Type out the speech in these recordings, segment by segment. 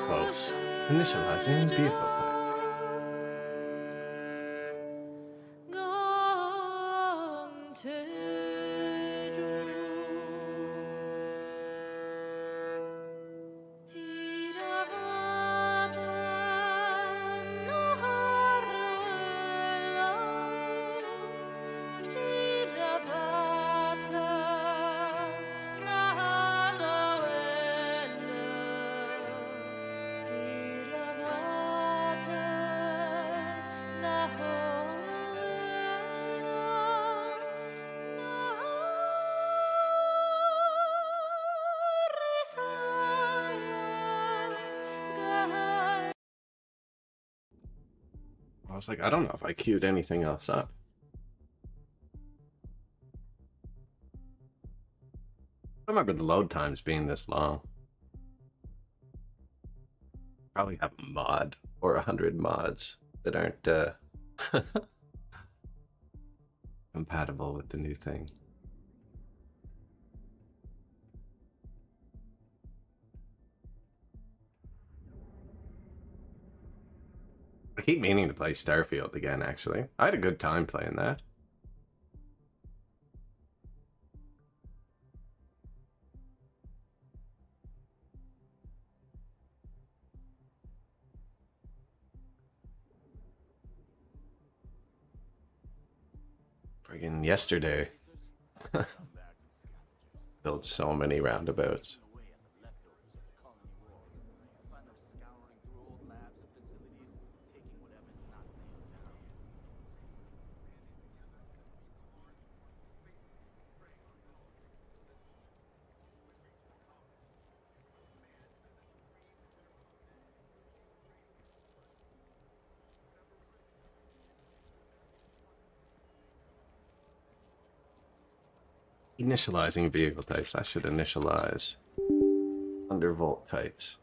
Close. Initializing vehicle type. I was like, I don't know if I queued anything else up. I remember the load times being this long. Probably have a mod or 100 mods that aren't compatible with the new thing. I keep meaning to play Starfield again, actually. I had a good time playing that. Friggin' yesterday. Built so many roundabouts. Initializing vehicle types. I should initialize undervolt types.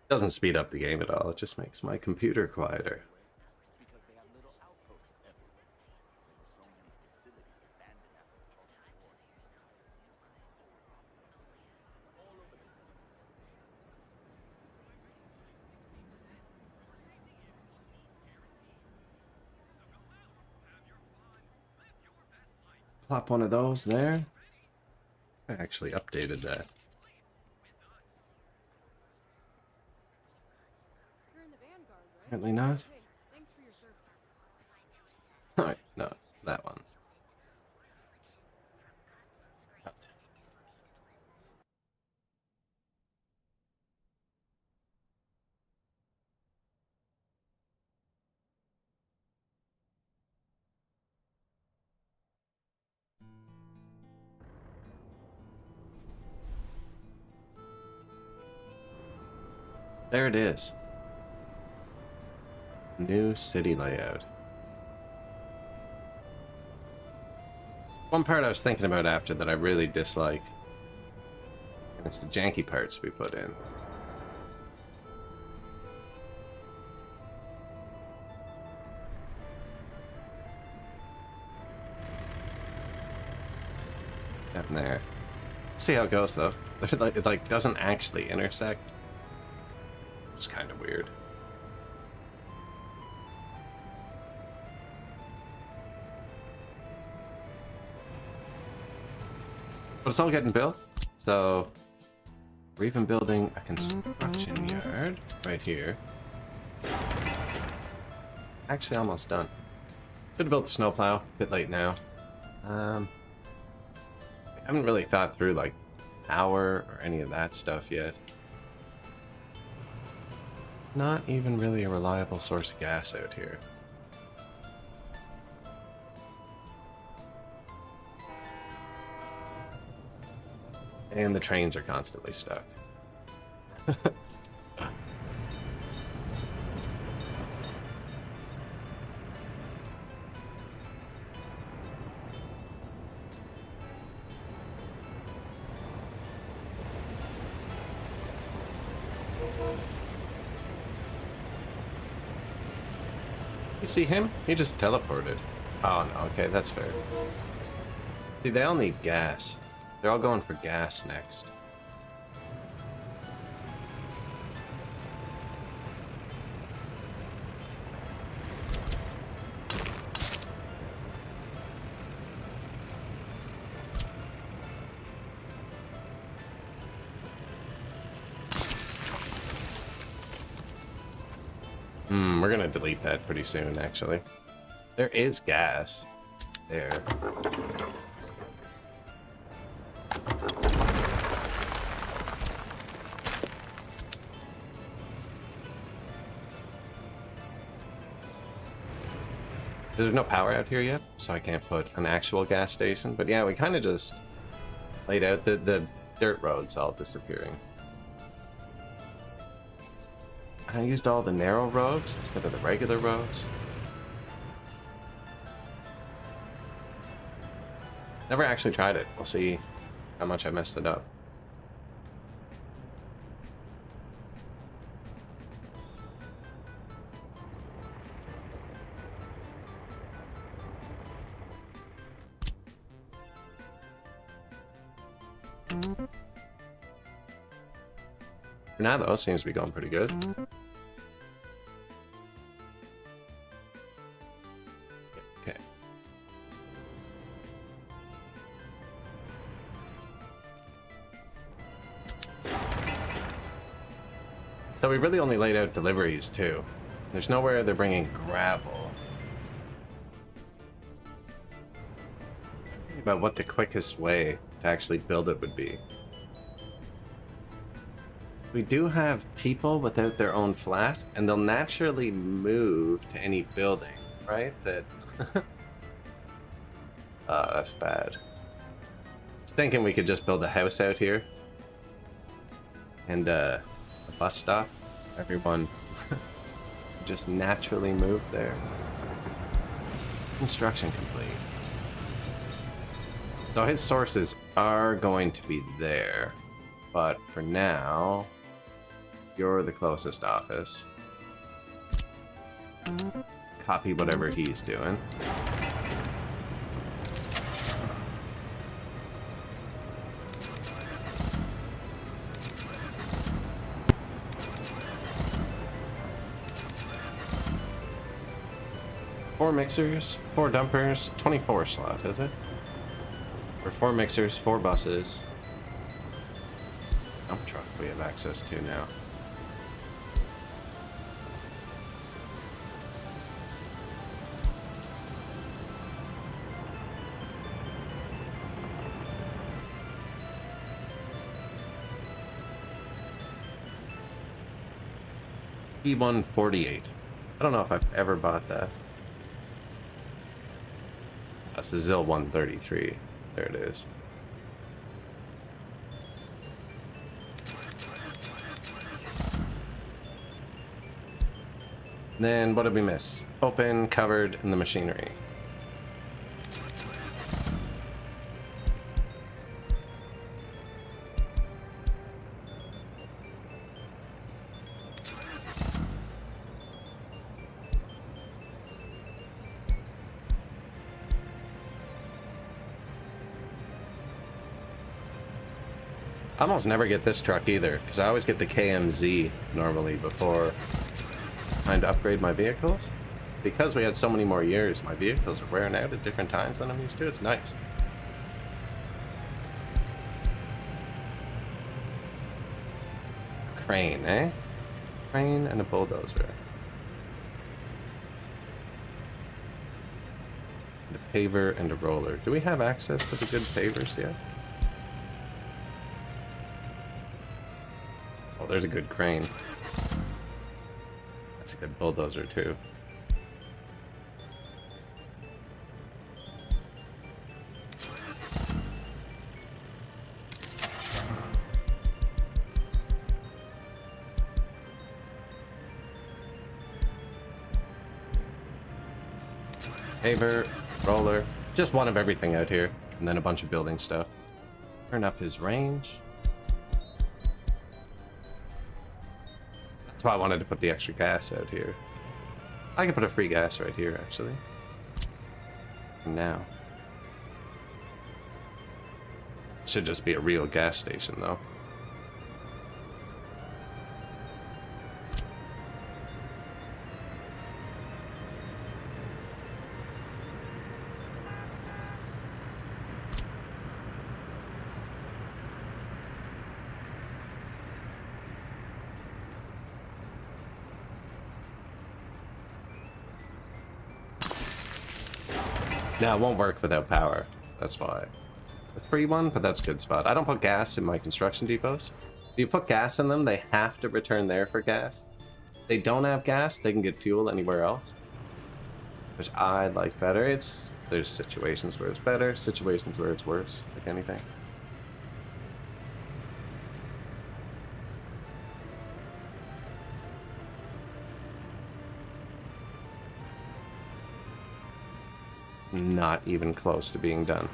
Doesn't speed up the game at all. It just makes my computer quieter. Plop one of those there. I actually updated that. Apparently not. Alright, no, that one. There it is. New city layout. One part I was thinking about after that I really dislike, and it's the janky parts we put in. Down there. See how it goes though. It like doesn't actually intersect. It's kind of weird. But it's all getting built, so we're even building a construction yard right here. Actually, almost done. Should have built the snowplow. A bit late now. I haven't really thought through like power or any of that stuff yet. Not even really a reliable source of gas out here. And the trains are constantly stuck. You see him? He just teleported. Oh no, okay, that's fair. See, they all need gas. They're all going for gas next. We're gonna delete that pretty soon, actually. There is gas. There. There's no power out here yet, so I can't put an actual gas station. But yeah, we kind of just laid out the dirt roads all disappearing. I used all the narrow roads instead of the regular roads. Never actually tried it. We'll see how much I messed it up. For now, though, it seems to be going pretty good. Okay. So we really only laid out deliveries, too. There's nowhere they're bringing gravel. Think about what the quickest way to actually build it would be. We do have people without their own flat, and they'll naturally move to any building, right? That. That's bad. I was thinking we could just build a house out here. And a bus stop. Everyone just naturally move there. Construction complete. So his sources are going to be there. But for now, you're the closest office. Copy whatever he's doing. Four mixers, 4 dumpers, 24 slot, is it? Or 4 mixers, 4 buses. Dump truck we have access to now. E148. I don't know if I've ever bought that. That's the ZIL 133. There it is. Then what did we miss? Open, covered, and the machinery. I almost never get this truck either, because I always get the KMZ normally before trying to upgrade my vehicles. Because we had so many more years, my vehicles are wearing out at different times than I'm used to. It's nice. Crane, eh? Crane and a bulldozer. And a paver and a roller. Do we have access to the good pavers yet? Oh, there's a good crane. That's a good bulldozer too. Paver, roller, just one of everything out here, and then a bunch of building stuff. Turn up his range. That's why I wanted to put the extra gas out here. I could put a free gas right here, actually. Now. Should just be a real gas station, though. Now, it won't work without power. That's why. A free one, but that's a good spot. I don't put gas in my construction depots. If you put gas in them, they have to return there for gas. If they don't have gas, they can get fuel anywhere else. Which I like better. There's situations where it's better, situations where it's worse, like anything. It's not even close to being done.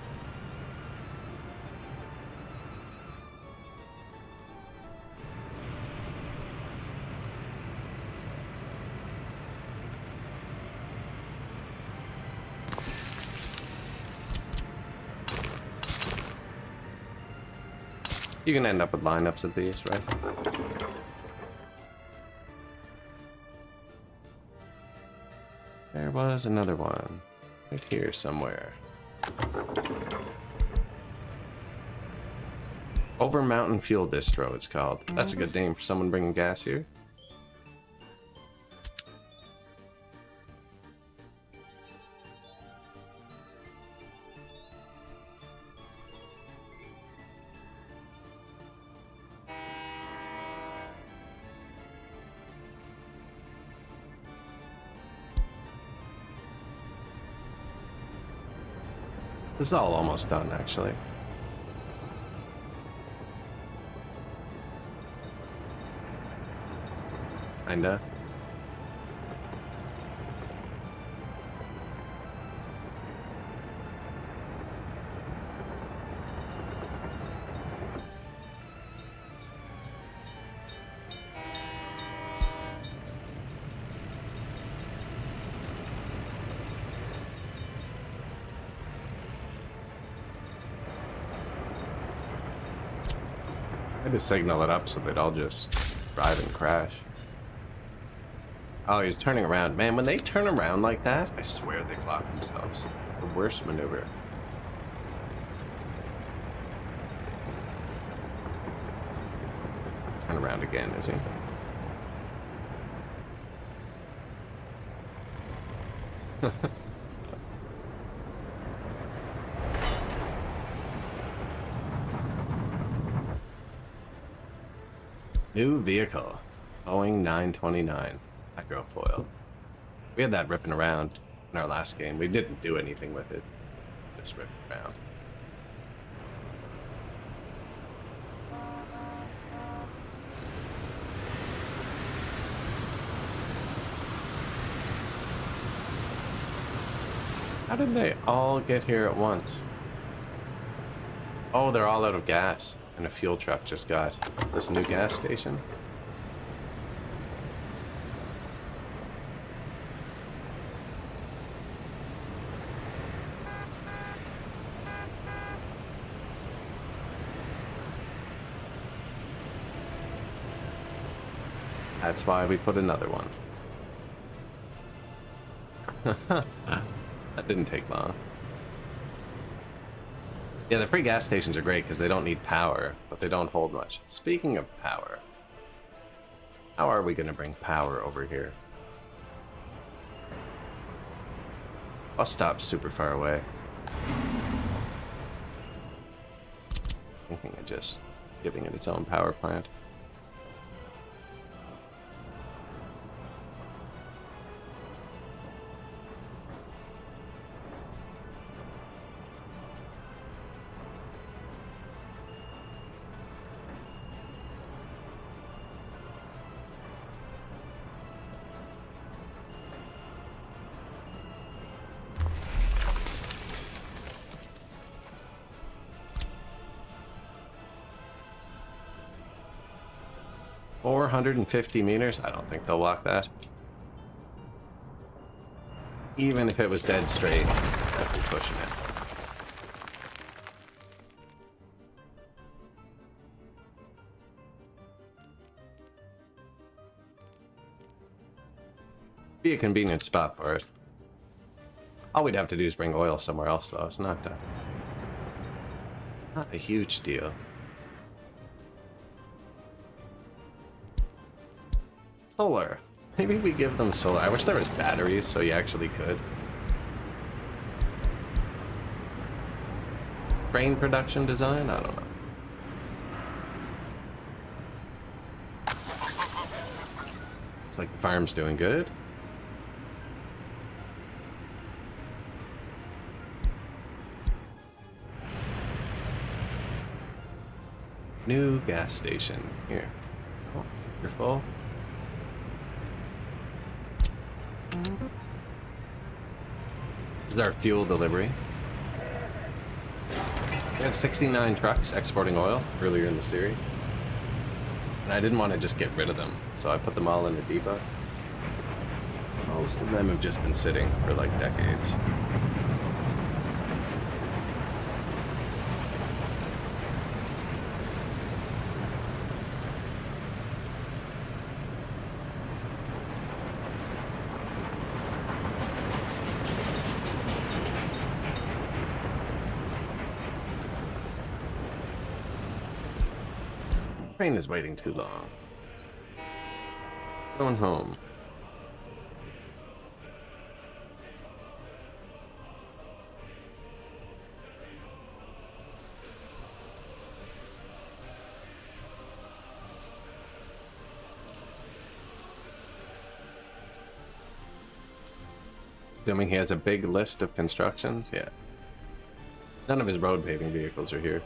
You can end up with lineups of these, right? There was another one. Right here somewhere. Over Mountain Fuel Distro, it's called. That's a good name for someone bringing gas here. This is all almost done, actually. Kinda. I had to signal it up so they'd all just drive and crash. Oh, he's turning around. Man, when they turn around like that, I swear they block themselves. The worst maneuver. Turn around again, is he? New vehicle. Boeing 929. Microfoil. We had that ripping around in our last game. We didn't do anything with it. Just ripped around. How did they all get here at once? Oh, they're all out of gas. And a fuel truck just got this new gas station. That's why we put another one. That didn't take long. Yeah, the free gas stations are great because they don't need power, but they don't hold much. Speaking of power, how are we going to bring power over here? Bus stop's super far away. Thinking of just giving it its own power plant. $450 meters? I don't think they'll walk that. Even if it was dead straight, I'd be pushing it. Be a convenient spot for it. All we'd have to do is bring oil somewhere else, though. It's not a huge deal. Solar. Maybe we give them solar. I wish there was batteries so you actually could. Train production design? I don't know. Looks like the farm's doing good. New gas station. Here. Oh, you're full. This is our fuel delivery. We had 69 trucks exporting oil earlier in the series. And I didn't want to just get rid of them, so I put them all in the depot. Most of them have just been sitting for like decades. Train is waiting too long. Going home. Assuming he has a big list of constructions, yeah. None of his road paving vehicles are here.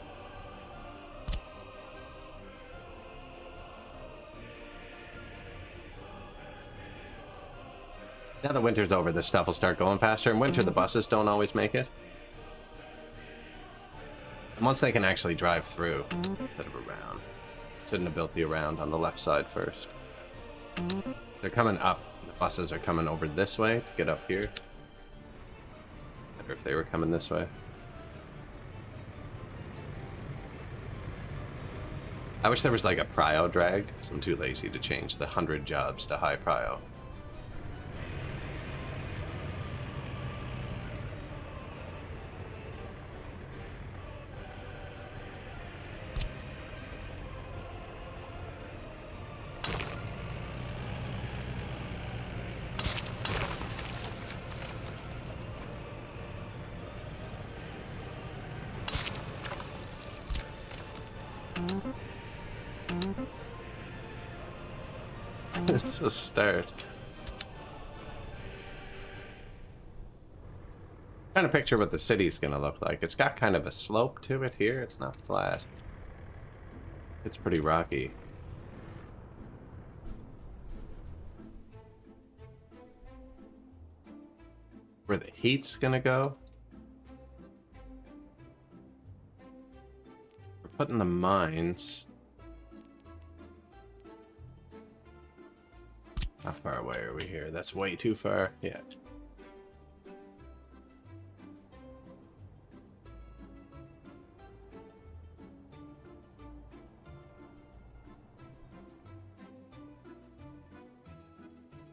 Now that winter's over, this stuff will start going faster. In winter, the buses don't always make it. And once they can actually drive through, instead of around. Shouldn't have built the around on the left side first. They're coming up. The buses are coming over this way to get up here. Better if they were coming this way. I wish there was like a prio drag, because I'm too lazy to change the 100 jobs to high prio. It's a start. Trying to picture what the city's gonna look like. It's got kind of a slope to it here. It's not flat. It's pretty rocky. Where the heat's gonna go? We're putting the mines. How far away are we here? That's way too far. Yeah.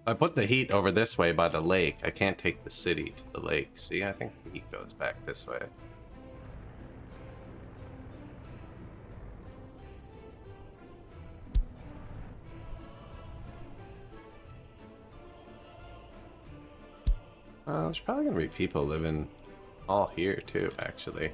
I put the heat over this way by the lake. I can't take the city to the lake. See, I think the heat goes back this way. There's probably gonna be people living all here too, actually.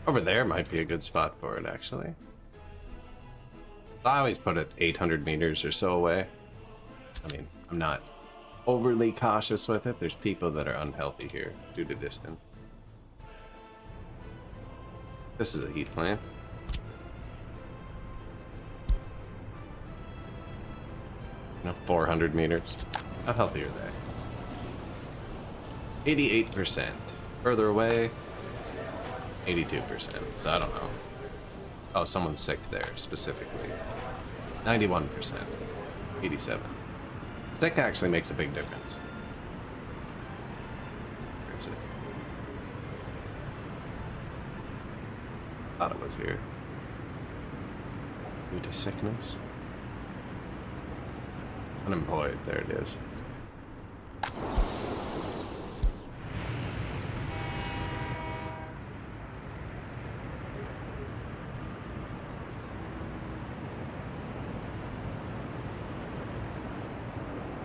Over there might be a good spot for it, actually. I always put it 800 meters or so away. I mean, I'm not overly cautious with it. There's people that are unhealthy here due to distance. This is a heat plant. No, 400 meters. How healthy are they? 88%. Further away, 82%. So I don't know. Oh, someone's sick there, specifically. 91%. 87. Sick actually makes a big difference. Where is it? Thought it was here. Due to sickness. Unemployed, there it is.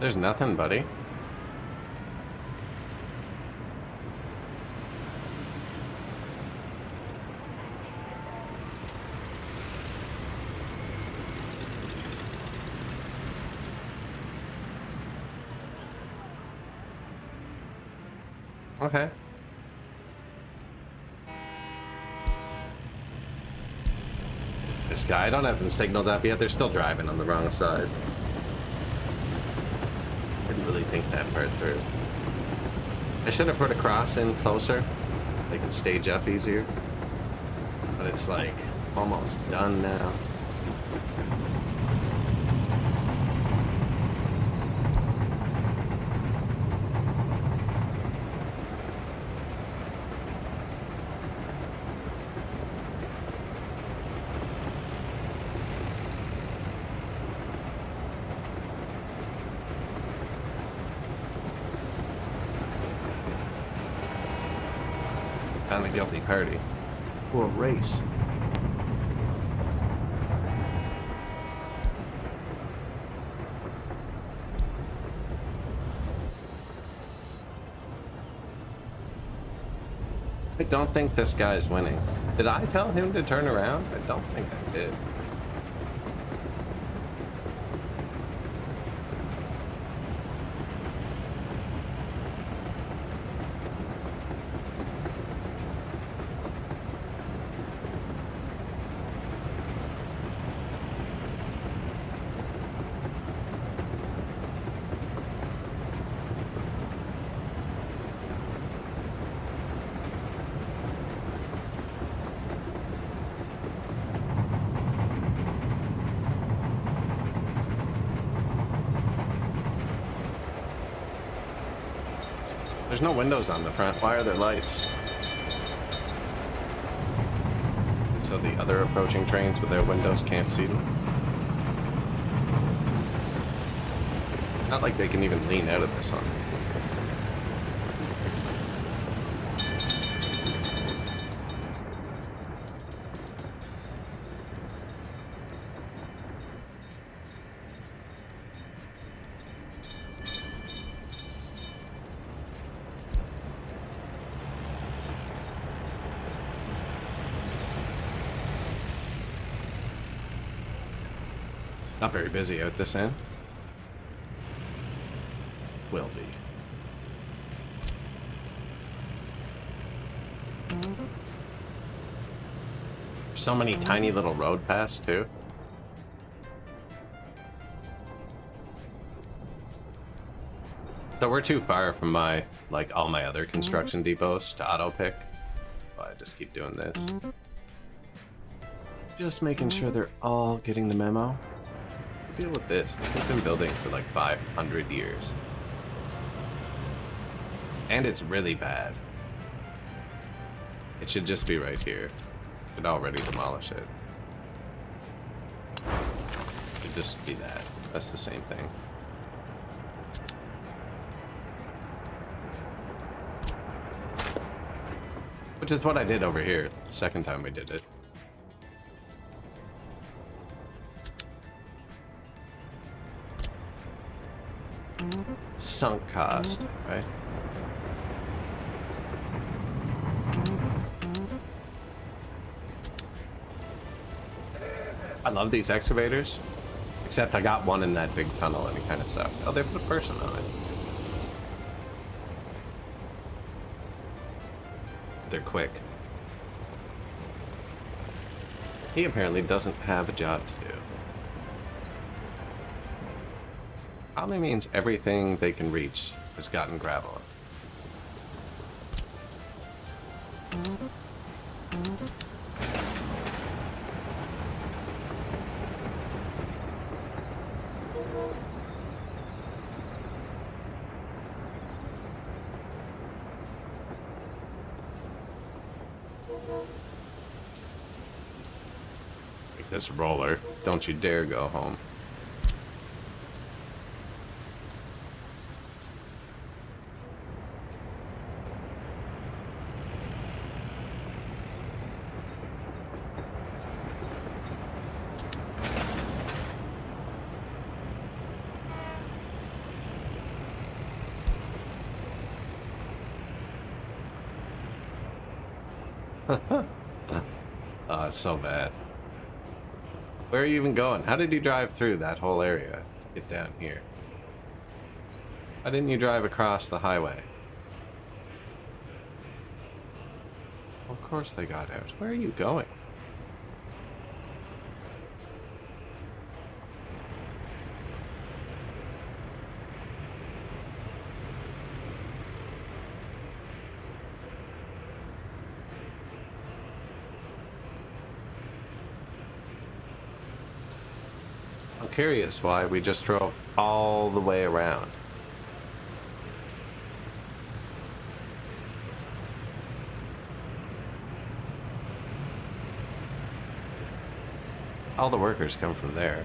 There's nothing, buddy. Okay. This guy, I don't have them signaled up yet. They're still driving on the wrong side. I didn't really think that part through. I should have put a cross in closer. They can stage up easier. But it's like almost done now. Found the guilty party. Ooh, a race. I don't think this guy's winning. Did I tell him to turn around? I don't think I did. There's no windows on the front. Why are there lights? And so the other approaching trains with their windows can't see them. Not like they can even lean out of this one. Not very busy out this end. Will be. So many tiny little road paths too. So we're too far from my, like, all my other construction depots to auto pick. But I just keep doing this. Just making sure they're all getting the memo. Deal with this. This has been building for like 500 years. And it's really bad. It should just be right here. Should already demolish it. Should just be that. That's the same thing. Which is what I did over here the second time we did it. Sunk cost, right? I love these excavators, except I got one in that big tunnel and it kind of sucked. Oh, they put a person on it. They're quick. He apparently doesn't have a job to do. Probably means everything they can reach has gotten gravel. Like this roller. Don't you dare go home. Oh, it's so bad. Where are you even going? How did you drive through that whole area to get down here? Why didn't you drive across the highway? Of course they got out. Where are you going? I'm curious why we just drove all the way around. All the workers come from there.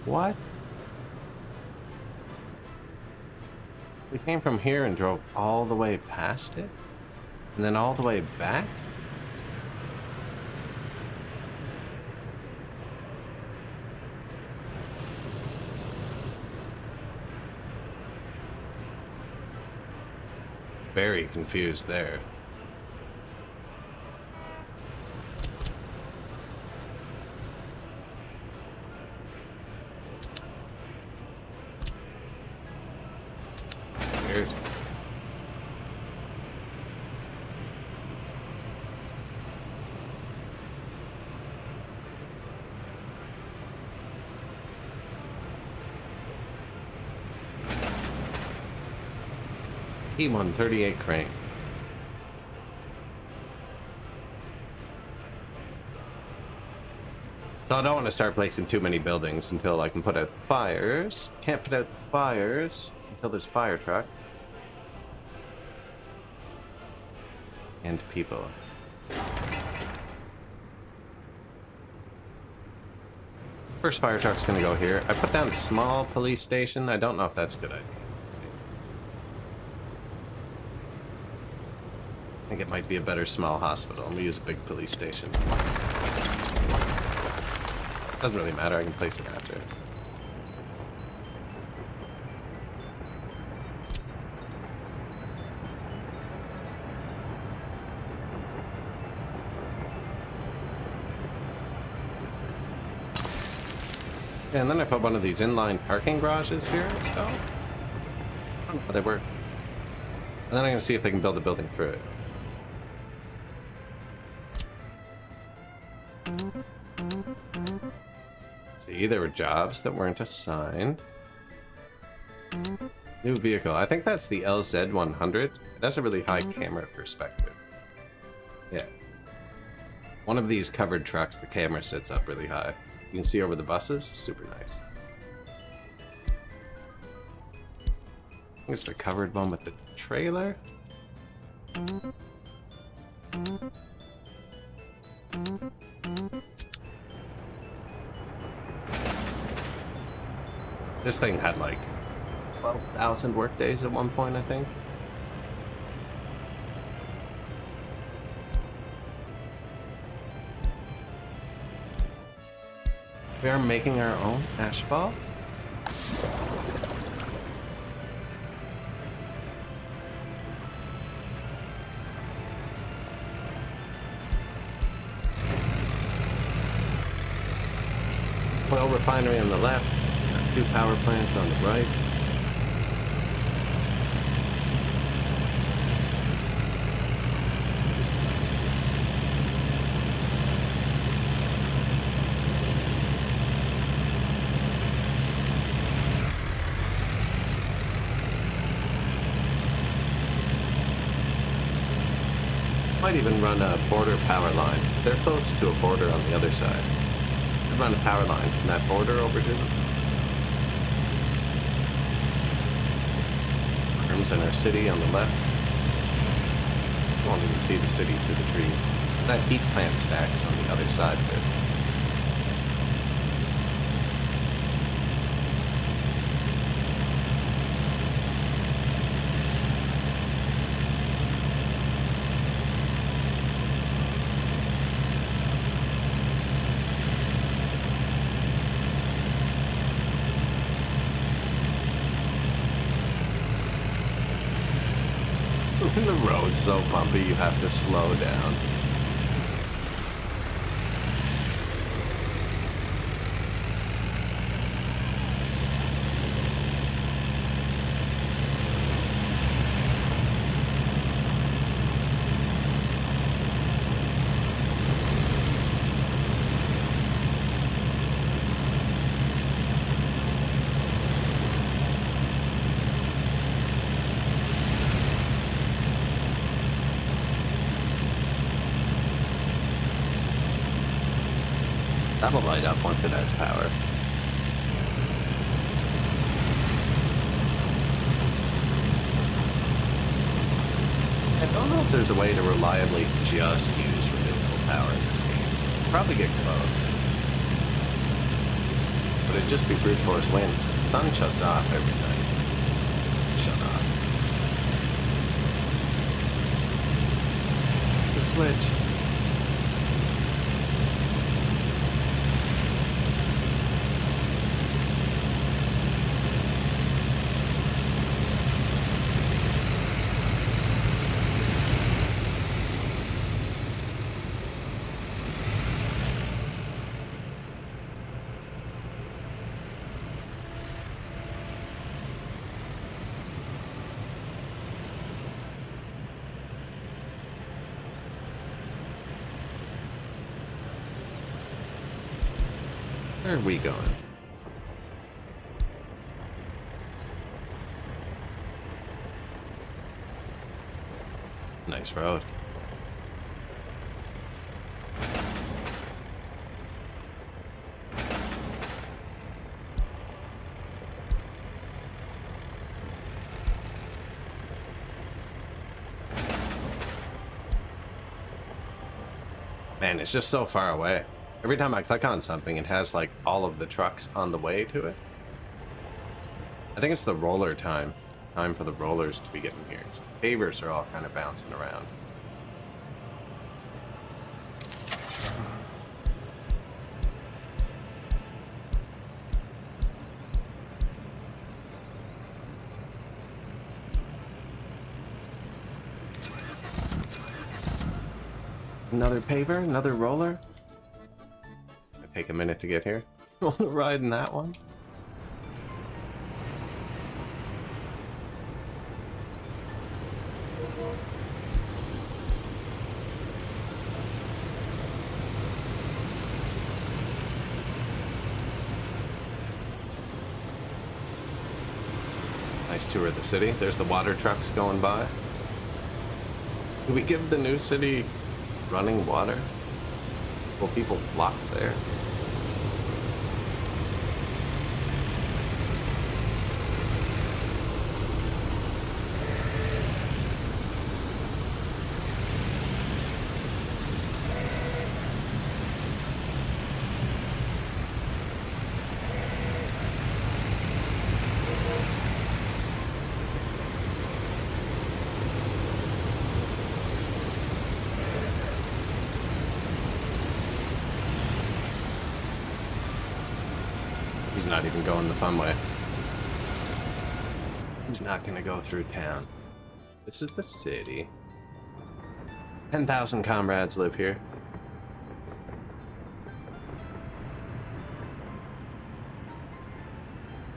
What? We came from here and drove all the way past it? And then all the way back? Very confused there. Weird. T138 crane. So I don't want to start placing too many buildings until I can put out the fires. Can't put out the fires until there's a fire truck. And people. First fire truck's gonna go here. I put down a small police station. I don't know if that's a good idea. I think it might be a better small hospital. I'm gonna use a big police station. Doesn't really matter, I can place it after. And then I put one of these inline parking garages here, so I don't know how they work. And then I'm gonna see if they can build a building through it. See, there were jobs that weren't assigned. New vehicle. I think that's the LZ100. It has a really high camera perspective. Yeah. One of these covered trucks, the camera sits up really high. You can see over the buses. Super nice. I think it's the covered one with the trailer. This thing had like 12,000 work days at one point, I think. We are making our own asphalt. oil refinery on the left, 2 power plants on the right. Might even run a border power line. They're close to a border on the other side. Could run a power line from that border over to them. Rooms in our city on the left. You won't even see the city through the trees. That heat plant stack is on the other side of it. The road's so bumpy you have to slow down. That'll light up once it has power. I don't know if there's a way to reliably just use renewable power in this game. Probably get close. But it'd just be brute force winds. The sun shuts off every night. Shut off. The switch. Where are we going? Nice road. Man, it's just so far away. Every time I click on something, it has like all of the trucks on the way to it. I think it's the roller time. Time for the rollers to be getting here. The pavers are all kind of bouncing around. Another paver, another roller. Take a minute to get here. Want to ride in that one? Nice tour of the city. There's the water trucks going by. Do we give the new city running water? Will people flock there? He's not even going the fun way. He's not gonna go through town. This is the city. 10,000 comrades live here.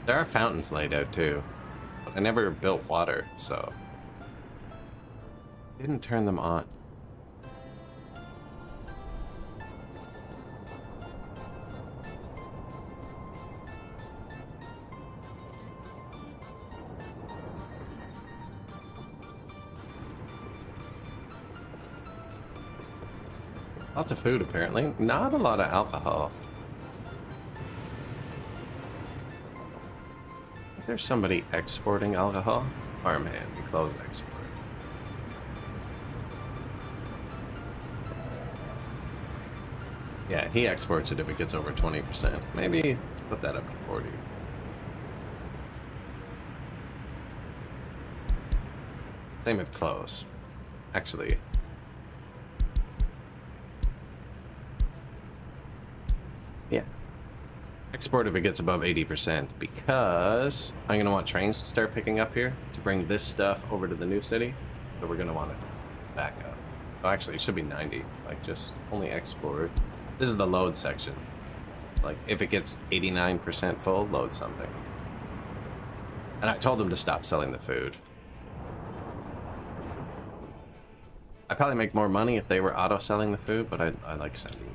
There are fountains laid out too, but I never built water, so didn't turn them on. Lots of food, apparently. Not a lot of alcohol. There's somebody exporting alcohol. Farmhand, we close export. Yeah, he exports it if it gets over 20%. Maybe let's put that up to 40. Same with close. Actually, yeah. Export if it gets above 80%, because I'm gonna want trains to start picking up here to bring this stuff over to the new city. So we're gonna want to back up. Oh, actually, it should be 90. Like, just only export. This is the load section. Like, if it gets 89% full, load something. And I told them to stop selling the food. I'd probably make more money if they were auto-selling the food, but I like sending the train.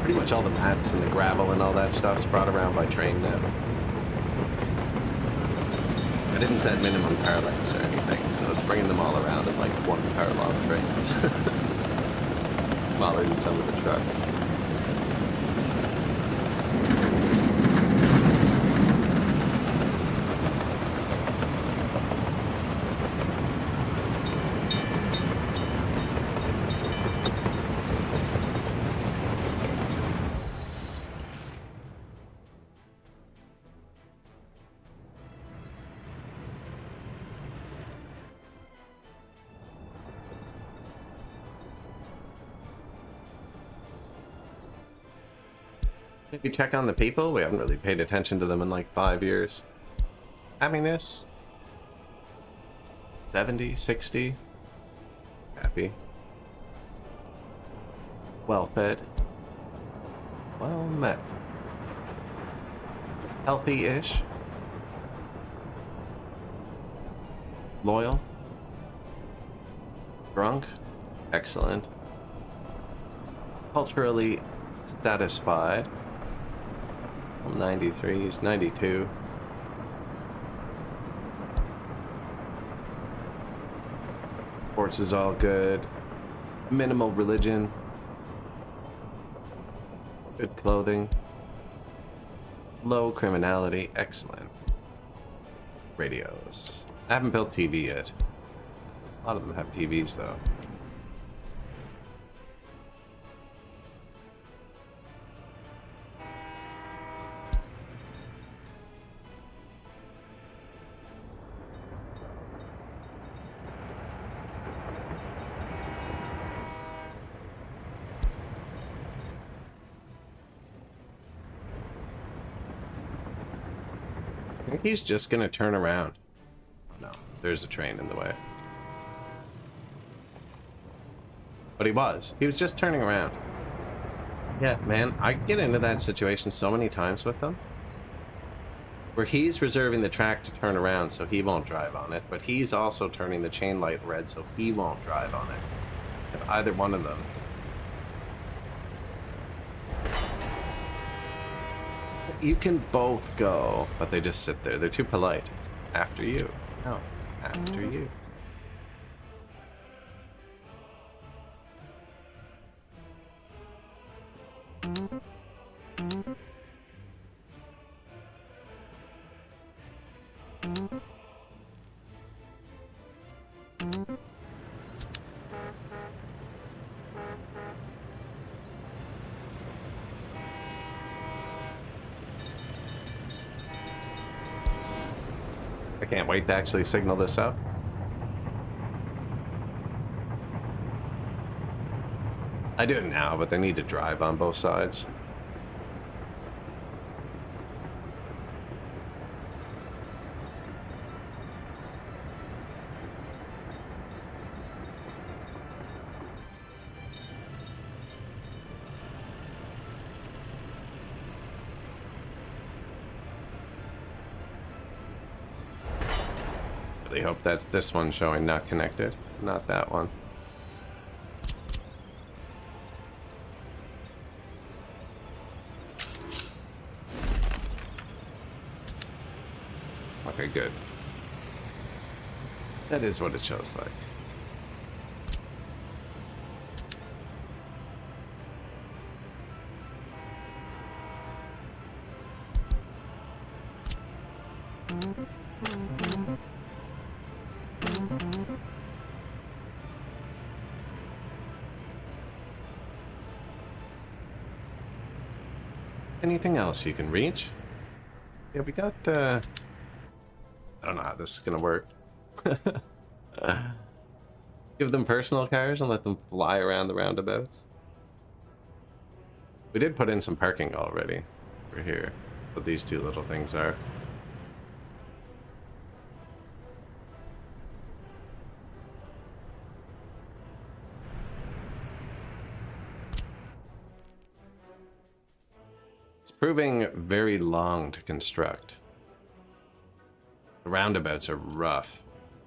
Pretty much all the mats and the gravel and all that stuff's brought around by train now. I didn't set minimum car lengths or anything, so it's bringing them all around in like 1 car long trains. Smaller than some of the trucks. Maybe check on the people? We haven't really paid attention to them in like 5 years. Happiness? 70, 60? Happy. Well fed. Well met. Healthy-ish. Loyal. Drunk. Excellent. Culturally satisfied. 93s, 92. Sports is all good. Minimal religion. Good clothing. Low criminality. Excellent. Radios. I haven't built TV yet. A lot of them have TVs though. I think he's just gonna turn around. Oh, no, there's a train in the way. But he was just turning around. Yeah, man, I get into that situation so many times with them. Where he's reserving the track to turn around so he won't drive on it, but he's also turning the chain light red so he won't drive on it. If either one of them. You can both go, but they just sit there. They're too polite. After you. No, after you. I can't wait to actually signal this out. I do it now, but they need to drive on both sides. Really hope that's this one showing not connected, not that one. Okay, good. That is what it shows like. Anything else you can reach? Yeah, we got, I don't know how this is gonna work. Give them personal cars and let them fly around the roundabouts. We did put in some parking already for here, what these two little things are. It's proving very long to construct. The roundabouts are rough.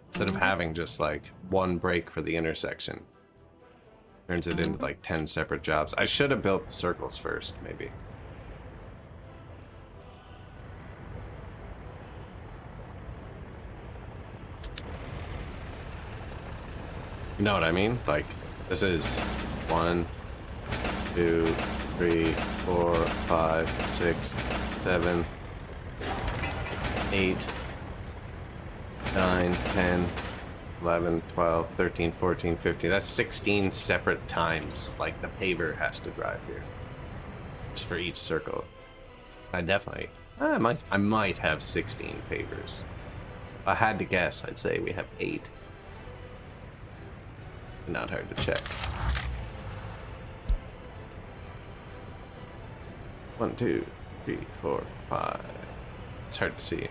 Instead of having just like one break for the intersection, turns it into like 10 separate jobs. I should have built circles first, maybe. You know what I mean? Like, this is 1, 2, 3, 4, 5, 6, 7, 8, 9, 10, 11, 12, 13, 14, 15. That's 16 separate times, like, the paver has to drive here. Just for each circle. I definitely... I might have 16 pavers. If I had to guess, I'd say we have 8. Not hard to check. 1, 2, 3, 4, 5. It's hard to see.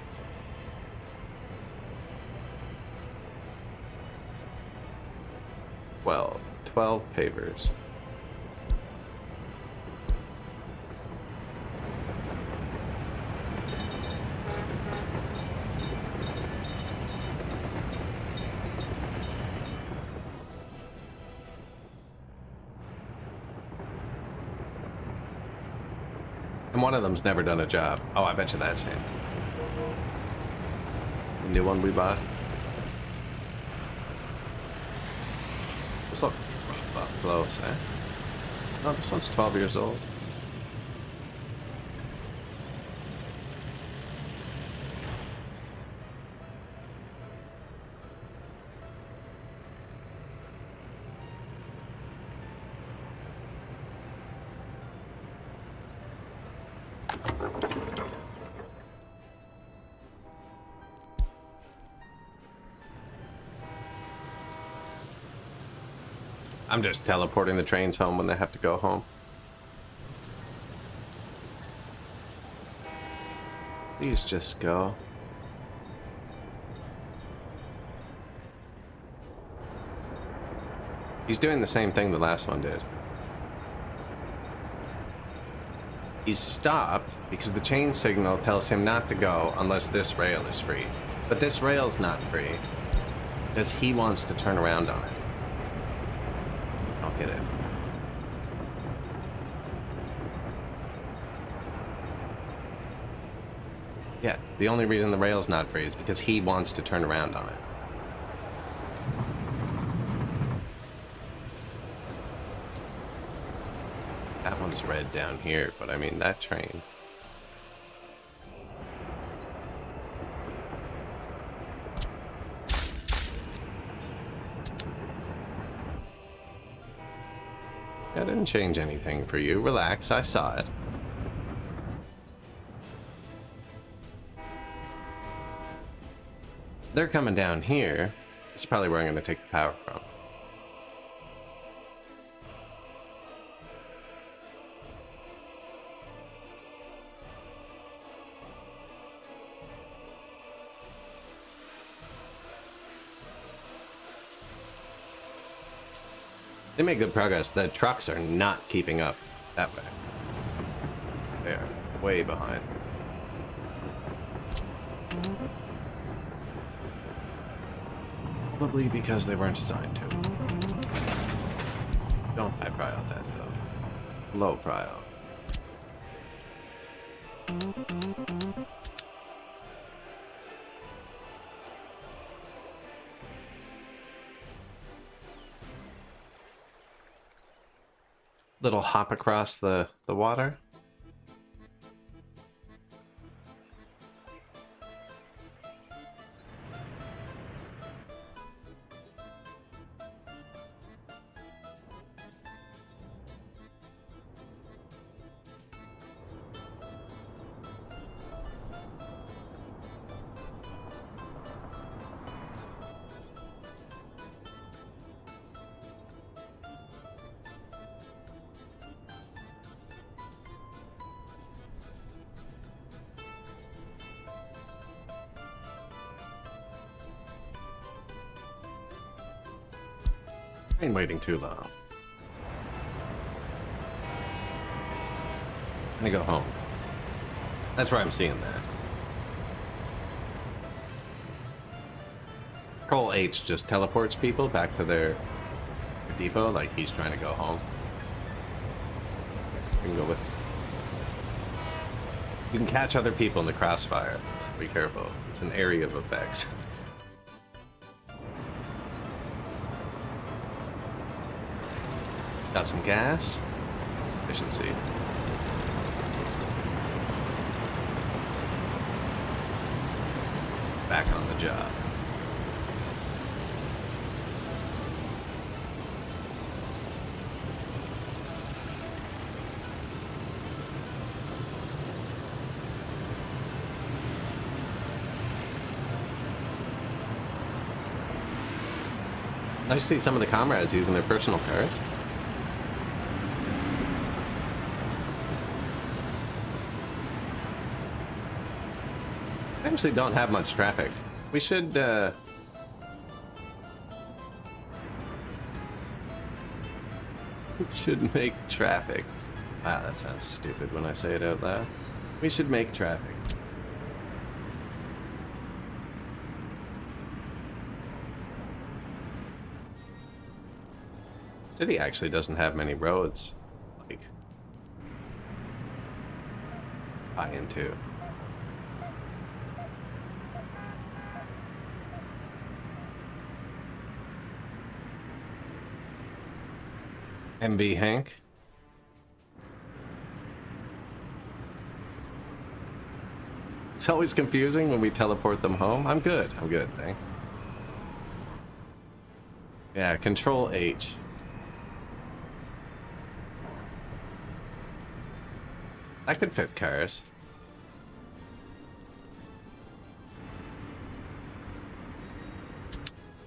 Well, 12 pavers. And one of them's never done a job. Oh, I bet you that's him. The new one we bought. This look close, eh? Oh, this one's 12 years old. I'm just teleporting the trains home when they have to go home. Please just go. He's doing the same thing the last one did. He's stopped because the chain signal tells him not to go unless this rail is free. But this rail's not free because he wants to turn around on it. I'll get it. Yeah, the only reason the rail's not free is because he wants to turn around on it. That one's red down here, but I mean, that train. I didn't change anything for you. Relax, I saw it. They're coming down here. This is probably where I'm going to take the power from. They made good progress. The trucks are not keeping up that way. They're way behind. Probably because they weren't assigned to. Don't high prio that, though. Low prio. Little hop across the water. I ain't waiting too long. I'm gonna go home. That's where I'm seeing that. Control H just teleports people back to their depot like he's trying to go home. You can go with. You can catch other people in the crossfire, so be careful. It's an area of effect. Got some gas. Efficiency. Back on the job. Nice to see some of the comrades using their personal cars. Actually don't have much traffic. We should make traffic. Wow, that sounds stupid when I say it out loud. We should make traffic. City actually doesn't have many roads, like I into. MV Hank. It's always confusing when we teleport them home. I'm good, thanks. Yeah, Control H. I could fit cars.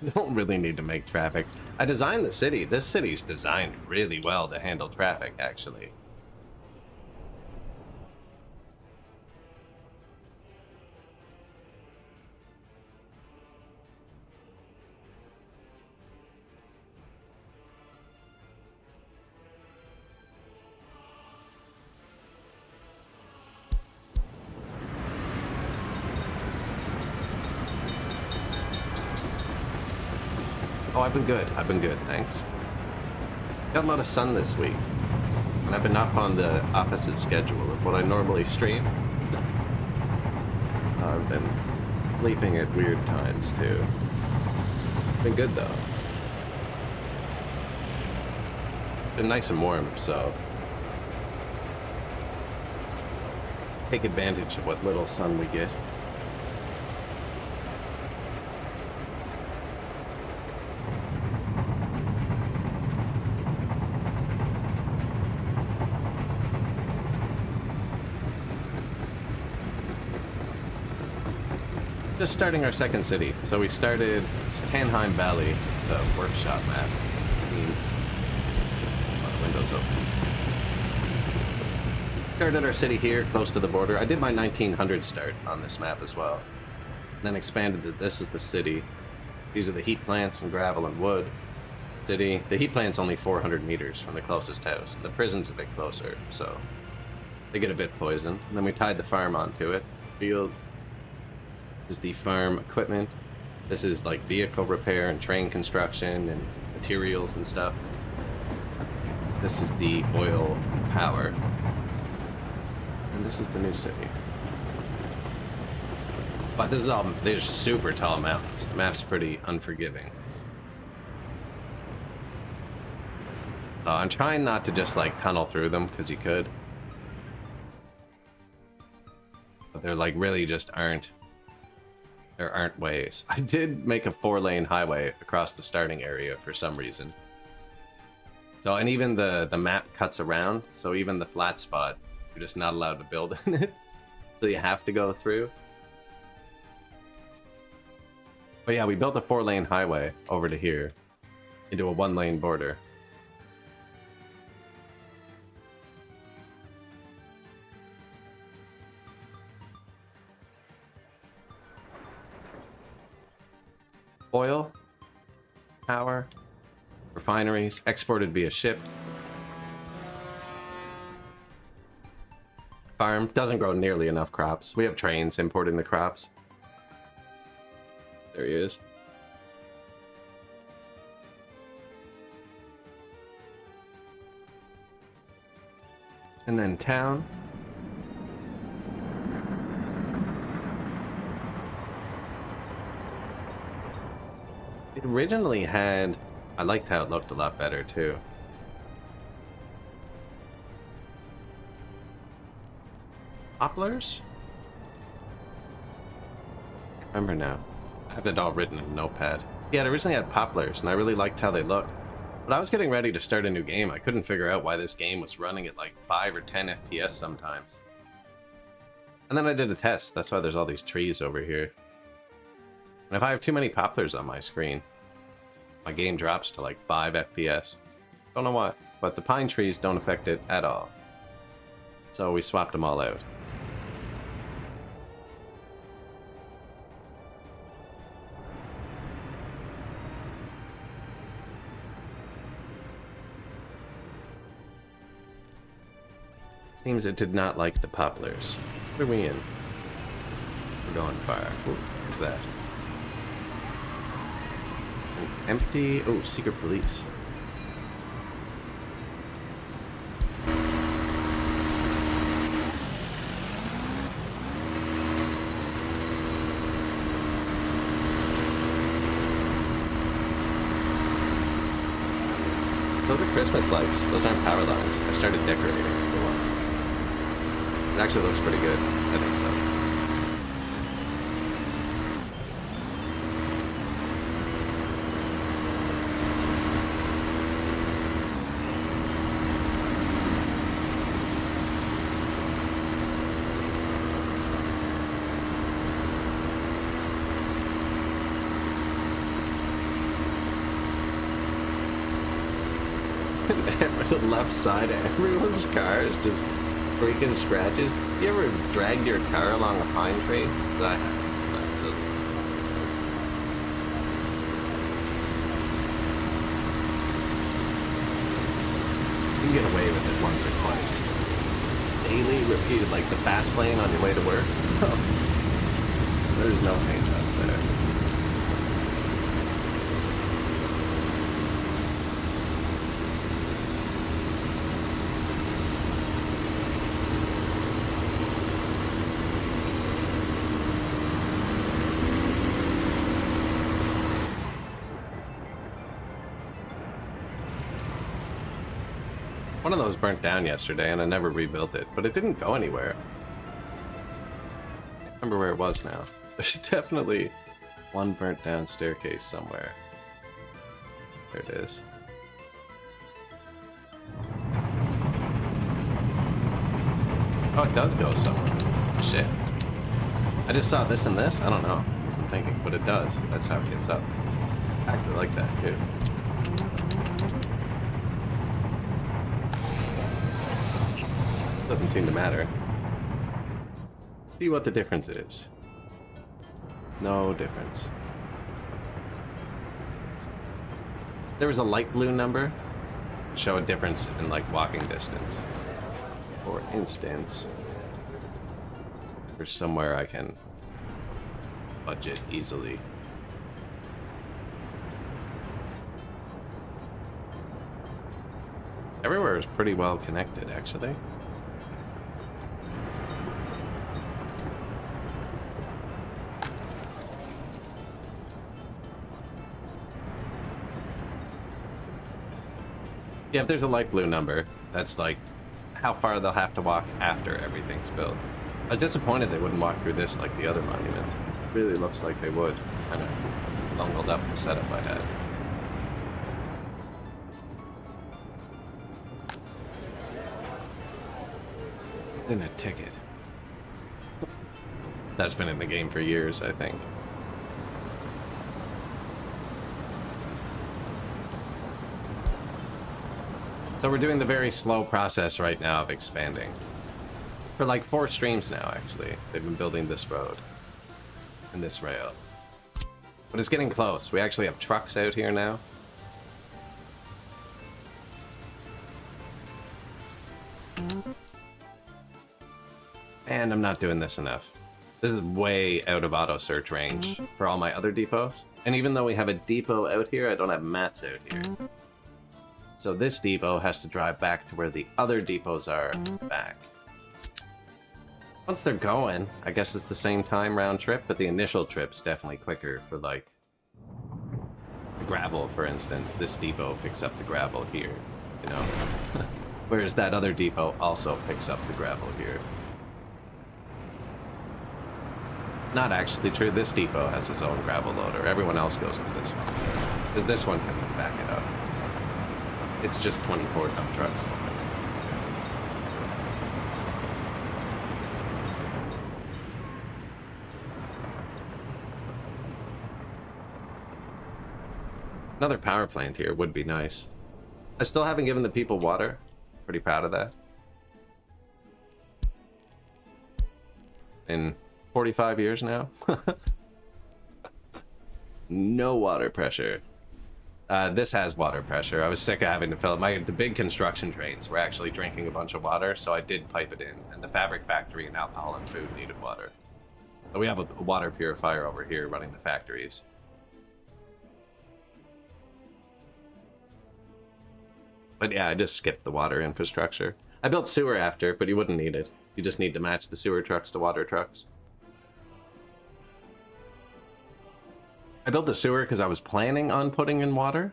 You don't really need to make traffic. I designed the city. This city's designed really well to handle traffic, actually. Oh, I've been good, thanks. Got a lot of sun this week, and I've been up on the opposite schedule of what I normally stream. I've been sleeping at weird times, too. Been good, though. Been nice and warm, so take advantage of what little sun we get. Just starting our second city. So we started Tannheim Valley, the workshop map. Windows open. Started our city here, close to the border. I did my 1900 start on this map as well. Then expanded that this is the city. These are the heat plants and gravel and wood. City. The heat plant's only 400 meters from the closest house. The prison's a bit closer, so they get a bit poisoned. And then we tied the farm onto it. Fields. This is the farm equipment. This is like vehicle repair and train construction and materials and stuff. This is the oil power. And this is the new city. But this is all, they're super tall mountains. The map's pretty unforgiving. I'm trying not to just like tunnel through them, because you could. But there like really just aren't. There aren't ways. I did make a 4-lane highway across the starting area for some reason. So, and even the map cuts around, so even the flat spot, you're just not allowed to build in it. So you have to go through. But yeah, we built a 4-lane highway over to here into a 1-lane border. Oil, power, refineries, exported via ship. Farm doesn't grow nearly enough crops. We have trains importing the crops. There he is. And then town. It originally had... I liked how it looked a lot better, too. Poplars? I remember now. I have it all written in Notepad. Yeah, it originally had poplars, and I really liked how they looked. But I was getting ready to start a new game. I couldn't figure out why this game was running at like 5 or 10 FPS sometimes. And then I did a test. That's why there's all these trees over here. And if I have too many poplars on my screen, my game drops to like 5 FPS. Don't know why, but the pine trees don't affect it at all. So we swapped them all out. Seems it did not like the poplars. What are we in? We're going fire. Ooh, what's that? An empty... Oh, secret police. Those are Christmas lights. Those aren't power lines. I started decorating for once. It actually looks pretty good. I think so. The left side of everyone's car is just freaking scratches. You ever dragged your car along a pine tree? I have. You can get away with it once or twice. Daily repeated, like the fast lane on your way to work. There's no paint jobs there. One of those burnt down yesterday and I never rebuilt it, but it didn't go anywhere. I can't remember where it was now. There's definitely one burnt down staircase somewhere. There it is. Oh, it does go somewhere. Shit. I just saw this and this? I don't know. I wasn't thinking, but it does. That's how it gets up. I actually like that too. Doesn't seem to matter. See what the difference is. No difference. There was a light blue number to show a difference in like walking distance. For instance, there's somewhere I can budget easily. Everywhere is pretty well connected, actually. Yeah, if there's a light blue number, that's like how far they'll have to walk after everything's built. I was disappointed they wouldn't walk through this like the other monuments. It really looks like they would. Kind of bungled up the setup I had. In a ticket. That's been in the game for years, I think. So we're doing the very slow process right now of expanding. For like 4 streams now, actually. They've been building this road. And this rail. But it's getting close. We actually have trucks out here now. And I'm not doing this enough. This is way out of auto search range for all my other depots. And even though we have a depot out here, I don't have mats out here. So this depot has to drive back to where the other depots are back. Once they're going, I guess it's the same time round trip, but the initial trip's definitely quicker for like the gravel, for instance. This depot picks up the gravel here, you know? Whereas that other depot also picks up the gravel here. Not actually true. This depot has its own gravel loader. Everyone else goes to this one. Because this one can back it up. It's just 24 dump trucks. Another power plant here would be nice. I still haven't given the people water. Pretty proud of that. In 45 years now. No water pressure. This has water pressure. I was sick of having to fill it. The big construction trains were actually drinking a bunch of water, so I did pipe it in. And the fabric factory and alcohol and food needed water. So we have a water purifier over here running the factories. But yeah, I just skipped the water infrastructure. I built sewer after, but you wouldn't need it. You just need to match the sewer trucks to water trucks. I built the sewer because I was planning on putting in water.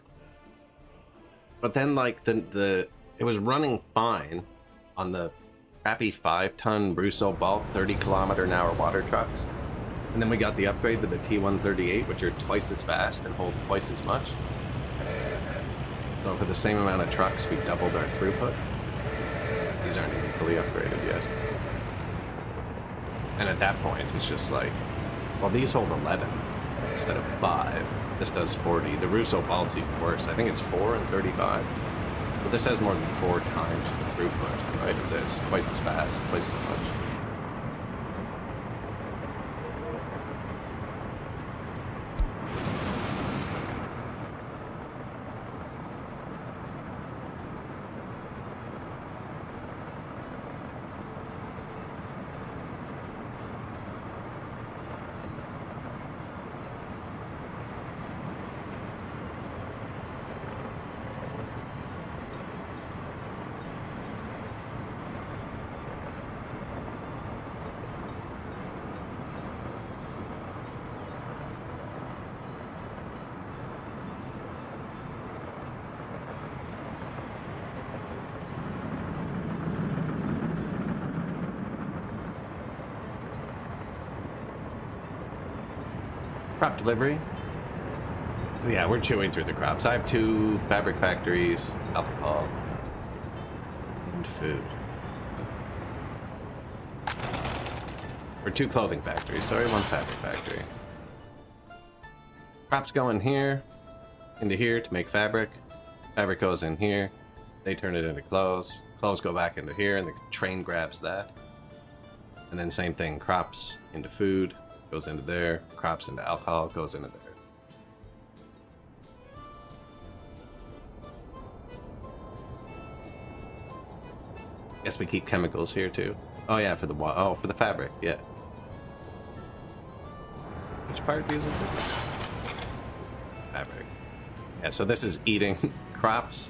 But then, like, it was running fine on the crappy 5-ton Russo bulk 30-kilometer-an-hour water trucks. And then we got the upgrade to the T138, which are twice as fast and hold twice as much. So for the same amount of trucks, we doubled our throughput. These aren't even fully upgraded yet. And at that point, it's just like, well, these hold 11 instead of 5. This does 40. The Russo Balt's even worse. I think it's 4 and 35. But this has more than 4 times the throughput, right, of this. Twice as fast, twice as much. Crop delivery. So yeah, we're chewing through the crops. I have 2 fabric factories, alcohol, and food. Or 2 clothing factories, sorry, 1 fabric factory. Crops go in here, into here to make fabric. Fabric goes in here. They turn it into clothes. Clothes go back into here, and the train grabs that. And then same thing, crops into food. Goes into there, crops into alcohol, goes into there. Guess we keep chemicals here too. Oh yeah, for the fabric, yeah. Which part uses it? Fabric. Yeah, so this is eating crops,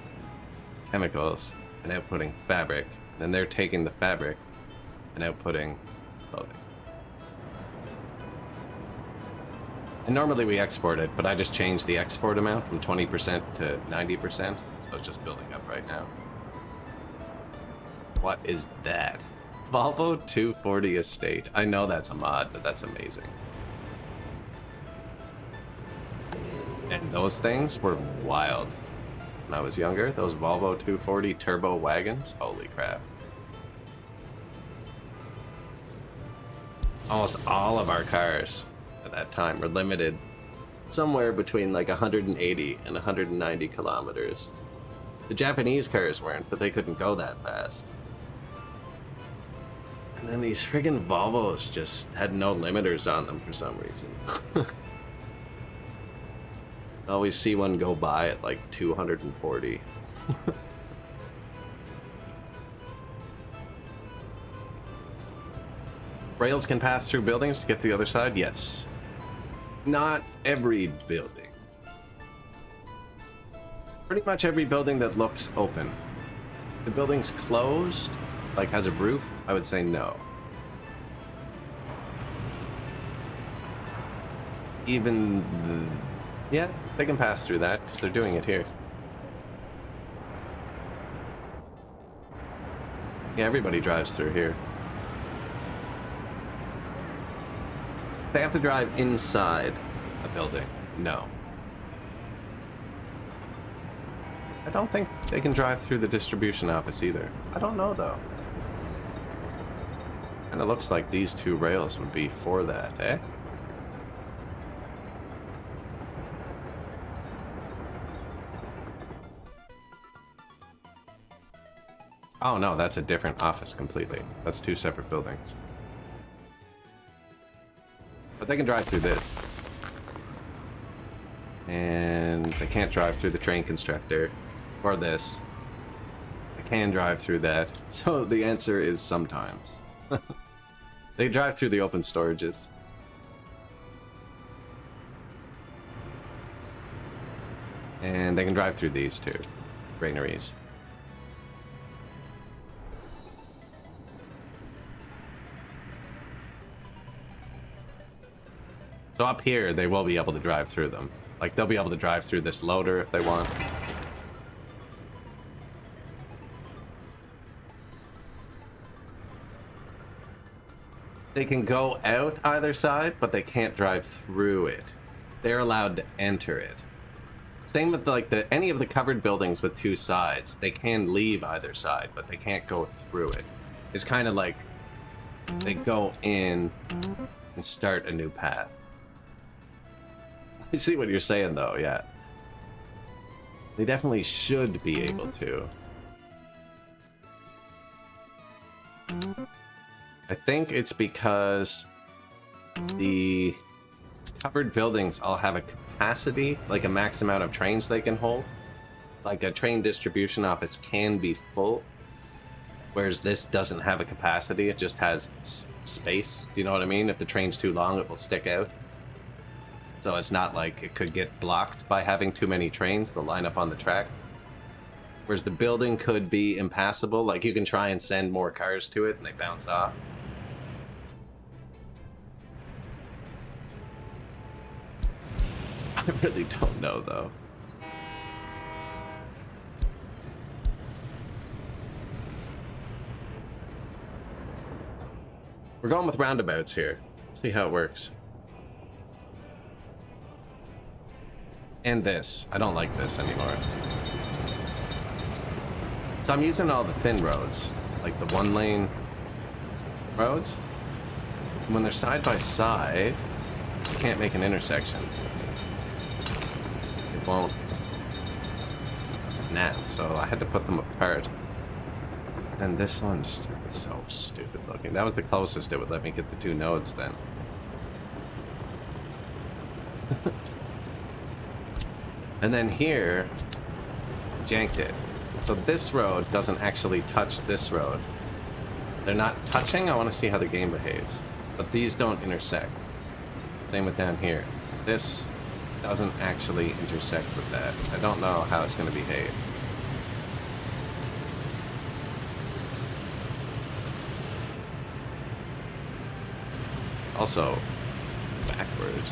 chemicals, and outputting fabric. Then they're taking the fabric and outputting clothing. And normally we export it, but I just changed the export amount from 20% to 90%, so it's just building up right now. What is that? Volvo 240 Estate. I know that's a mod, but that's amazing. And those things were wild. When I was younger, those Volvo 240 turbo wagons, holy crap. Almost all of our cars at that time were limited somewhere between like 180 and 190 kilometers. The Japanese cars weren't, but they couldn't go that fast. And then these friggin' Volvos just had no limiters on them for some reason. I always see one go by at like 240. Rails can pass through buildings to get to the other side? Yes. Not every building. Pretty much every building that looks open. If the building's closed, like has a roof, I would say no. Even the... Yeah, they can pass through that, because they're doing it here. Yeah, everybody drives through here. They have to drive inside a building. No. I don't think they can drive through the distribution office either. I don't know, though. And it looks like these two rails would be for that, eh? Oh no, that's a different office completely. That's two separate buildings. But they can drive through this. And they can't drive through the train constructor. Or this. They can drive through that. So the answer is sometimes. They drive through the open storages. And they can drive through these too. Granaries. So up here, they will be able to drive through them. Like, they'll be able to drive through this loader if they want. They can go out either side, but they can't drive through it. They're allowed to enter it. Same with like any of the covered buildings with two sides. They can leave either side, but they can't go through it. It's kind of like they go in and start a new path. I see what you're saying, though, yeah. They definitely should be able to. I think it's because the covered buildings all have a capacity, like a max amount of trains they can hold. Like a train distribution office can be full, whereas this doesn't have a capacity, it just has space. Do you know what I mean? If the train's too long, it will stick out. So it's not like it could get blocked by having too many trains to line up on the track. Whereas the building could be impassable, like you can try and send more cars to it and they bounce off. I really don't know, though. We're going with roundabouts here. See how it works. And this. I don't like this anymore. So I'm using all the thin roads, like the one-lane roads. And when they're side by side, you can't make an intersection. It won't snap, so I had to put them apart. And this one just it's so stupid looking. That was the closest it would let me get the two nodes then. And then here, I janked it. So this road doesn't actually touch this road. They're not touching. I want to see how the game behaves. But these don't intersect. Same with down here. This doesn't actually intersect with that. I don't know how it's going to behave. Also, backwards.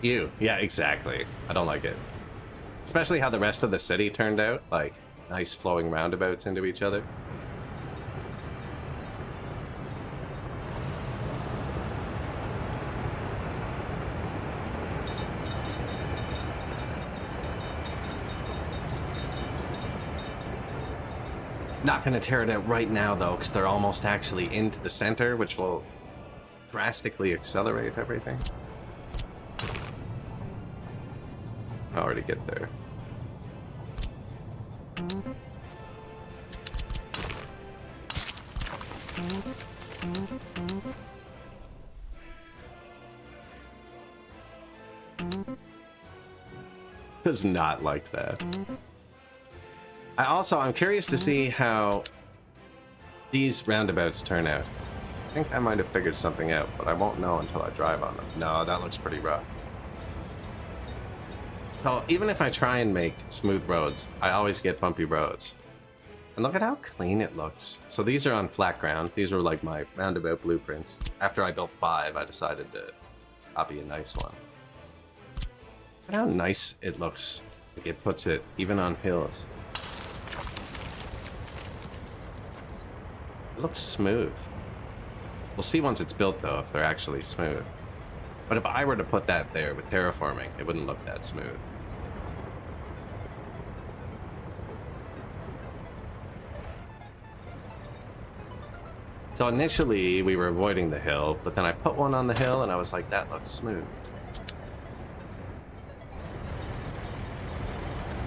Ew. Yeah, exactly. I don't like it. Especially how the rest of the city turned out. Like, nice flowing roundabouts into each other. Not going to tear it out right now, though, because they're almost actually into the center, which will drastically accelerate everything. I'll already get there. Does not like that. I'm curious to see how these roundabouts turn out. I think I might have figured something out, but I won't know until I drive on them. No, that looks pretty rough. So even if I try and make smooth roads, I always get bumpy roads. And look at how clean it looks. So these are on flat ground. These were like my roundabout blueprints. After I built 5, I decided to copy a nice one. Look at how nice it looks. Like it puts it even on hills. It looks smooth. We'll see once it's built, though, if they're actually smooth. But if I were to put that there with terraforming, it wouldn't look that smooth. So initially, we were avoiding the hill, but then I put one on the hill, and I was like, that looks smooth.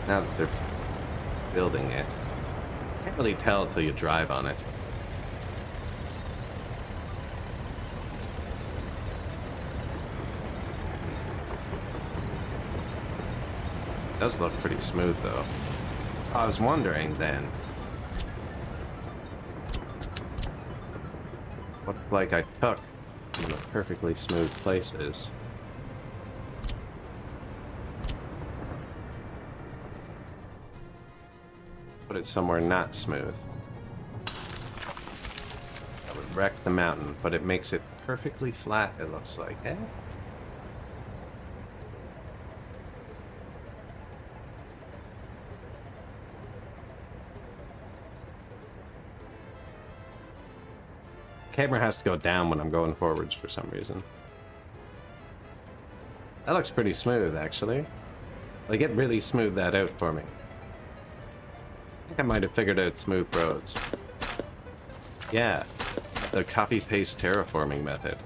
Now that they're building it, you can't really tell until you drive on it. It does look pretty smooth, though. So I was wondering then, what like I took in the perfectly smooth places. Put it somewhere not smooth. That would wreck the mountain, but it makes it perfectly flat, it looks like, eh? Camera has to go down when I'm going forwards for some reason. That looks pretty smooth, actually. Like, it really smoothed that out for me. I think I might have figured out smooth roads. Yeah, the copy-paste terraforming method.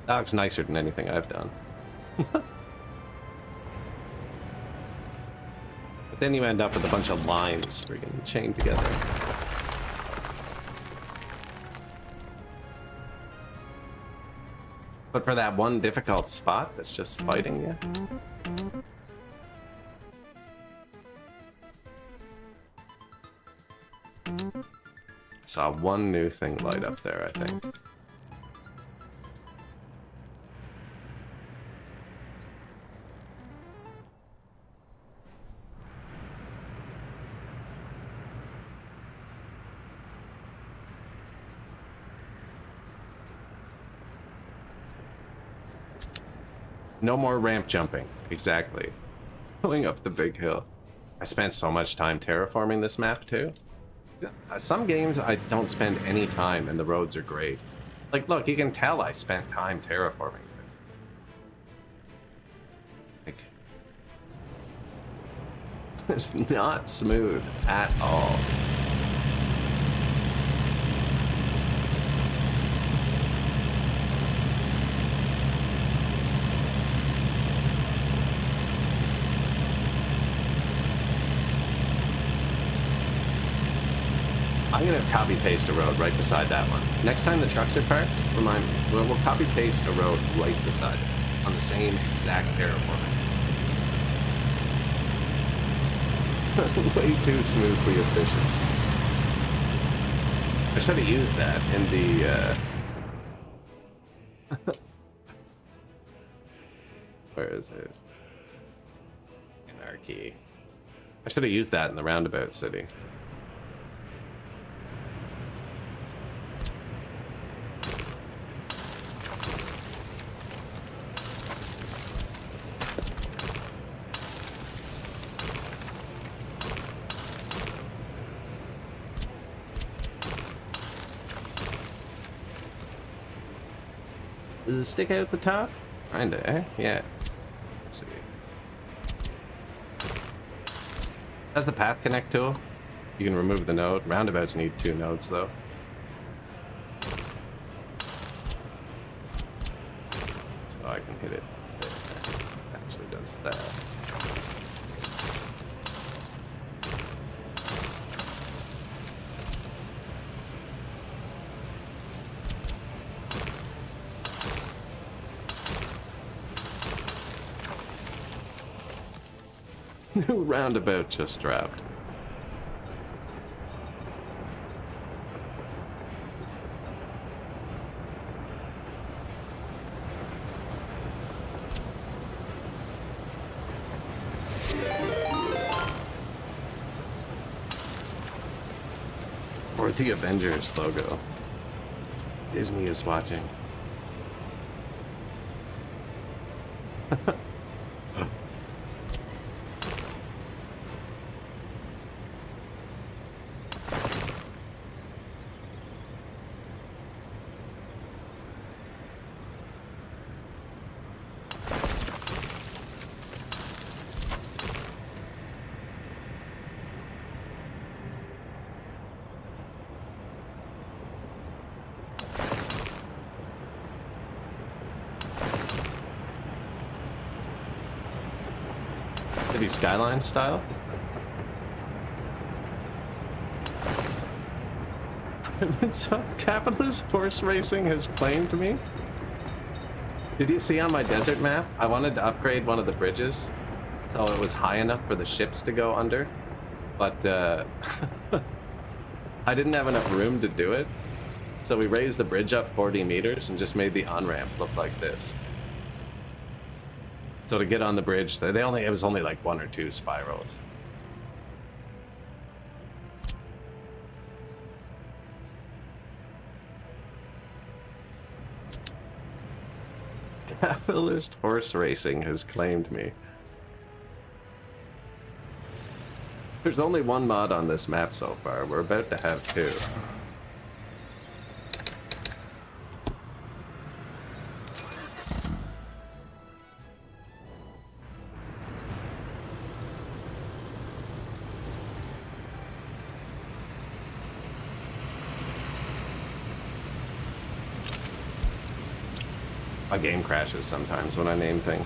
That looks nicer than anything I've done. But then you end up with a bunch of lines friggin' chained together. But for that one difficult spot that's just fighting you. Saw one new thing light up there, I think. No more ramp jumping. Exactly. Pulling up the big hill. I spent so much time terraforming this map, too. Some games I don't spend any time and the roads are great. Like, look, you can tell I spent time terraforming. Like, it's not smooth at all. I'm gonna copy paste a road right beside that one. Next time the trucks are parked, remind me. We'll copy paste a road right beside it on the same exact terraforming. Way too smoothly efficient. I should have used that in the Where is it? Anarchy. I should have used that in the roundabout city. Does it stick out the top? Kinda, eh? Yeah. Let's see. Has the path connect tool? You can remove the node. Roundabouts need 2 nodes though. So I can hit it. It actually does that. New roundabout just dropped. Or the Avengers logo. Disney is watching. Maybe Skyline style? So capitalist horse racing has claimed me? Did you see on my desert map? I wanted to upgrade one of the bridges so it was high enough for the ships to go under, but I didn't have enough room to do it. So we raised the bridge up 40 meters and just made the on-ramp look like this. So to get on the bridge, it was only like 1 or 2 spirals. Capitalist horse racing has claimed me. There's only 1 mod on this map so far. We're about to have 2. My game crashes sometimes when I name things.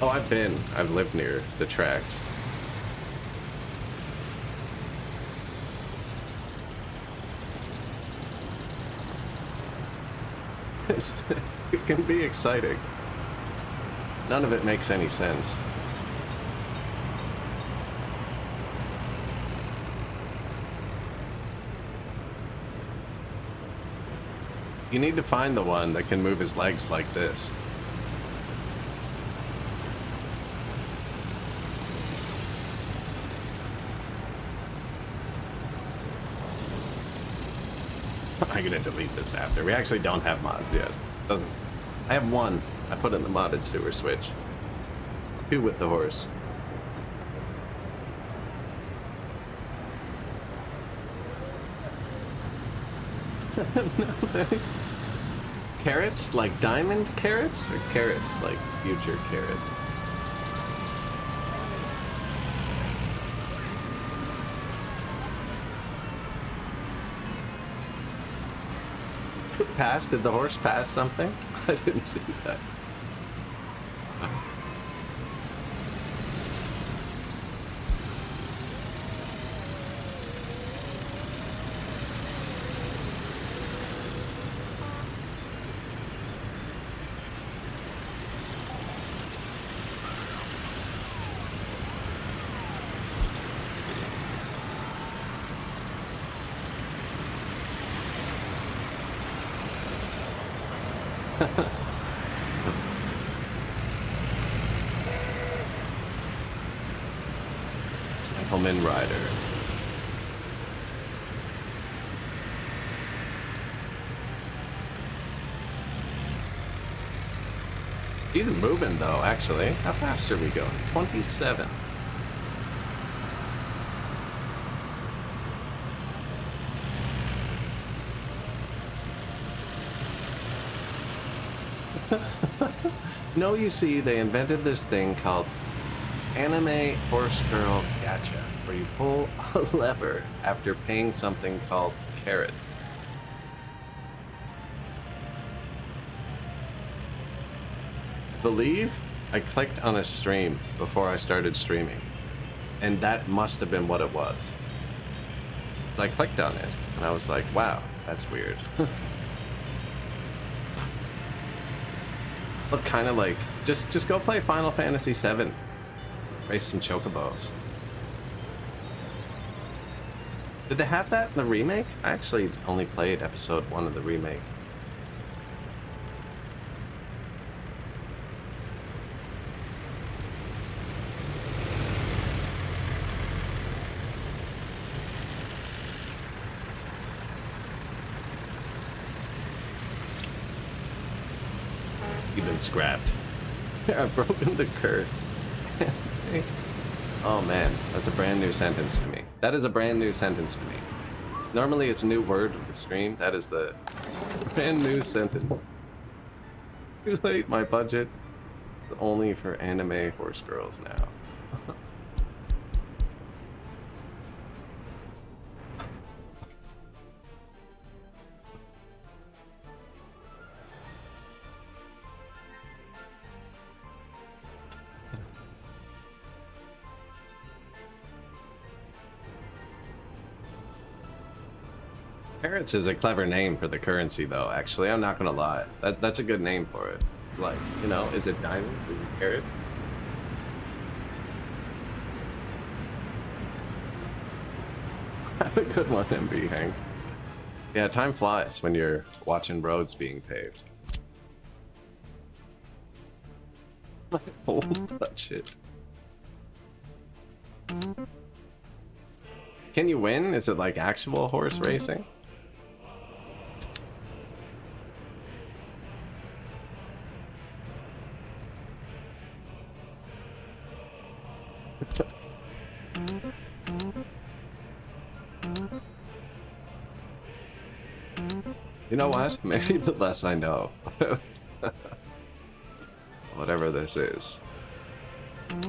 Oh, I've lived near the tracks. It can be exciting. None of it makes any sense. You need to find the one that can move his legs like this. I'm gonna delete this after. We actually don't have mods yet. Doesn't. I have 1. I put in the modded sewer switch. 2 with the horse. No. Carrots? Like diamond carrots? Or carrots like future carrots? Did the horse pass something? I didn't see that. Gentleman Rider. He's moving though, actually. How fast are we going? 27. No, you see, they invented this thing called Anime Horse Girl Gacha, where you pull a lever after paying something called carrots. I believe I clicked on a stream before I started streaming, and that must have been what it was. So I clicked on it, and I was like, wow, that's weird. Look kind of like, just go play Final Fantasy VII. Race some chocobos. Did they have that in the remake? I actually only played episode 1 of the remake. You've been scrapped. I've broken the curse. Oh man, that's a brand new sentence to me. That is a brand new sentence to me. Normally it's a new word of the stream. That is the brand new sentence. Too late, my budget is only for anime horse girls now. Carrots is a clever name for the currency, though, actually. I'm not gonna lie. That's a good name for it. It's like, you know, is it diamonds? Is it carrots? Have a good one, MB Hank. Yeah, time flies when you're watching roads being paved. My whole budget. Can you win? Is it like actual horse racing? You know what? Maybe the less I know about whatever this is. I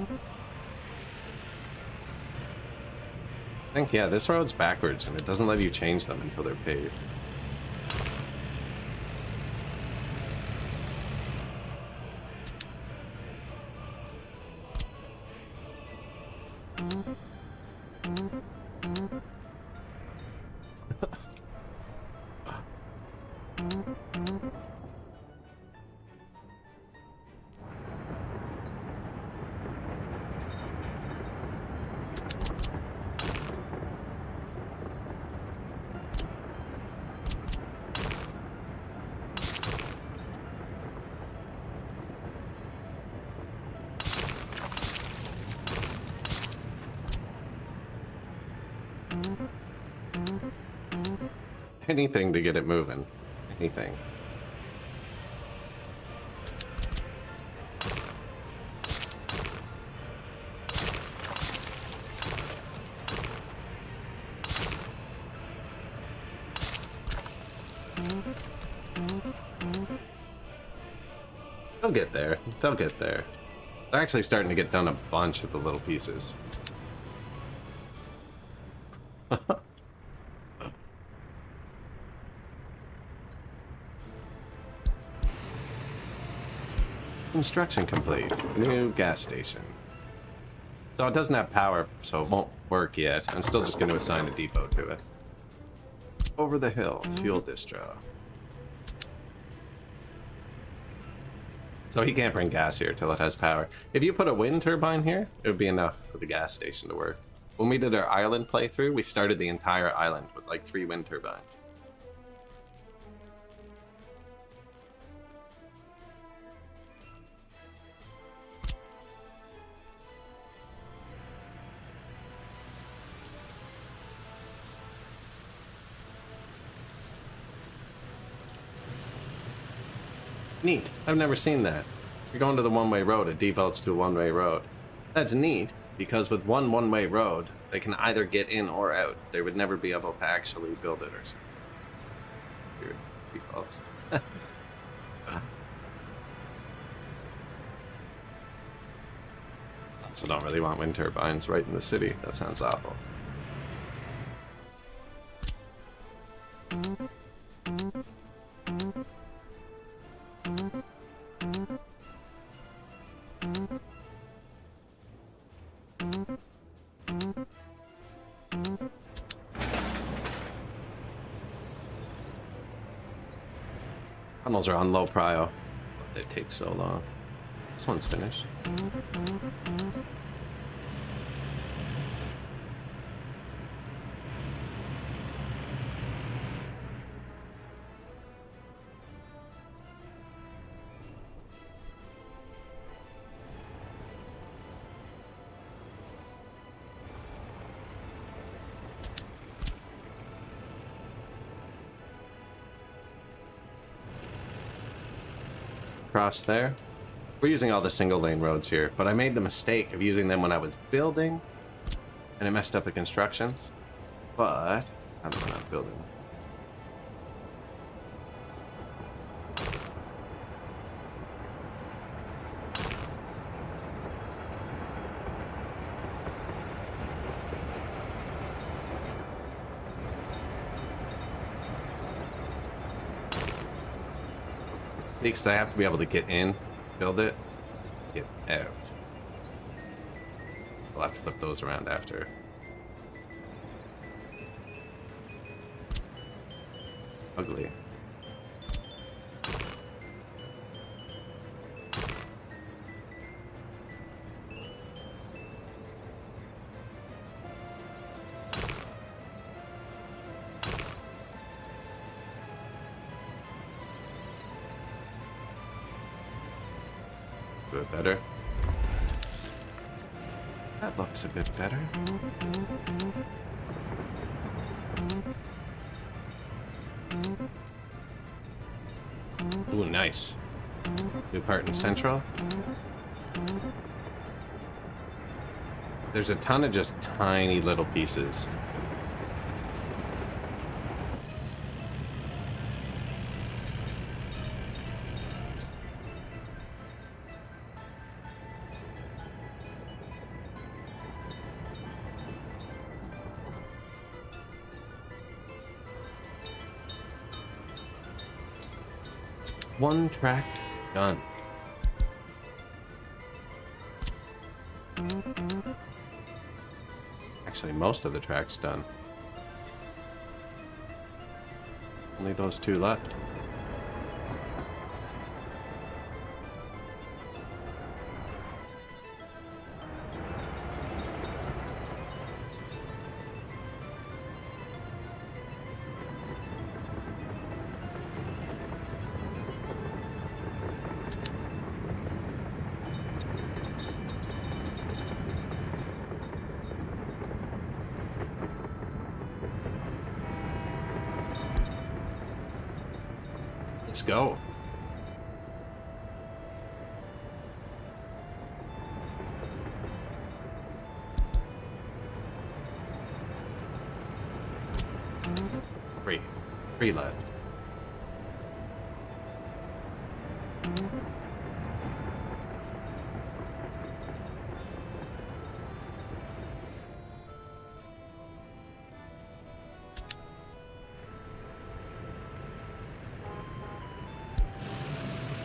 think, yeah, this road's backwards and it doesn't let you change them until they're paved. Anything to get it moving. Anything. They'll get there. They'll get there. They're actually starting to get done a bunch of the little pieces. Construction complete. New gas station. So it doesn't have power, so it won't work yet. I'm still just going to assign a depot to it. Over the hill, fuel distro. So he can't bring gas here till it has power. If you put a wind turbine here, it would be enough for the gas station to work. When we did our island playthrough, we started the entire island with like 3 wind turbines. Neat. I've never seen that. You're going to the one-way road, it defaults to a one-way road. That's neat, because with one-way road, they can either get in or out. They would never be able to actually build it or something. Weird defaults. Also don't really want wind turbines right in the city. That sounds awful. Tunnels are on low prio. They take so long. This one's finished. Across there. We're using all the single lane roads here, but I made the mistake of using them when I was building, and it messed up the constructions. But I'm not building. Because I have to be able to get in, build it, get out. I'll have to flip those around after. Ugly. A bit better. That looks a bit better. Ooh, nice. New part in Central. There's a ton of just tiny little pieces. One track done. Actually, most of the track's done. Only those two left. Let's go. Three left.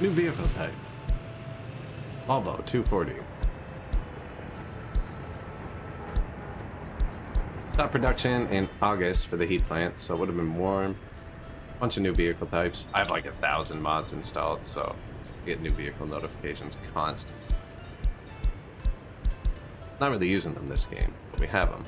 New vehicle type. Volvo 240. Stopped production in August for the heat plant, so it would have been warm. Bunch of new vehicle types. I have like 1,000 mods installed, so I get new vehicle notifications constant. Not really using them this game, but we have them.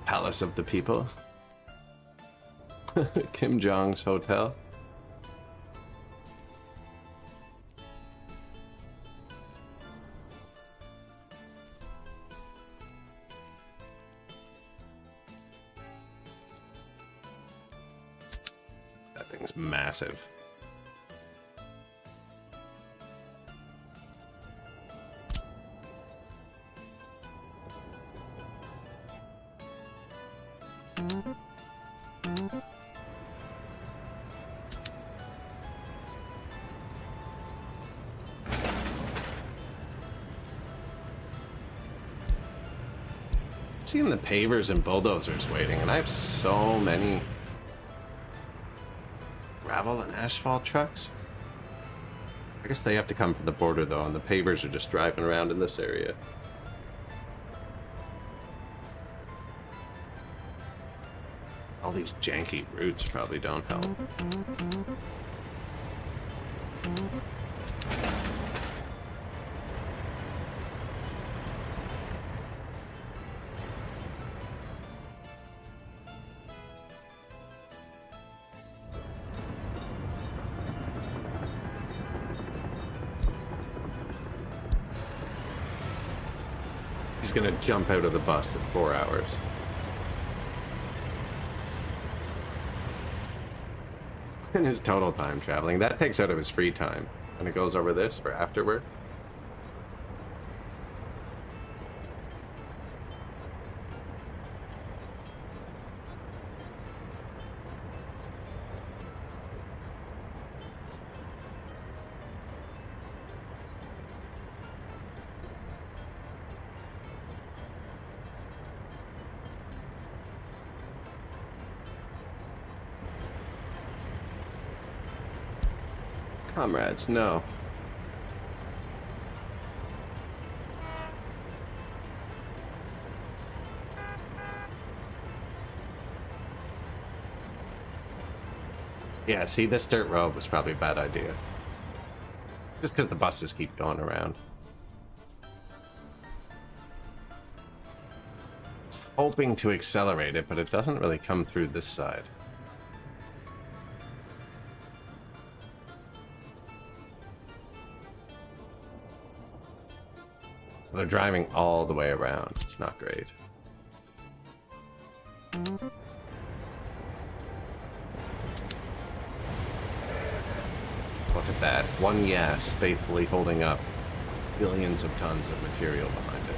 Palace of the People. Kim Jong's hotel. That thing's massive. Seeing the pavers and bulldozers waiting, and I have so many gravel and asphalt trucks. I guess they have to come from the border though, and the pavers are just driving around in this area. All these janky routes probably don't help. He's gonna jump out of the bus in 4 hours. And his total time traveling, that takes out of his free time. And it goes over this for after work. Comrades, no. Yeah, see, this dirt road was probably a bad idea. Just because the buses keep going around. I was hoping to accelerate it, but it doesn't really come through this side. So they're driving all the way around. It's not great. Look at that. One Yas faithfully holding up billions of tons of material behind it.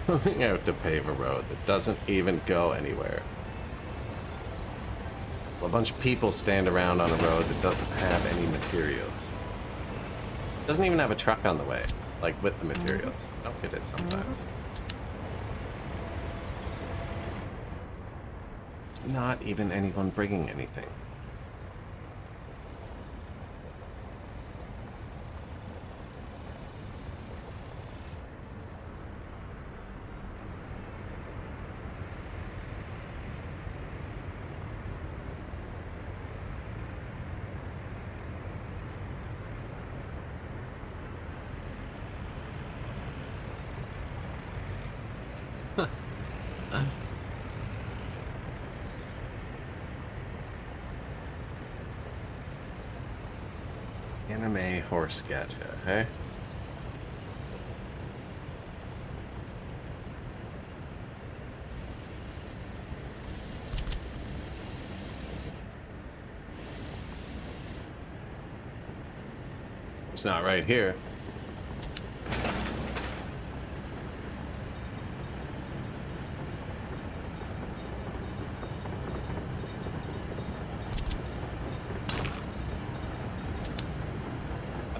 Going out to pave a road that doesn't even go anywhere. A bunch of people stand around on a road that doesn't have any materials. Doesn't even have a truck on the way, like with the materials. I don't get it sometimes. Not even anyone bringing anything. Anime horse gacha, hey? It's not right here.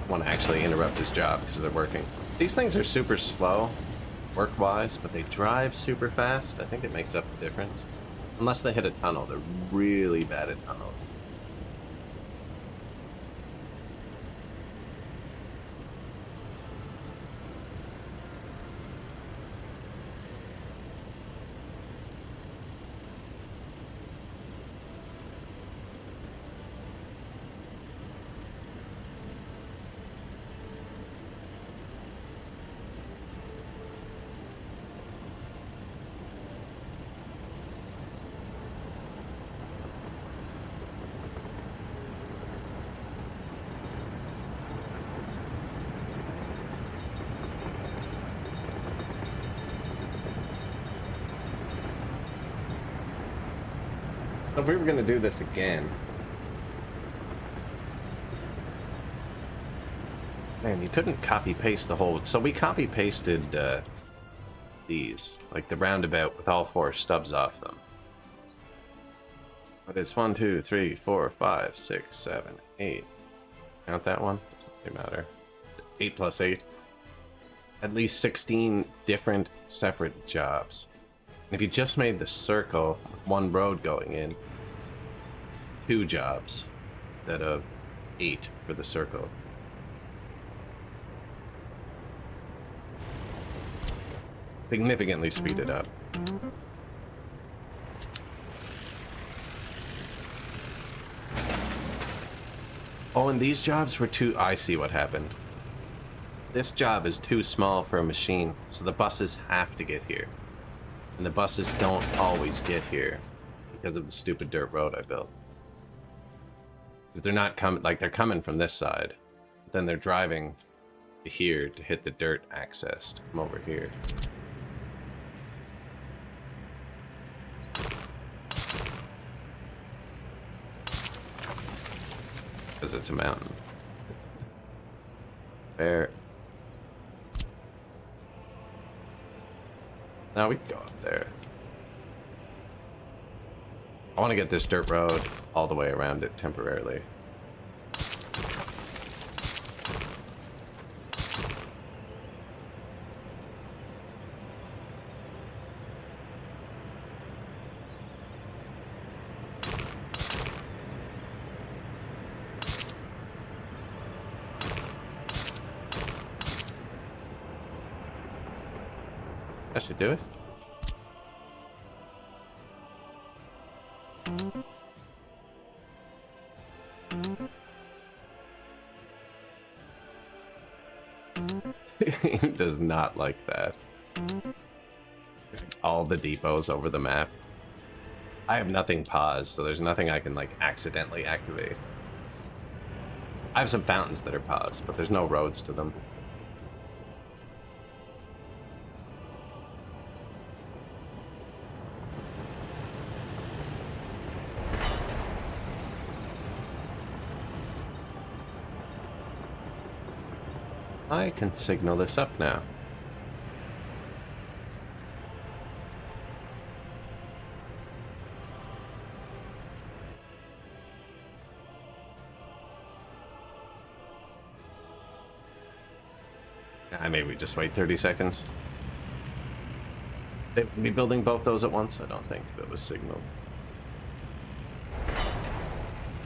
Want to actually interrupt his job because they're working. These things are super slow work-wise, but they drive super fast. I think it makes up the difference. Unless they hit a tunnel. They're really bad at tunnels. If we were gonna do this again, man, you couldn't copy paste the whole. So we copy pasted these, like the roundabout with all 4 stubs off them. But it's 1, 2, 3, 4, 5, 6, 7, 8. Count that one? Doesn't really matter. 8 plus 8. At least 16 different separate jobs. And if you just made the circle with 1 road going in, 2 jobs instead of 8 for the circle. Significantly speed it up. Oh, and these jobs were too... I see what happened. This job is too small for a machine, so the buses have to get here. And the buses don't always get here because of the stupid dirt road I built. Because they're not coming... Like, they're coming from this side. But then they're driving to here to hit the dirt access to come over here. Because it's a mountain. There. Now we can go up there. I want to get this dirt road all the way around it temporarily. That should do it. He does not like that. All the depots over the map. I have nothing paused, so there's nothing I can like accidentally activate. I have some fountains that are paused, but there's no roads to them. I can signal this up now. Maybe we just wait 30 seconds. They would be building both those at once? I don't think if it was signaled.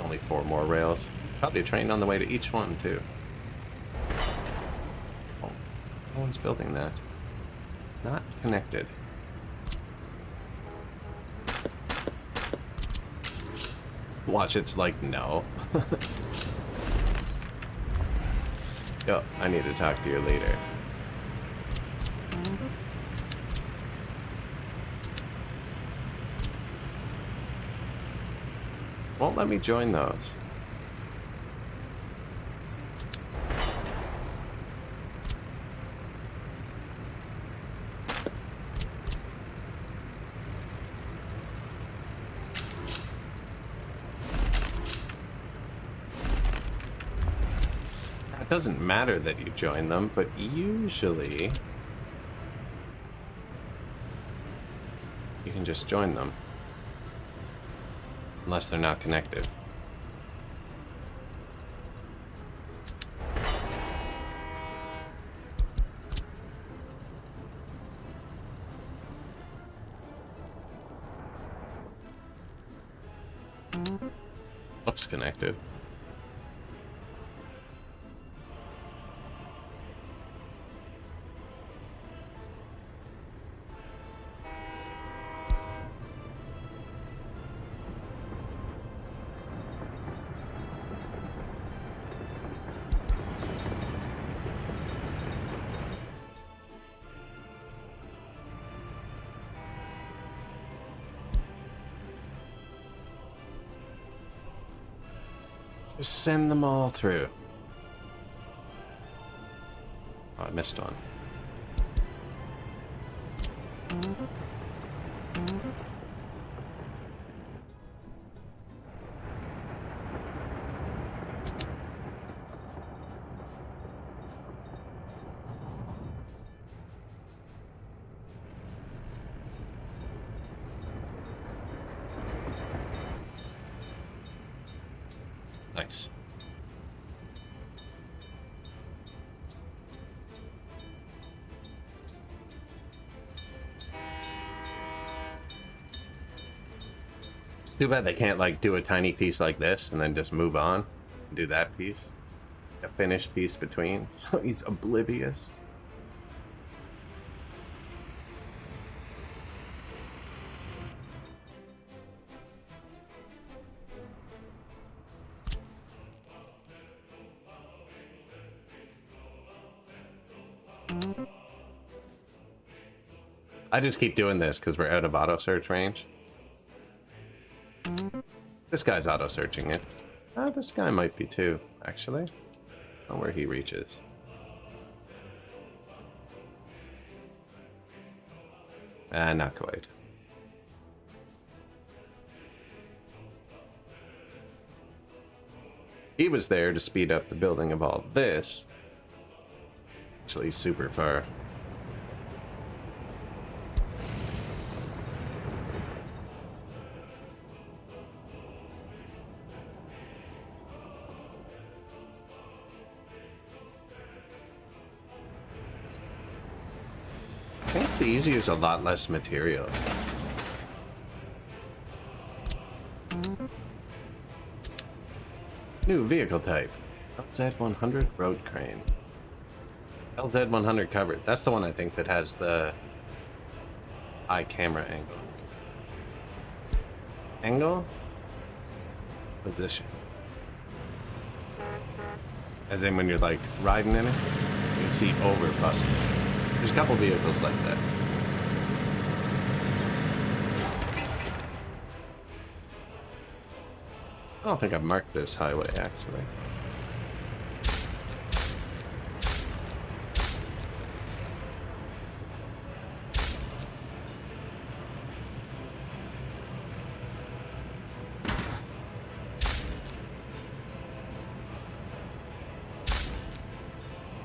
Only 4 more rails. Probably a train on the way to each one, too. Oh, no one's building that. Not connected. Watch, it's like, no. Yo, I need to talk to your leader. Won't let me join those. It doesn't matter that you join them, but usually you can just join them. Unless they're not connected. Looks connected. Just send them all through. Oh, I missed one. Too bad they can't like do a tiny piece like this and then just move on and do that piece. A finished piece between, so he's oblivious. I just keep doing this because we're out of auto search range. This guy's auto searching it. This guy might be too, actually. Oh, where he reaches. Not quite. He was there to speed up the building of all this. Actually, super far. I think these use a lot less material. New vehicle type. LZ100 road crane. LZ100 covered. That's the one I think that has the eye camera angle. Angle? Position. As in when you're like riding in it, you can see over buses. There's a couple vehicles like that. I don't think I've marked this highway, actually.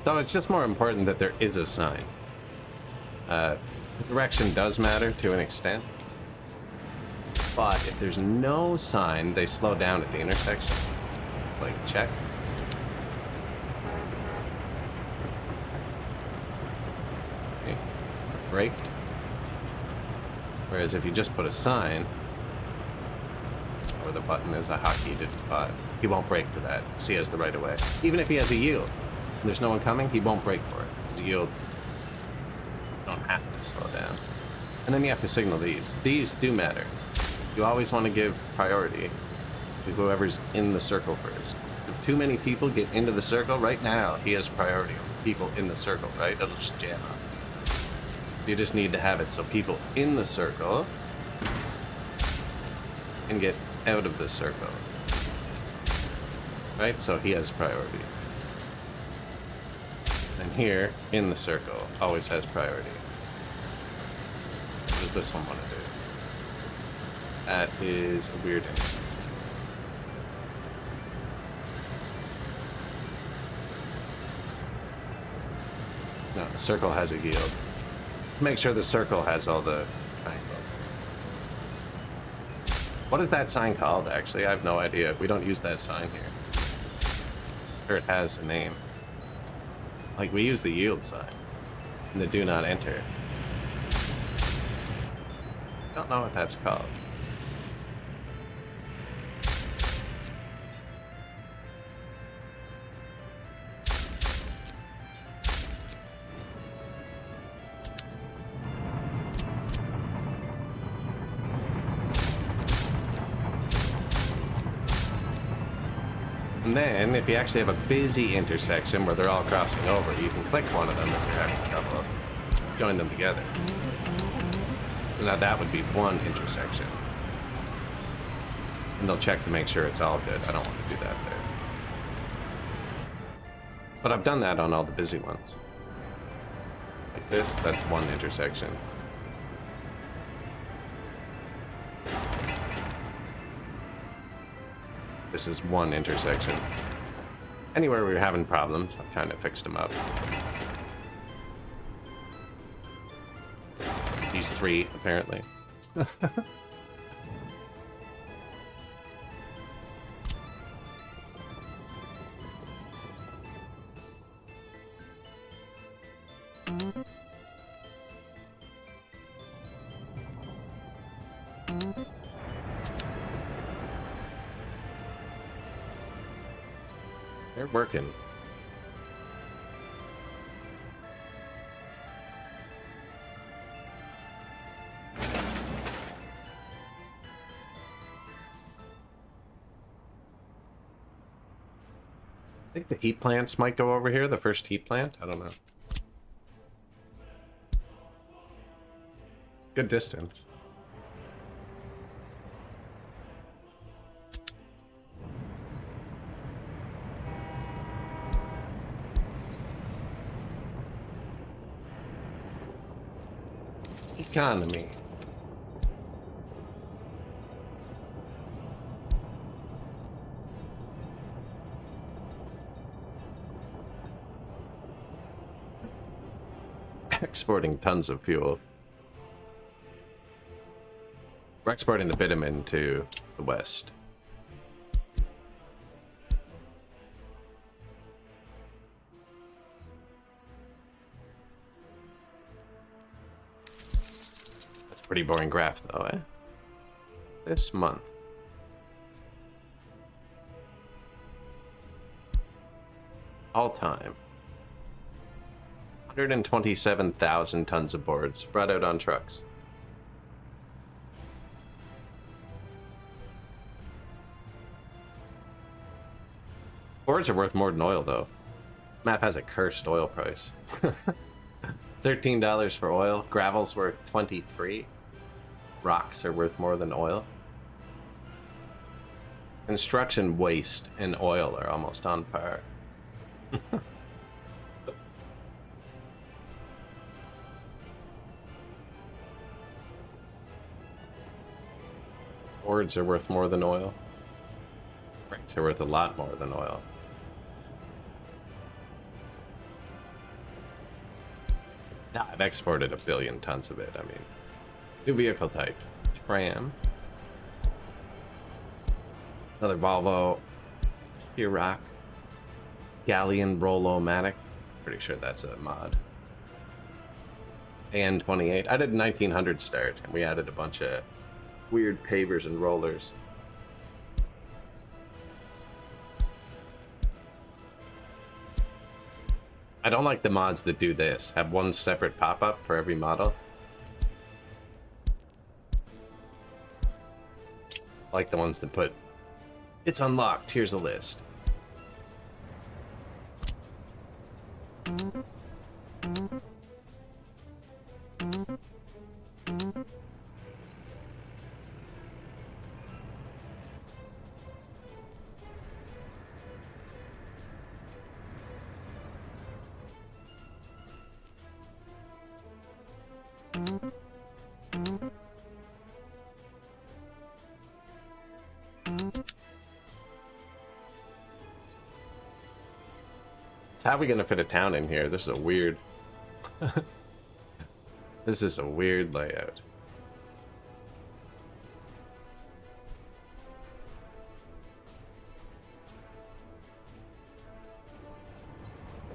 So it's just more important that there is a sign. The direction does matter to an extent. But if there's no sign, they slow down at the intersection. Like, check. Okay. Braked. Whereas if you just put a sign, or the button is a hotkey to 5, he won't brake for that, because he has the right of way. Even if he has a yield, and there's no one coming, he won't brake for it. Because yield, you don't have to slow down. And then you have to signal these. These do matter. You always want to give priority to whoever's in the circle first. If too many people get into the circle, right now, he has priority over people in the circle, right? It'll just jam up. You just need to have it so people in the circle can get out of the circle. Right? So he has priority. And here, in the circle, always has priority. What does this one want to do? That is a weird intersection. No, the circle has a yield. Make sure the circle has all the triangles. What is that sign called, actually? I have no idea. We don't use that sign here. Or it has a name. Like, we use the yield sign. And the do not enter. Don't know what that's called. And then, if you actually have a busy intersection where they're all crossing over, you can click one of them if you're having trouble. Join them together. So now that would be one intersection. And they'll check to make sure it's all good. I don't want to do that there. But I've done that on all the busy ones. Like this, that's one intersection. This is one intersection. Anywhere we were having problems, I've kind of fixed them up. These 3, apparently. They're working. I think the heat plants might go over here, the first heat plant. I don't know. Good distance. Economy. Exporting tons of fuel. We're exporting the bitumen to the west. That's a pretty boring graph though, eh? This month. All time. 127,000 tons of boards brought out on trucks. Boards are worth more than oil, though. Map has a cursed oil price. $13 for oil. Gravel's worth 23. Rocks are worth more than oil. Construction waste and oil are almost on par. Boards are worth more than oil. Bricks are worth a lot more than oil. Nah, I've exported 1 billion tons of it. I mean, new vehicle type. Tram. Another Volvo. Rock. Galleon Rollo-Matic. Pretty sure that's a mod. AN28. I did 1900 start, and we added a bunch of weird pavers and rollers. I don't like the mods that do this. Have one separate pop-up for every model. I like the ones that put, it's unlocked, here's a list. How are we gonna fit a town in here? This is a weird... This is a weird layout.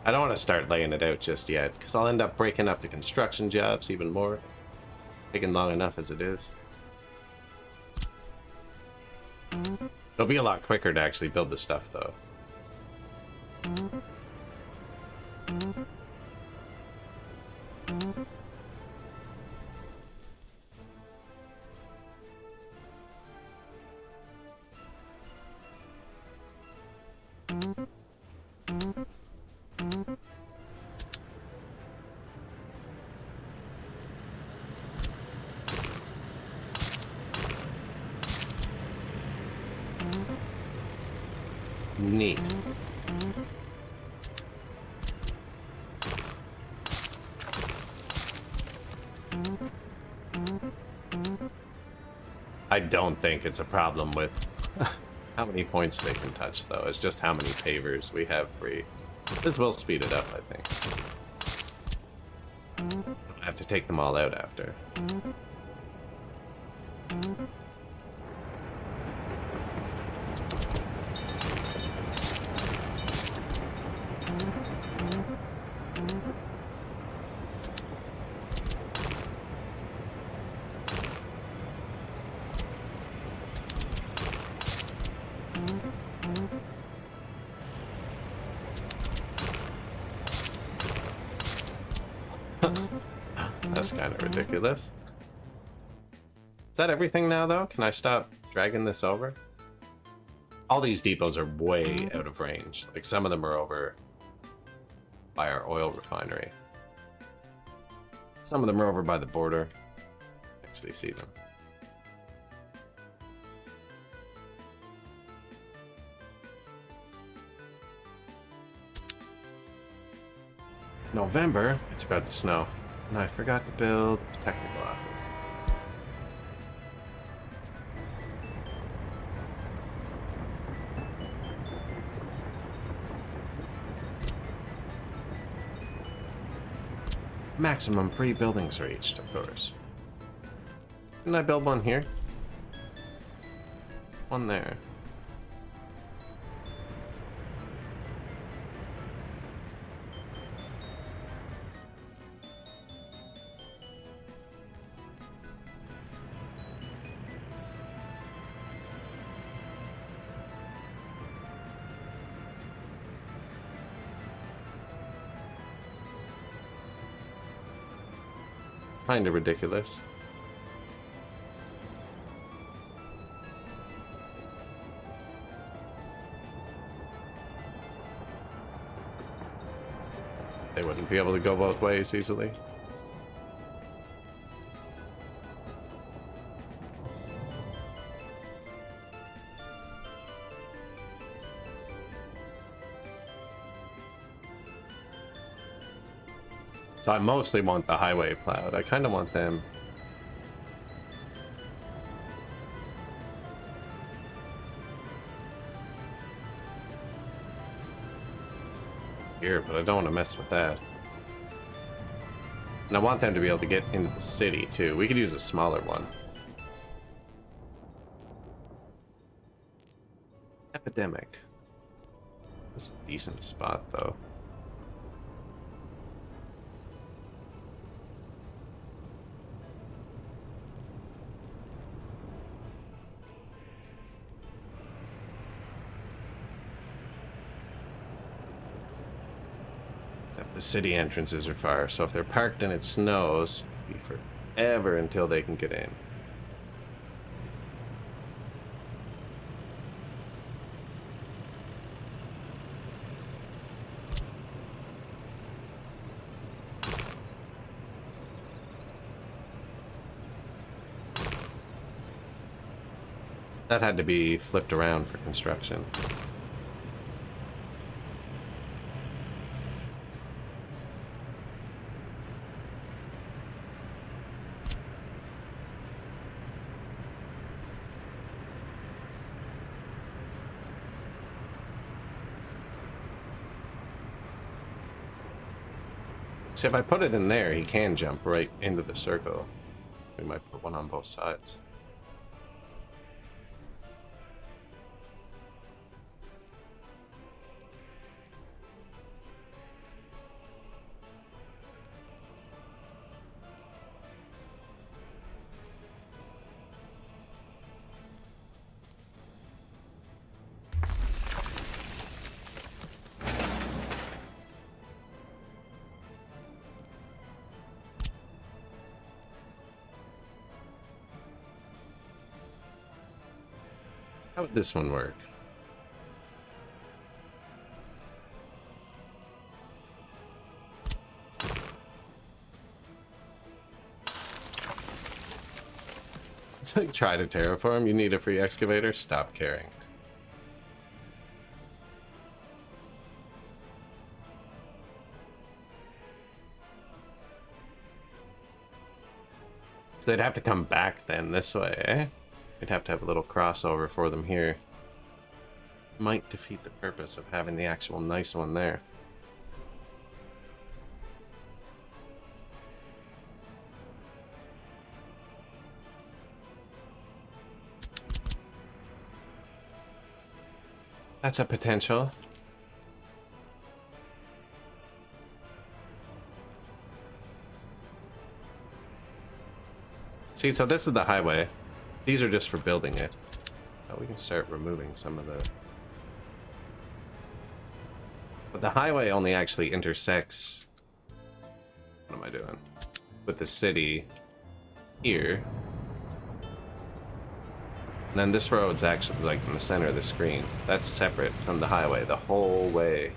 I don't want to start laying it out just yet, because I'll end up breaking up the construction jobs even more. Taking long enough as it is. It'll be a lot quicker to actually build the stuff, though. Neat. I don't think it's a problem with how many points they can touch, though. It's just how many pavers we have free. This will speed it up, I think. I have to take them all out after. is kind of ridiculous. Is that everything now, though? Can I stop dragging this over? All these depots are way out of range. Like, some of them are over by our oil refinery. Some of them are over by the border. Actually see them. November, it's about to snow. And I forgot to build a technical office. Maximum 3 buildings reached, of course. Didn't I build one here? One there. Kind of ridiculous. They wouldn't be able to go both ways easily. So I mostly want the highway plowed. I kind of want them here, but I don't want to mess with that. And I want them to be able to get into the city too. We could use a smaller one. Epidemic. That's a decent spot though. The city entrances are far, so if they're parked and it snows, it'll be forever until they can get in. That had to be flipped around for construction. See, if I put it in there, he can jump right into the circle. We might put one on both sides. How would this one work? It's like try to terraform. You need a free excavator. Stop caring. So they'd have to come back then this way, eh? We'd have to have a little crossover for them here. Might defeat the purpose of having the actual nice one there. That's a potential. See, so this is the highway. These are just for building it. Oh, we can start removing some of the... But the highway only actually intersects... What am I doing? with the city here. And then this road's actually like in the center of the screen. That's separate from the highway the whole way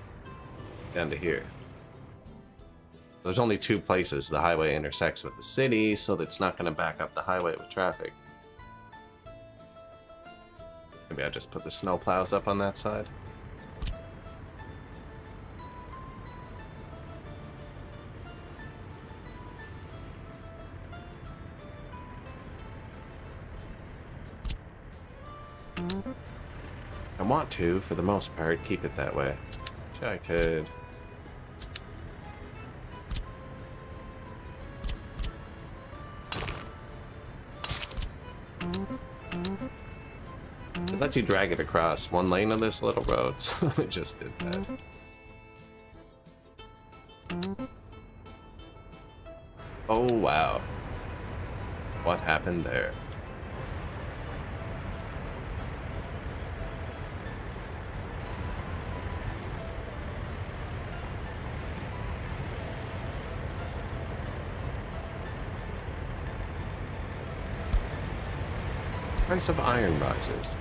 down to here. There's only two places the highway intersects with the city, so that it's not going to back up the highway with traffic. Maybe I just put the snow plows up on that side. I want to, for the most part, keep it that way. Which I could... It lets you drag it across one lane of this little road, so it just did that. Oh wow. What happened there? Price of iron rises.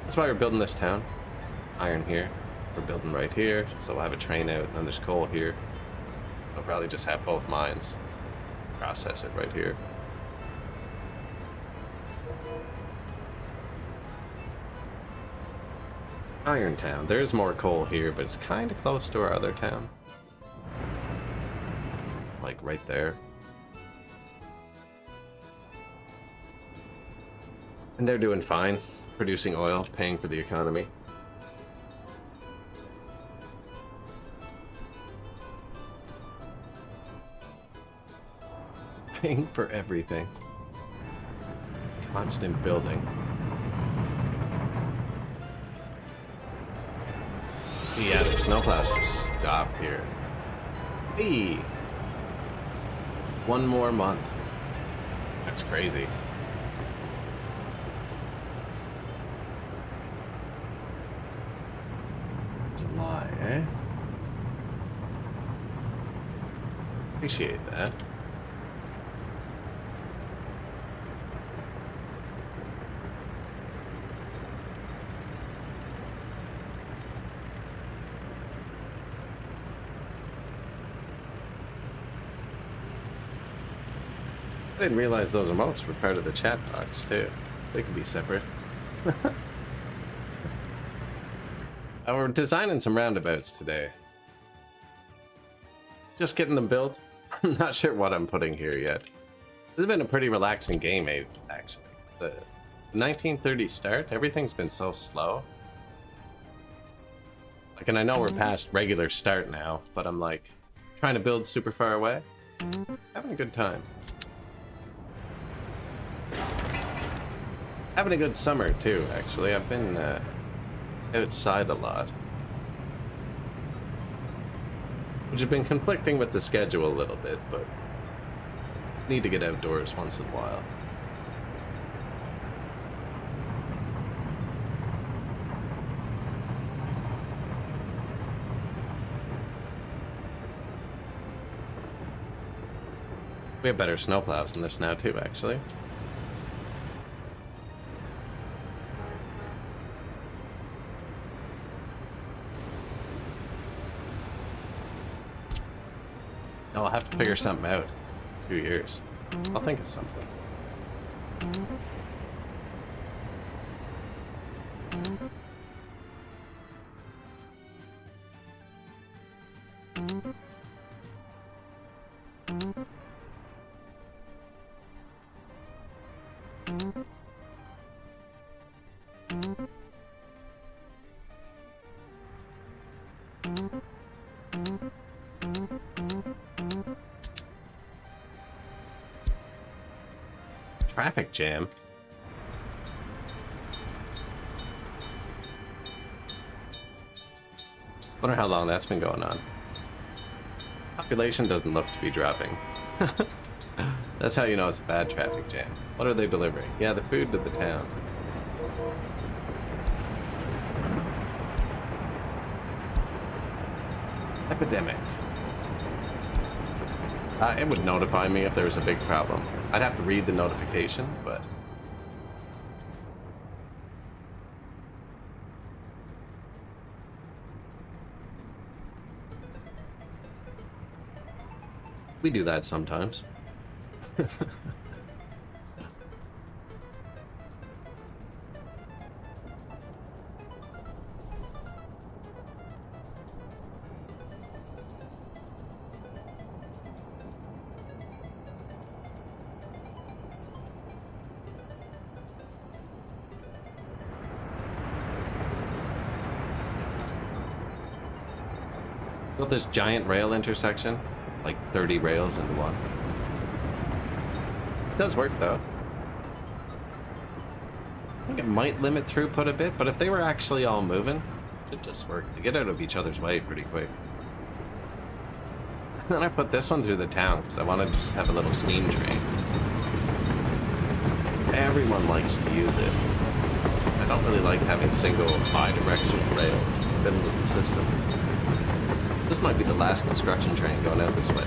That's why we're building this town. Iron here. We're building right here, so we'll have a train out, and then there's coal here. They'll probably just have both mines. Process it right here. Iron Town. There's more coal here, but it's kind of close to our other town. It's like right there. And they're doing fine, producing oil, paying for the economy. Paying for everything. Constant building. Yeah, the snowplows just stop here. Hey! One more month. That's crazy. July, eh? Appreciate that. I didn't realize those emotes were part of the chat box too. They could be separate. We're designing some roundabouts today. Just getting them built. I'm not sure what I'm putting here yet. This has been a pretty relaxing game, actually. The 1930 start, everything's been so slow. Like, and I know we're past regular start now, but I'm like trying to build super far away. Having a good time. Having a good summer too, actually. I've been outside a lot, which has been conflicting with the schedule a little bit, but need to get outdoors once in a while. We have better snowplows than this now too, actually. I'll have to figure something out. 2 years. I'll think of something. Traffic jam. Wonder how long that's been going on. Population doesn't look to be dropping. That's how you know it's a bad traffic jam. What are they delivering? Yeah, the food to the town. Epidemic. It would notify me if there was a big problem. I'd have to read the notification, but... we do that sometimes. Built this giant rail intersection, like 30 rails into one. It does work though. I think it might limit throughput a bit, but if they were actually all moving, it should just work. They get out of each other's way pretty quick. And then I put this one through the town because I wanted to just have a little steam train. Everyone likes to use it. I don't really like having single bi-directional rails in the middle of the system. This might be the last construction train going out this way.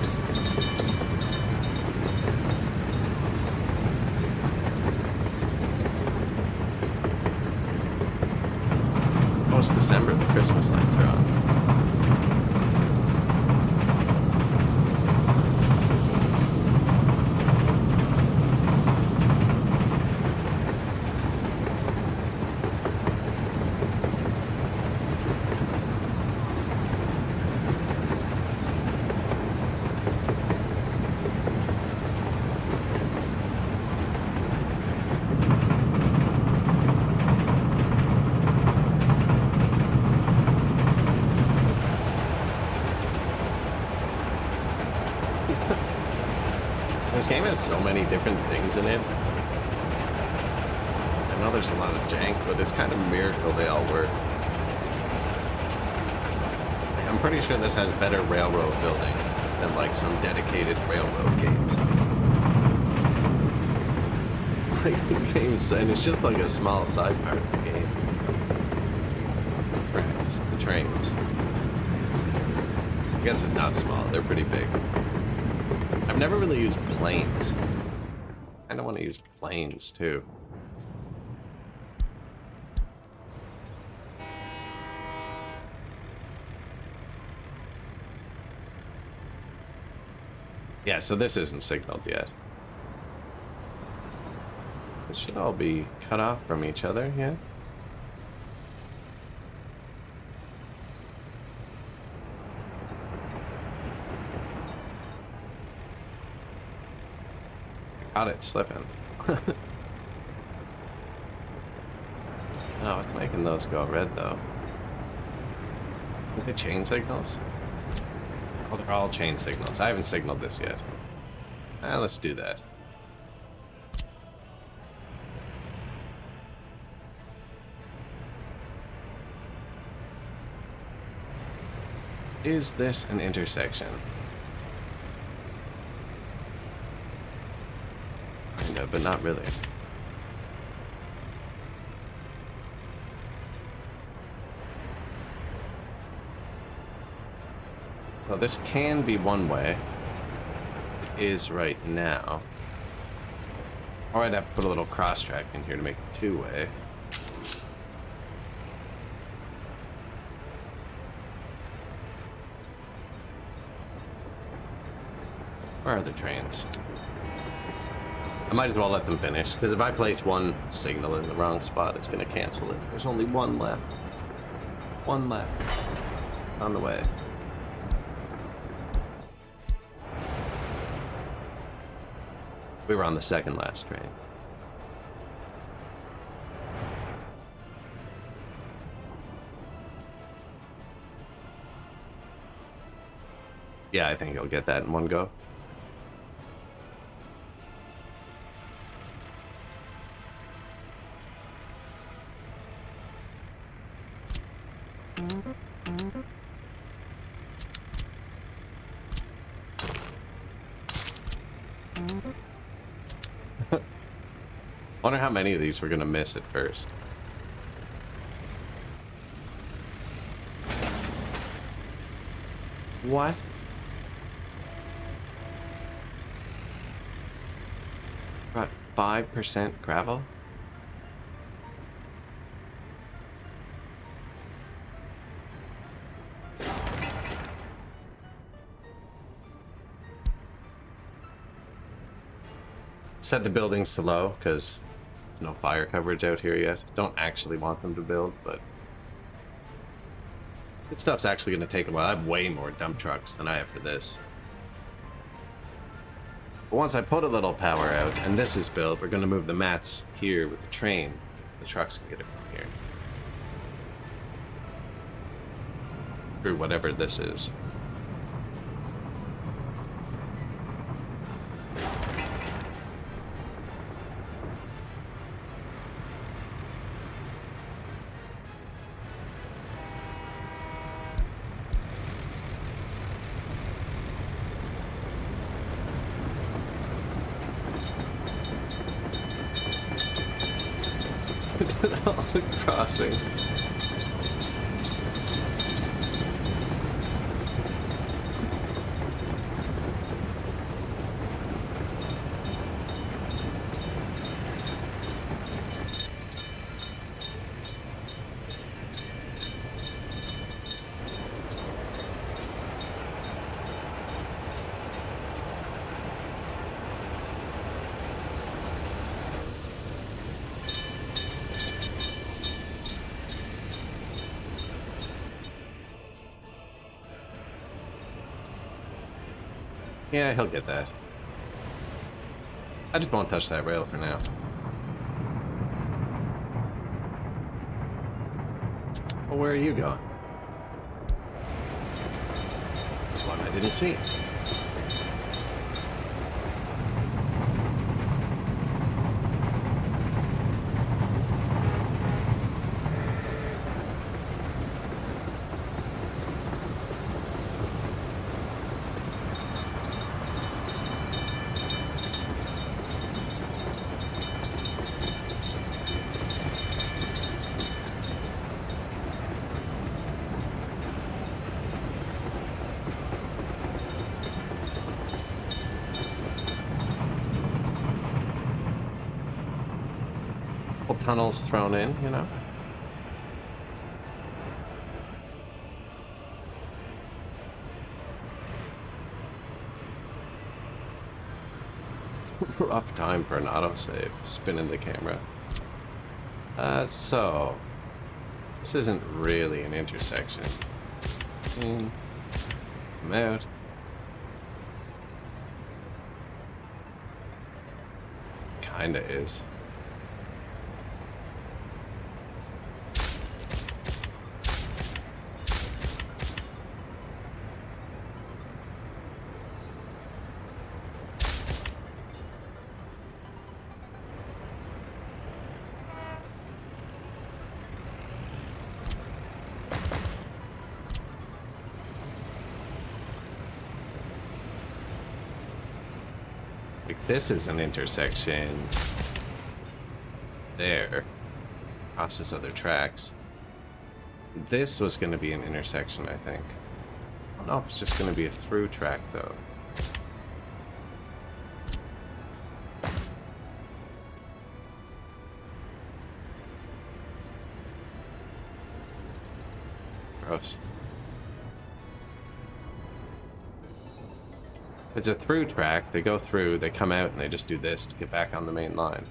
Post-December, the Christmas lights are on. This game has so many different things in it. I know there's a lot of jank, but it's kind of a miracle they all work. Like, I'm pretty sure this has better railroad building than like some dedicated railroad games. Like the game's, and it's just like a small side part of the game. Tracks, the trains. I guess it's not small, they're pretty big. I've never really used planes. I kind of want to use planes too. Yeah, so this isn't signaled yet. It should all be cut off from each other, yeah? Got it slipping. Oh, it's making those go red though. Are they chain signals? Oh, they're all chain signals. I haven't signaled this yet. Let's do that. Is this an intersection? Kinda, but not really. So this can be one way. It is right now. Or I'd have to put a little cross-track in here to make it two-way. Where are the trains? I might as well let them finish, because if I place one signal in the wrong spot, it's going to cancel it. There's only one left. One left. On the way. We were on the second last train. Yeah, I think you'll get that in one go. Wonder how many of these we're gonna miss at first. What? 5% gravel? Set the buildings to low, because there's no fire coverage out here yet. Don't actually want them to build, but this stuff's actually going to take a while. I have way more dump trucks than I have for this. But once I put a little power out, and this is built, we're going to move the mats here with the train. The trucks can get it from here. Through whatever this is. Crossing. Yeah, he'll get that. I just won't touch that rail for now. Well, where are you going? This one I didn't see. Tunnels thrown in, you know? Rough time for an autosave, spinning the camera. So this isn't really an intersection. In, come out. It kinda is. This is an intersection there. Crosses other tracks. This was going to be an intersection, I think. I don't know if it's just going to be a through track, though. Gross. It's a through track, they go through, they come out, and they just do this to get back on the main line.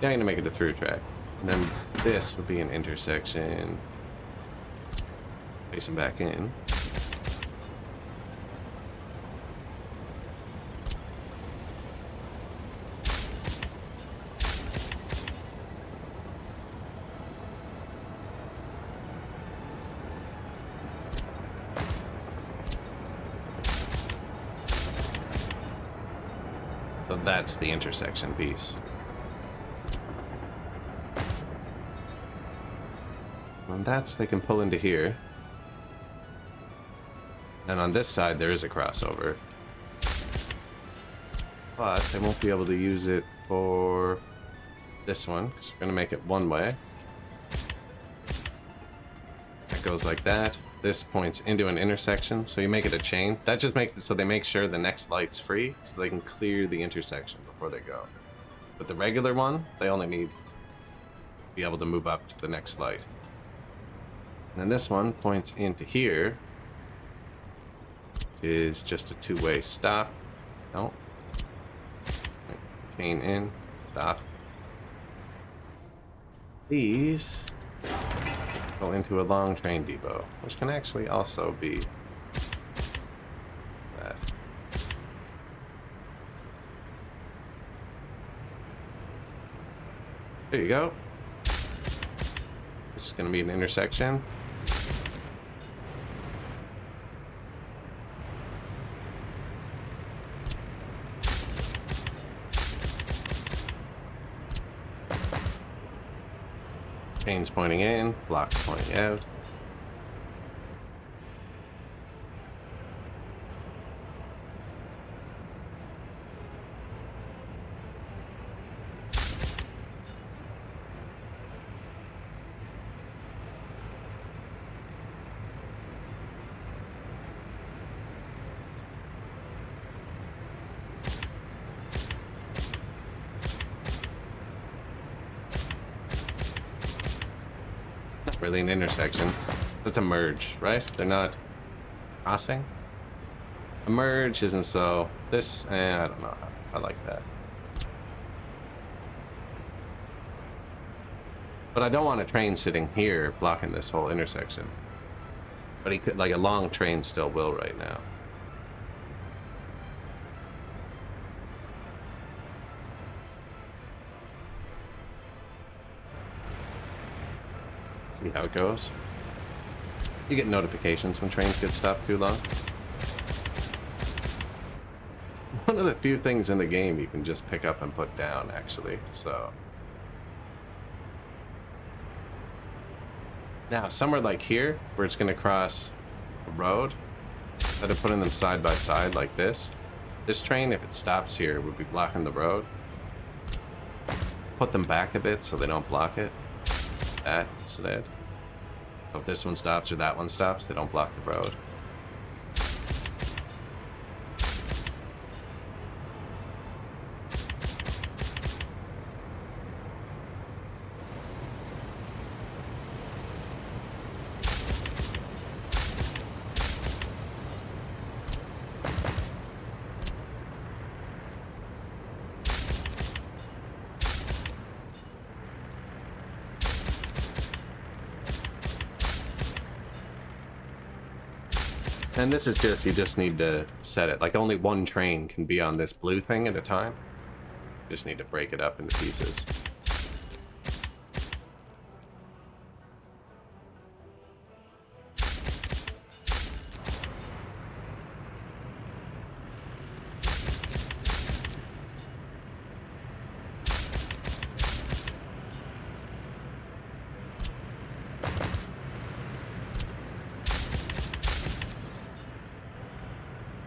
Yeah, I'm gonna make it a through track. And then this would be an intersection. Face them back in. So that's the intersection piece. And that's, they can pull into here. And on this side there is a crossover. But they won't be able to use it for this one, because we're going to make it one way. That goes like that. this points into an intersection, so you make it a chain. That just makes it so they make sure the next light's free, so they can clear the intersection before they go. But the regular one, they only need to be able to move up to the next light. And then this one points into here, is just a two-way stop. No. Chain in, stop. These go into a long train depot, which can actually also be that. There you go. This is going to be an intersection. Chains pointing in, blocks pointing out. Really an intersection. That's a merge, right? They're not crossing. A merge isn't so. This, I don't know. I like that. But I don't want a train sitting here blocking this whole intersection. But he could, like a long train still will right now. See how it goes. You get notifications when trains get stopped too long. One of the few things in the game you can just pick up and put down, actually, so. Now, somewhere like here, where it's going to cross a road, instead of putting them side by side like this train, if it stops here, would be blocking the road. Put them back a bit so they don't block it. That instead. So if this one stops or that one stops, they don't block the road. And this is just, you just need to set it. Like only one train can be on this blue thing at a time. You just need to break it up into pieces.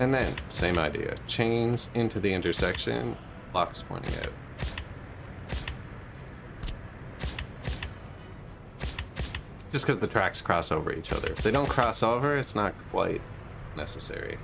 And then, same idea. Chains into the intersection, blocks pointing out. Just because the tracks cross over each other. If they don't cross over, it's not quite necessary.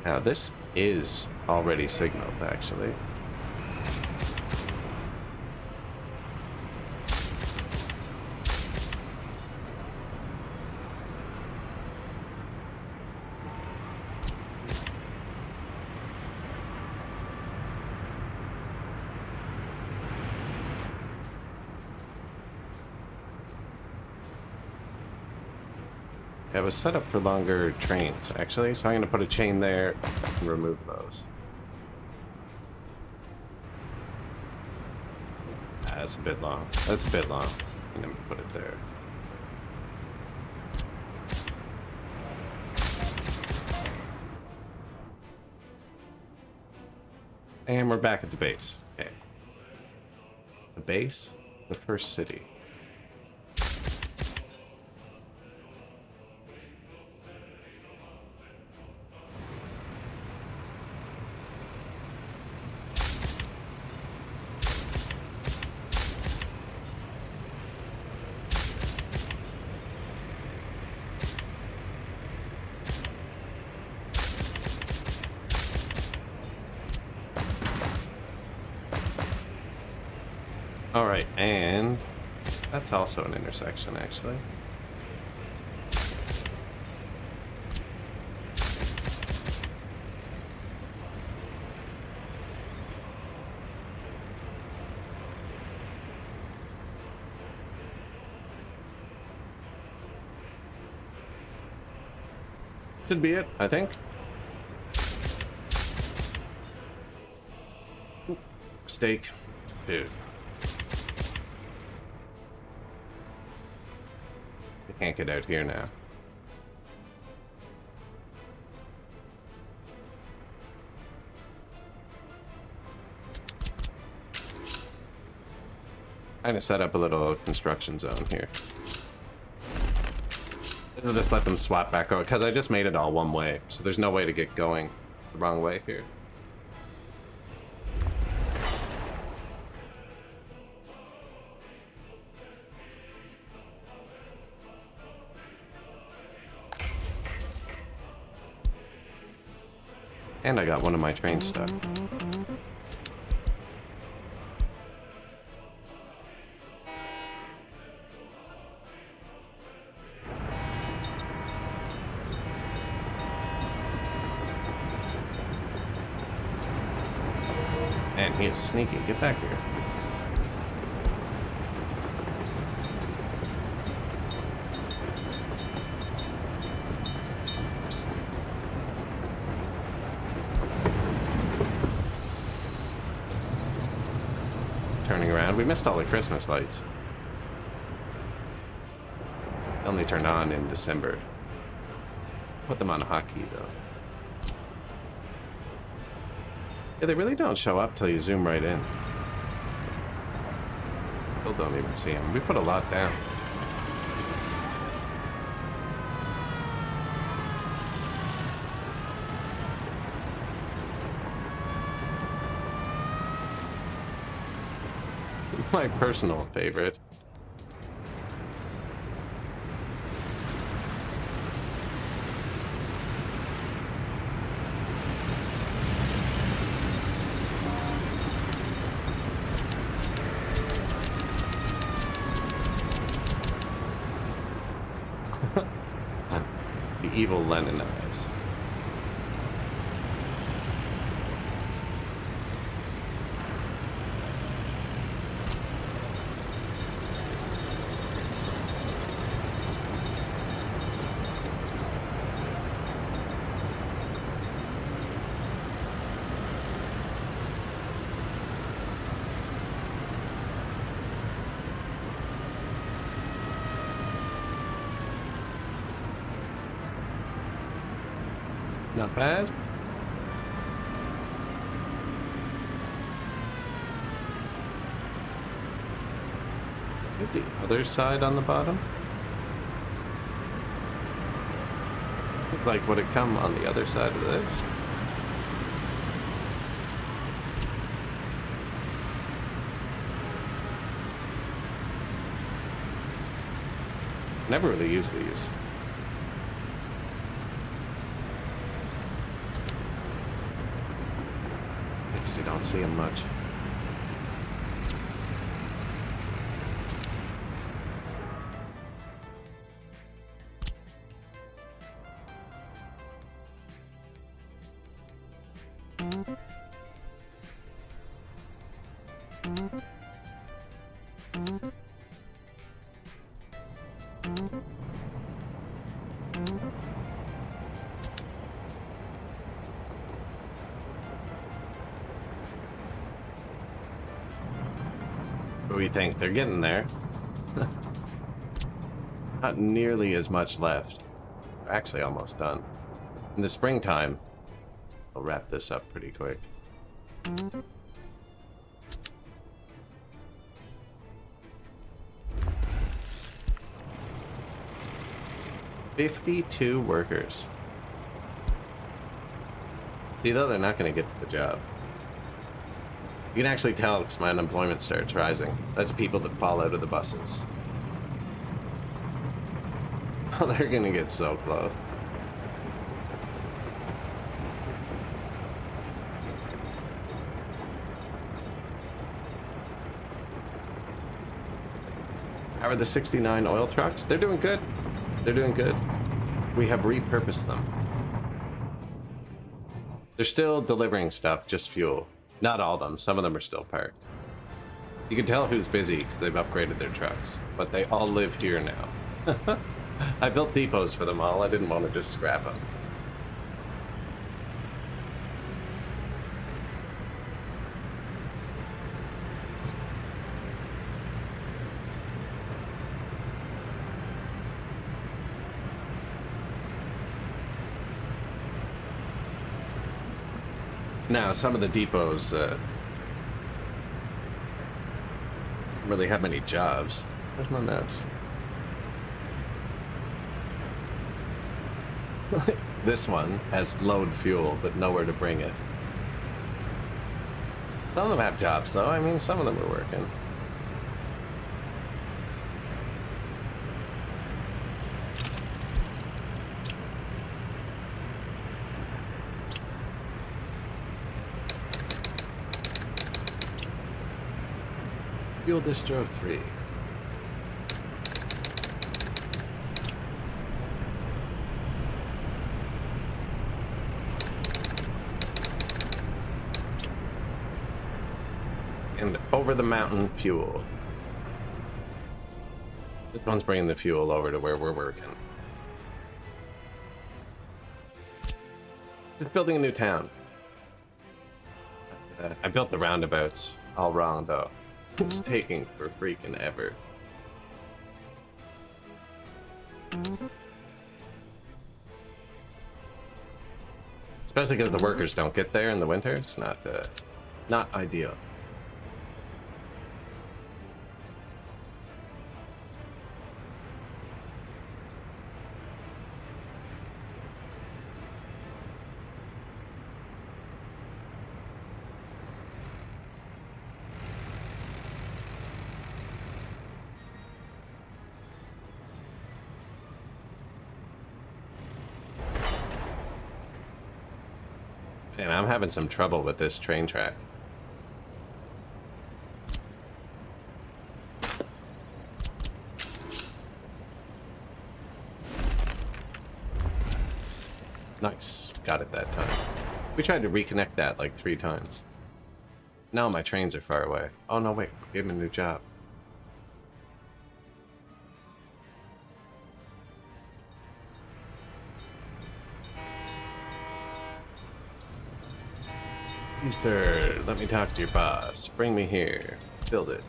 Now this is already signaled, actually. Yeah, it was set up for longer trains, actually, so I'm going to put a chain there and remove those. That's a bit long. That's a bit long. I'm going to put it there. And we're back at the base. Okay. The base? The first city. Alright, and that's also an intersection, actually. Should be it, I think. Steak. Dude. I can't get out here now. Kind of set up a little construction zone here. I'll just let them swap back over, because I just made it all one way, so there's no way to get going the wrong way here. And I got one of my trains stuck. Man, he is sneaky. Get back here. Turning around. We missed all the Christmas lights. They only turn on in December. Put them on hotkey though. Yeah, they really don't show up till you zoom right in. Still don't even see them. We put a lot down. My personal favorite. The evil Lennon eyes. Not bad. Hit the other side on the bottom. Like, would it come on the other side of this? Never really use these. You don't see them much. We think they're getting there. Not nearly as much left. We're actually almost done. In the springtime, I'll wrap this up pretty quick. 52 workers. See, though, they're not going to get to the job. You can actually tell because my unemployment starts rising. That's people that fall out of the buses. Oh, they're going to get so close. How are the 69 oil trucks? They're doing good. They're doing good. We have repurposed them. They're still delivering stuff, just fuel. Not all of them. Some of them are still parked. You can tell who's busy because they've upgraded their trucks. But they all live here now. I built depots for them all. I didn't want to just scrap them. Now, some of the depots don't really have many jobs. Where's my mouse? This one has load fuel, but nowhere to bring it. Some of them have jobs, though. I mean, some of them are working. Fuel distro 3. And over the mountain fuel. This one's bringing the fuel over to where we're working. Just building a new town. I built the roundabouts all wrong, though. It's taking for freaking ever. Especially because the workers don't get there in the winter. It's not ideal. And I'm having some trouble with this train track. Nice. Got it that time. We tried to reconnect that like 3 times. Now my trains are far away. Oh no, wait. Gave him a new job. Sir, let me talk to your boss. Bring me here. Build it.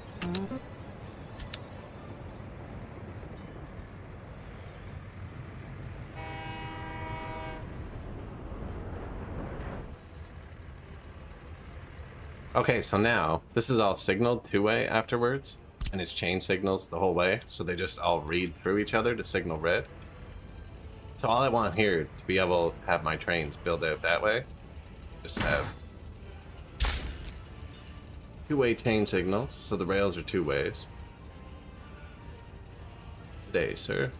Okay, so now this is all signaled 2-way afterwards, and it's chain signals the whole way, so they just all read through each other to signal red. So all I want here to be able to have my trains build out that way, just have 2-way chain signals, so the rails are 2 ways. Today, sir.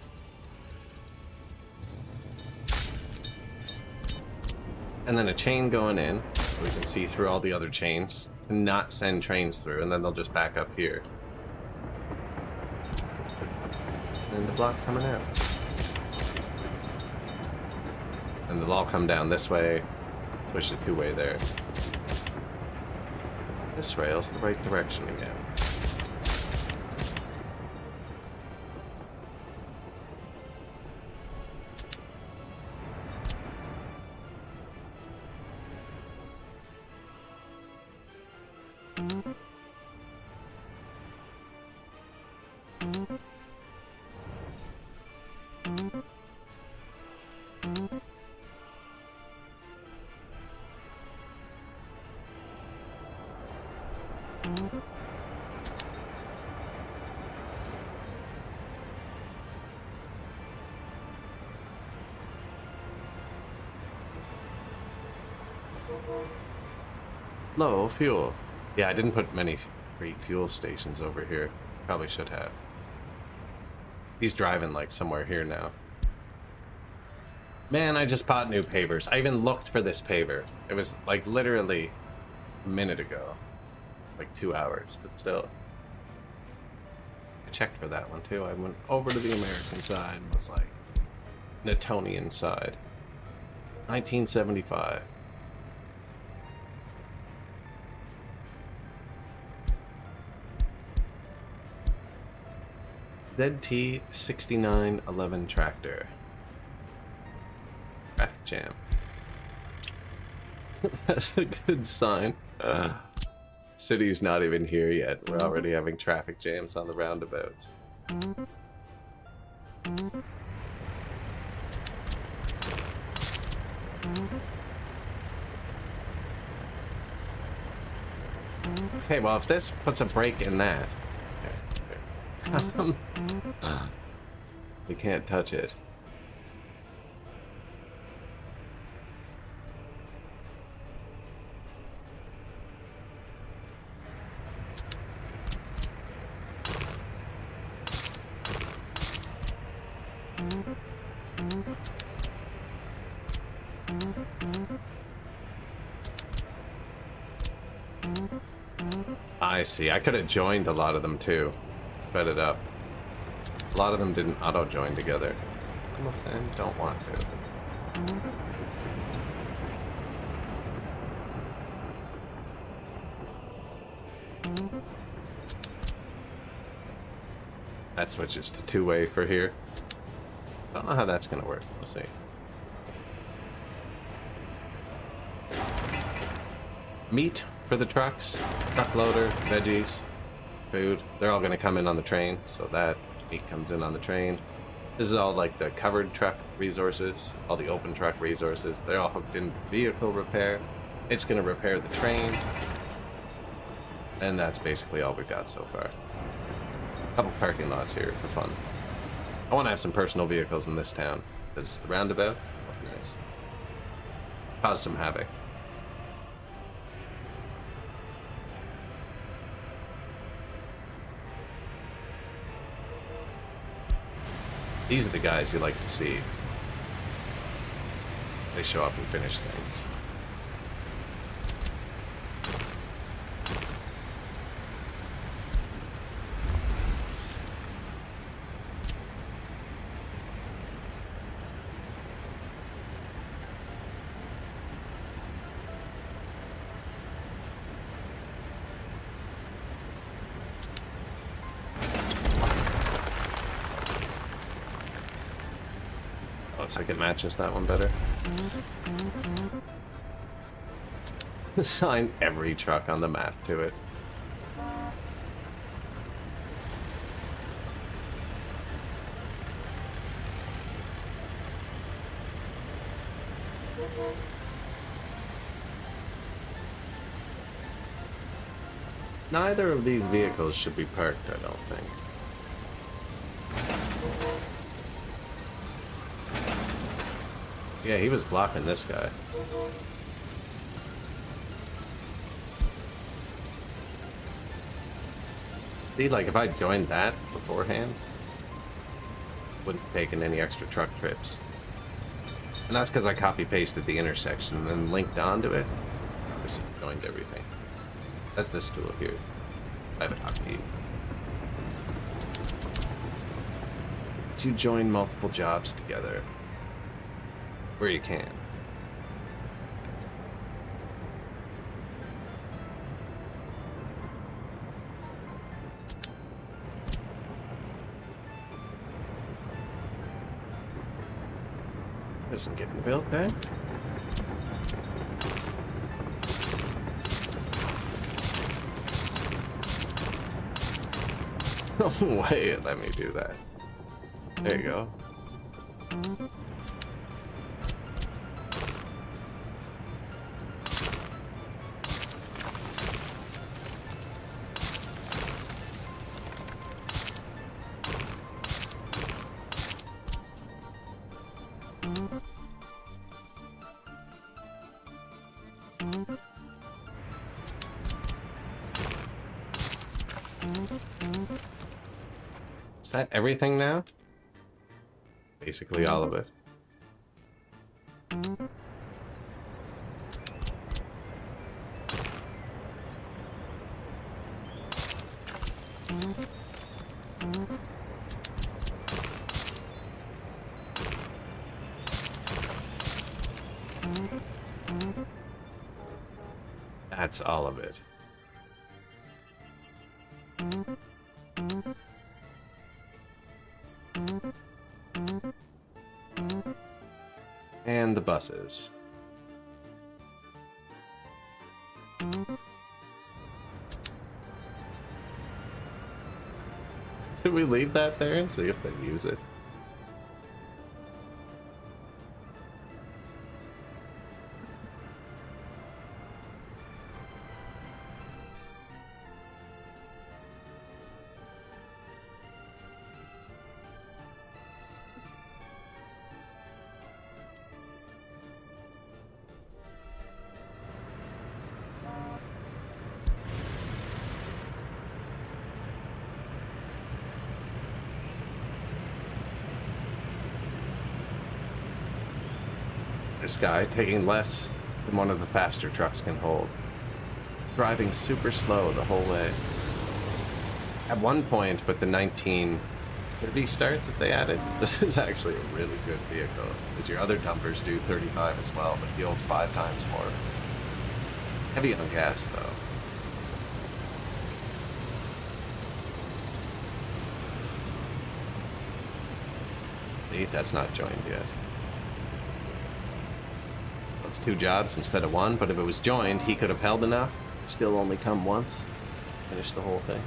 And then a chain going in, so we can see through all the other chains to not send trains through, and then they'll just back up here. And the block coming out. And they'll all come down this way, switch to 2-way there. This rail's the right direction again. Low fuel. Yeah, I didn't put many free fuel stations over here. Probably should have. He's driving like somewhere here now. Man, I just bought new pavers. I even looked for this paver. It was like literally a minute ago. Like 2 hours, but still. I checked for that one too. I went over to the American side and was like, Netonian side. 1975. ZT 6911 tractor. Traffic jam. That's a good sign. City's not even here yet. We're already having traffic jams on the roundabouts. Okay, well, if this puts a break in that, we can't touch it. I see. I could have joined a lot of them too. Sped it up. A lot of them didn't auto-join together. And don't want to. That switches to two-way for here. Don't know how that's gonna work. We'll see. Meat for the trucks, truck loader, veggies, food. They're all gonna come in on the train, so that meat comes in on the train. This is all like the covered truck resources, all the open truck resources. They're all hooked into vehicle repair. It's gonna repair the trains. And that's basically all we've got so far. A couple parking lots here for fun. I want to have some personal vehicles in this town, because the roundabouts look nice. Cause some havoc. These are the guys you like to see. They show up and finish things. Looks like it matches that one better. Assign every truck on the map to it. Neither of these vehicles should be parked, I don't think. Yeah, he was blocking this guy. See, like, if I joined that beforehand, wouldn't have taken any extra truck trips. And that's because I copy-pasted the intersection and then linked onto it. I just joined everything. That's this tool here. Private hotkey. Lets you join multiple jobs together. Where you can. This isn't getting built then. No way, let me do that. There you go. Is that everything now? Basically all of it. That's all of it. And the buses. Should we leave that there and see if they use it? This guy taking less than one of the faster trucks can hold. Driving super slow the whole way. At one point with the 1930 start that they added, this is actually a really good vehicle. Because your other dumpers do 35 as well, but he holds 5 times more. Heavy on gas though. See, that's not joined yet. It's 2 jobs instead of 1, but if it was joined, he could have held enough. Still only come once. Finish the whole thing.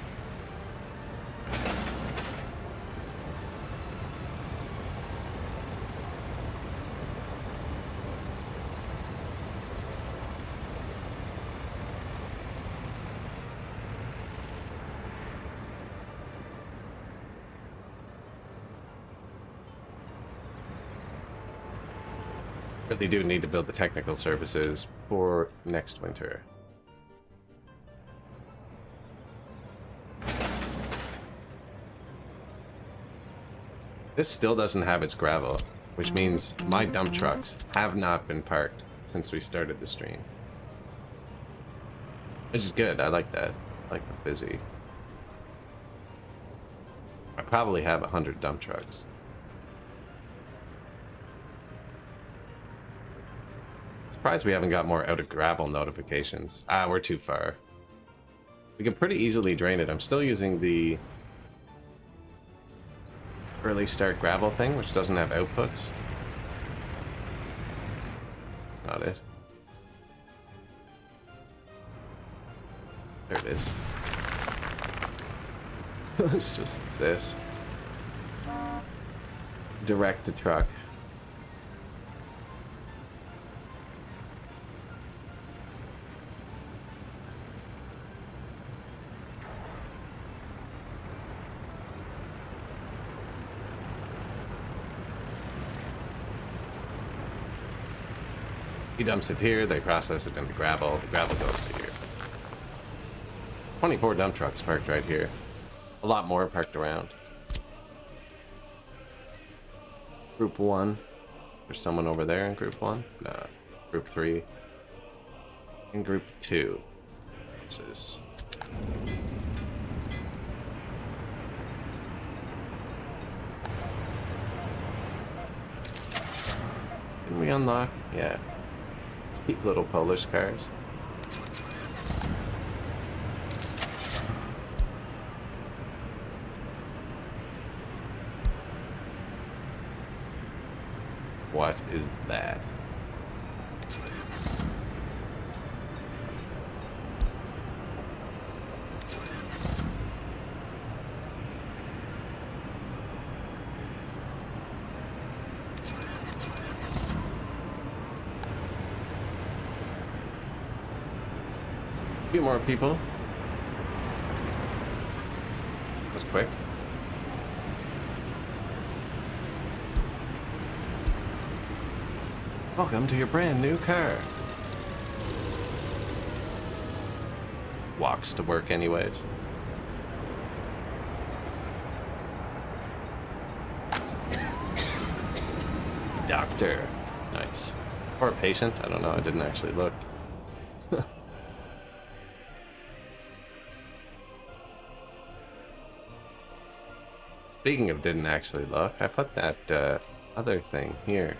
Really do need to build the technical services for next winter. This still doesn't have its gravel, which means my dump trucks have not been parked since we started the stream. Which is good, I like that. I like the busy. I probably have 100 dump trucks. Surprised we haven't got more out of gravel notifications. Ah, we're too far. We can pretty easily drain it. I'm still using the early start gravel thing, which doesn't have outputs. That's not it. There it is. It's just this. Direct to truck. He dumps it here, they process it into gravel, the gravel goes to here. 24 dump trucks parked right here. A lot more parked around. Group 1. There's someone over there in Group 1? No. Group 3. In Group 2. This is... Didn't we unlock? Yeah. Cute little Polish cars. What is that? A few more people. That was quick. Welcome to your brand new car. walks to work anyways. Doctor. Nice. Or a patient? I don't know. I didn't actually look. Speaking of didn't actually look, I put that other thing here.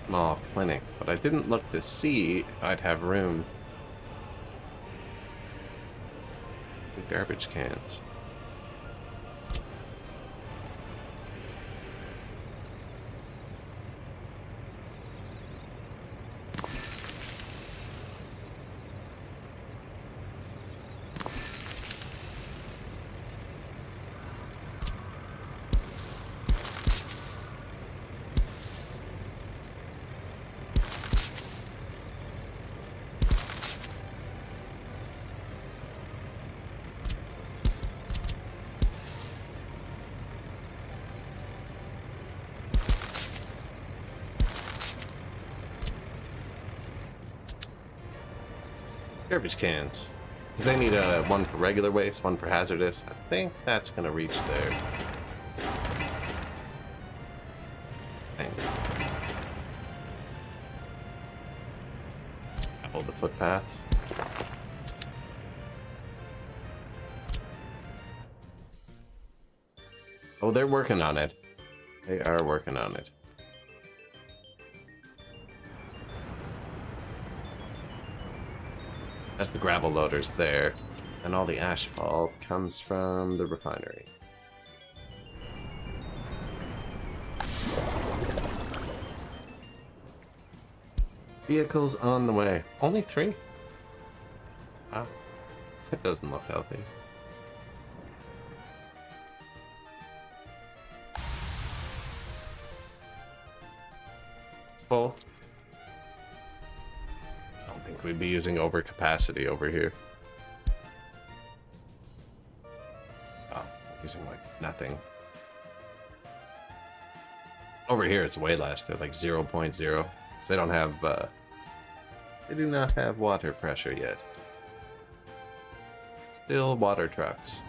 Small clinic, but I didn't look to see if I'd have room. Garbage cans. Garbage cans. They need one for regular waste, one for hazardous. I think that's gonna reach there. Hold the footpaths. Oh, they're working on it. They are working on it. As the gravel loader's there, and all the asphalt comes from the refinery. Vehicles on the way. Only 3? Wow. It doesn't look healthy. It's full. We'd be using overcapacity over here. Oh, using like nothing. Over here it's way less. They're like 0.0. They don't have they do not have water pressure yet. Still water trucks.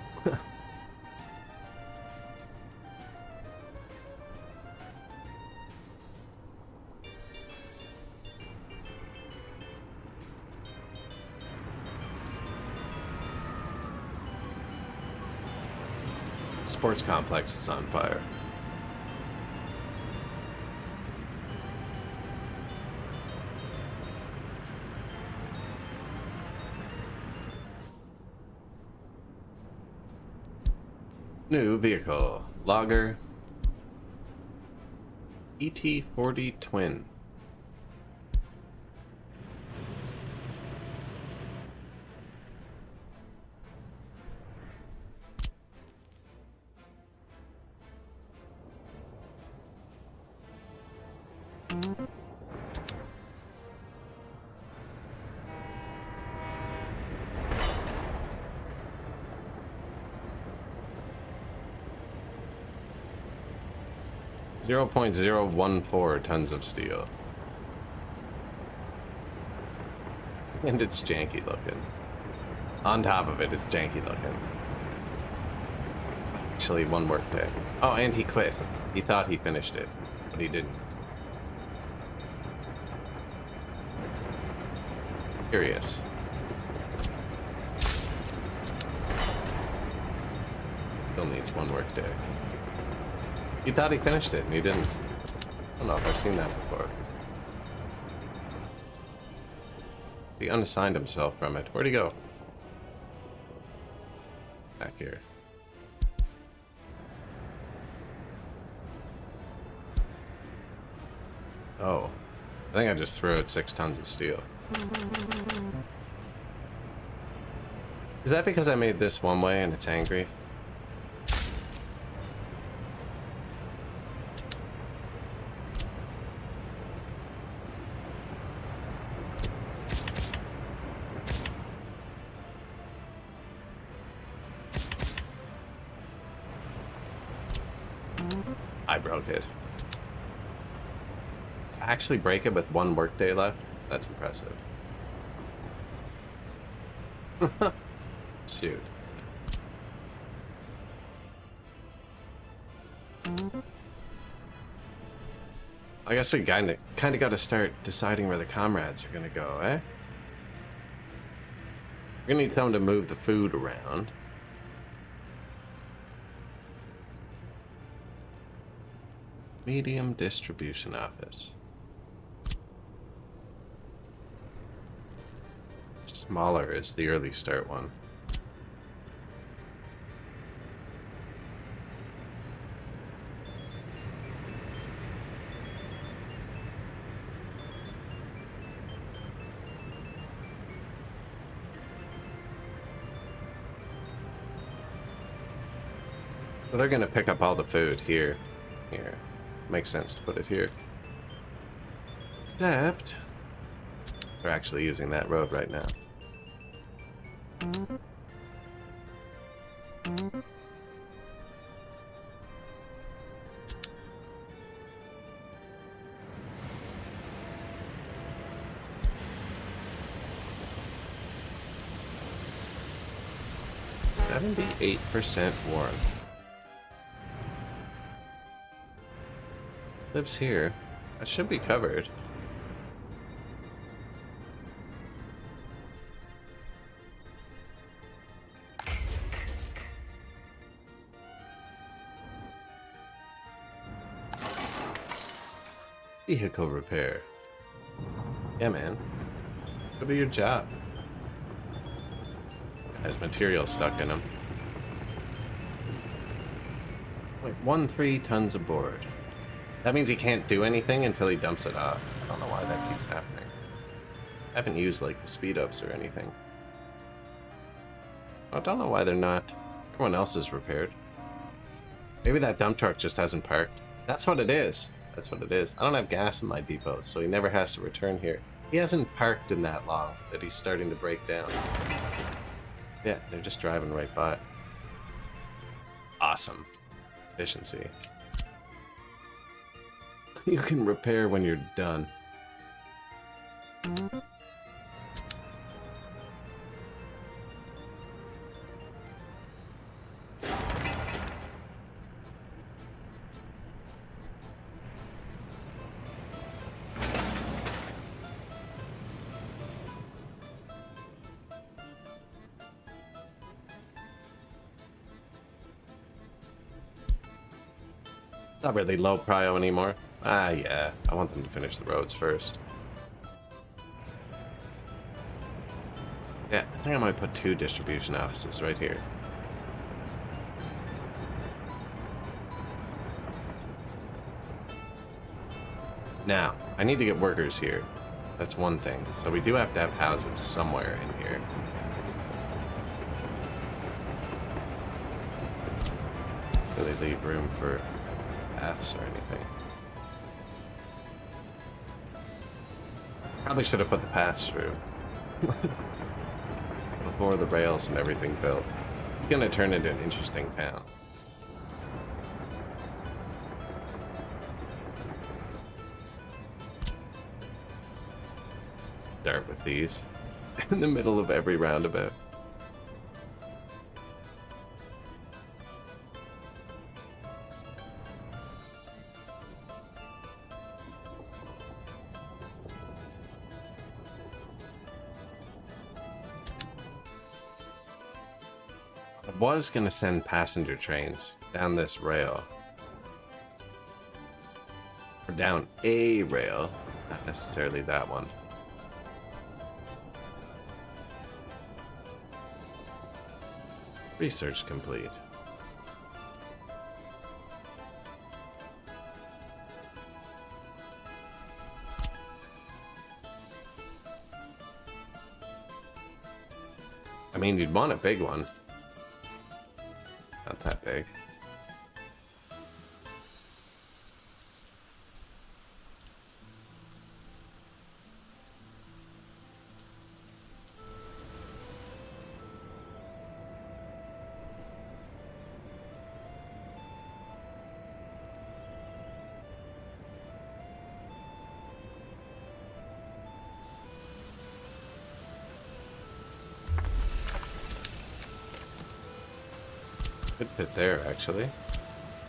Sports complex is on fire. New vehicle. Logger. ET40 Twin. Zero 0.014 tons of steel. And it's janky looking. On top of it, it's janky looking. Actually, one work day. Oh, and he quit. He thought he finished it, but he didn't. Curious. Still needs one work day. He thought he finished it, and he didn't. I don't know if I've seen that before. He unassigned himself from it. Where'd he go? Back here. Oh. I think I just threw out 6 tons of steel. Is that because I made this one way and it's angry? I broke it. I actually break it with 1 workday left? That's impressive. Shoot. I guess we kind of got to start deciding where the comrades are gonna go, eh? We're gonna need someone to move the food around. Medium distribution office. Smaller is the early start one. So they're gonna pick up all the food here. Here. Makes sense to put it here. Except they're actually using that road right now. %8% warm. Lives here. That should be covered. Vehicle repair. Yeah, man. Could be your job. Has material stuck in them. Like 1-3 tons aboard. That means he can't do anything until he dumps it off. I don't know why that keeps happening. I haven't used like the speed ups or anything. I don't know why they're not. Everyone else is repaired. Maybe that dump truck just hasn't parked. That's what it is. That's what it is. I don't have gas in my depot, so he never has to return here. He hasn't parked in that long that he's starting to break down. Yeah, they're just driving right by. Awesome. Efficiency. You can repair when you're done. Not really low prio anymore. Ah, yeah. I want them to finish the roads first. Yeah, I think I might put 2 distribution offices right here. Now, I need to get workers here. That's one thing. So we do have to have houses somewhere in here. Really leave room for paths or anything. Probably should have put the paths through before the rails and everything built. It's gonna turn into an interesting town. Start with these in the middle of every roundabout. I was gonna send passenger trains down this rail. Or down a rail, not necessarily that one. Research complete. I mean, you'd want a big one. Not that big. Good pit there, actually.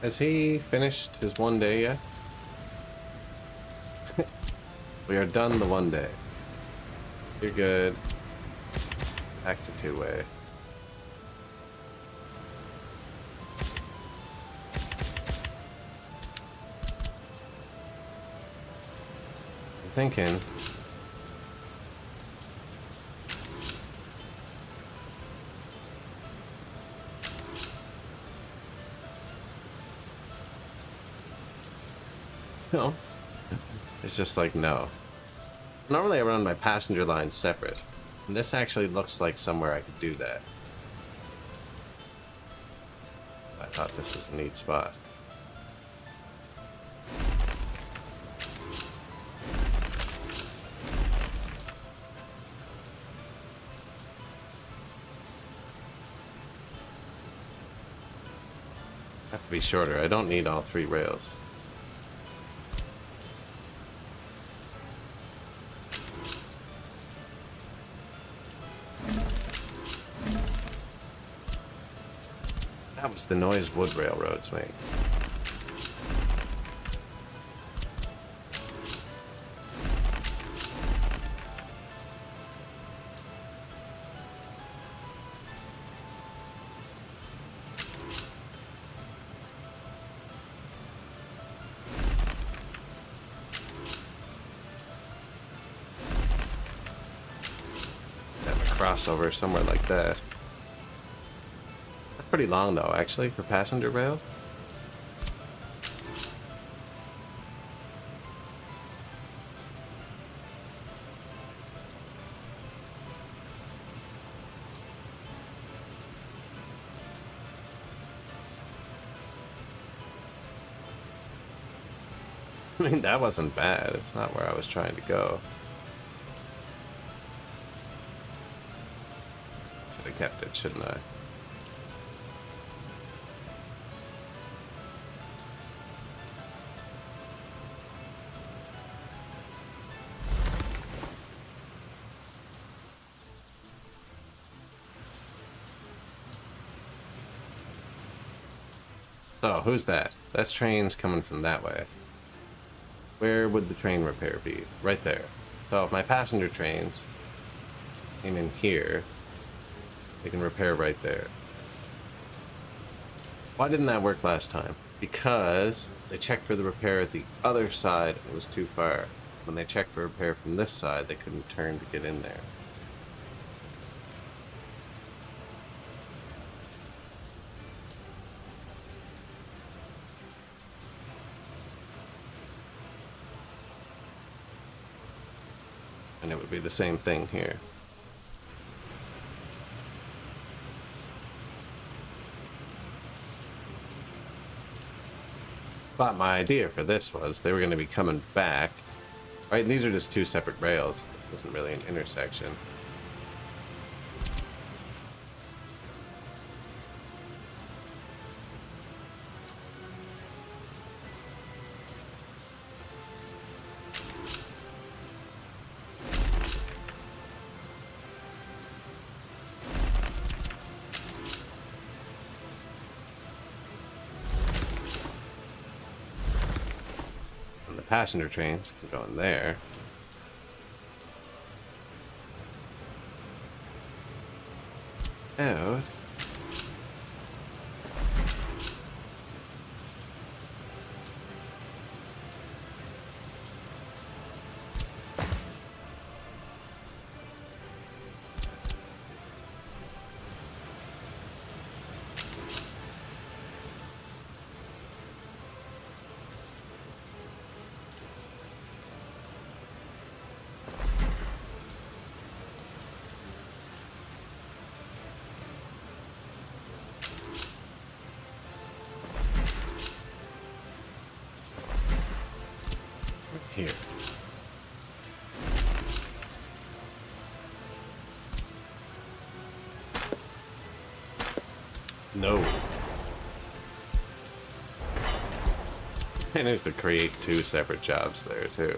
Has he finished his 1 day yet? We are done the 1 day. You're good. Back to 2-way. I'm thinking. No. It's just like, no. Normally I run my passenger line separate. And this actually looks like somewhere I could do that. I thought this was a neat spot. Have to be shorter. I don't need all 3 rails. That was the noise wood railroads make. Have a crossover somewhere like that. Pretty long though, actually, for passenger rail. I mean, that wasn't bad. It's not where I was trying to go. Should have kept it, shouldn't I? So, who's that? That's trains coming from that way. Where would the train repair be? Right there. So if my passenger trains came in here, they can repair right there. Why didn't that work last time? Because they checked for the repair at the other side and it was too far. When they checked for repair from this side, they couldn't turn to get in there. And it would be the same thing here. But my idea for this was they were going to be coming back. Right, and these are just 2 separate rails. This isn't really an intersection. Passenger trains can go in there. Out. Here. No. I need to create 2 separate jobs there too.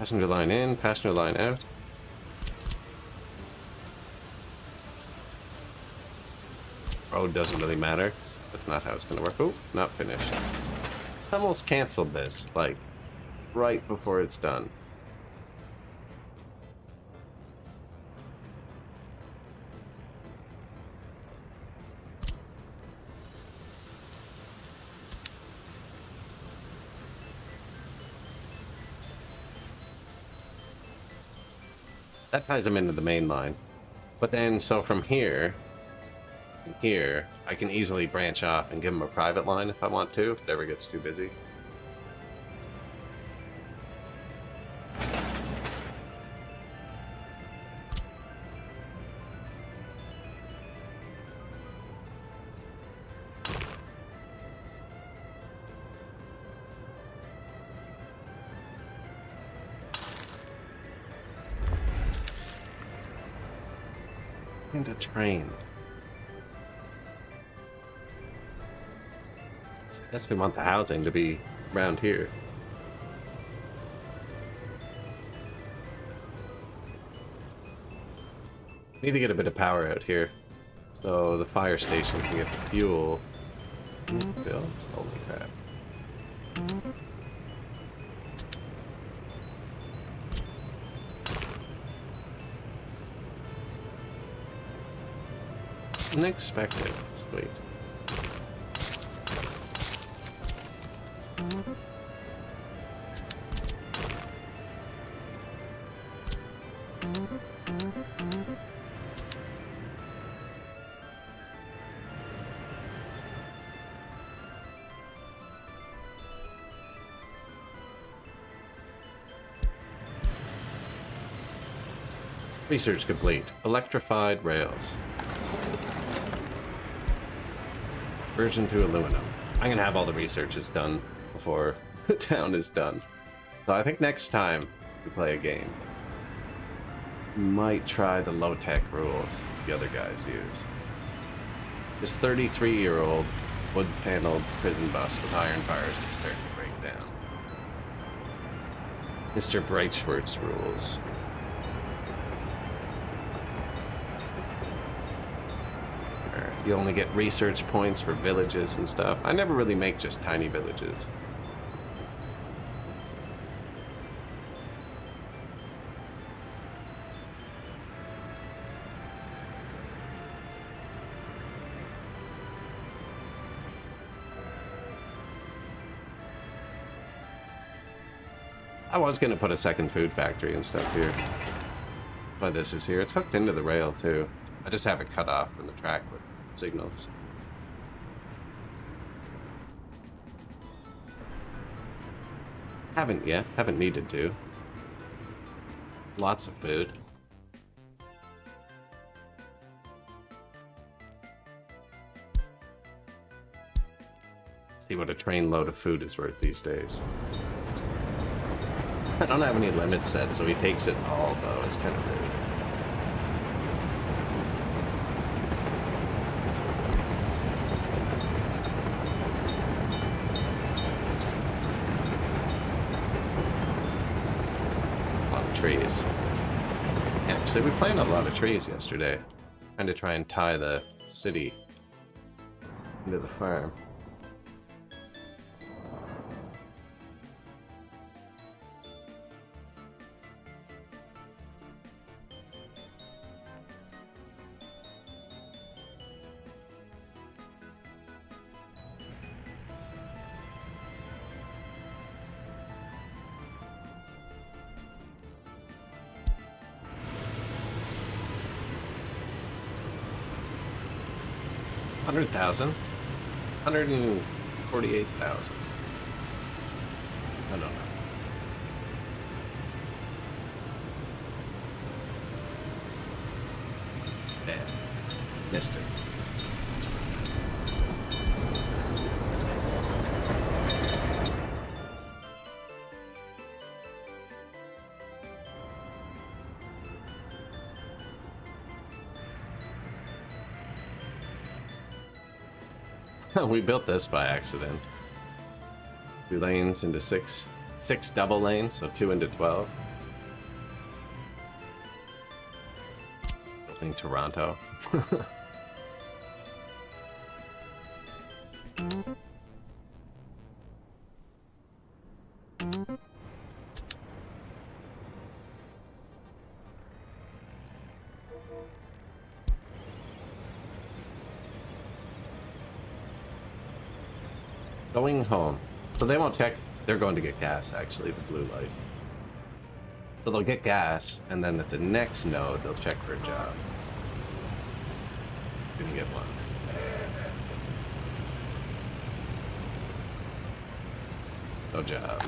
Passenger line in, passenger line out. Road doesn't really matter. That's not how it's gonna work. Oh, not finished. Almost canceled this, like, right before it's done. That ties them into the main line. But then, so from here, and here, I can easily branch off and give them a private line if I want to, if it ever gets too busy. And a train. So I guess we want the housing to be around here. Need to get a bit of power out here, so the fire station can get the fuel. Bills? Holy crap. Unexpected. Sweet. Research complete. Electrified rails. Version 2 aluminum. I'm gonna have all the researches done before the town is done. So I think next time we play a game, we might try the low-tech rules the other guys use. This 33-year-old wood-paneled prison bus with iron bars is starting to break down. Mr. Breitschwert's rules. You only get research points for villages and stuff. I never really make just tiny villages. I was going to put a second food factory and stuff here. But this is here. It's hooked into the rail too. I just have it cut off from the track with signals. Haven't yet. Haven't needed to. Lots of food. See what a train load of food is worth these days. I don't have any limits set, so he takes it all, though. It's kind of rude. Trees. Actually, we planted a lot of trees yesterday. Trying to try and tie the city into the farm. $100,000? 148,000. I don't know. Damn. Missed it. We built this by accident. 2 lanes into 6 double lanes, so 2 into 12. in Toronto. Going home. So they won't check. They're going to get gas, actually, the blue light. So they'll get gas, and then at the next node, they'll check for a job. Gonna get one. No job.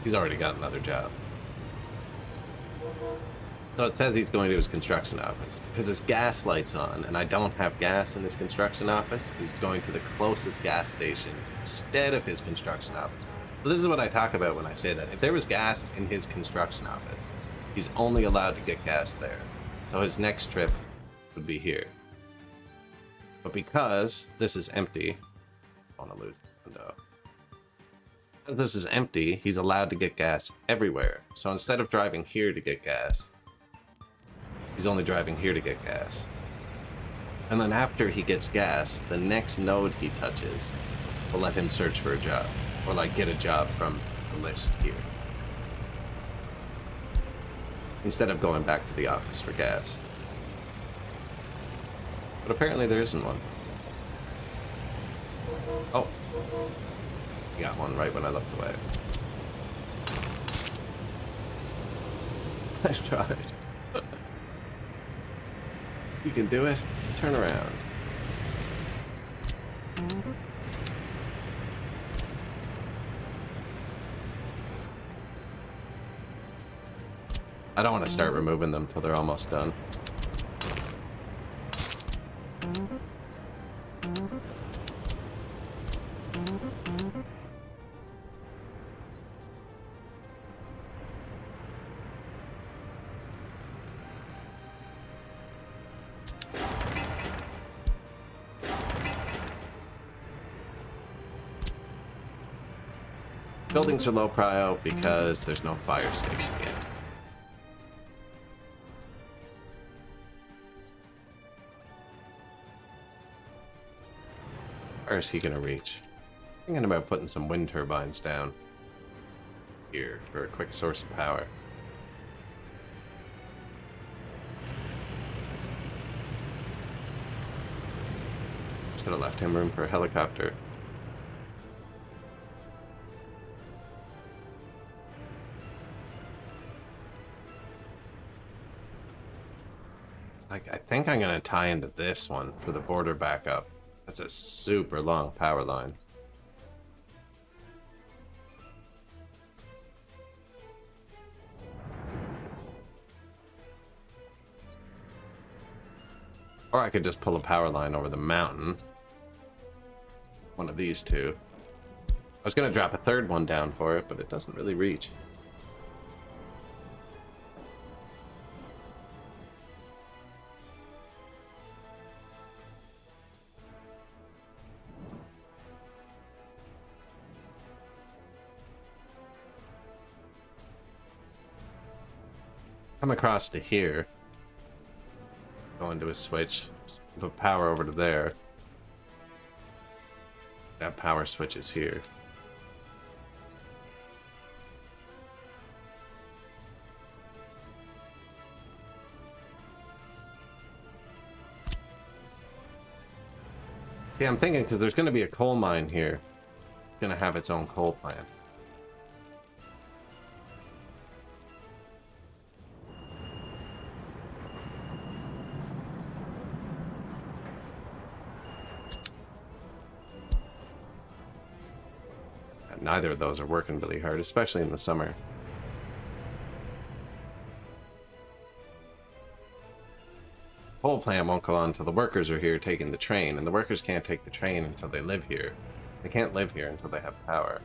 He's already got another job. So it says he's going to his construction office. Because his gas light's on, and I don't have gas in his construction office, he's going to the closest gas station instead of his construction office. So this is what I talk about when I say that. If there was gas in his construction office, he's only allowed to get gas there. So his next trip would be here. But because this is empty, I want to lose the window. Because this is empty, he's allowed to get gas everywhere. So instead of driving here to get gas, he's only driving here to get gas. And then after he gets gas, the next node he touches will let him search for a job. Or like get a job from the list here. Instead of going back to the office for gas. But apparently there isn't one. Oh. You got one right when I looked away. I tried. You can do it. Turn around. I don't want to start removing them till they're almost done. Buildings are low prio because there's no fire station yet. Where is he gonna reach? Thinking about putting some wind turbines down here for a quick source of power. Should have left him room for a helicopter. Like, I think I'm gonna tie into this one for the border backup. That's a super long power line. Or I could just pull a power line over the mountain. One of these two. I was gonna drop a third one down for it, but it doesn't really reach. Come across to here. Go into a switch. Put power over to there. That power switch is here. See, I'm thinking because there's going to be a coal mine here. It's going to have its own coal plant. Neither of those are working really hard, especially in the summer. Coal plant won't go on until the workers are here taking the train, and the workers can't take the train until they live here. They can't live here until they have power.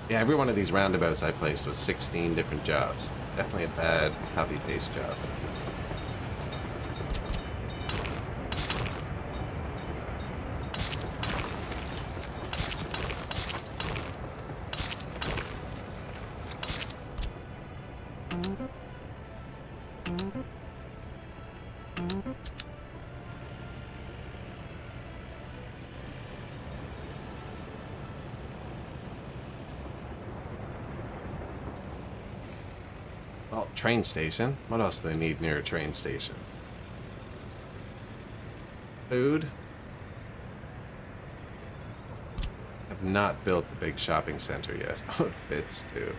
Yeah, every one of these roundabouts I placed was 16 different jobs. Definitely a bad copy-paste job. Oh, train station. What else do they need near a train station? Food. I've not built the big shopping center yet. Oh, it fits too.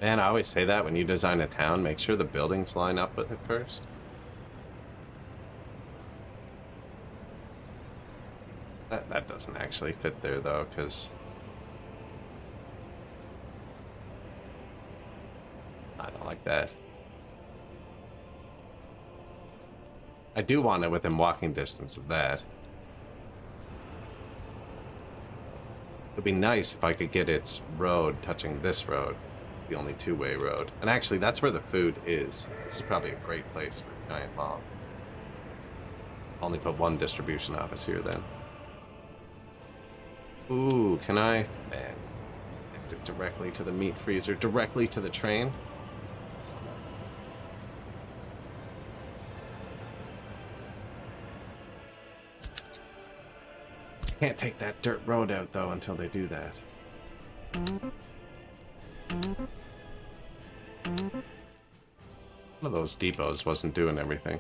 Man, I always say that when you design a town, make sure the buildings line up with it first. That doesn't actually fit there though, because I don't like that. I do want it within walking distance of that. It'd be nice if I could get its road touching this road. The only two-way road. And actually, that's where the food is. This is probably a great place for a giant mall. Only put one distribution office here then. Ooh, can I? Man, connect it directly to the meat freezer, directly to the train. Can't take that dirt road out though until they do that. One of those depots wasn't doing everything.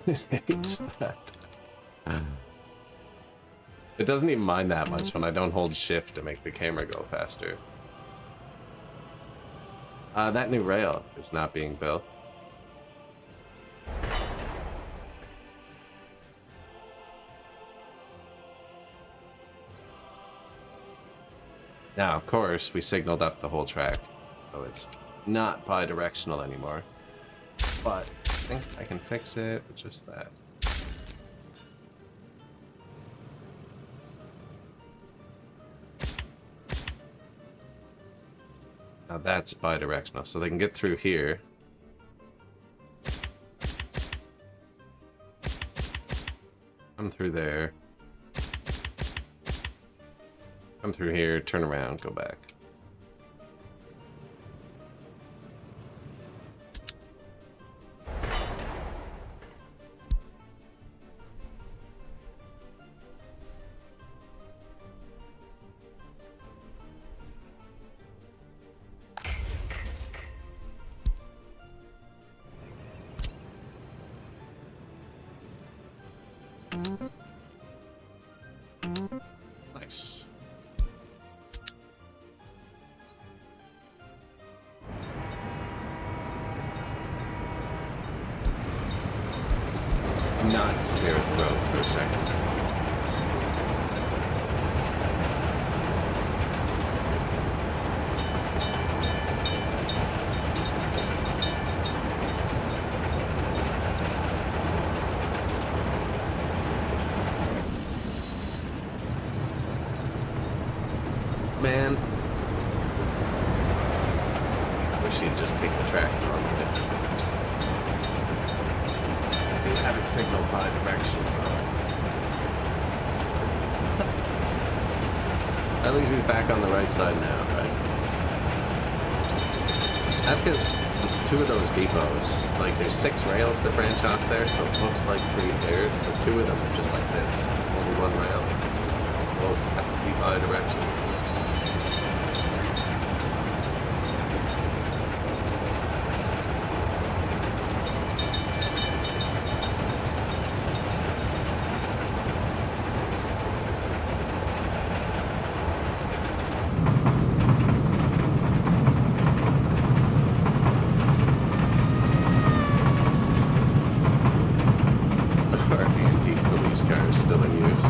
It hates that. It doesn't even mind that much when I don't hold shift to make the camera go faster. That new rail is not being built. Now, of course, we signaled up the whole track, so it's not bi-directional anymore. But I think I can fix it with just that. Now that's bi-directional, so they can get through here. Come through there. Come through here, turn around, go back. Nice. Not stare at the road for a second. Man, I wish you'd just take the track normally. I do have it signaled by direction. At least he's back on the right side now, right? That's because two of those depots, like there's 6 rails that branch off there, so it looks like 3 pairs, but 2 of them are just like this, only 1 rail. Those have to be bi-directional. Still in use.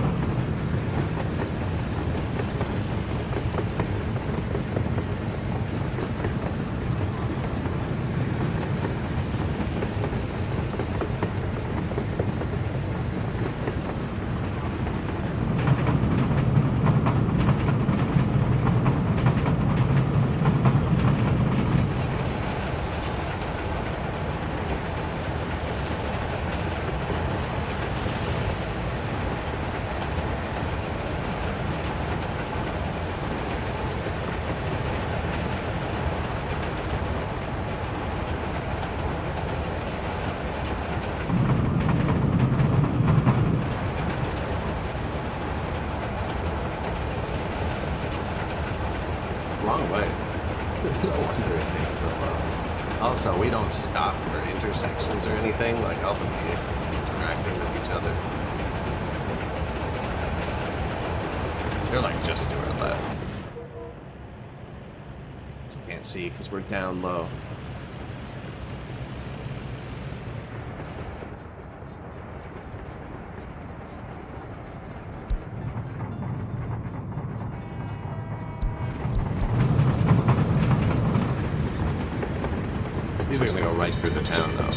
long way. No wonder it takes so long. Also, we don't stop for intersections or anything, like all the vehicles interacting with each other. They're like just to our left. Just can't see because we're down low. These are gonna go right through the town, though.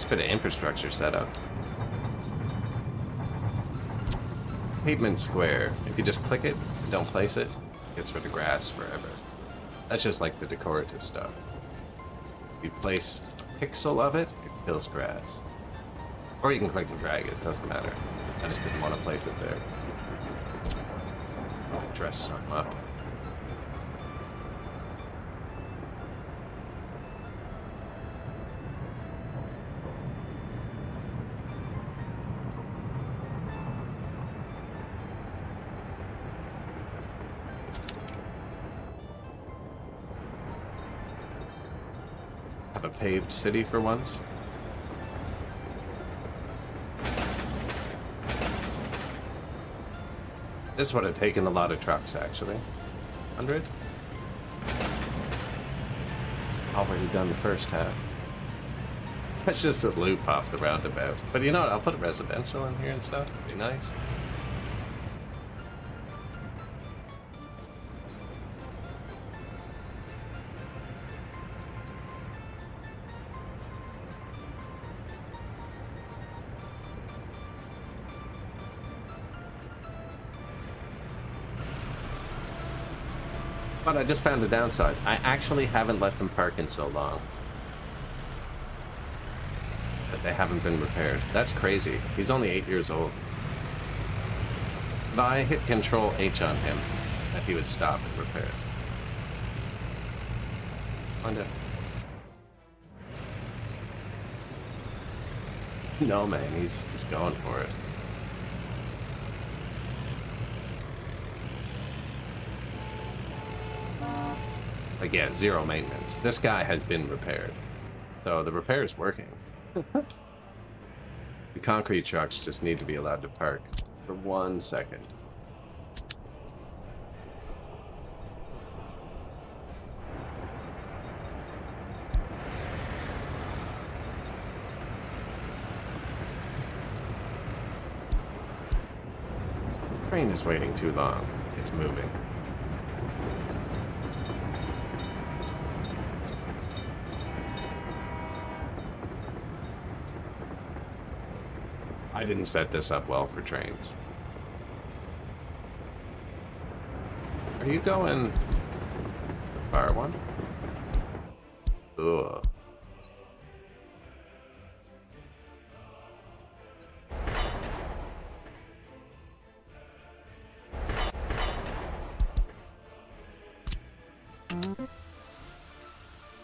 Bit of infrastructure setup. Pavement square. If you just click it and don't place it, it gets rid of grass forever. That's just like the decorative stuff. If you place a pixel of it, it kills grass. Or you can click and drag it, doesn't matter. I just didn't want to place it there. I'll dress something up. A paved city for once. This would have taken a lot of trucks, actually. 100? Already done the first half. That's just a loop off the roundabout. But you know what? I'll put residential in here and stuff. It'd be nice. But I just found a downside. I actually haven't let them park in so long that they haven't been repaired. That's crazy. He's only 8 years old. But I hit Control H on him that he would stop and repair. Find it. No man, he's going for it. Like, yeah, zero maintenance. This guy has been repaired. So the repair is working. The concrete trucks just need to be allowed to park for 1 second. The train is waiting too long. It's moving. I didn't set this up well for trains. Are you going the far one? Ugh.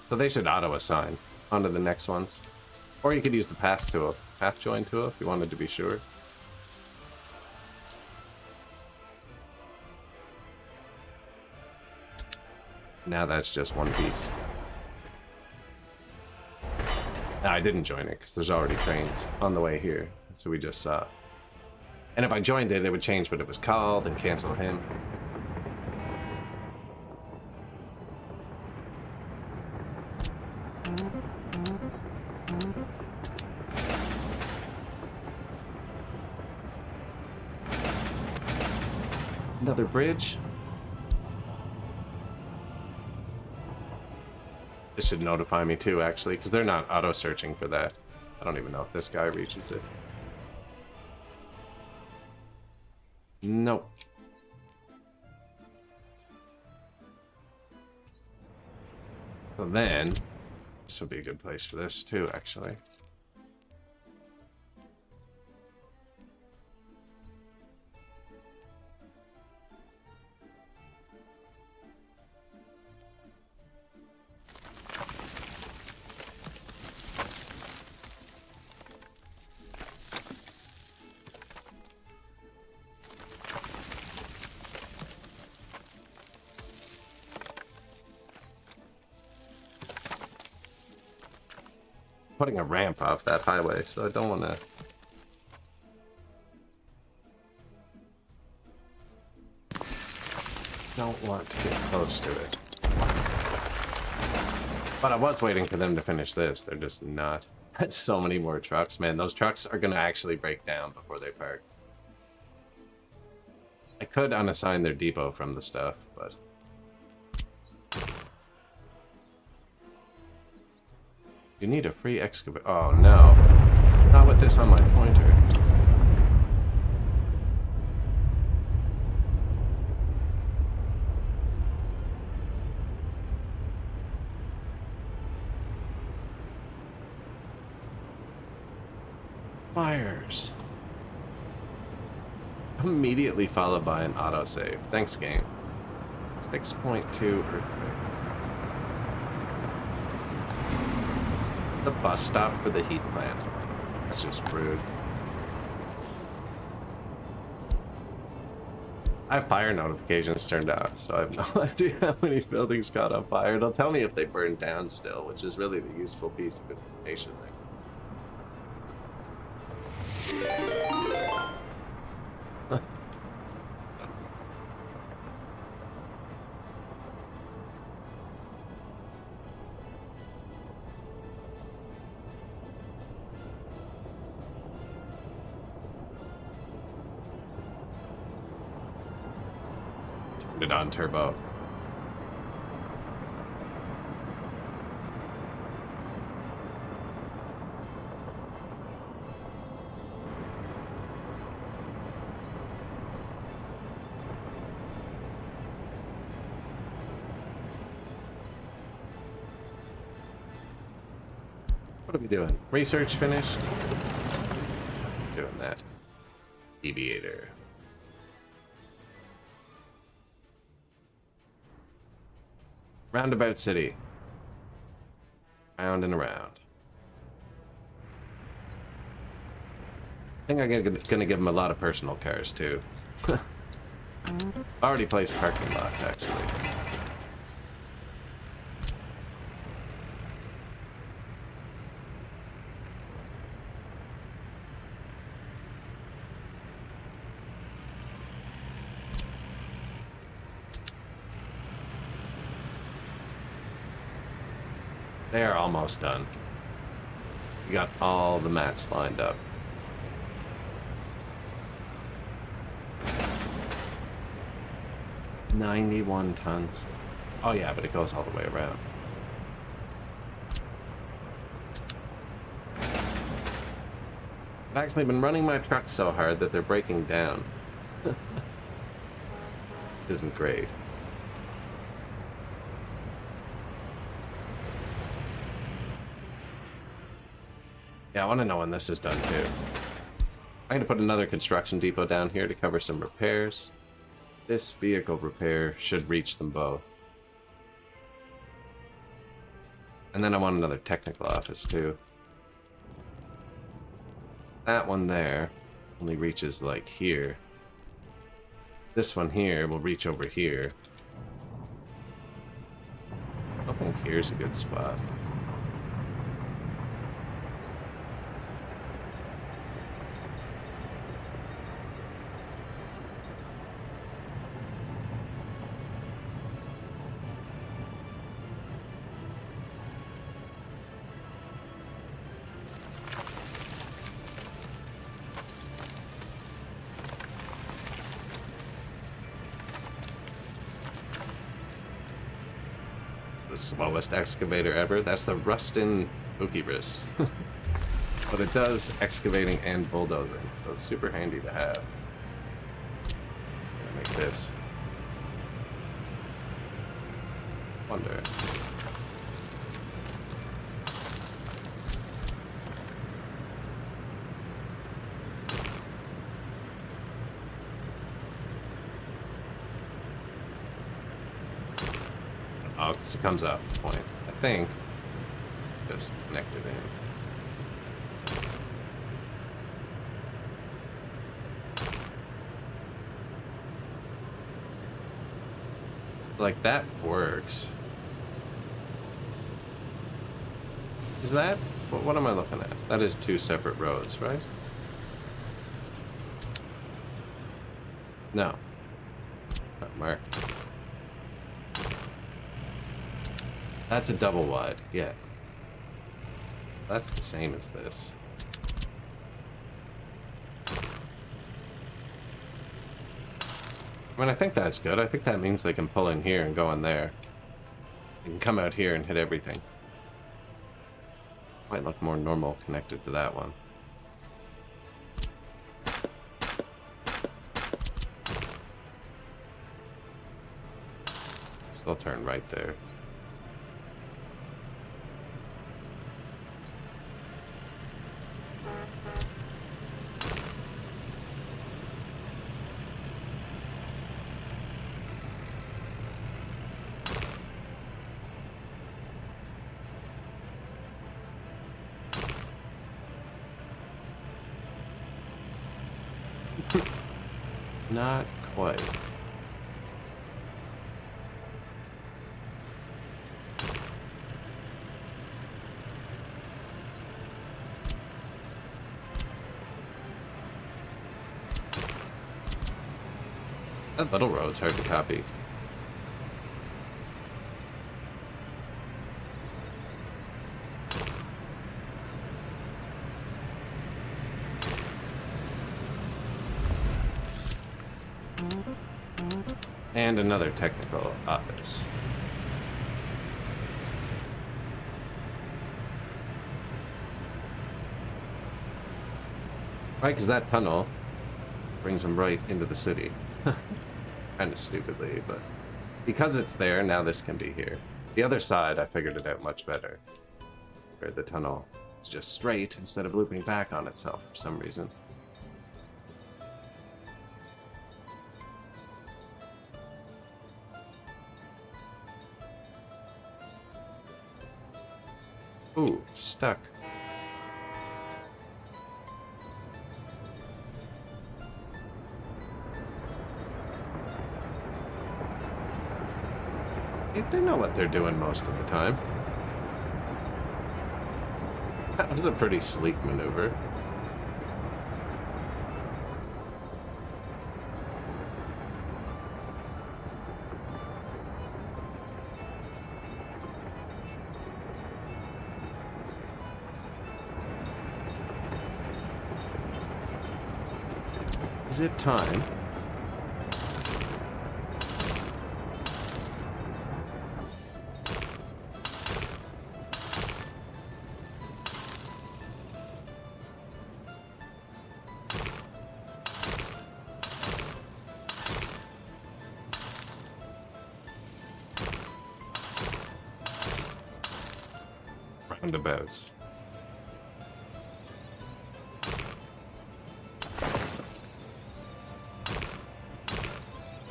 So they should auto-assign onto the next ones. Or you could use the path tool, path join tool, if you wanted to be sure. Now that's just one piece. No, I didn't join it because there's already trains on the way here, so we just saw. And if I joined it, it would change what it was called and cancel him. Another bridge. This should notify me too, actually, because they're not auto-searching for that. I don't even know if this guy reaches it. Nope. So then, this would be a good place for this too, actually. Putting a ramp off that highway, so I don't want to. Don't want to get close to it. But I was waiting for them to finish this. They're just not. That's so many more trucks, man. Those trucks are gonna actually break down before they park. I could unassign their depot from the stuff, but. You need a free excavator. Oh no. Not with this on my pointer. Fires. Immediately followed by an autosave. Thanks, game. 6.2 earthquake. The bus stop for the heat plant. That's just rude. I have fire notifications turned off, so I have no idea how many buildings got on fire. It'll tell me if they burned down still, which is really the useful piece of information there. It on turbo. What are we doing? Research finished? Doing that. Deviator. Roundabout City. Round and around. I think I'm gonna give him a lot of personal cars too. Already placed parking lots actually. They are almost done. We got all the mats lined up. $91 tons. Oh yeah, but it goes all the way around. I've actually been running my trucks so hard that they're breaking down. Isn't great. Yeah, I want to know when this is done too. I'm going to put another construction depot down here to cover some repairs. This vehicle repair should reach them both. And then I want another technical office too. That one there only reaches like here. This one here will reach over here. I think here's a good spot. The slowest excavator ever. That's the Rustin Ukibris. But it does excavating and bulldozing, so it's super handy to have. Gonna make this. Wonder. Oh, because it comes off the point. I think. Just connect it in. Like, that works. Is that... What am I looking at? That is 2 separate roads, right? No. Not marked. That's a double wide, yeah. That's the same as this. I mean, I think that's good. I think that means they can pull in here and go in there. They can come out here and hit everything. Might look more normal connected to that one. Still turn right there. Not quite. That little road's hard to copy. And another technical office. Right, because that tunnel brings them right into the city. Kind of stupidly, but because it's there, now this can be here. The other side, I figured it out much better. Where the tunnel is just straight instead of looping back on itself for some reason. Ooh, stuck. They know what they're doing most of the time. That was a pretty sleek maneuver. Is it time? Roundabouts.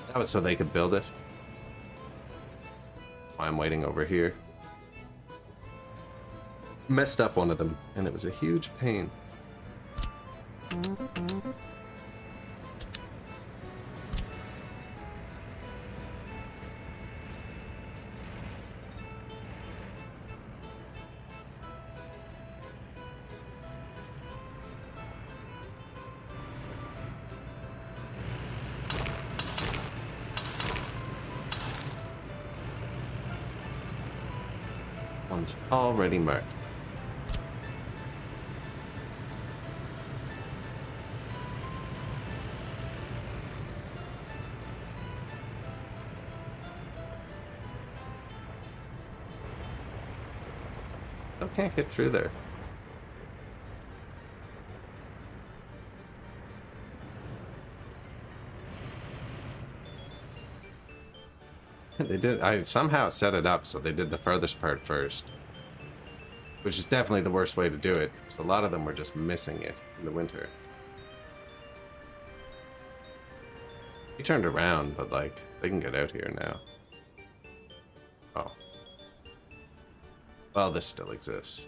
That was so they could build it. Why I'm waiting over here. Messed up one of them, and it was a huge pain. One's already marked. Still can't get through there. They did. I somehow set it up so they did the furthest part first, which is definitely the worst way to do it, because a lot of them were just missing it in the winter. He turned around, but like they can get out here now. Oh, Well, this still exists.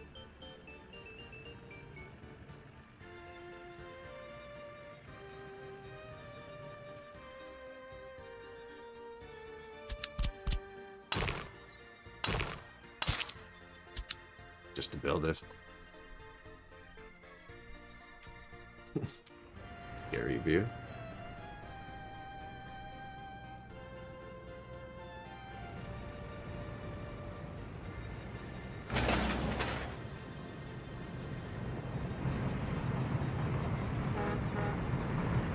Just to build it. Scary view.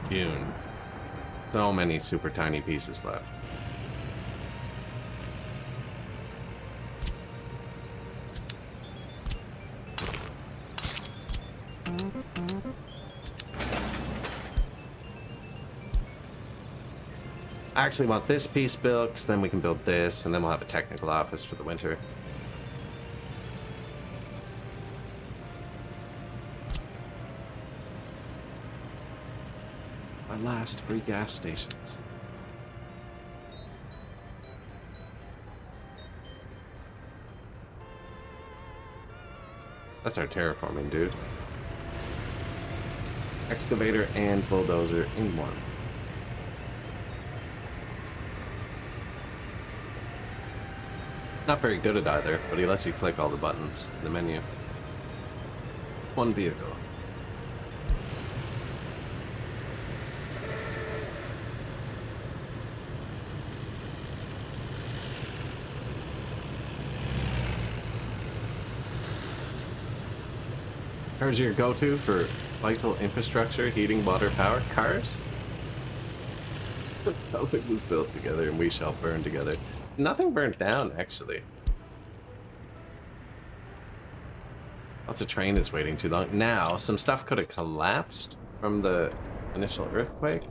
June. So many super tiny pieces left. I actually want this piece built, because then we can build this, and then we'll have a technical office for the winter. My last free gas stations. That's our terraforming, dude. Excavator and bulldozer in one. Not very good at either, but he lets you click all the buttons in the menu. One vehicle. Cars your go-to for vital infrastructure, heating, water, power? Cars? Nothing was built together and we shall burn together. Nothing burnt down, actually. Lots of train is waiting too long. Now, some stuff could have collapsed from the initial earthquake.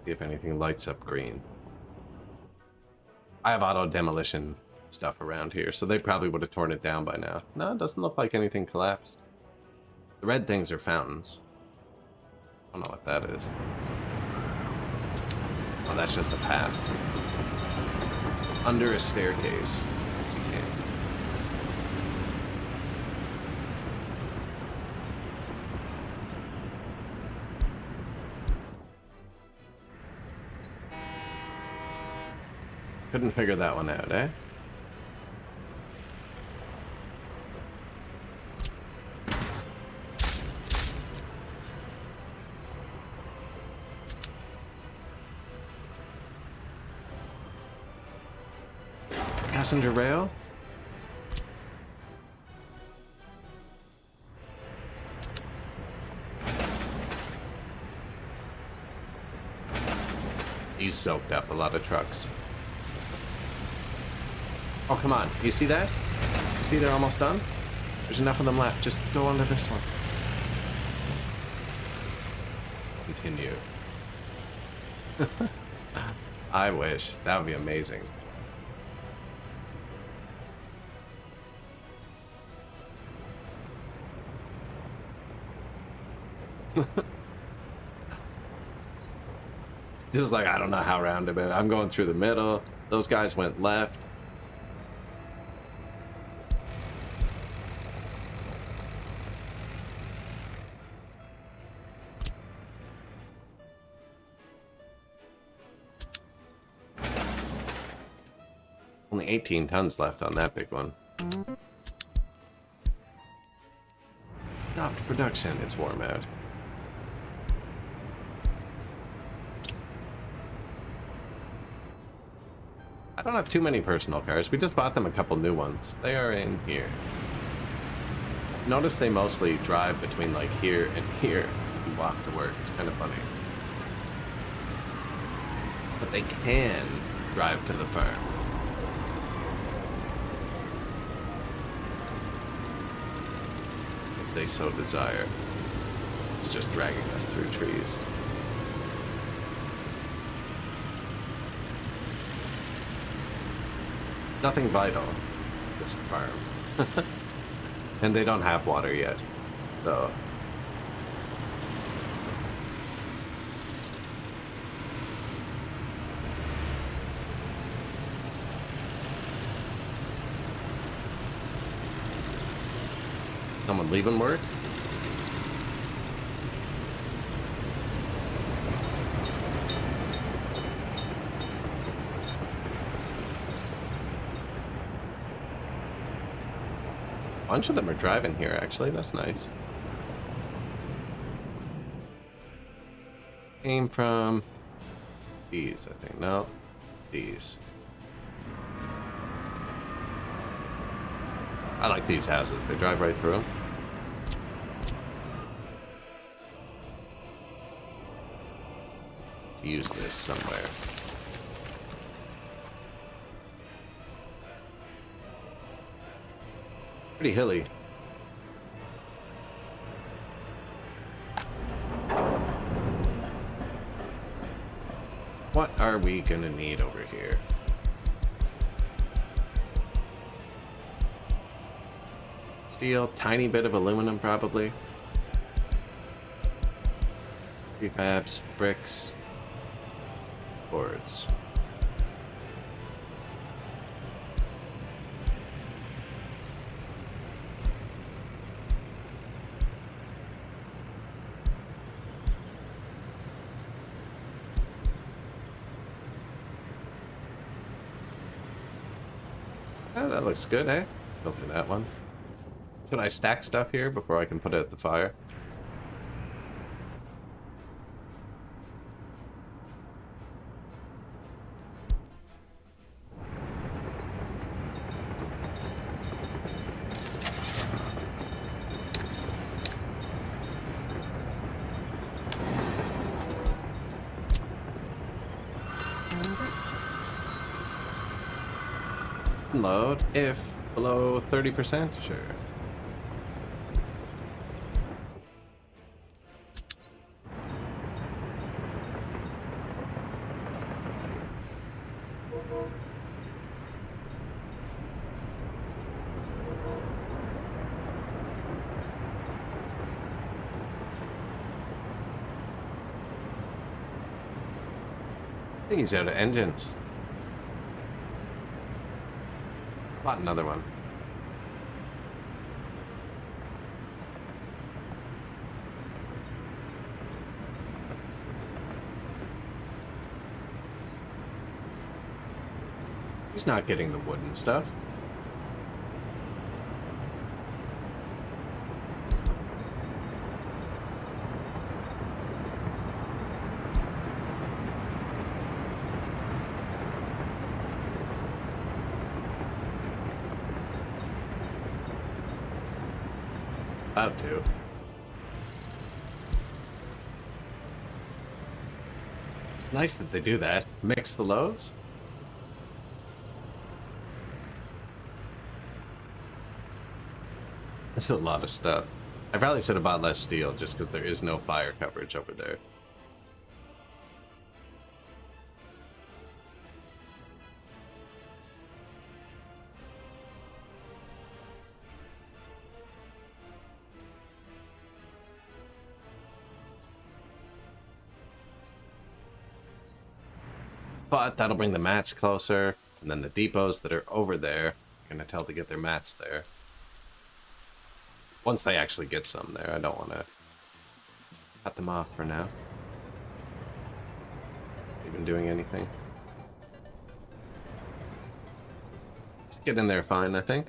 See if anything lights up green. I have auto demolition stuff around here, so they probably would have torn it down by now. No, it doesn't look like anything collapsed. The red things are fountains. I don't know what that is. Oh, that's just a path. Under a staircase. It's a camp. Couldn't figure that one out, eh? Passenger rail? He's soaked up a lot of trucks. Oh, come on. You see that? You see they're almost done? There's enough of them left. Just go onto this one. Continue. I wish. That would be amazing. Just like, I don't know how roundabout. I'm going through the middle. Those guys went left. Only 18 tons left on that big one. Stopped production. It's warm out. I don't have too many personal cars. We just bought them a couple new ones. They are in here. Notice they mostly drive between like here and here and walk to work. It's kind of funny. But they can drive to the farm. If they so desire. It's just dragging us through trees. Nothing vital. This farm. And they don't have water yet. So. Someone leaving work? A bunch of them are driving here, actually. That's nice. Came from these, I think. No, these. I like these houses. They drive right through them. Let's use this somewhere. Pretty hilly. What are we gonna need over here? Steel, tiny bit of aluminum probably. Prefabs, bricks, boards. Oh, that looks good, eh? Filter that one. Should I stack stuff here before I can put it at the fire? Load if below 30%, sure. I think he's out of engines. Bought another one. He's not getting the wooden stuff. About to. Nice that they do that. Mix the loads. That's a lot of stuff. I probably should have bought less steel just because there is no fire coverage over there. But that'll bring the mats closer, and then the depots that are over there are gonna tell to get their mats there. Once they actually get some there, I don't want to cut them off for now. Even doing anything. Just get in there fine, I think.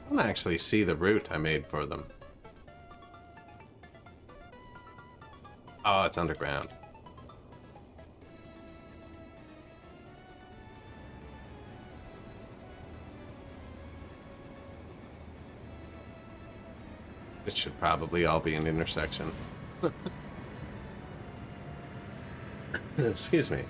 I don't actually see the route I made for them. Oh, it's underground. This should probably all be an intersection. Excuse me.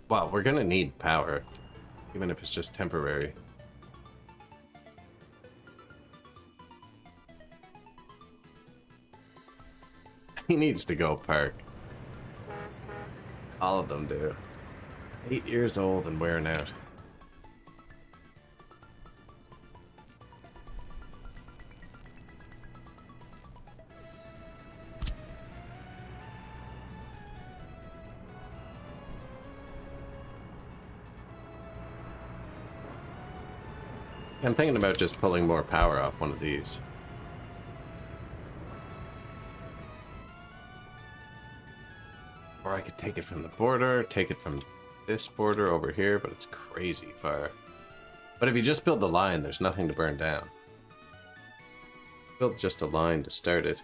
Well, we're gonna need power, even if it's just temporary. He needs to go park. All of them do. 8 years old and wearing out. I'm thinking about just pulling more power off one of these. Or I could take it from the border, take it from this border over here, but it's crazy far. But if you just build the line, there's nothing to burn down. Build just a line to start it.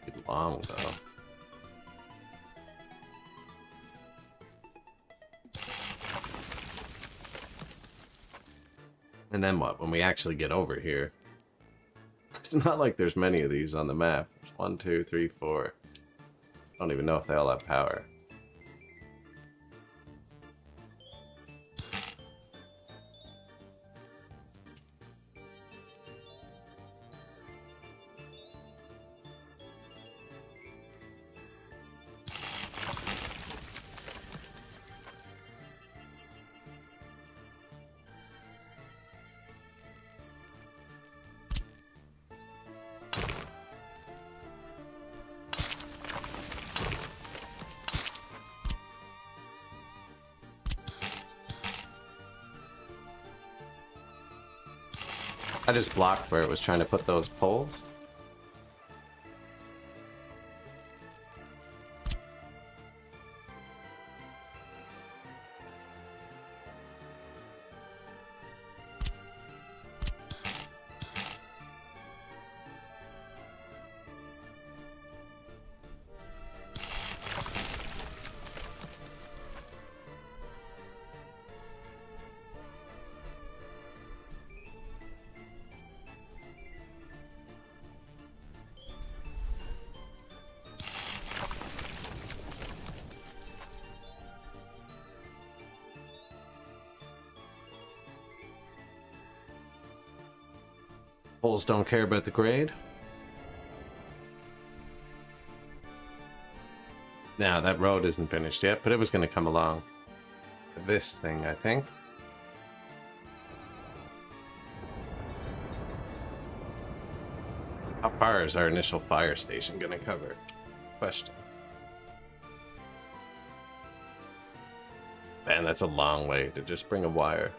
Too long though. And then what? When we actually get over here, it's not like there's many of these on the map. There's 1, 2, 3, 4. I don't even know if they all have power. I just blocked where it was trying to put those poles. Poles don't care about the grade. Now that road isn't finished yet, but it was going to come along. This thing, I think. How far is our initial fire station going to cover? That's the question. Man, that's a long way to just bring a wire.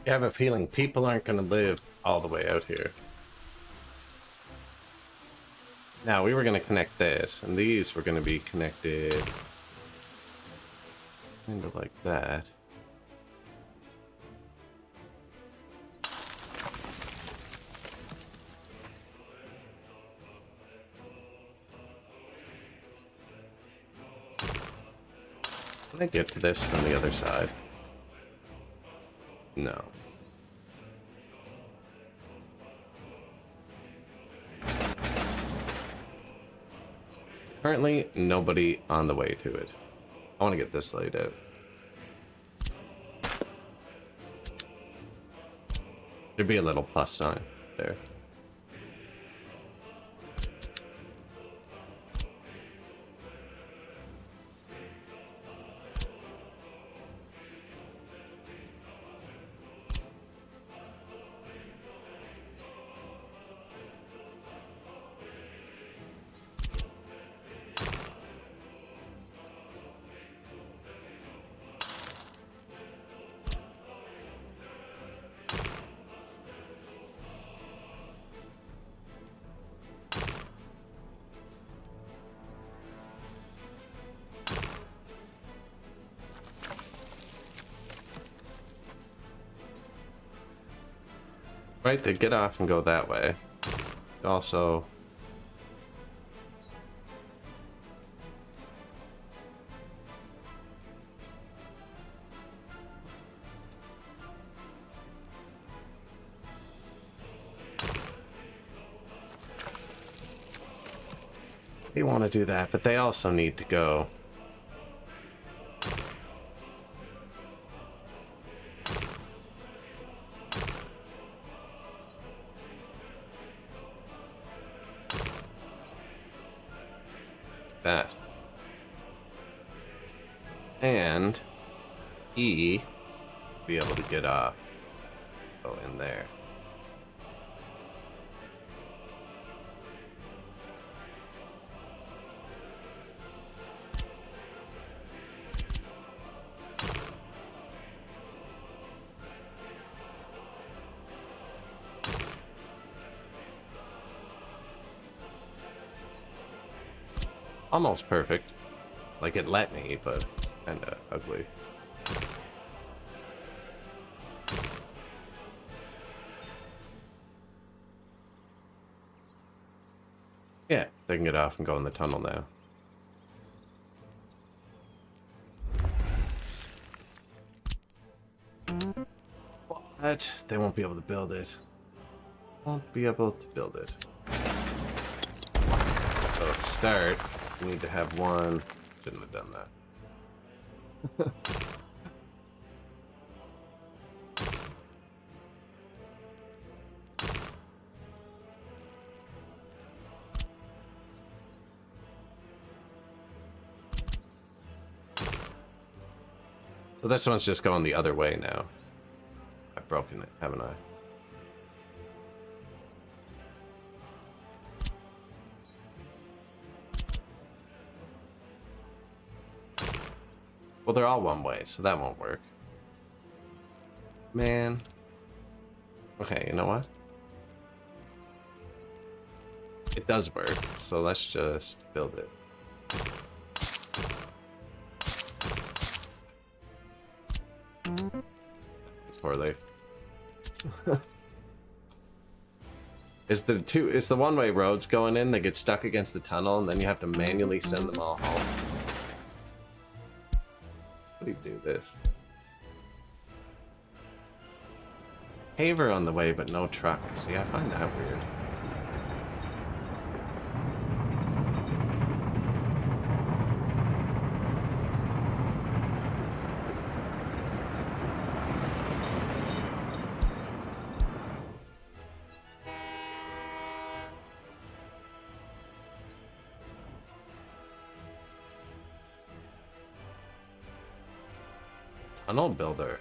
I have a feeling people aren't going to live all the way out here. Now, we were going to connect this, and these were going to be connected kind of like that. Can I get to this from the other side? No. Currently, nobody on the way to it. I want to get this laid out. There'd be a little plus sign there. Right, they get off and go that way. Also... They want to do that, but they also need to go. That. And he to be able to get off. Go in there. Almost perfect. Like it let me, but kinda ugly. Yeah, they can get off and go in the tunnel now. But they won't be able to build it. Won't be able to build it. So to start, we need to have one. Shouldn't have done that. So this one's just going the other way now. I've broken it, haven't I? Well, they're all one way, so that won't work. Man. Okay, you know what? It does work, so let's just build it. Poorly. Is the one-way roads going in, they get stuck against the tunnel, and then you have to manually send them all home? How do you do this? Paver on the way, but no truck. See, I find that weird. Tunnel builder.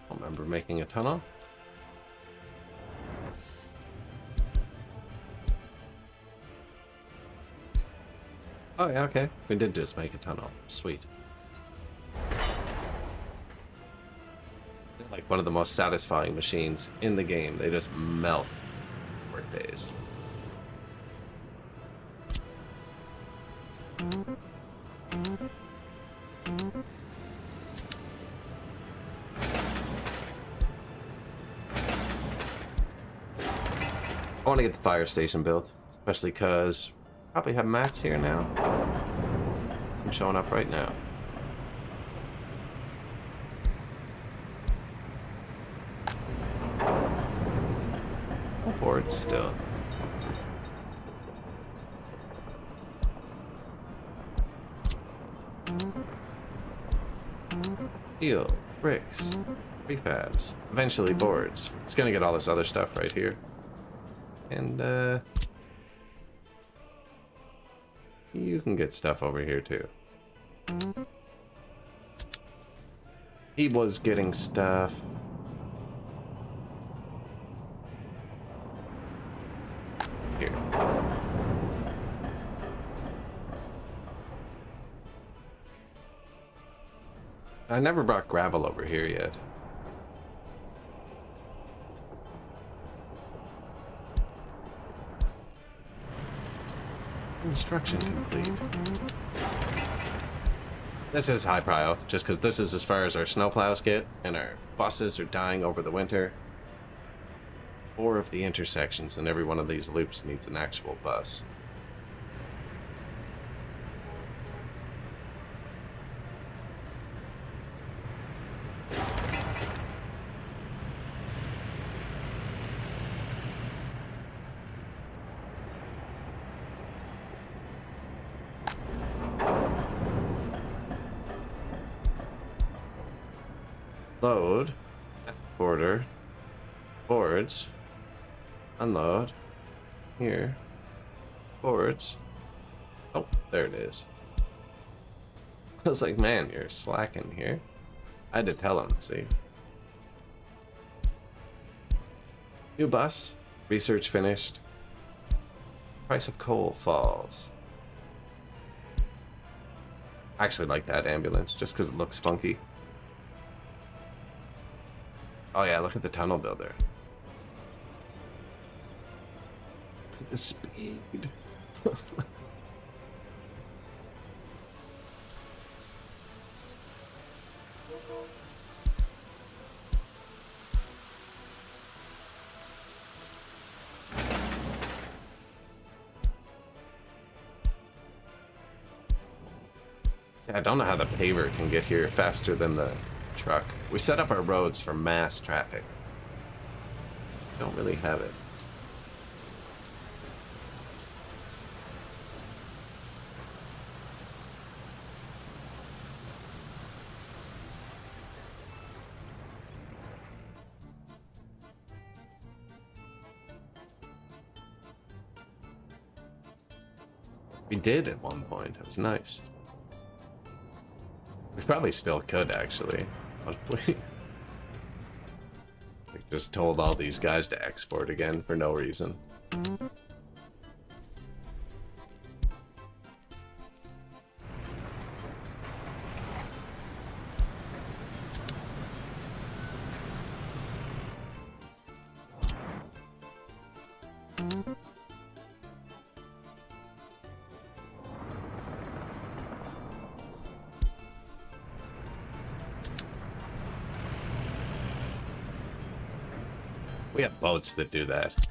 I don't remember making a tunnel. Oh yeah, okay. We did just make a tunnel. Sweet. They're like one of the most satisfying machines in the game. They just melt work days. I want to get the fire station built, especially because probably have mats here now. I'm showing up right now. Board still. Steel, bricks, prefabs, eventually boards. It's gonna get all this other stuff right here. And, you can get stuff over here, too. He was getting stuff. Here. I never brought gravel over here yet. Construction complete. This is high prio, just because this is as far as our snowplows get, and our buses are dying over the winter. 4 of the intersections, and every one of these loops needs an actual bus. Load, border, boards, unload, here, boards. Oh, there it is. I was like, man, you're slacking here. I had to tell him, see. New bus, research finished. Price of coal falls. I actually like that ambulance, just because it looks funky. Oh yeah, look at the tunnel builder. Look at the speed. I don't know how the paver can get here faster than the truck. We set up our roads for mass traffic. Don't really have it. We did at one point. It was nice. We probably still could, actually. Honestly. I just told all these guys to export again for no reason. We have boats that do that.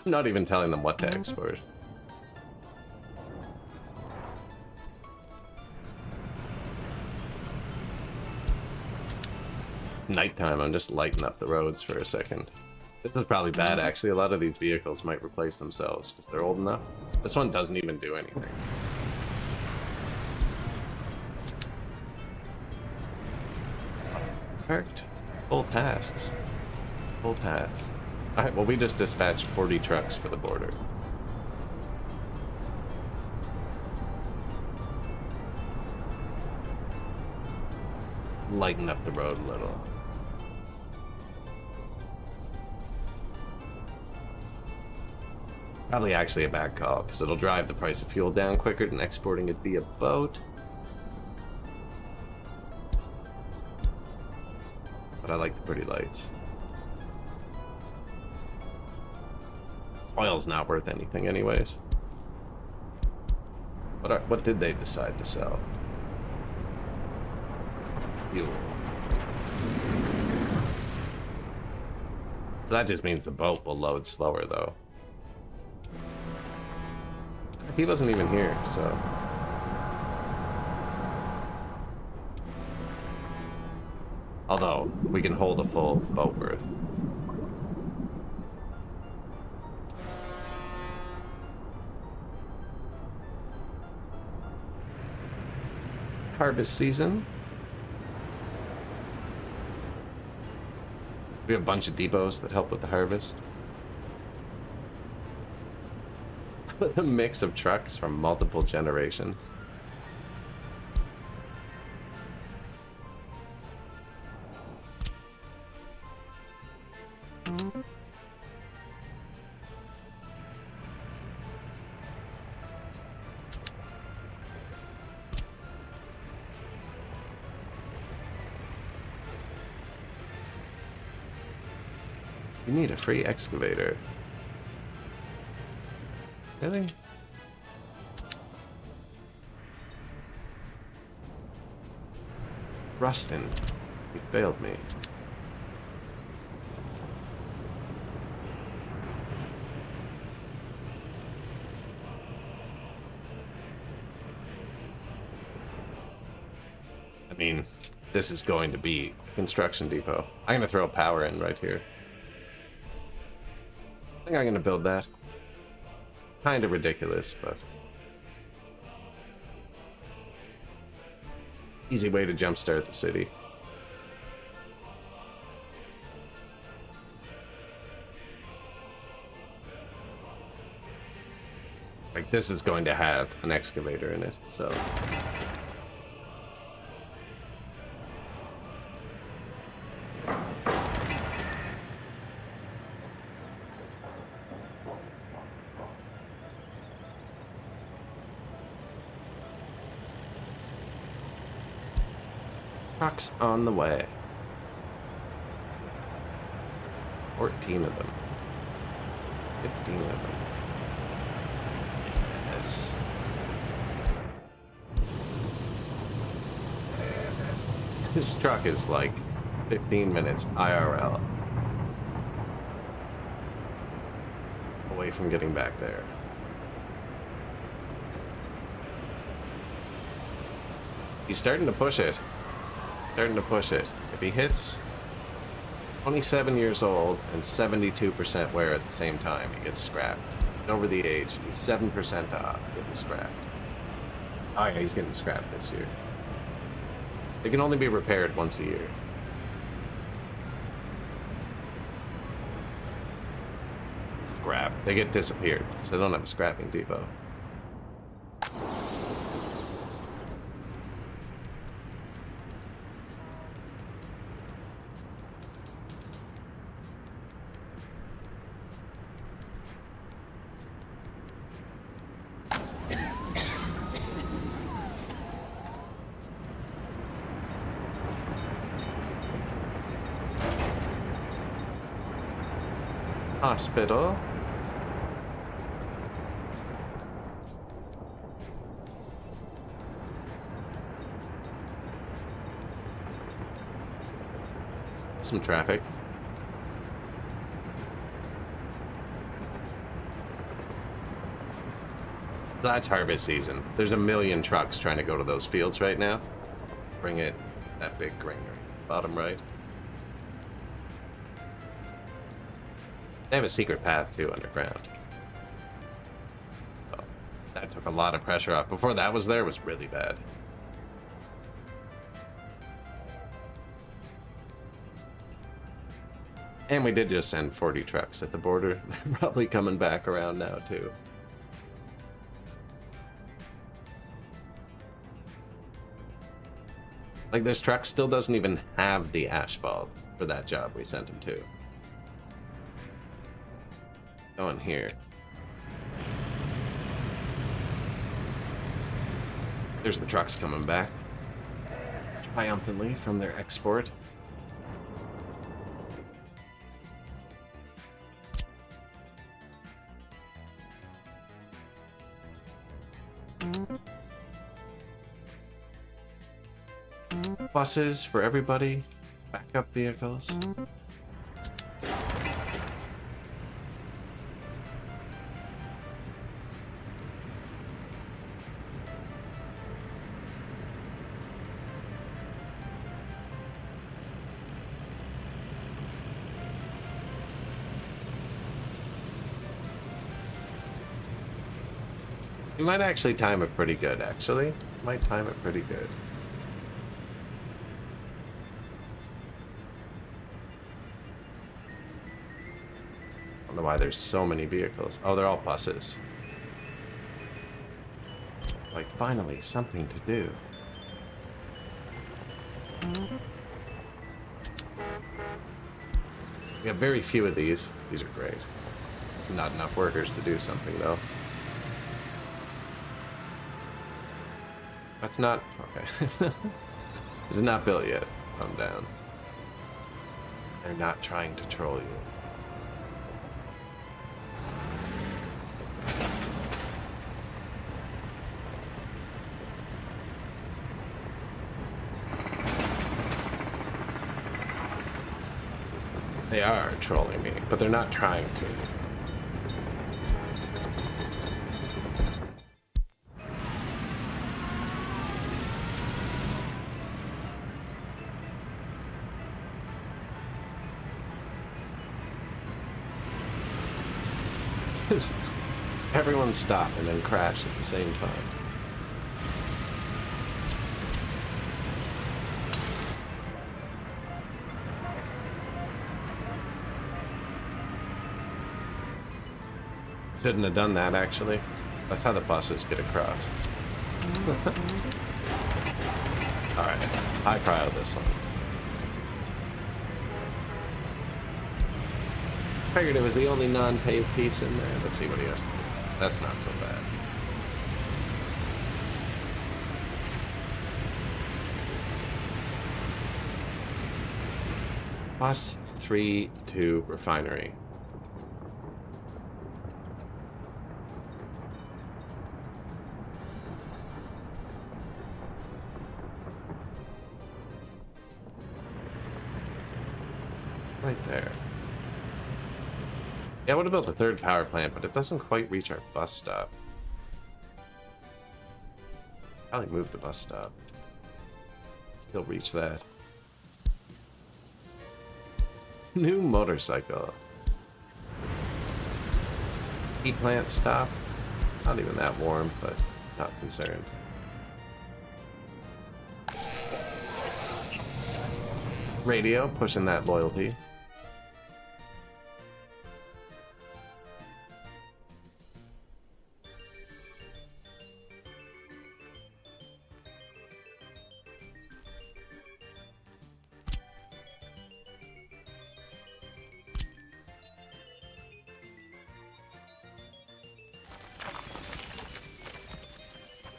I'm not even telling them what to export. Nighttime, I'm just lighting up the roads for a second. This is probably bad, actually. A lot of these vehicles might replace themselves because they're old enough. This one doesn't even do anything. Parked. Full tasks. Full tasks. Alright, well, we just dispatched 40 trucks for the border. Lighten up the road a little. Probably actually a bad call, because it'll drive the price of fuel down quicker than exporting it via boat. But I like the pretty lights. Oil's not worth anything anyways. What did they decide to sell? Fuel. So that just means the boat will load slower though. He wasn't even here, so... Although, we can hold a full boat worth. Harvest season. We have a bunch of depots that help with the harvest. A mix of trucks from multiple generations. You need a free excavator. Really? Rustin, you failed me. I mean, this is going to be a construction depot. I'm gonna throw power in right here. I think I'm gonna build that. Kind of ridiculous, but easy way to jumpstart the city. Like, this is going to have an excavator in it, so. Trucks on the way. 14 of them. 15 of them. Yes. This truck is like 15 minutes IRL away from getting back there. He's starting to push it. Starting to push it. If he hits 27 years old and 72% wear at the same time, he gets scrapped. Over the age, he's 7% off getting scrapped. Oh yeah, he's getting scrapped this year. They can only be repaired once a year. Scrap. They get disappeared, so they don't have a scrapping depot. Hospital. Some traffic. That's harvest season. There's a million trucks trying to go to those fields right now. Bring it that big granary. Bottom right. They have a secret path too underground. Oh, that took a lot of pressure off. Before that was there, it was really bad. And we did just send 40 trucks at the border. They're probably coming back around now too. Like, this truck still doesn't even have the asphalt for that job we sent him to. Go in here. There's the trucks coming back triumphantly from their export. Buses for everybody, backup vehicles. You might actually time it pretty good, actually. Might time it pretty good. I don't know why there's so many vehicles. Oh, they're all buses. Like, finally, something to do. We have very few of these. These are great. It's not enough workers to do something, though. That's not... okay. It's not built yet. Calm down. They're not trying to troll you. They are trolling me, but they're not trying to. Everyone stop and then crash at the same time. Shouldn't have done that, actually. That's how the buses get across. Alright, high prio this one. Figured it was the only non-paved piece in there. Let's see what he has to do. That's not so bad. Bus 3 to refinery. Right there. Yeah, I would have built a third power plant, but it doesn't quite reach our bus stop. Probably move the bus stop. Still reach that. New motorcycle. Heat plant stop. Not even that warm, but not concerned. Radio, pushing that loyalty.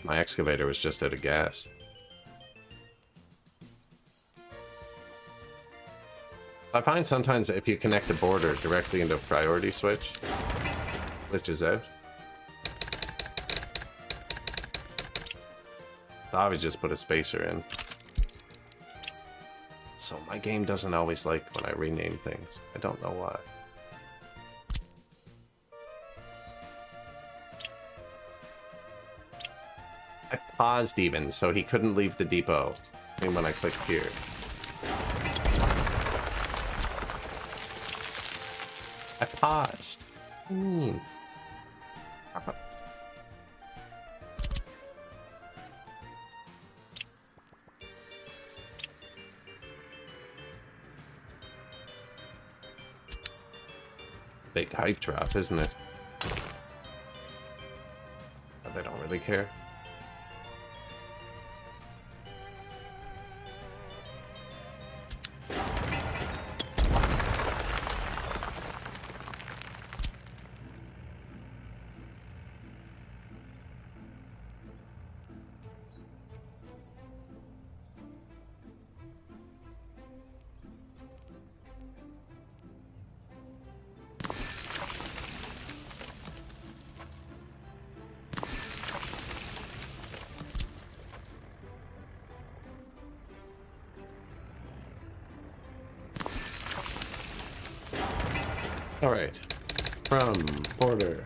My excavator was just out of gas. I find sometimes if you connect the border directly into a priority switch, glitches out. I always just put a spacer in. So my game doesn't always like when I rename things. I don't know why. I paused even, so he couldn't leave the depot. I mean, when I clicked here. I paused. Big height drop, isn't it? But they don't really care. All right, from border.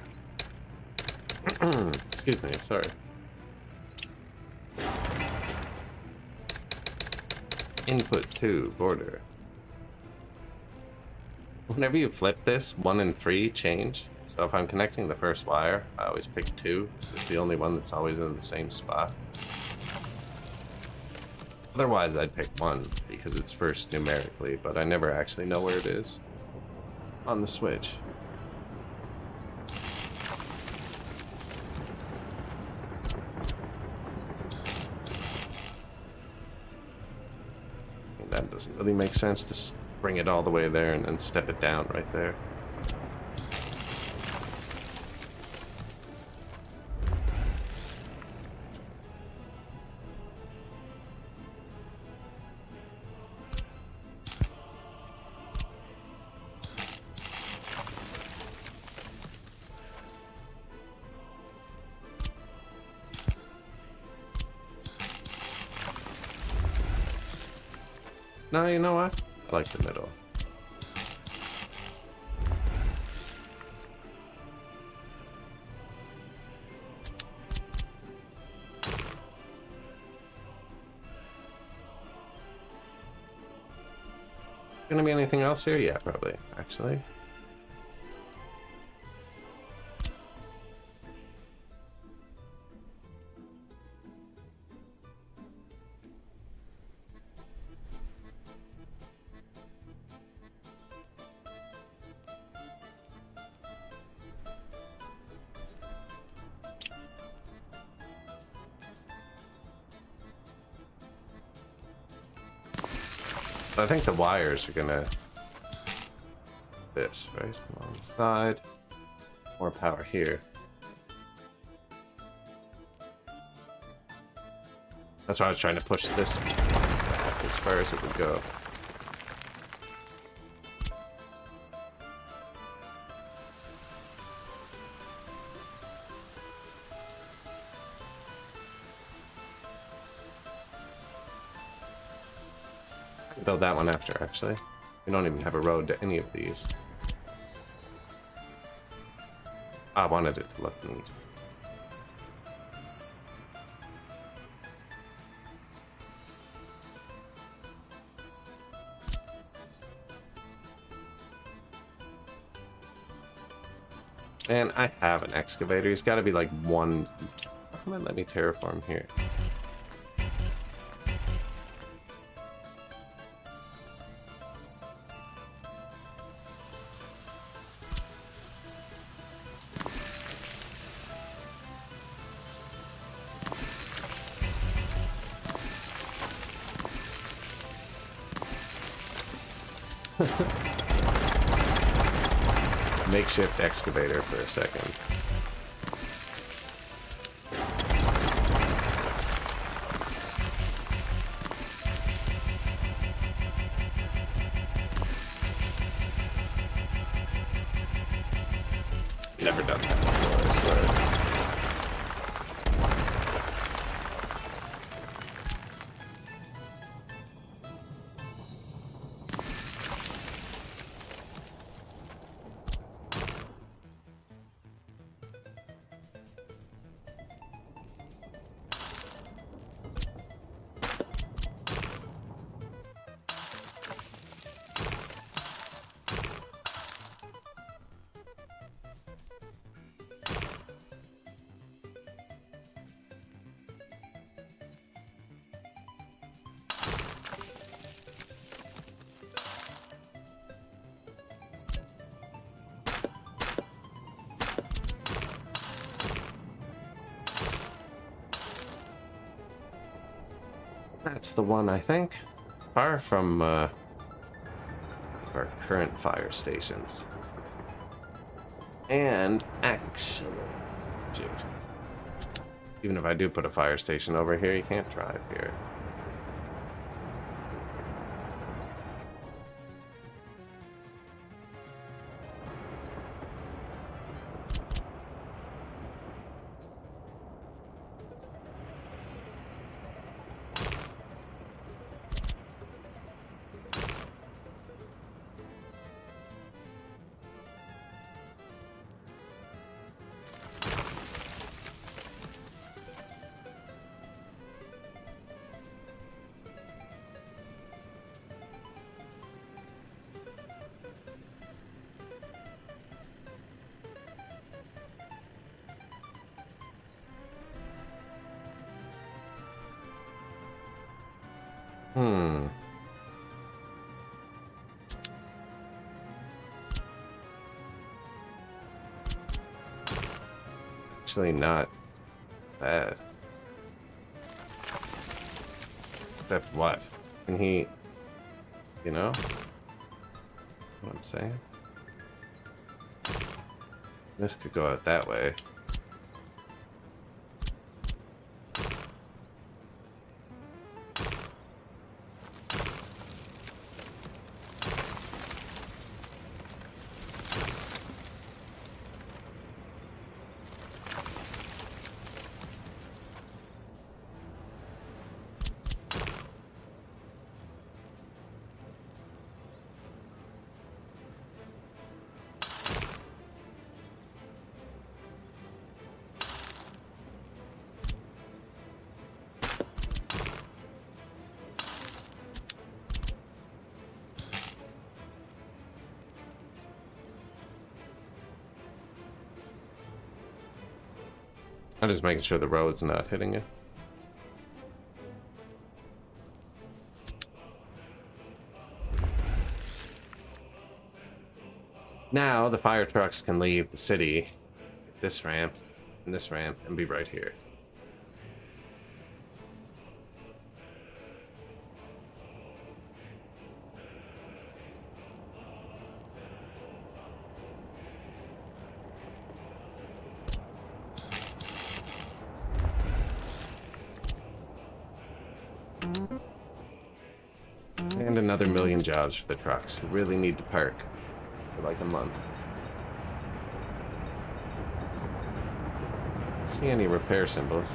Excuse me, sorry. Input to border. Whenever you flip this, 1 and 3 change. So if I'm connecting the first wire, I always pick 2. It's the only one that's always in the same spot. Otherwise, I'd pick 1 because it's first numerically, but I never actually know where it is on the switch. That doesn't really make sense to bring it all the way there and then step it down right there. No, you know what? I like the middle. Gonna be anything else here? Yeah, probably, actually. I think the wires are gonna... This, right? Along the side. More power here. That's why I was trying to push this back as far as it would go. I can build that one after, actually. We don't even have a road to any of these. I wanted it to look neat. And I have an excavator. He's got to be like one. Come on, let me terraform here. Makeshift excavator for a second. Never done that before, I swear. That's the one, I think. It's far from our current fire stations. And actually, dude, even if I do put a fire station over here, you can't drive here. Actually not bad. Except what? Can he, you know? What I'm saying? This could go out that way. I'm just making sure the road's not hitting it. Now the fire trucks can leave the city, this ramp, and this ramp, and be right here. And another 1,000,000 jobs for the trucks. You really need to park for like a month. Don't see any repair symbols.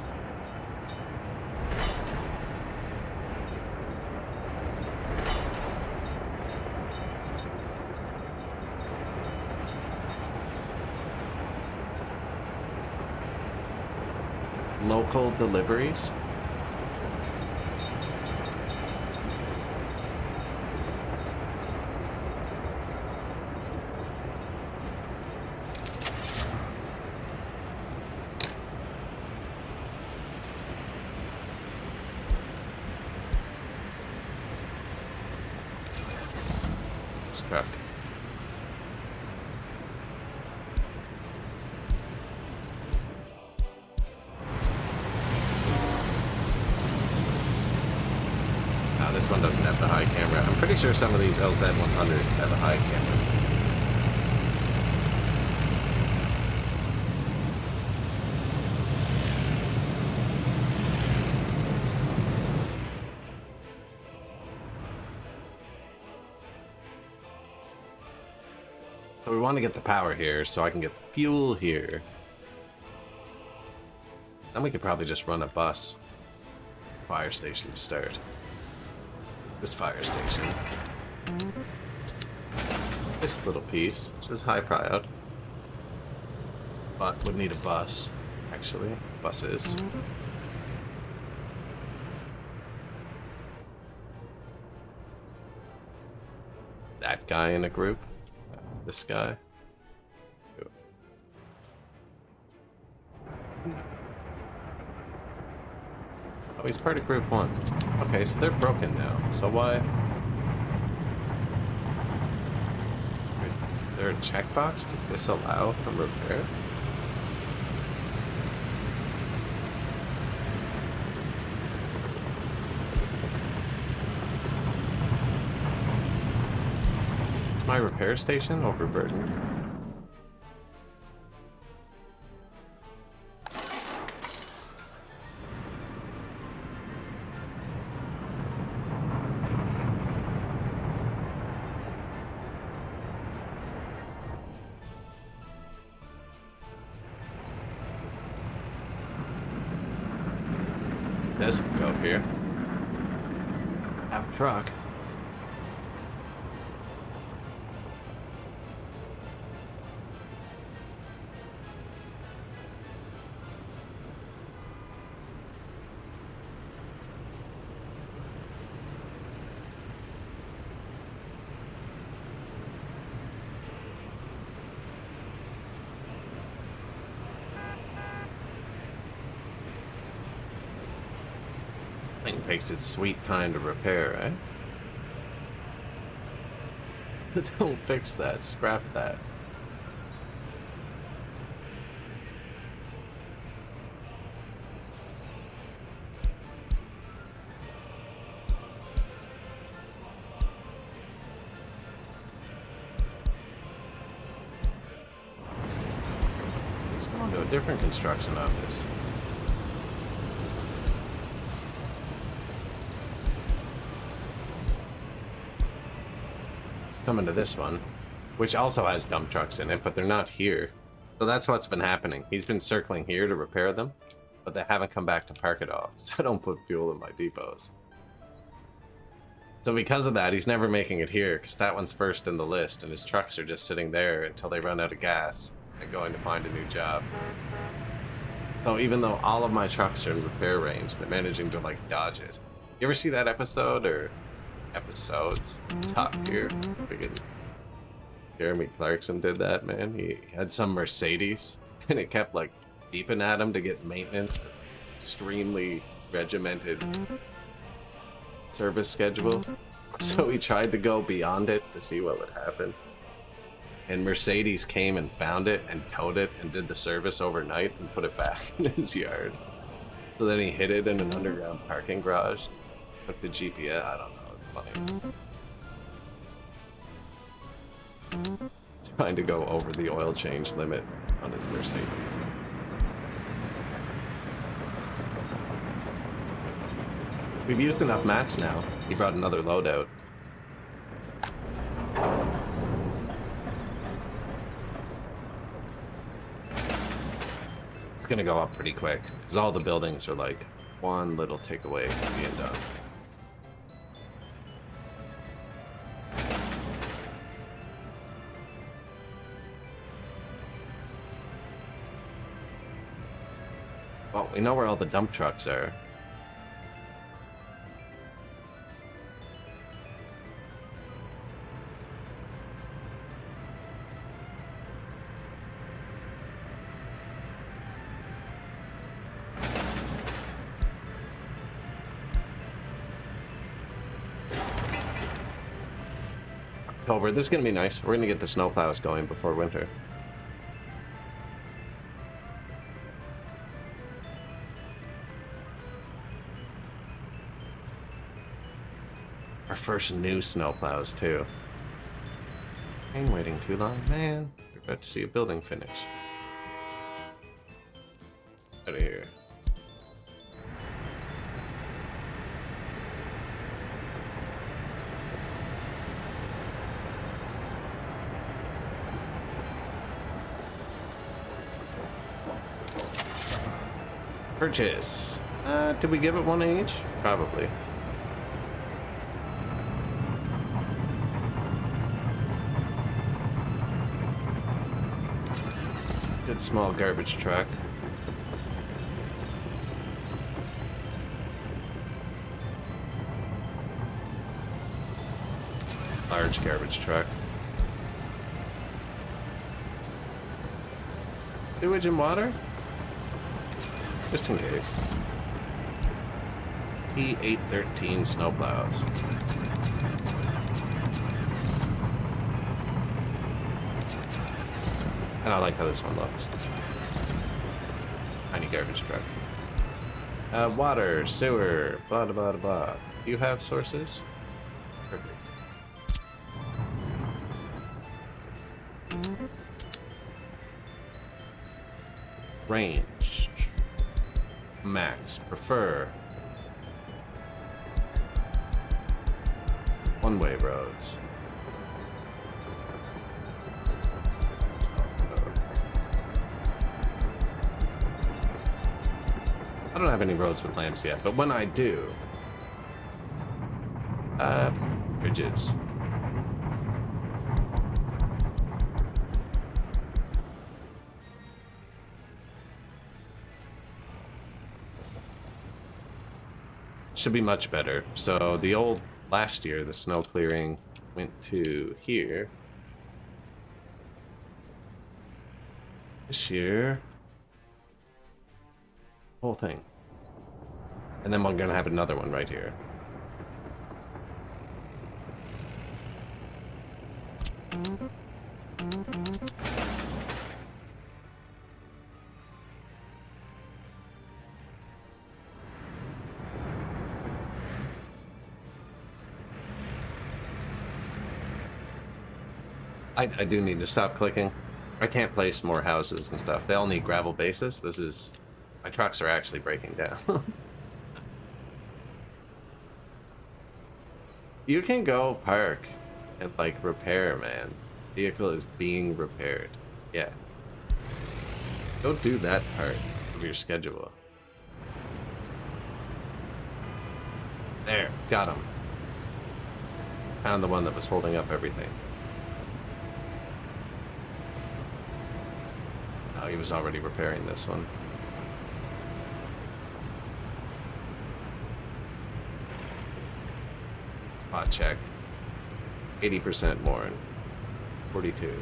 Local deliveries? This truck. This one doesn't have the high camera. I'm pretty sure some of these LZ100s have a high camera. So we want to get the power here so I can get the fuel here. Then we could probably just run a bus. Fire station to start. This fire station. This little piece, which is high priority. But would need a bus, actually. Buses. That guy in a group. This guy. Oh, he's part of group 1. Okay, so they're broken now. So why? Is there a checkbox to disallow from repair? Is my repair station overburdened? This will go up here. Have a truck. Thing takes its sweet time to repair, right? Don't fix that. Scrap that. Let's go on to a different construction office. Coming to this one, which also has dump trucks in it, but they're not here. So that's what's been happening. He's been circling here to repair them, but they haven't come back to park it off, so I don't put fuel in my depots. So because of that, he's never making it here, because that one's first in the list, and his trucks are just sitting there until they run out of gas and going to find a new job. So even though all of my trucks are in repair range, they're managing to, like, dodge it. You ever see that episode, or episodes? Top Gear. Friggin' Jeremy Clarkson did that, man. He had some Mercedes, and it kept, like, beeping at him to get maintenance. Extremely regimented service schedule. So he tried to go beyond it to see what would happen. And Mercedes came and found it and towed it and did the service overnight and put it back in his yard. So then he hid it in an underground parking garage. Took the GPS. I don't know. Funny. Trying to go over the oil change limit on his Mercedes. We've used enough mats now. He brought another loadout. It's gonna go up pretty quick, because all the buildings are like one little tick away from being done. Well, we know where all the dump trucks are. October, this is gonna be nice. We're gonna get the snowplows going before winter. Our first new snowplows too. Ain't waiting too long, man. We're about to see a building finish. Out of here. Purchase. Did we give it one each? Probably. It's a good small garbage truck. Large garbage truck. Sewage and water? Just in case. P813 snowplows. And I like how this one looks. Tiny garbage truck. Water, sewer, blah blah blah blah. Do you have sources? Perfect. Range. Max. Prefer. One-way roads. I don't have any roads with lamps yet, but when I do, bridges. Should be much better. So the old last year, the snow clearing went to here. This year, whole thing. And then we're gonna have another one right here. I do need to stop clicking. I can't place more houses and stuff. They all need gravel bases. This is... My trucks are actually breaking down. You can go park and, like, repair, man. Vehicle is being repaired. Yeah. Go do that part of your schedule. There. Got him. Found the one that was holding up everything. He was already repairing this one. Spot check. 80% more. 42.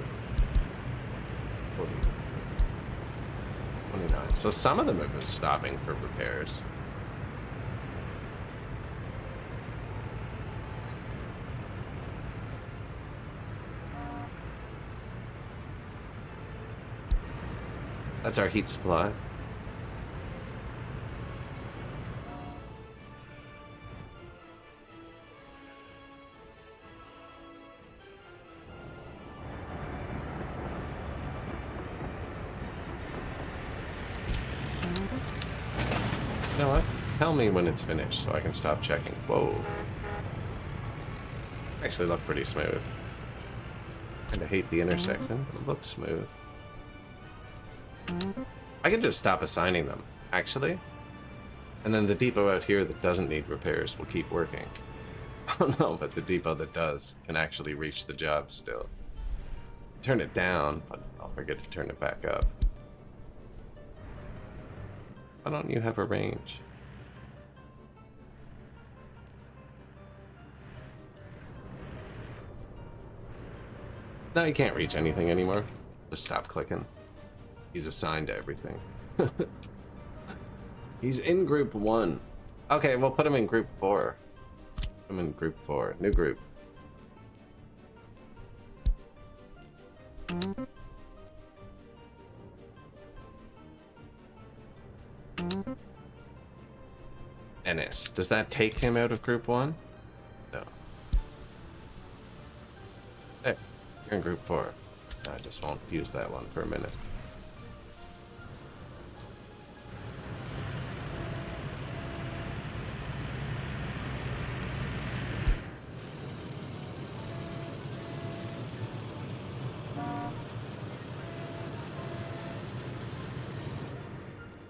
40. 29. So some of them have been stopping for repairs. That's our heat supply. You know what? tell me when it's finished so I can stop checking. Whoa. Actually look pretty smooth. Kinda hate the intersection, but it looks smooth. I can just stop assigning them, actually. And then the depot out here that doesn't need repairs will keep working. Oh no, but the depot that does can actually reach the job still. Turn it down, but I'll forget to turn it back up. Why don't you have a range? No, you can't reach anything anymore. Just stop clicking. He's assigned to everything. He's in group 1. Okay, we'll put him in group 4. Put him in group 4. New group. Ennis. Does that take him out of group 1? No. There. You're in group 4. I just won't use that one for a minute.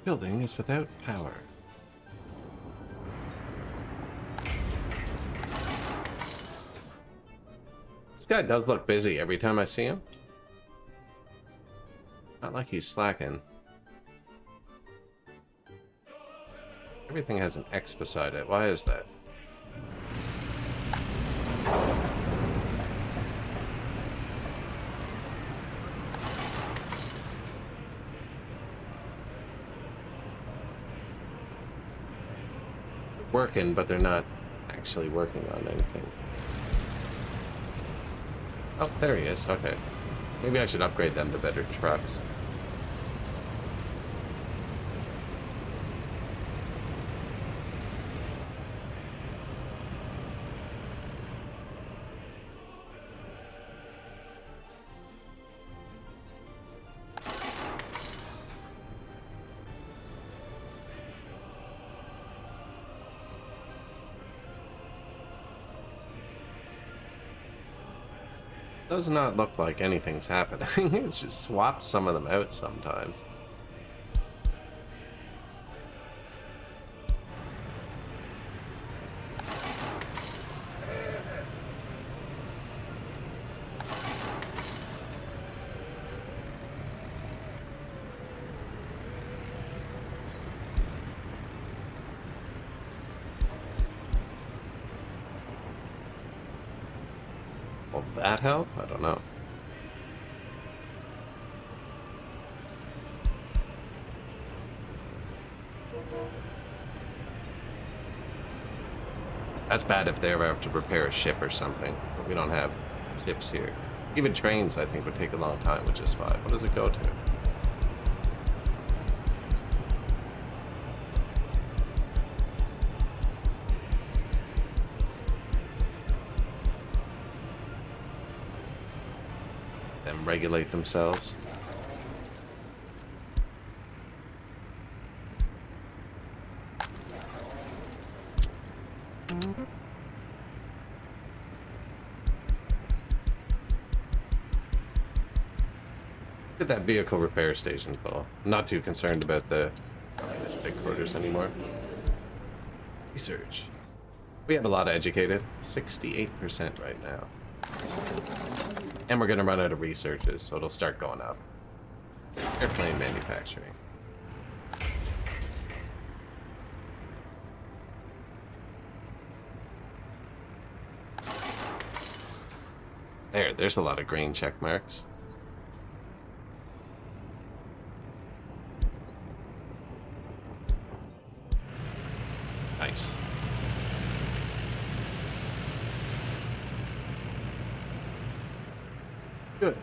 Building is without power. This guy does look busy every time I see him. Not like he's slacking. Everything has an X beside it. Why is that? Working, but they're not actually working on anything. Oh, there he is. Okay. Maybe I should upgrade them to better trucks. Does not look like anything's happening. It's just swap some of them out sometimes. Will that help? I don't know. That's bad if they ever have to repair a ship or something, but we don't have ships here. Even trains, I think, would take a long time, which is fine. What does it go to? Them regulate themselves. Look at that vehicle repair station, Paul. I'm not too concerned about the big quarters anymore. Research. We have a lot of educated. 68% right now. And we're gonna run out of researches, so it'll start going up. Airplane manufacturing. There's a lot of green check marks. Nice. Good.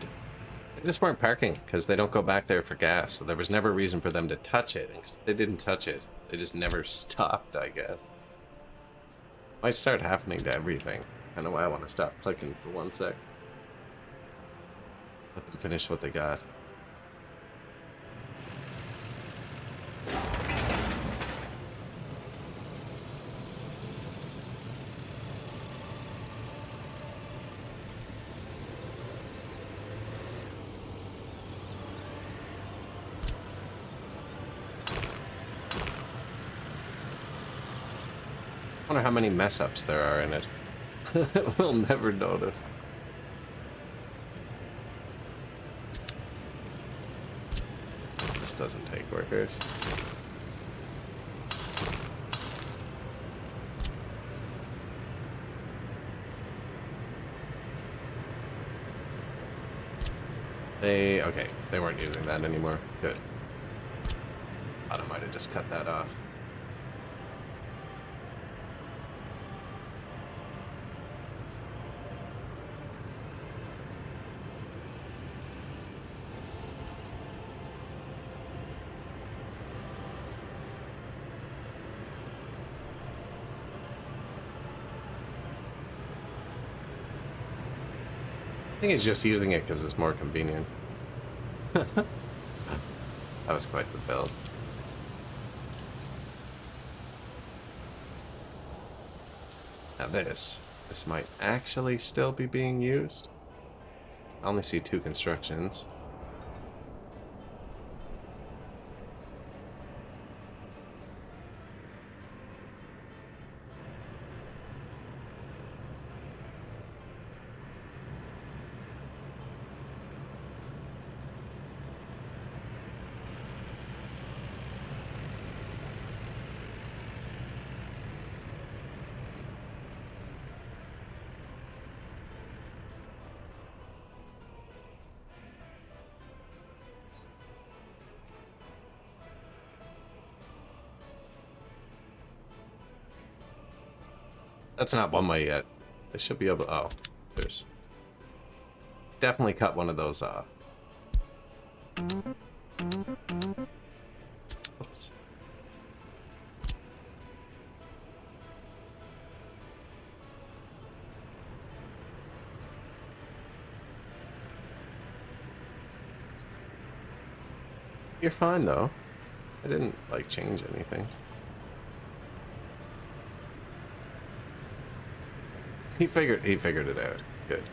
They just weren't parking because they don't go back there for gas, so there was never a reason for them to touch it. And 'cause they didn't touch it, they just never stopped, I guess. Might start happening to everything. I know why I want to stop clicking for 1 sec. Let them finish what they got. I wonder how many mess ups there are in it. We'll never notice. This doesn't take workers. Okay, they weren't using that anymore. Good. Thought I might have just cut that off. I think he's just using it because it's more convenient. That was quite the build. Now this might actually still be being used. I only see 2 constructions. That's not one way yet. They should be able to... Oh, there's... Definitely cut one of those off. Oops. You're fine, though. I didn't, like, change anything. He figured it out. Good.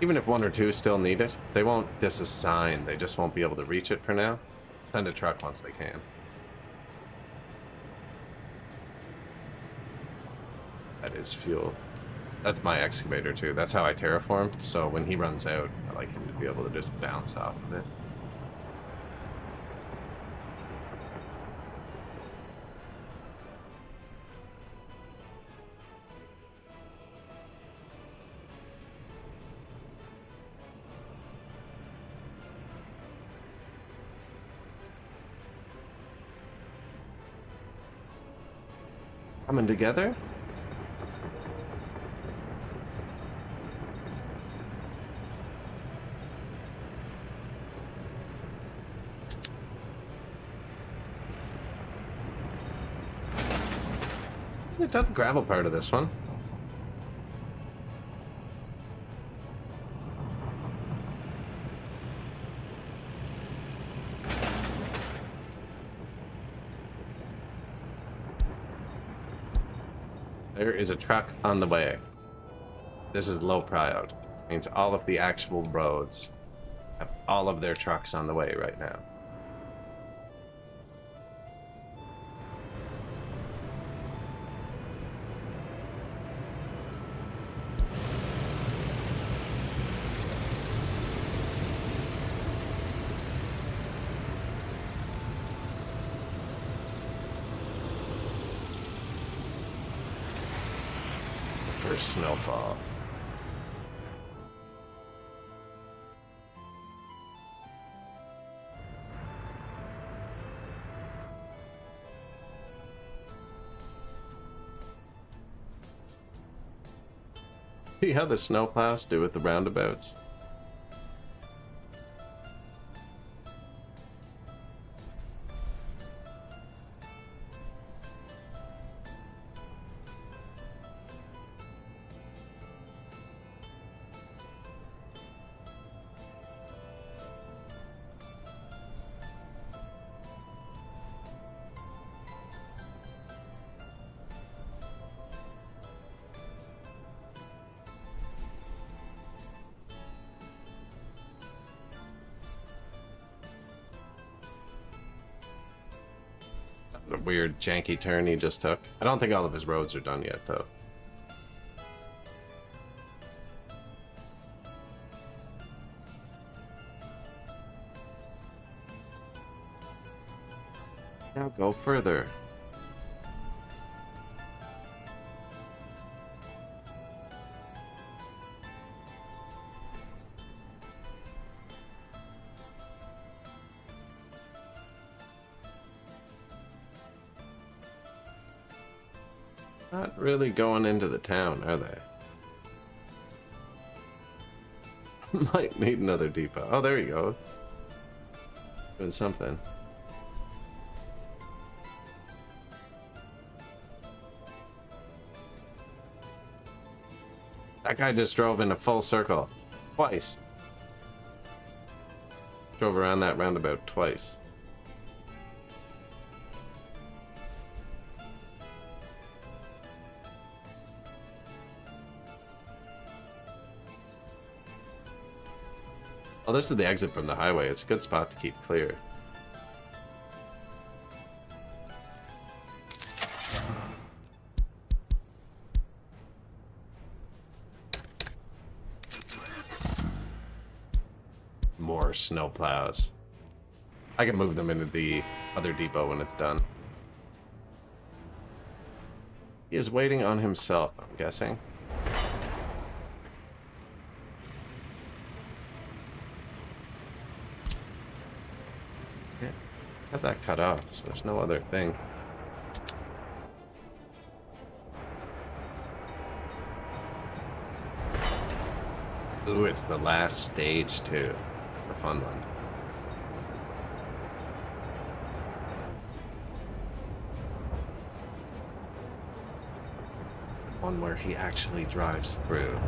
Even if 1 or 2 still need it, they won't disassign. They just won't be able to reach it for now. Send a truck once they can. That is fuel. That's my excavator too. That's how I terraform. So when he runs out, I like him to be able to just bounce off of it. Coming together? That's the gravel part of this one. There is a truck on the way. This is low priority. Means all of the actual roads have all of their trucks on the way right now. First snowfall. See how the snowplows do with the roundabouts? The weird janky turn he just took. I don't think all of his roads are done yet, though. Now go further. Not really going into the town, are they? Might need another depot. Oh, there he goes. Doing something. That guy just drove in a full circle. Twice. Drove around that roundabout twice. Oh, this is the exit from the highway. It's a good spot to keep clear. More snow plows. I can move them into the other depot when it's done. He is waiting on himself, I'm guessing. Have that cut off, so there's no other thing. Ooh, it's the last stage too. It's the fun one. One where he actually drives through.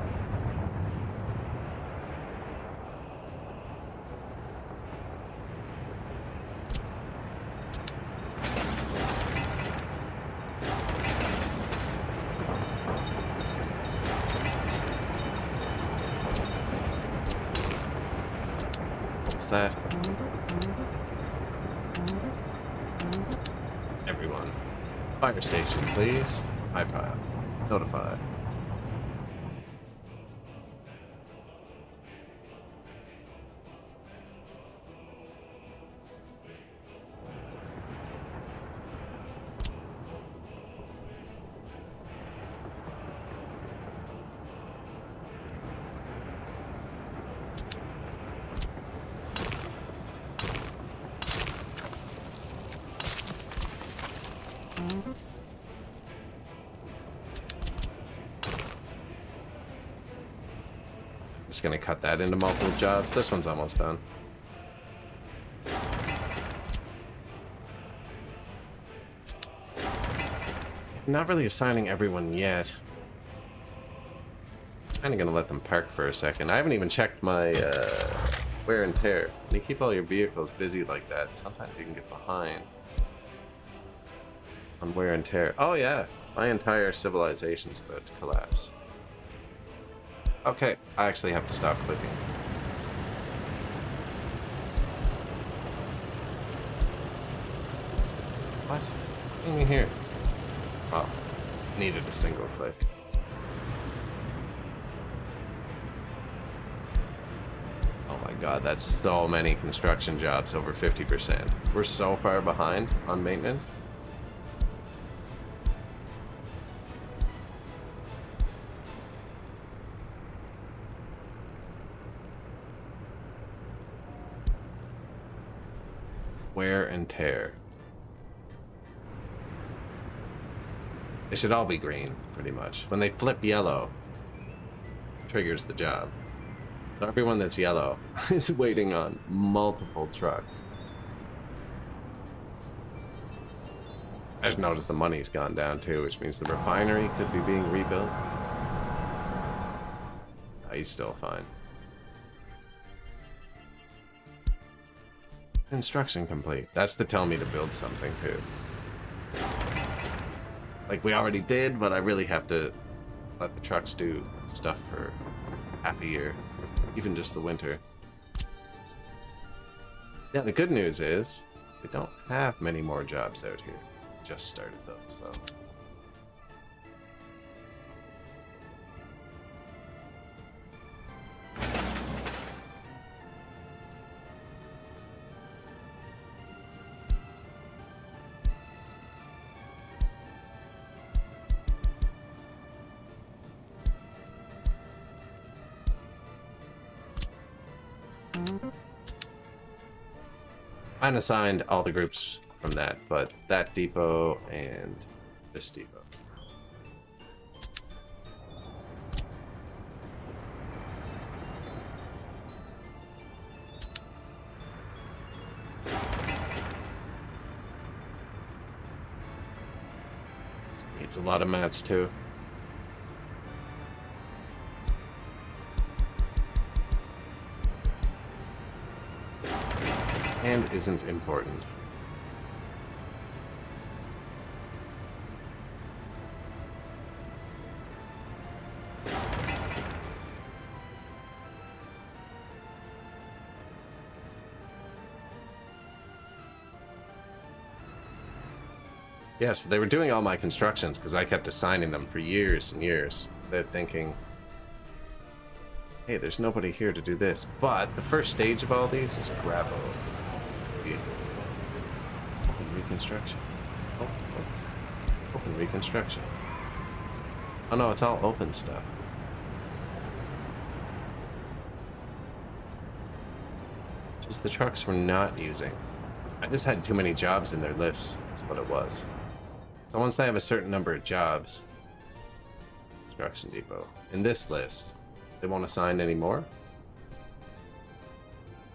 That everyone, fire station please. High pile notified. It's gonna cut that into multiple jobs. This one's almost done. I'm not really assigning everyone yet. Kinda gonna let them park for a second. I haven't even checked my wear and tear. When you keep all your vehicles busy like that, sometimes you can get behind on wear and tear. Oh yeah, my entire civilization's about to collapse. Okay, I actually have to stop clicking. What? What do you here? Oh, needed a single click. Oh my god, that's so many construction jobs, over 50%. We're so far behind on maintenance. Wear and tear. They should all be green, pretty much. When they flip yellow, triggers the job. So everyone that's yellow is waiting on multiple trucks. I just noticed the money's gone down too, which means the refinery could be being rebuilt. He's still fine. Construction complete. That's to tell me to build something too. Like we already did, but I really have to let the trucks do stuff for half a year. Even just the winter. Yeah, the good news is we don't have many more jobs out here. just started those, though. I unassigned all the groups from that, but that depot and this depot. Needs a lot of mats too. And isn't important. Yeah, so they were doing all my constructions because I kept assigning them for years and years. They're thinking, hey, there's nobody here to do this. But the first stage of all these is gravel. Open reconstruction. Oh, open reconstruction. Oh no, it's all open stuff. Just the trucks we're not using. I just had too many jobs in their list, is what it was. So once they have a certain number of jobs, construction depot, in this list, they won't assign any more.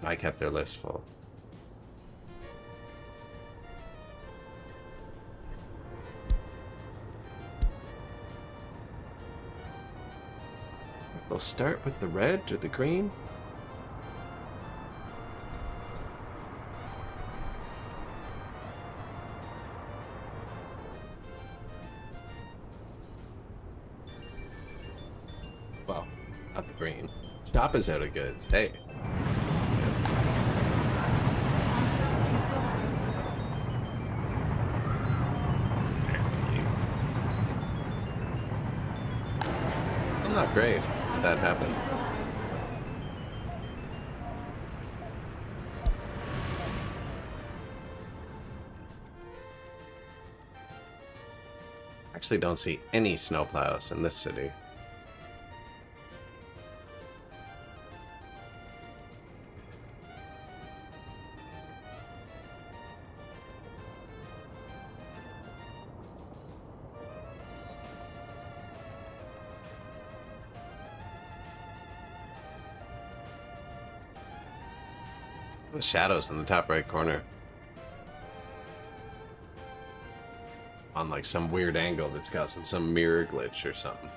I kept their list full. They'll start with the red or the green. Well, not the green. Shop is out of goods. Hey. I'm not great. That happened. Actually don't see any snowplows in this city. The shadows in the top right corner. On like some weird angle that's causing some mirror glitch or something.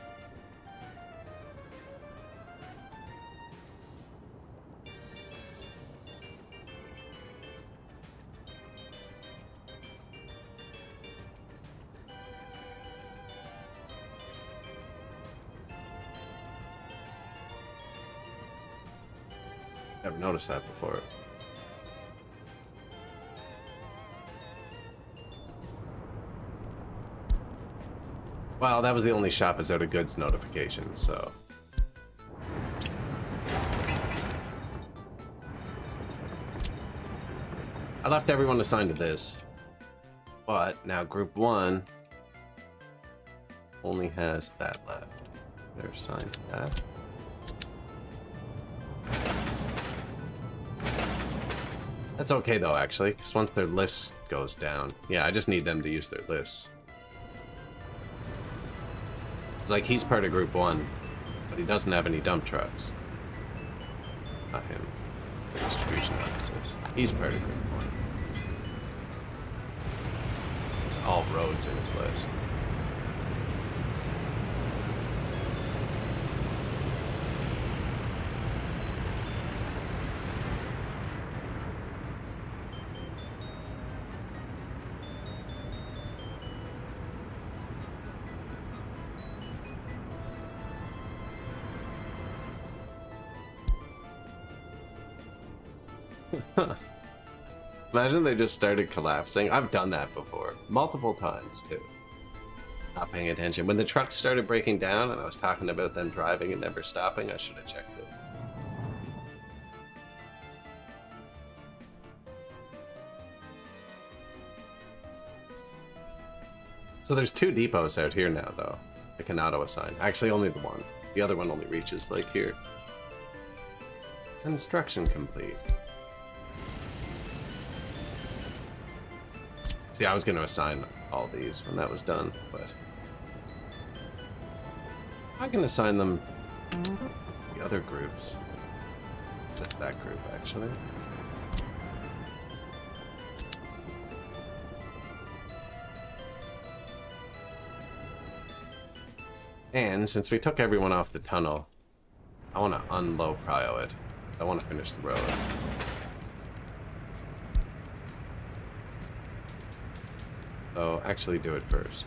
Never noticed that before. Well, that was the only shop is out of goods notification, so. I left everyone assigned to this. But now group 1 only has that left. They're assigned to that. That's okay though, actually, because once their list goes down, yeah, I just need them to use their lists. It's like he's part of group 1, but he doesn't have any dump trucks. Not him. Distribution offices. He's part of group 1. It's all roads in his list. Imagine they just started collapsing. I've done that before. multiple times too. Not paying attention. When the truck started breaking down and I was talking about them driving and never stopping, I should have checked it. So there's 2 depots out here now, though. I can auto-assign. Actually, only the one. The other one only reaches, like, here. Construction complete. See, I was going to assign all these when that was done, but... I can assign them to the other groups. That's that group, actually. And since we took everyone off the tunnel, I want to unlow prio it. I want to finish the road. So actually do it first.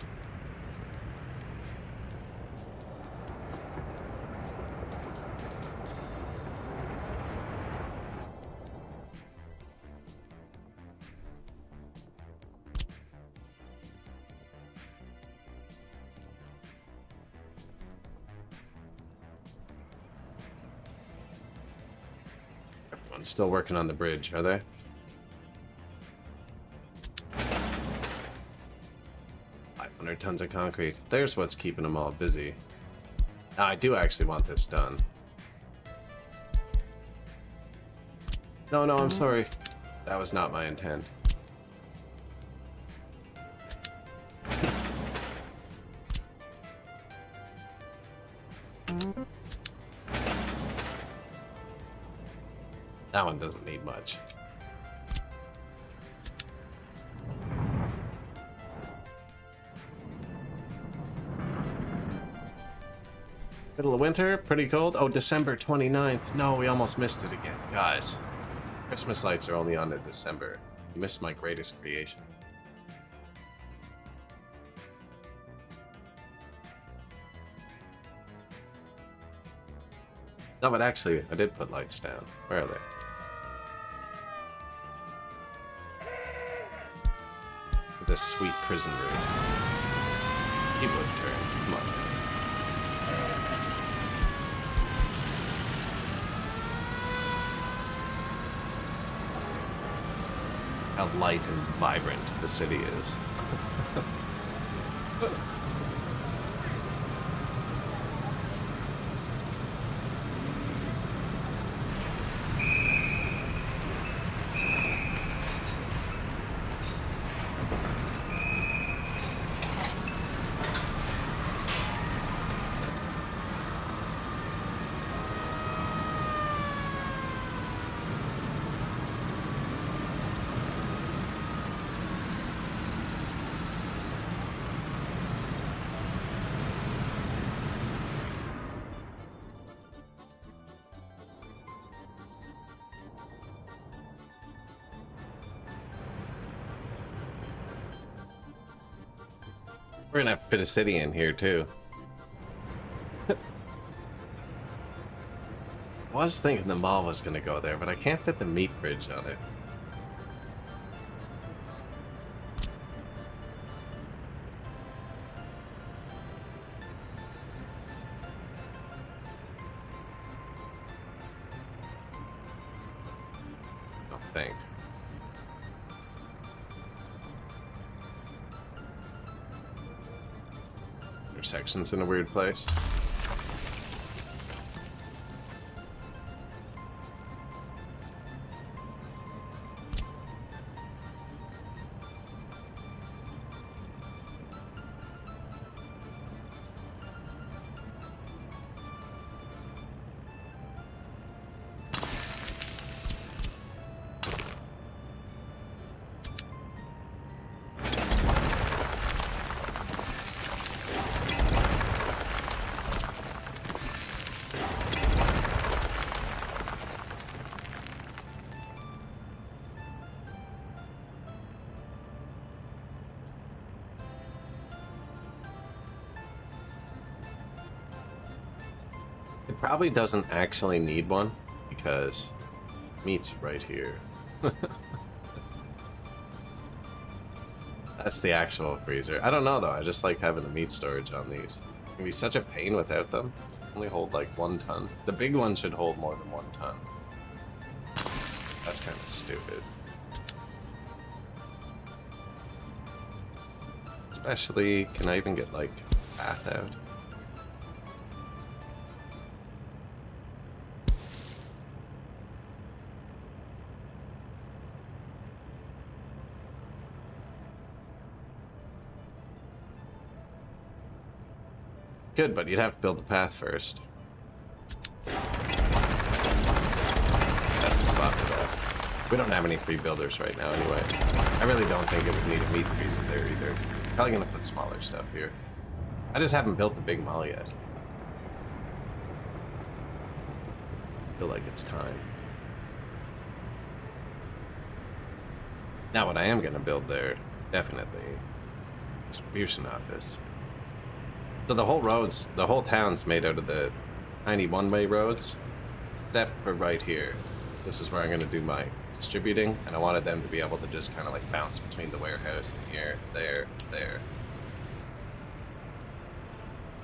Everyone's still working on the bridge, are they? Tons of concrete. There's what's keeping them all busy. I do actually want this done. No, I'm sorry. That was not my intent. That one doesn't need much. Middle of winter, pretty cold. Oh, December 29th. No, we almost missed it again. Guys, Christmas lights are only on in December. You missed my greatest creation. No, but actually, I did put lights down. Where are they? This sweet prison route. He would turn. Come on. How light and vibrant the city is. We're gonna have to fit a city in here too. I was thinking the mall was gonna go there, but I can't fit the meat bridge on it. I don't think. Intersections in a weird place. It probably doesn't actually need one because meat's right here. That's the actual freezer. I don't know though, I just like having the meat storage on these. It can be such a pain without them. They only hold like 1 ton. The big one should hold more than 1 ton. That's kind of stupid. Especially, can I even get like path out? Good, but you'd have to build the path first. That's the spot for that. We don't have any free builders right now anyway. I really don't think it would need a meat freezer there either. Probably gonna put smaller stuff here. I just haven't built the big mall yet. Feel like it's time. Now what I am gonna build there, definitely, distribution office. So the whole roads, the whole town's made out of the tiny one-way roads, except for right here. This is where I'm gonna do my distributing, and I wanted them to be able to just kind of like bounce between the warehouse and here, there, there.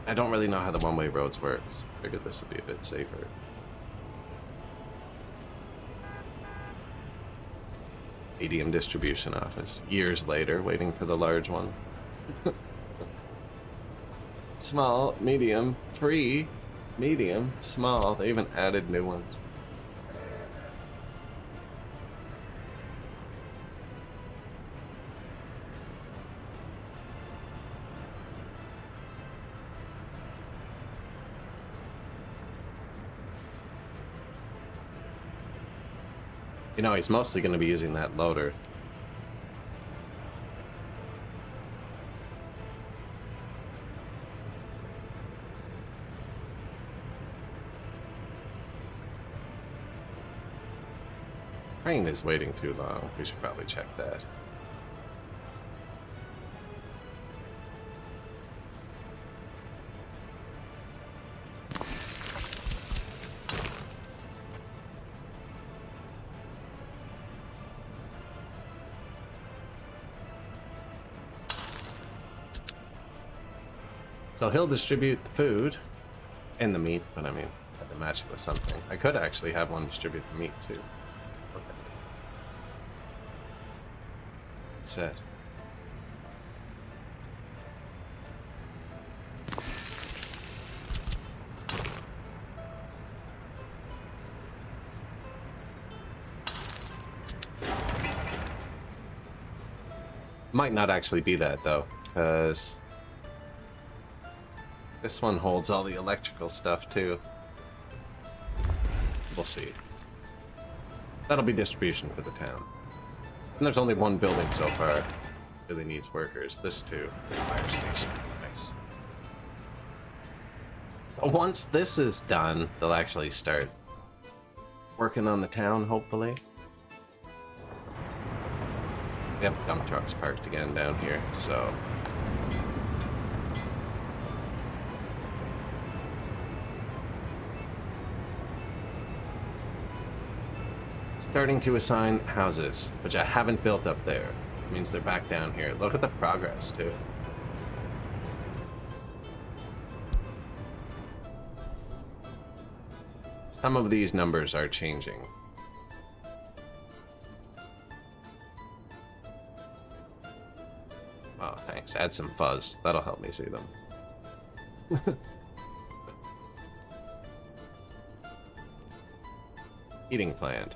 I don't really know how the one-way roads work, so I figured this would be a bit safer. ADM distribution office. Years later, waiting for the large one. Small, medium, free, medium, small. They even added new ones. You know, he's mostly going to be using that loader. Train is waiting too long. We should probably check that. So he'll distribute the food and the meat, but I mean, I had to match it with something. I could actually have one distribute the meat too. Okay. Set. Might not actually be that though, because this one holds all the electrical stuff too. We'll see. That'll be distribution for the town. And there's only one building so far. Really needs workers. This too. Fire station. Nice. So once this is done, they'll actually start working on the town, hopefully. We have dump trucks parked again down here, so starting to assign houses, which I haven't built up there. It means they're back down here. Look at the progress, too. Some of these numbers are changing. Oh, thanks. Add some fuzz. That'll help me see them. Heating plant.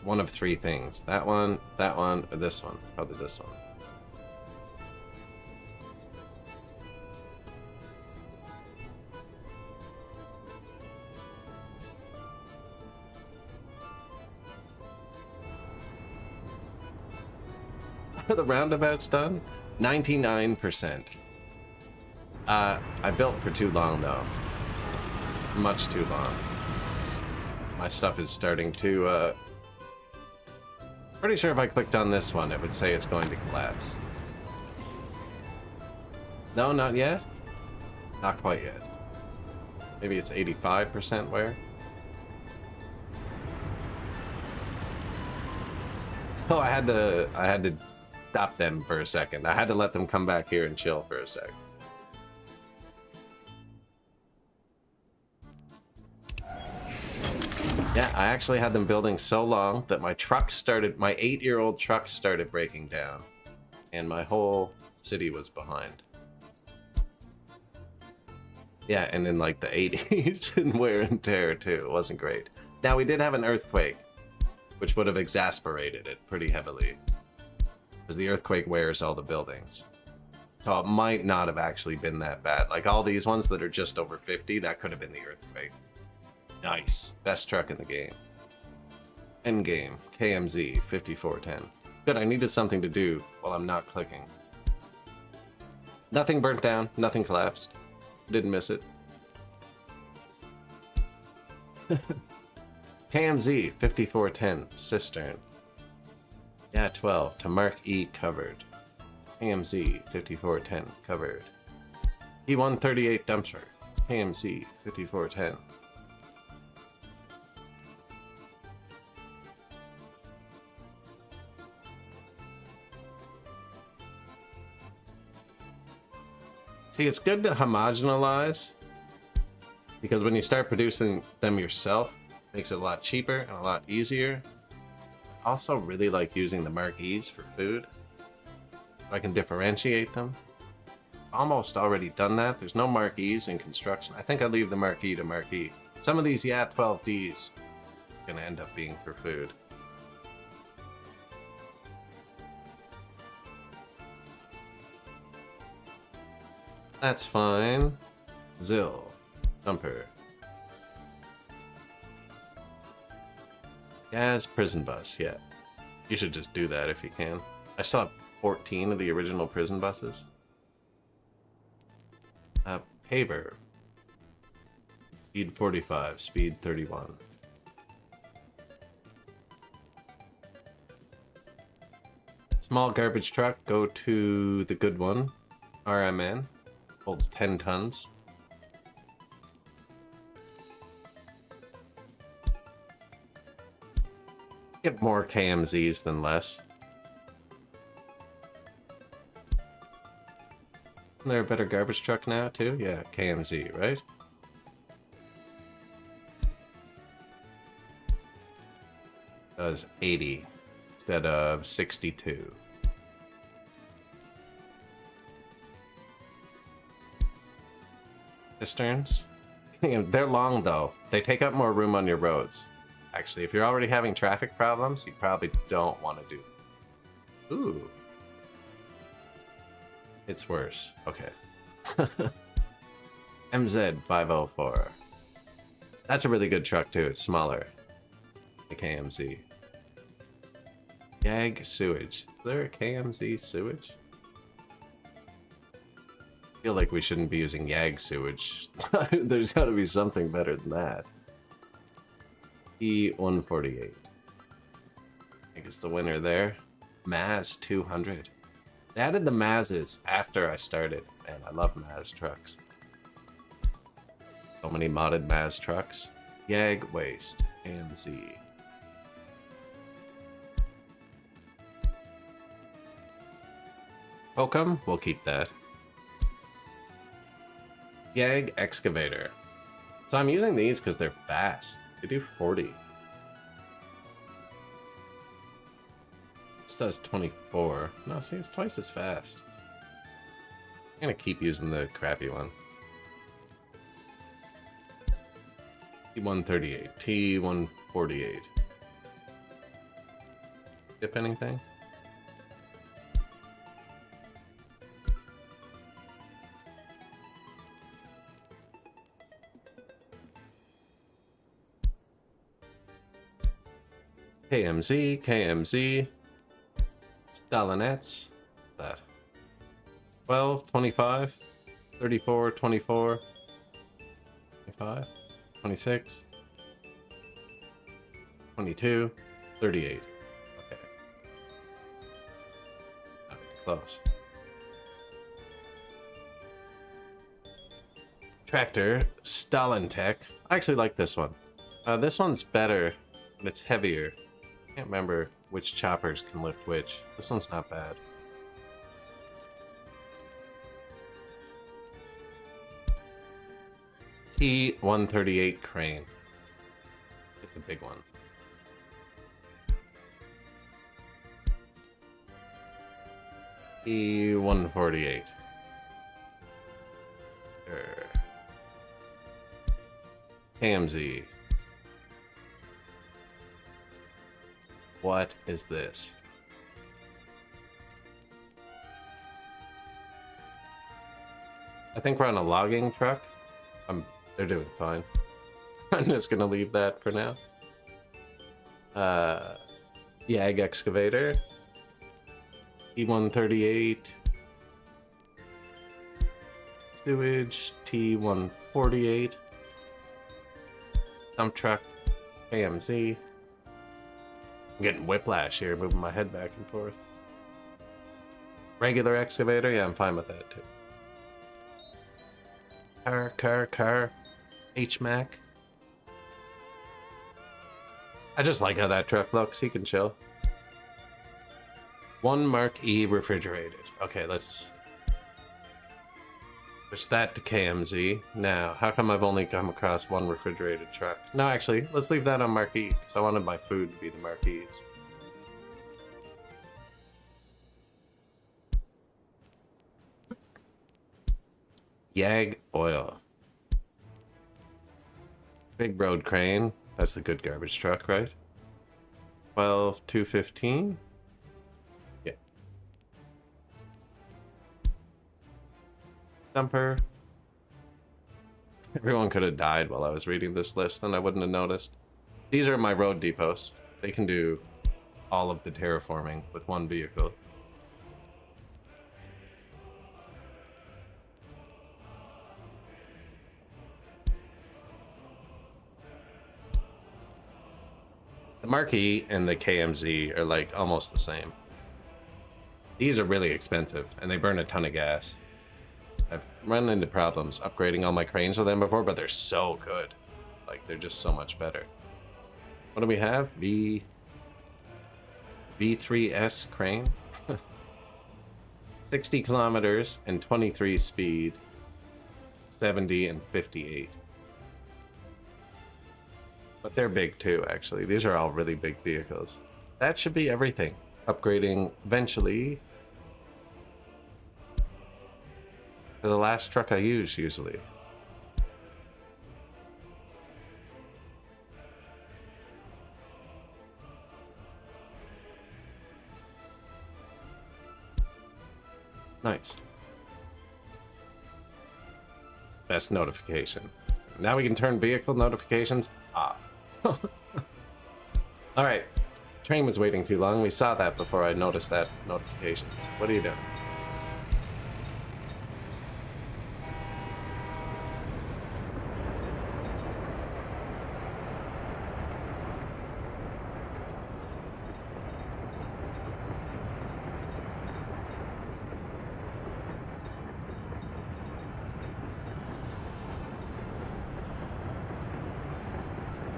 One of 3 things. That one, or this one. Probably this one. Are the roundabouts done? 99%. I built for too long though. Much too long. My stuff is starting to pretty sure if I clicked on this one, it would say it's going to collapse. No, not yet? Not quite yet. Maybe it's 85% where? So I had to stop them for a second. I had to let them come back here and chill for a sec. Yeah, I actually had them building so long that my 8-year-old truck started breaking down. And my whole city was behind. Yeah, and in like the 80s and wear and tear too. It wasn't great. Now we did have an earthquake, which would have exasperated it pretty heavily. Because the earthquake wears all the buildings. So it might not have actually been that bad. Like all these ones that are just over 50, that could have been the earthquake. Nice. Best truck in the game. Endgame. KMZ 5410. Good, I needed something to do while I'm not clicking. Nothing burnt down. Nothing collapsed. Didn't miss it. KMZ 5410. Cistern. Yeah, 12. To Mark E covered. KMZ 5410 covered. E138 dumpster. KMZ 5410. See, it's good to homogenize, because when you start producing them yourself, it makes it a lot cheaper and a lot easier. I also really like using the marquees for food. I can differentiate them. Almost already done that. There's no marquees in construction. I think I leave the marquee to marquee. Some of these, yeah, 12Ds are gonna end up being for food. That's fine. Zill. Thumper. Gas prison bus, yeah. You should just do that if you can. I still have 14 of the original prison buses. Paver. Speed 45, speed 31. Small garbage truck, go to the good one. RMN. Holds 10 tons. Get more KMZs than less. Isn't there a better garbage truck now, too? Yeah, KMZ, right? Does 80 instead of 62. Cisterns? They're long, though. They take up more room on your roads. Actually, if you're already having traffic problems, you probably don't want to do it. Ooh. It's worse. Okay. MZ504. That's a really good truck, too. It's smaller. The KMZ. Yag sewage. Is there a KMZ sewage? I feel like we shouldn't be using Yag sewage. There's got to be something better than that. E148. I think it's the winner there. Maz 200. They added the Mazes after I started, and I love Maz trucks. So many modded Maz trucks. Yag Waste. AMZ. Welcome. We'll keep that. Yag Excavator. So I'm using these because they're fast. They do 40. This does 24. No, see, it's twice as fast. I'm gonna keep using the crappy one. T138. T148. Dip anything? KMZ, KMZ, Stalinettes, what's that? 12, 25, 34, 24, 25, 26, 22, 38. Okay. Close. Tractor, Stalintech. I actually like this one. This one's better, but it's heavier. Can't remember which choppers can lift which. This one's not bad. T-138 crane. Get the big one. T-148. KMZ. What is this? I think we're on a logging truck. They're doing fine. I'm just gonna leave that for now. Yag excavator. T-138. Sewage. T-148. Dump truck. KMZ. I'm getting whiplash here, moving my head back and forth. Regular excavator, yeah, I'm fine with that too. Car. HMAC. I just like how that truck looks, he can chill. One Mark E refrigerated. Okay, let's switch that to KMZ. Now, how come I've only come across one refrigerated truck? No, actually, let's leave that on Mark E, because I wanted my food to be the Mark E's. Yag oil. Big road crane. That's the good garbage truck, right? 12,215. Yeah. Dumper. Everyone could have died while I was reading this list and I wouldn't have noticed. These are my road depots. They can do all of the terraforming with one vehicle. The Marquee and the KMZ are like almost the same. These are really expensive and they burn a ton of gas. I've run into problems upgrading all my cranes with them before, but they're so good. Like, they're just so much better. What do we have? V3S crane. 60 kilometers and 23 speed. 70 and 58. But they're big too, actually. These are all really big vehicles. That should be everything. Upgrading eventually to the last truck I use, usually. Nice. Best notification. Now we can turn vehicle notifications off. Alright. Train was waiting too long. We saw that before I noticed that notifications. What are you doing?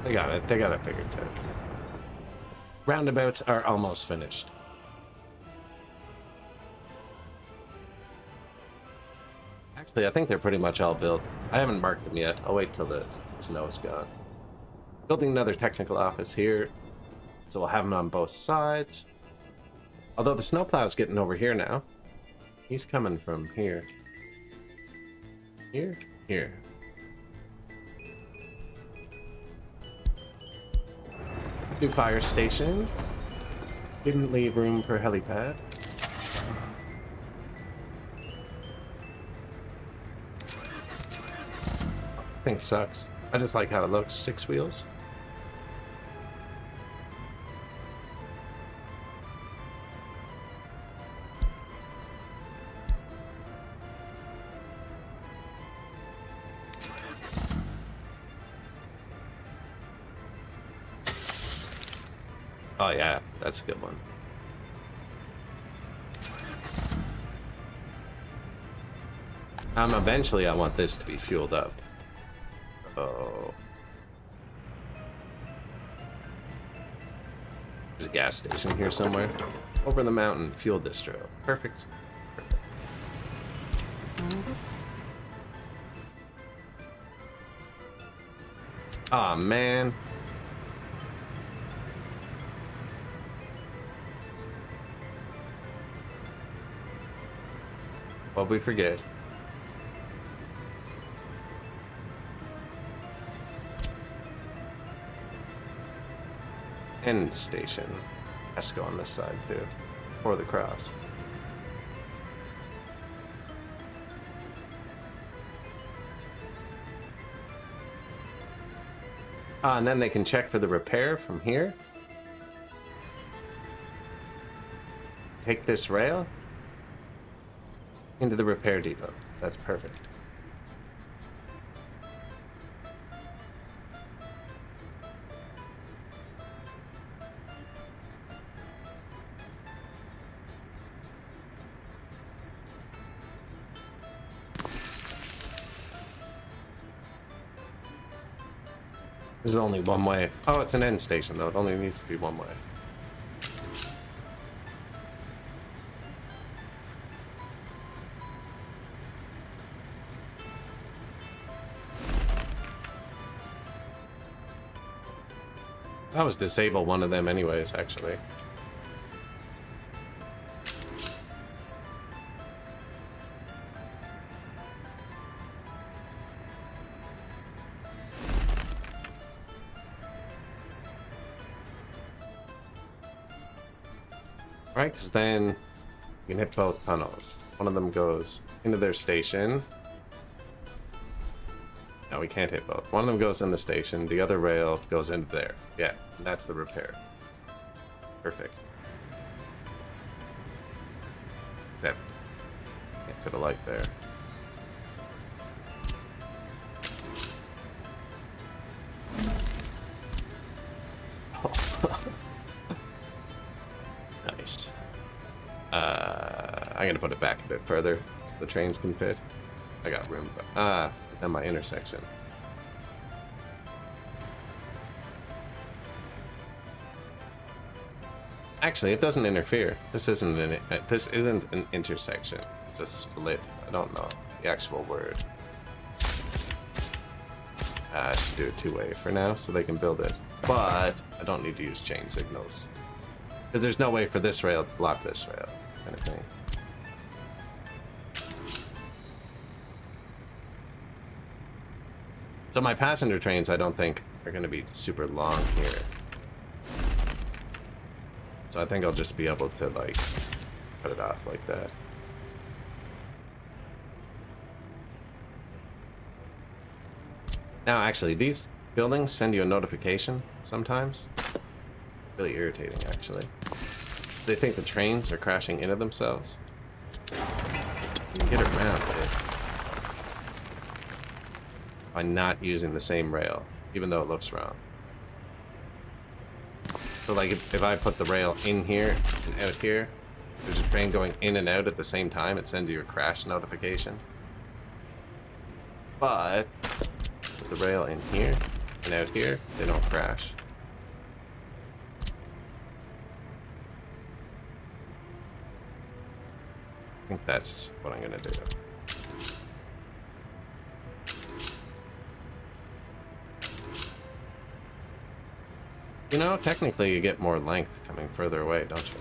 They got it. They got it figured out. Roundabouts are almost finished. Actually, I think they're pretty much all built. I haven't marked them yet. I'll wait till the snow's gone. Building another technical office here. So we'll have them on both sides. Although the snowplow's getting over here now. He's coming from here. Here? Here. New fire station. Didn't leave room for helipad. Thing sucks. I just like how it looks. 6 wheels. Oh yeah, that's a good one. Eventually I want this to be fueled up. Oh. There's a gas station here somewhere. Over the mountain, fuel distro. Perfect. Aw, man. What'd we forget? End station. Has to go on this side too. Or the cross. Ah, and then they can check for the repair from here. Take this rail into the repair depot. That's perfect. There's only one way. Oh, it's an end station though. It only needs to be one way. I was disable one of them anyways, actually. Right, because then you can hit both tunnels. One of them goes into their station. No, we can't hit both. One of them goes in the station, the other rail goes into there. Yeah, that's the repair. Perfect. Except, can't fit a light there. Nice. I'm gonna put it back a bit further so the trains can fit. I got room, but at my intersection. Actually, it doesn't interfere. This isn't an intersection. It's a split. I don't know the actual word. I should do it two-way for now so they can build it. But I don't need to use chain signals. Because there's no way for this rail to block this rail, kind of thing. So my passenger trains, I don't think, are going to be super long here. So I think I'll just be able to, like, cut it off like that. Now, actually, these buildings send you a notification sometimes. Really irritating, actually. They think the trains are crashing into themselves. You can get around it by not using the same rail, even though it looks wrong. So like if I put the rail in here and out here, there's a train going in and out at the same time, it sends you a crash notification. But with the rail in here and out here, they don't crash. I think that's what I'm gonna do. You know, technically you get more length coming further away, don't you?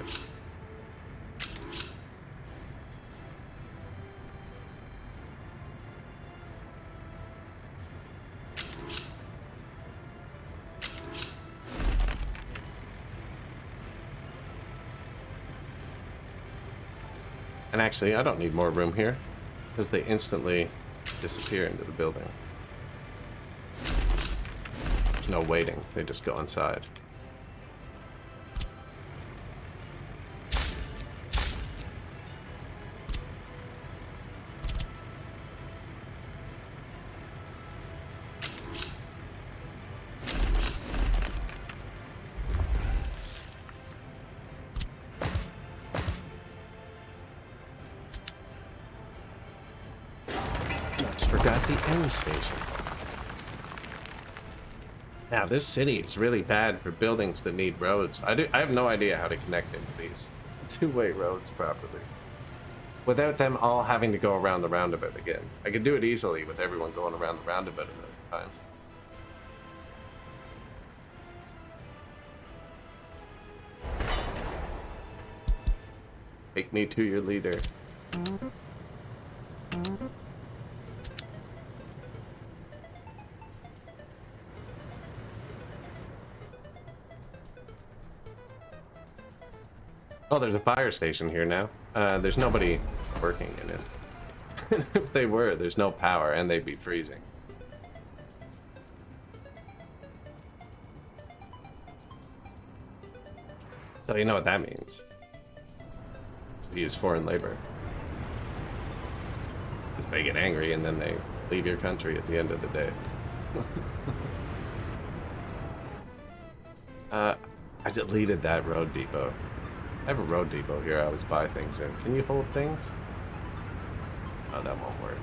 And actually, I don't need more room here, because they instantly disappear into the building. There's no waiting, they just go inside. Forgot the end station. Now, this city is really bad for buildings that need roads. I have no idea how to connect into these two-way roads properly without them all having to go around the roundabout again. I could do it easily with everyone going around the roundabout a million times. Take me to your leader. Oh, there's a fire station here now. There's nobody working in it. If they were, there's no power and they'd be freezing. So you know what that means. To use foreign labor. Because they get angry and then they leave your country at the end of the day. I deleted that road depot. I have a road depot here I always buy things in. Can you hold things? Oh, that won't work.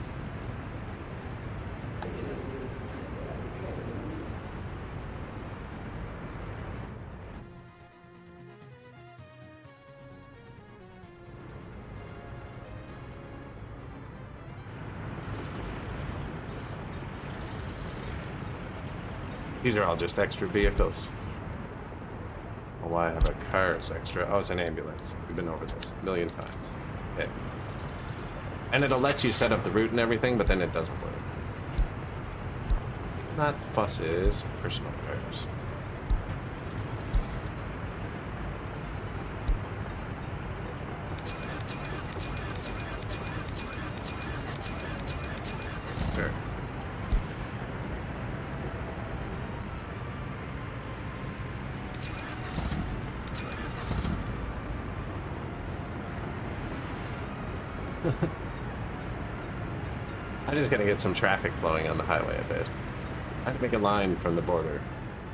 These are all just extra vehicles. Oh, why I have a car is extra. Oh, it's an ambulance. We've been over this a million times. Okay. And it'll let you set up the route and everything, but then it doesn't work. Not buses, personal cars. Sure. I'm just gonna get some traffic flowing on the highway a bit. I'd make a line from the border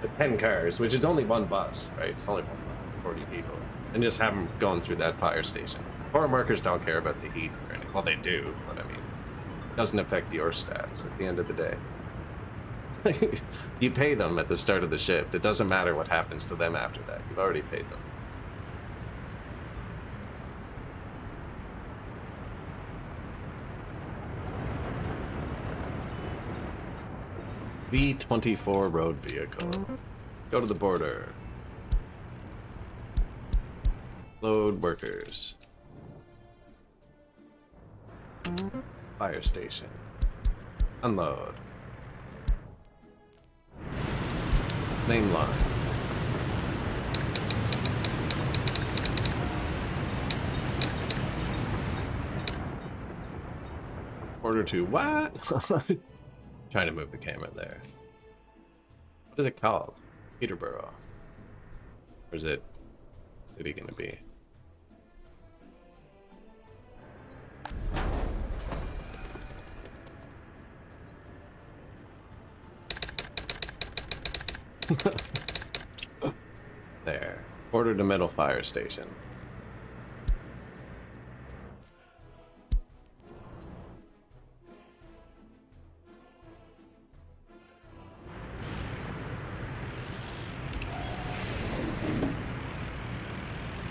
with 10 cars, which is only one bus, right? It's only one bus, 40 people. And just have them going through that fire station. Foreign workers don't care about the heat or anything. Well, they do, but I mean, it doesn't affect your stats at the end of the day. You pay them at the start of the shift. It doesn't matter what happens to them after that. You've already paid them. V24 road vehicle. Go to the border. Load workers. Fire station. Unload. Main line. Order to what? Trying to move the camera there. What is it called? Peterborough. Or is it city gonna be? There. Order to middle fire station.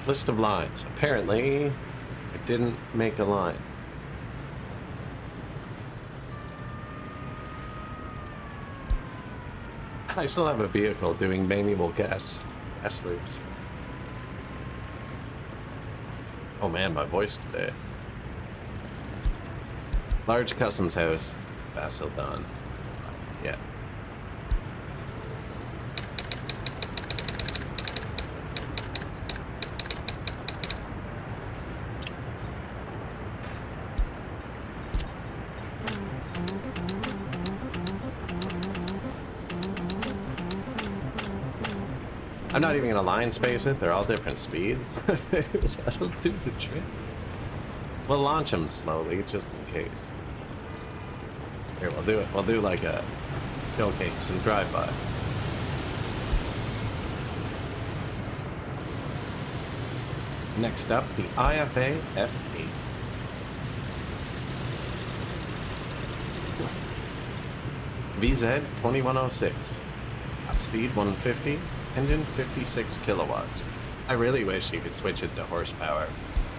List of lines. Apparently, I didn't make a line. I still have a vehicle doing manual gas loops. Oh man, my voice today. Large customs house. Basil done. Yeah. I'm not even gonna line space it. They're all different speeds. That'll do the trick. We'll launch them slowly, just in case. Here, we'll do it. We'll do like a showcase and drive-by. Next up, the IFA F8. VZ 2106. Top speed 150, engine 56 kilowatts. I really wish you could switch it to horsepower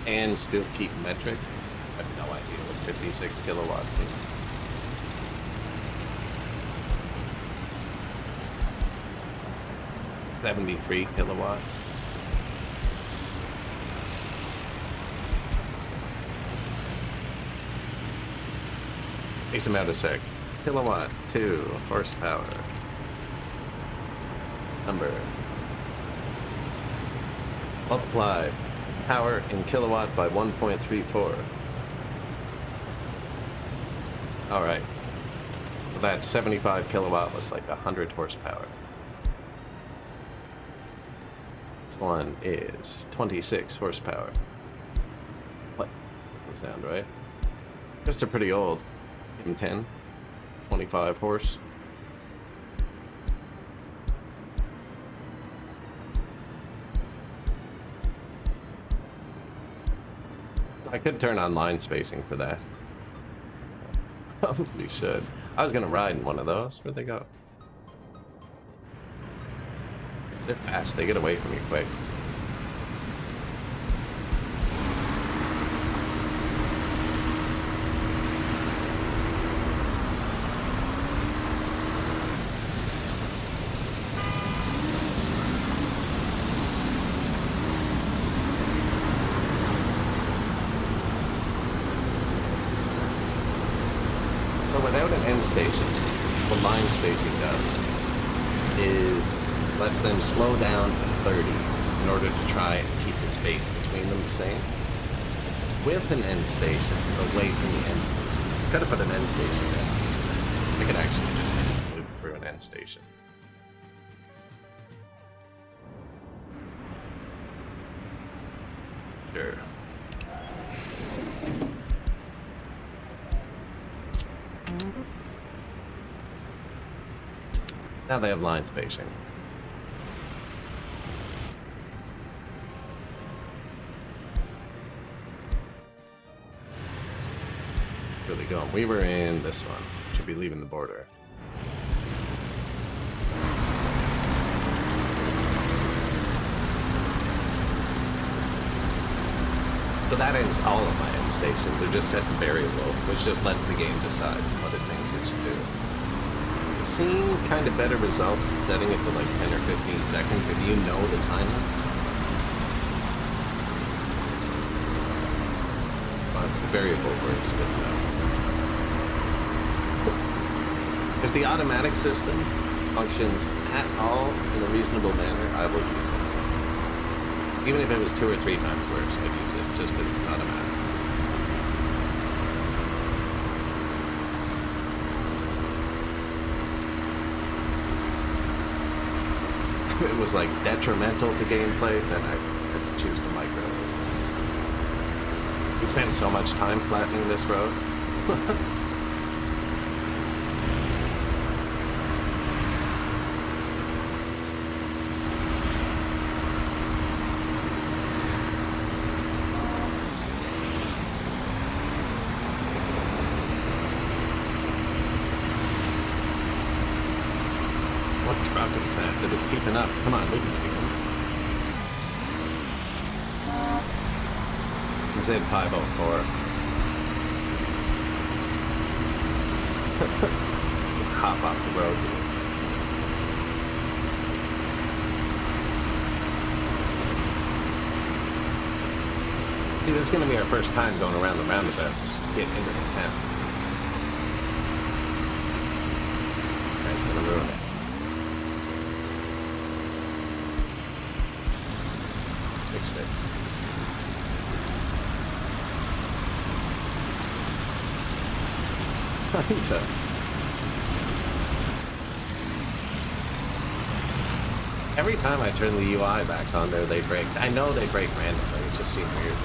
and still keep metric. I have no idea what 56 kilowatts means. $73 kilowatts. Space them out a sec. Kilowatt 2 horsepower. Number. Multiply power in kilowatt by 1.34. Alright. Well, that 75 kilowatt was like 100 horsepower. This one is 26 horsepower. What? That sound right? I guess they're pretty old. 10, 25 horse. I could turn on line spacing for that. Probably should. I was gonna ride in one of those. Where'd they go? They're fast. They get away from you quick. Station, what line spacing does is lets them slow down to 30 in order to try and keep the space between them the same. With an end station, away from the end station. Could have put an end station in. I could actually just loop through an end station. Sure. Now they have line spacing. Really going. We were in this one. Should be leaving the border. So that ends all of my end stations. They're just set to variable, which just lets the game decide what it thinks it should do. Seeing kind of better results with setting it to like 10 or 15 seconds if you know the timer. But the variable works good enough. If the automatic system functions at all in a reasonable manner, I will use it. Even if it was 2 or 3 times worse, I'd use it just because it's automatic. If it was like detrimental to gameplay, then I'd have to choose the micro. We spent so much time flattening this road. That it's keeping up. Come on, we can keep them. Z 504. Hop off the road. See, this is going to be our first time going around the roundabouts, get into the town. That's going to ruin it. Fixed it. Every time I turn the UI back on there, they break. I know they break randomly. It just seems weird.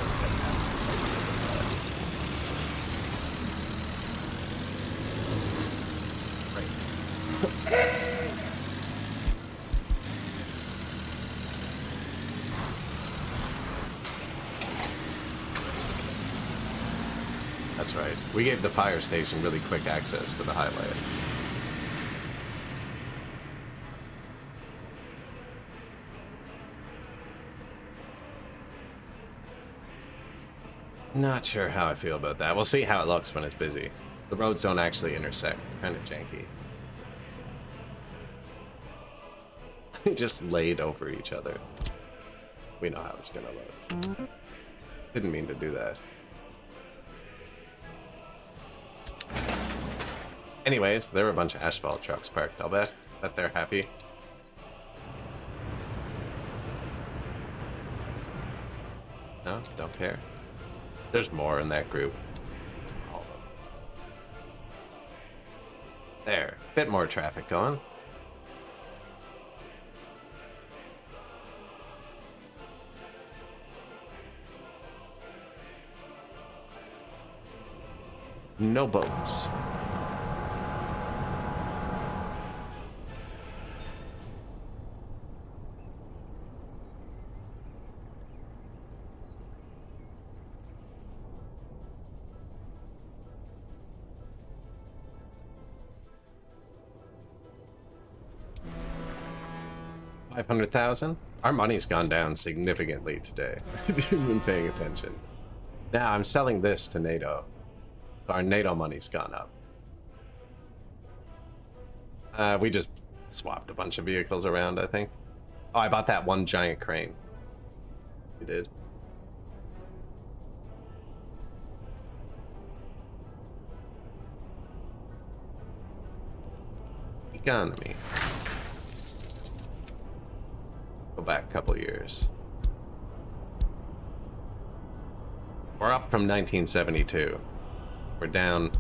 That's right. We gave the fire station really quick access to the highway. Not sure how I feel about that. We'll see how it looks when it's busy. The roads don't actually intersect. They're kind of janky. They just laid over each other. We know how it's gonna look. Didn't mean to do that. Anyways, there were a bunch of asphalt trucks parked, I'll bet. Bet they're happy. No, don't care. There's more in that group. All of them. There, bit more traffic going. No boats. $500,000? Our money's gone down significantly today. If you've been paying attention. Now I'm selling this to NATO. Our NATO money's gone up. We just swapped a bunch of vehicles around, I think. Oh, I bought that one giant crane. We did. Economy. Go back a couple years. We're up from 1972. We're down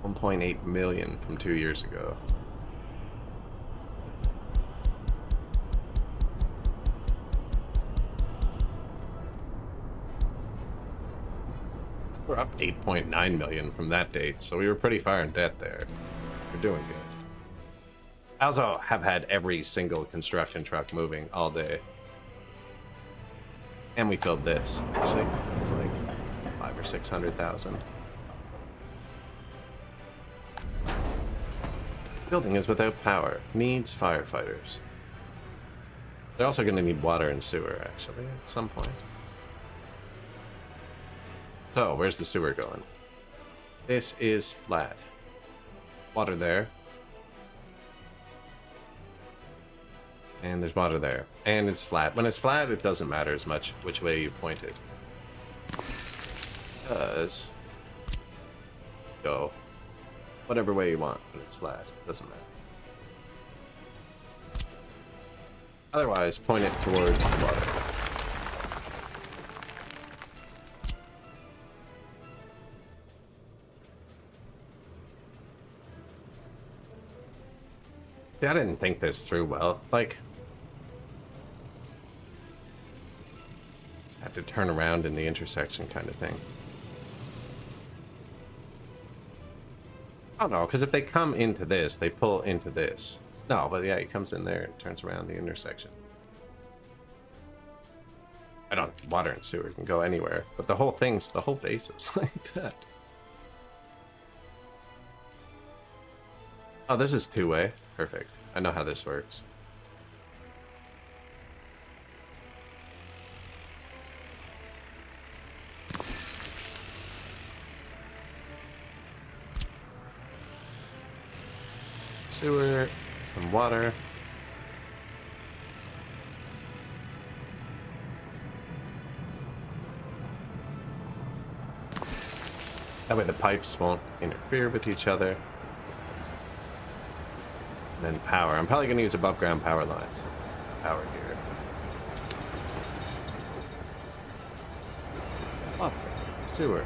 1.8 million from 2 years ago. We're up 8.9 million from that date, so we were pretty far in debt there. We're doing good. I also have had every single construction truck moving all day. And we filled this. Actually, it's like 500,000 or 600,000. Building is without power. Needs firefighters. They're also going to need water and sewer, actually, at some point. So, where's the sewer going? This is flat. Water there. And there's water there. And it's flat. When it's flat, it doesn't matter as much which way you point it. Because go whatever way you want when it's flat. Doesn't matter. Otherwise, point it towards the water. See, I didn't think this through well. Like, just have to turn around in the intersection kind of thing. I don't know, because if they come into this, they pull into this. No, but yeah, he comes in there and turns around the intersection. I don't, water and sewer can go anywhere, but the whole thing's, the whole base is like that. Oh, this is two-way. Perfect. I know how this works. Sewer, some water. That way the pipes won't interfere with each other. And then power. I'm probably going to use above ground power lines. Power here. Water. Sewer.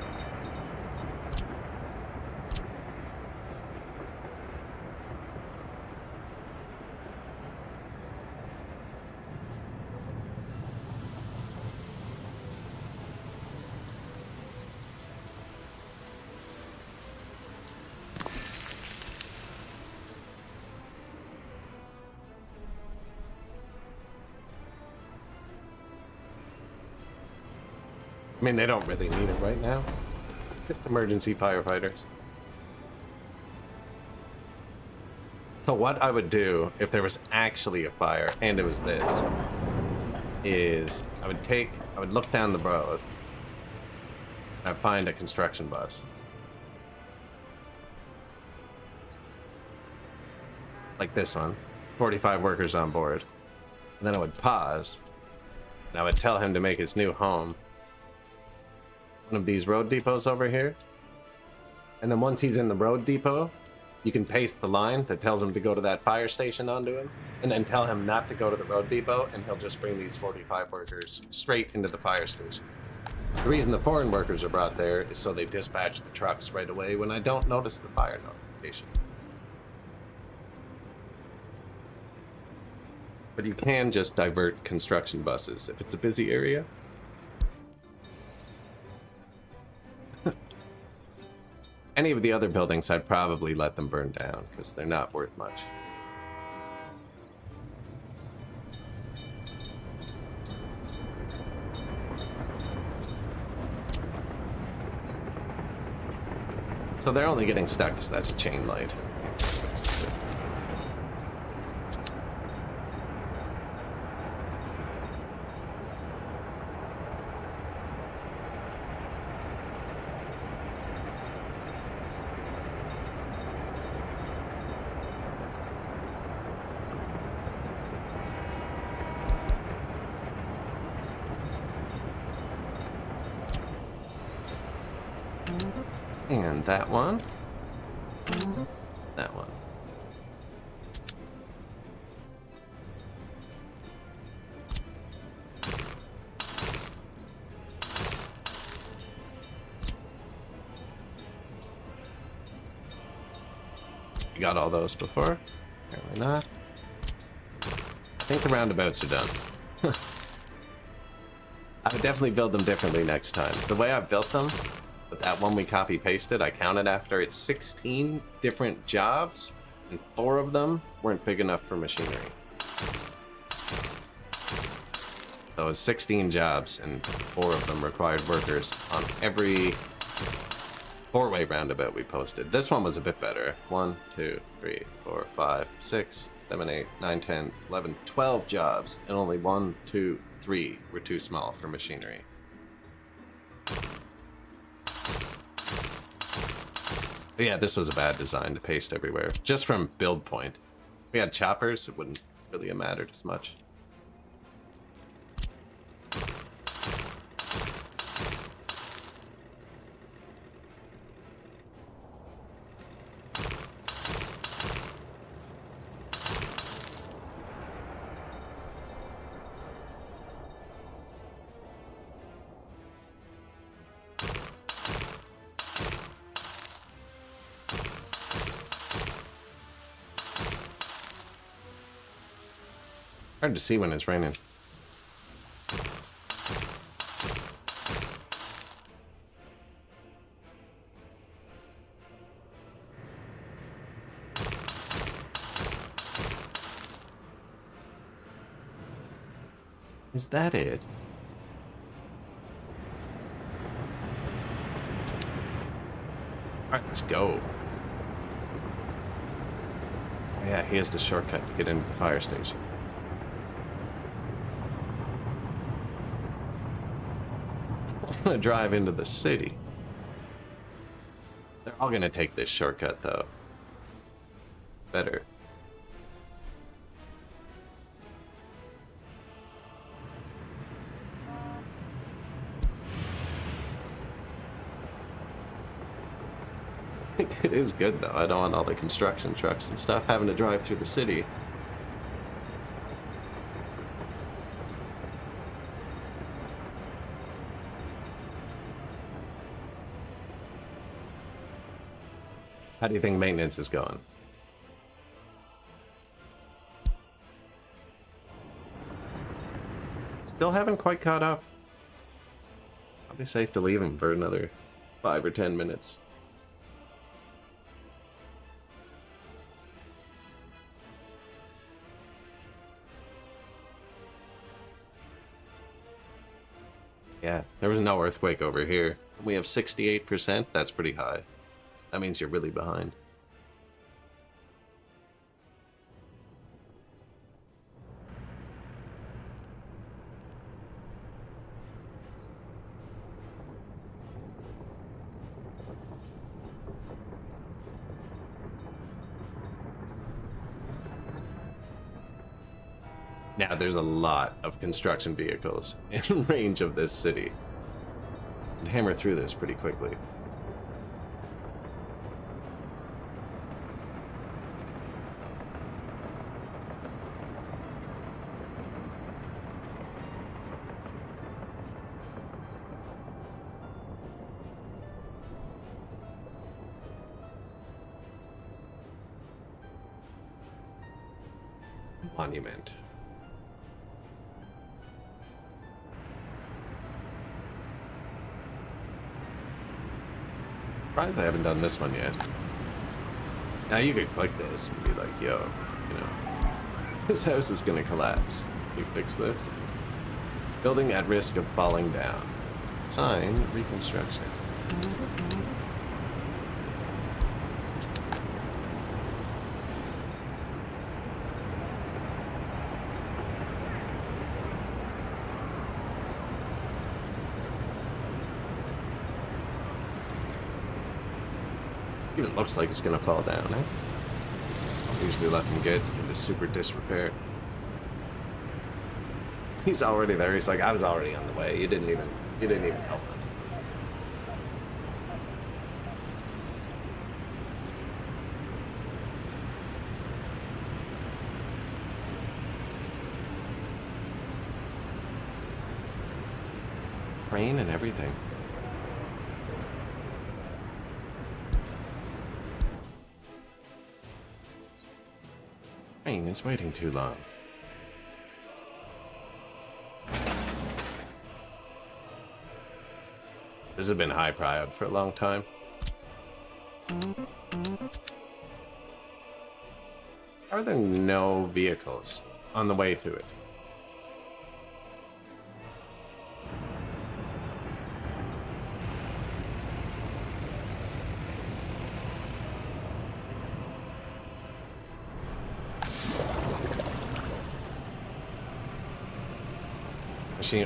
I mean, they don't really need it right now. Just emergency firefighters. So what I would do if there was actually a fire and it was this is I would look down the road I find a construction bus. Like this one. 45 workers on board. And then I would pause. And I would tell him to make his new home one of these road depots over here. And then once he's in the road depot, you can paste the line that tells him to go to that fire station onto him, and then tell him not to go to the road depot, and he'll just bring these 45 workers straight into the fire station. The reason the foreign workers are brought there is so they dispatch the trucks right away when I don't notice the fire notification. But you can just divert construction buses if it's a busy area. Any of the other buildings, I'd probably let them burn down, because they're not worth much. So they're only getting stuck because that's a chain light. And that one. That one. You got all those before? Apparently not. I think the roundabouts are done. I would definitely build them differently next time. The way I built them, but that one we copy pasted, I counted after, it's 16 different jobs, and 4 of them weren't big enough for machinery. So it was 16 jobs, and 4 of them required workers on every 4-way roundabout we posted. This one was a bit better. 1, 2, 3, 4, 5, 6, 7, 8, 9, 10, 11, 12 jobs, and only 1, 2, 3 were too small for machinery. But yeah, this was a bad design to paste everywhere. Just from build point. If we had choppers, it wouldn't really have mattered as much. Hard to see when it's raining. Is that it? Alright, let's go. Yeah, here's the shortcut to get into the fire station. To drive into the city. They're all gonna take this shortcut though. Better. I think it is good though. I don't want all the construction trucks and stuff having to drive through the city. How do you think maintenance is going? Still haven't quite caught up. Probably safe to leave him for another 5 or 10 minutes. Yeah, there was no earthquake over here. We have 68%. That's pretty high. That means you're really behind. Now there's a lot of construction vehicles in range of this city. And hammer through this pretty quickly. Monument. Surprised I haven't done this one yet. Now you could click this and be like, yo, you know, this house is gonna collapse. You fix this. Building at risk of falling down. Sign reconstruction. Even looks like it's gonna fall down, eh? I'll usually let them get into super disrepair. He's already there. He's like, I was already on the way. You didn't even help us. Crane and everything. It's waiting too long. This has been high priority for a long time. Are there no vehicles on the way to it?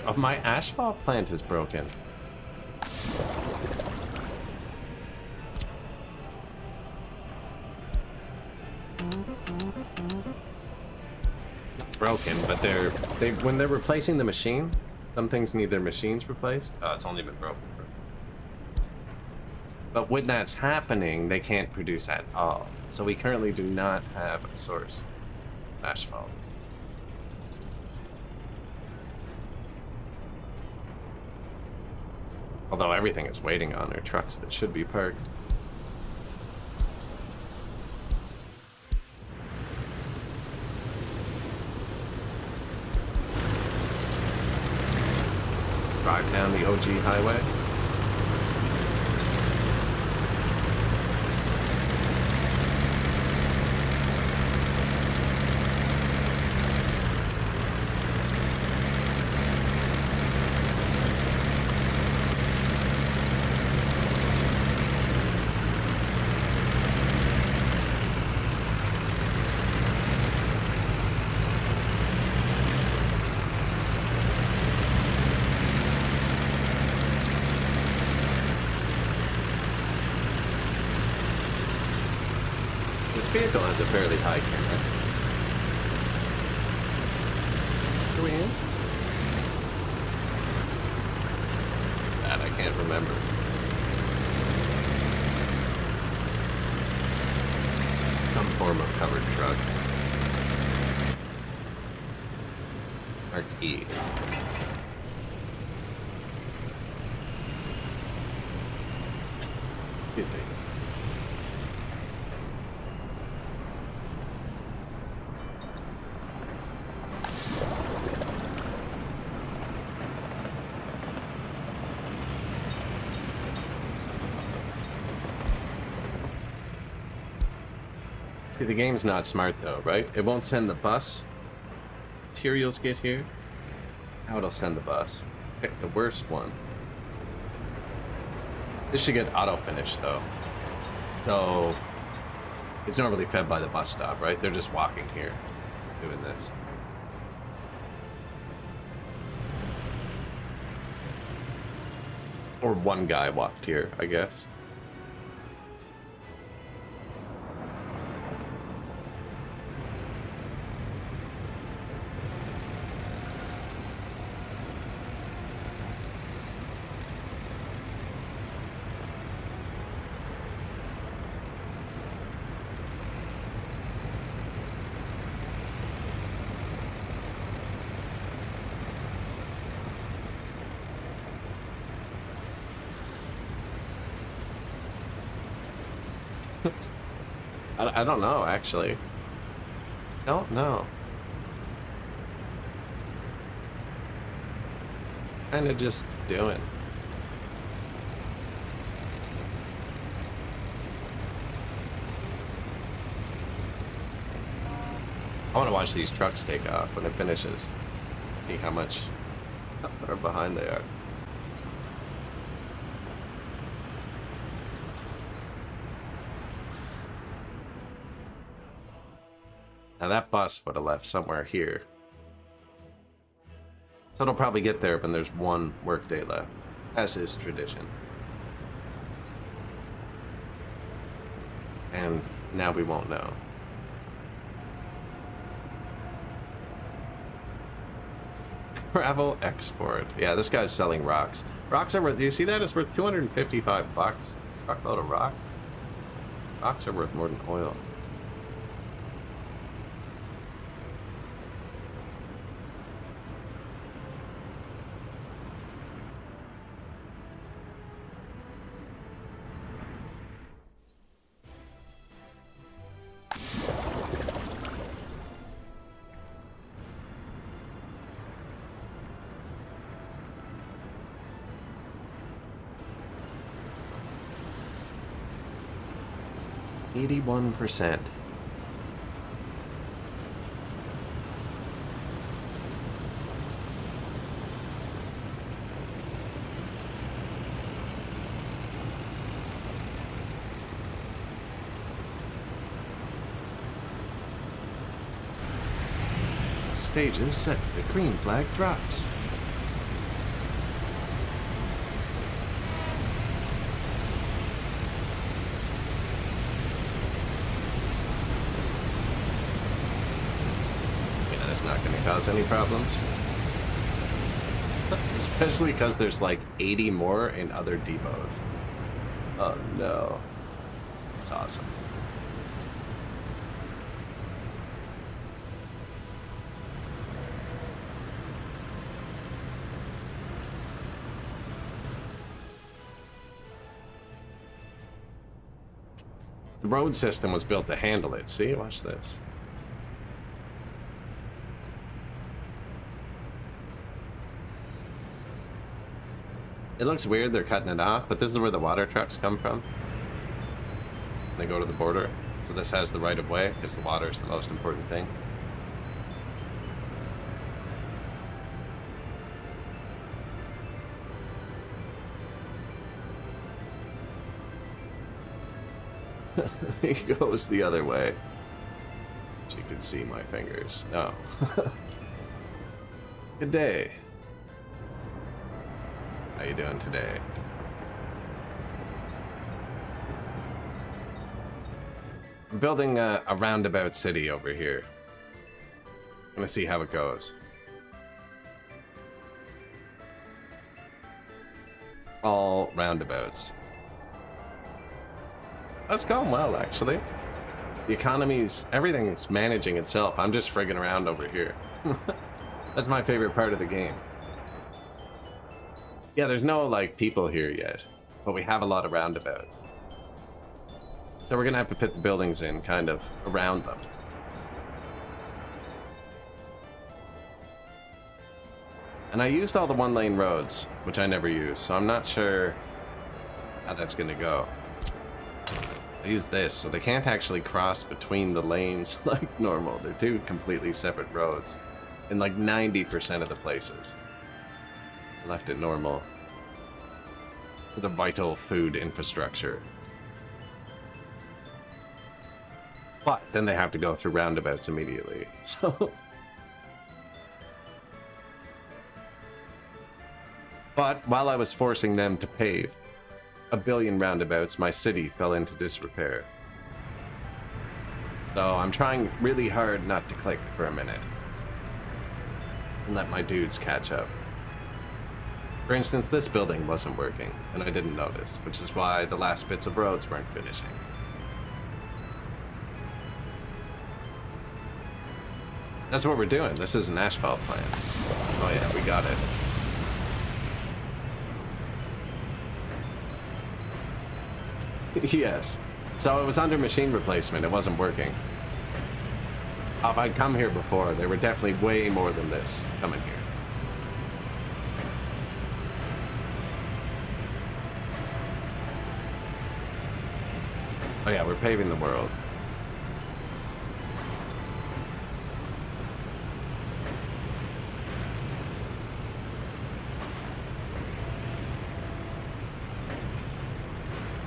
Of my asphalt plant is broken. Broken, but when they're replacing the machine, some things need their machines replaced. It's only been broken for. But when that's happening, they can't produce at all. So we currently do not have a source of asphalt. Although everything it's waiting on are trucks that should be parked. Drive down the OG highway. This vehicle has a fairly high camera. Are we in? That I can't remember. Some form of covered truck. Mark E. Excuse me. See, the game's not smart though, right? It won't send the bus. Materials get here. Now it'll send the bus. Pick the worst one. This should get auto-finished though. So, it's normally fed by the bus stop, right? They're just walking here, doing this. Or one guy walked here, I guess. I don't know, actually. Don't know. Kind of just doing. I want to watch these trucks take off when it finishes. See how much far behind they are. Now that bus would have left somewhere here. So it'll probably get there when there's one workday left, as is tradition. And now we won't know. Gravel export. Yeah, this guy's selling rocks. Rocks are worth, do you see that? It's worth 255 bucks. Truckload of rocks. Rocks are worth more than oil. %. Stage is set. The green flag drops. That's not going to cause any problems. Especially because there's like 80 more in other depots. Oh no. That's awesome. The road system was built to handle it. See, watch this. It looks weird they're cutting it off, but this is where the water trucks come from. They go to the border. So this has the right of way because the water is the most important thing. He goes the other way. So you can see my fingers. Oh. Good day. How you doing today? I'm building a roundabout city over here. I'm gonna see how it goes. All roundabouts. That's going well, actually. The economy's, everything's managing itself. I'm just friggin' around over here. That's my favorite part of the game. Yeah, there's no, like, people here yet, but we have a lot of roundabouts. So we're gonna have to put the buildings in, kind of, around them. And I used all the one-lane roads, which I never use, so I'm not sure how that's gonna go. I use this, so they can't actually cross between the lanes like normal. They're two completely separate roads in like 90% of the places. Left it normal for the vital food infrastructure. But then they have to go through roundabouts immediately, so... But while I was forcing them to pave a billion roundabouts, my city fell into disrepair. So I'm trying really hard not to click for a minute and let my dudes catch up. For instance, this building wasn't working, and I didn't notice, which is why the last bits of roads weren't finishing. That's what we're doing. This is an asphalt plant. Oh yeah, we got it. Yes. So it was under machine replacement. It wasn't working. If I'd come here before, there were definitely way more than this coming here. Oh yeah, we're paving the world.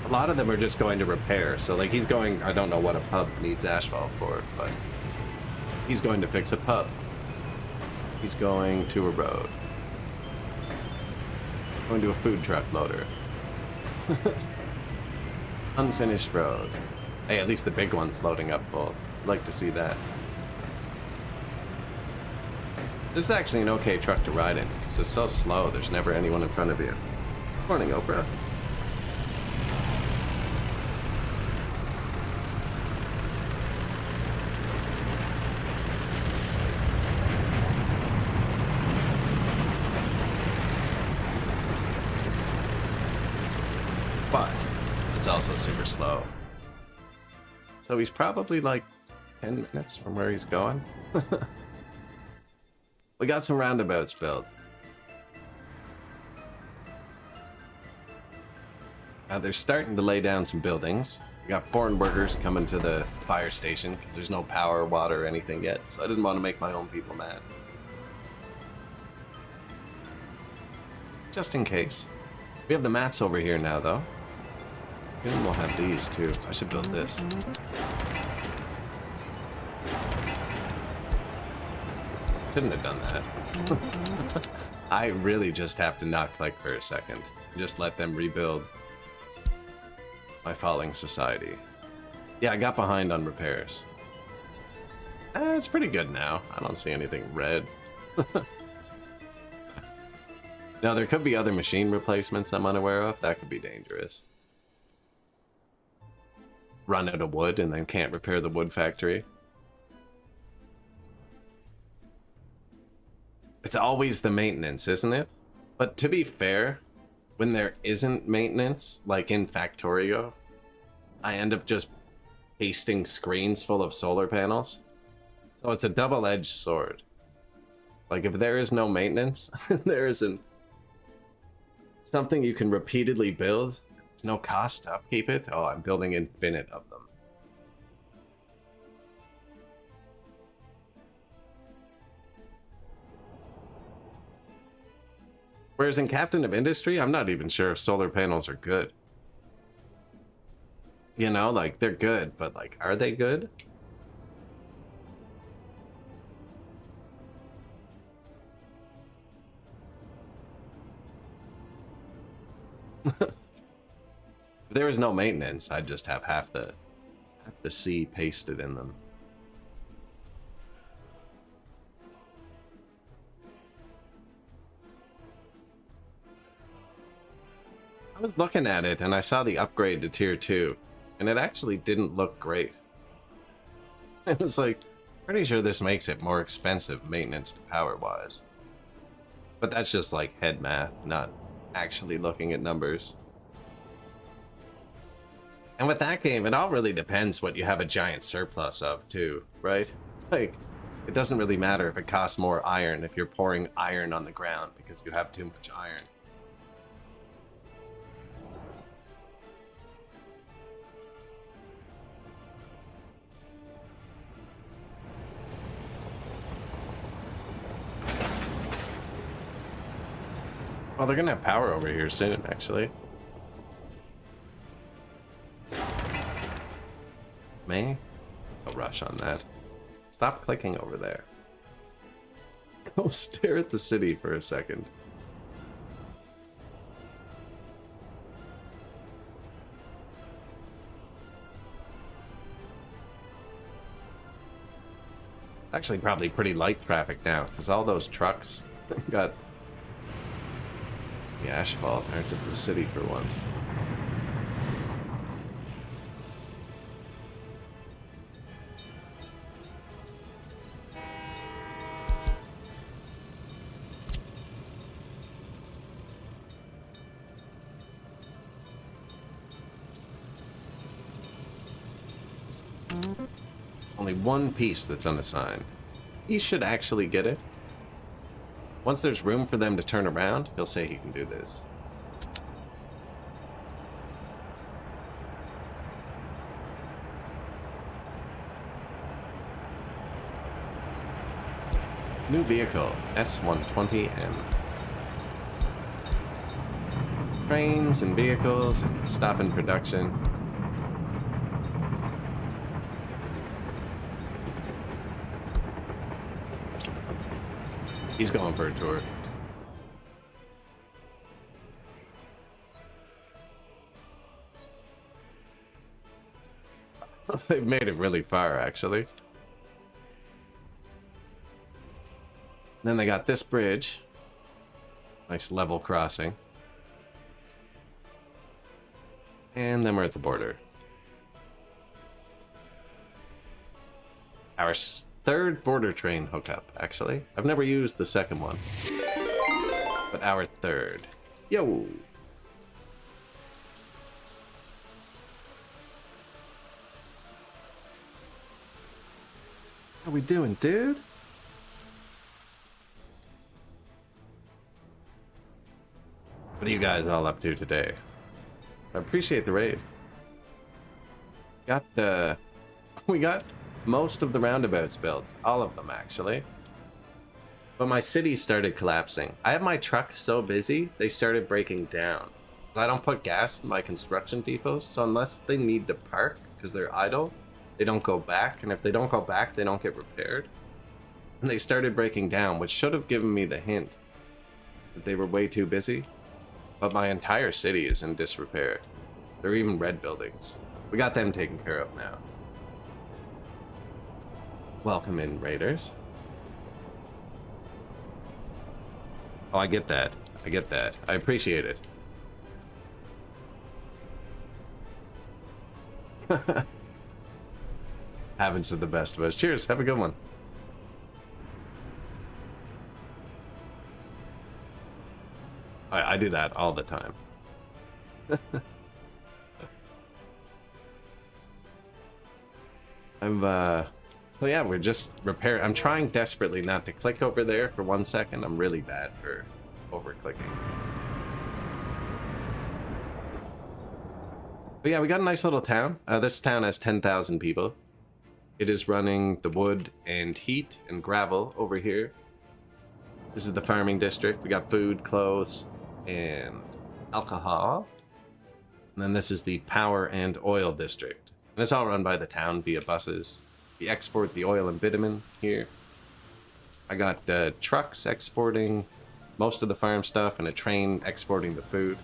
A lot of them are just going to repair. So like he's going, I don't know what a pub needs asphalt for, but he's going to fix a pub. He's going to a road. Going to a food truck loader. Unfinished road. Hey, at least the big one's loading up full. I'd like to see that. This is actually an okay truck to ride in, because it's so slow, there's never anyone in front of you. Morning, Oprah. But it's also super slow. So he's probably like 10 minutes from where he's going. We got some roundabouts built. They're starting to lay down some buildings. We got foreign workers coming to the fire station because there's no power, water, or anything yet. So I didn't want to make my own people mad. Just in case. We have the mats over here now, though. Maybe we'll have these, too. I should build this. Shouldn't have done that. I really just have to not click for a second. Just let them rebuild my falling society. Yeah, I got behind on repairs. It's pretty good now. I don't see anything red. Now, there could be other machine replacements I'm unaware of. That could be dangerous. Run out of wood and then can't repair the wood factory. It's always the maintenance, isn't it? But to be fair, when there isn't maintenance, like in Factorio, I end up just pasting screens full of solar panels. So it's a double-edged sword. Like if there is no maintenance, there isn't something you can repeatedly build, there's no cost to upkeep it. Oh, I'm building infinite of them. Whereas in Captain of Industry, I'm not even sure if solar panels are good. You know, like, they're good, but, like, are they good? If there was no maintenance, I'd just have half the sea pasted in them. I was looking at it and I saw the upgrade to tier 2 and it actually didn't look great. I was like, pretty sure this makes it more expensive maintenance to power wise. But that's just like head math, not actually looking at numbers. And with that game, it all really depends what you have a giant surplus of too, right? Like, it doesn't really matter if it costs more iron if you're pouring iron on the ground because you have too much iron. Well, they're gonna have power over here soon, actually. Me? No rush on that. Stop clicking over there. Go stare at the city for a second. Actually, probably pretty light traffic now, because all those trucks got the asphalt out of the city for once. Only one piece that's unassigned. He should actually get it. Once there's room for them to turn around, he'll say he can do this. New vehicle, S120M. Trains and vehicles, stop in production. He's going for a tour. They've made it really far, actually. Then they got this bridge. Nice level crossing. And then we're at the border. Our third border train hookup, actually. I've never used the second one. But our third. Yo! How we doing, dude? What are you guys all up to today? I appreciate the raid. We got most of the roundabouts built. All of them, actually. But my city started collapsing. I have my trucks so busy, they started breaking down. I don't put gas in my construction depots, so unless they need to park because they're idle, they don't go back. And if they don't go back, they don't get repaired. And they started breaking down, which should have given me the hint that they were way too busy. But my entire city is in disrepair. There are even red buildings. We got them taken care of now. Welcome in, raiders. Oh, I get that. I get that. I appreciate it. Happens to the best of us. Cheers. Have a good one. I do that all the time. So yeah, we're just repairing. I'm trying desperately not to click over there for 1 second. I'm really bad for over-clicking. But yeah, we got a nice little town. This town has 10,000 people. It is running the wood and heat and gravel over here. This is the farming district. We got food, clothes, and alcohol. And then this is the power and oil district. And it's all run by the town via buses. We export the oil and bitumen here. I got trucks exporting most of the farm stuff and a train exporting the food.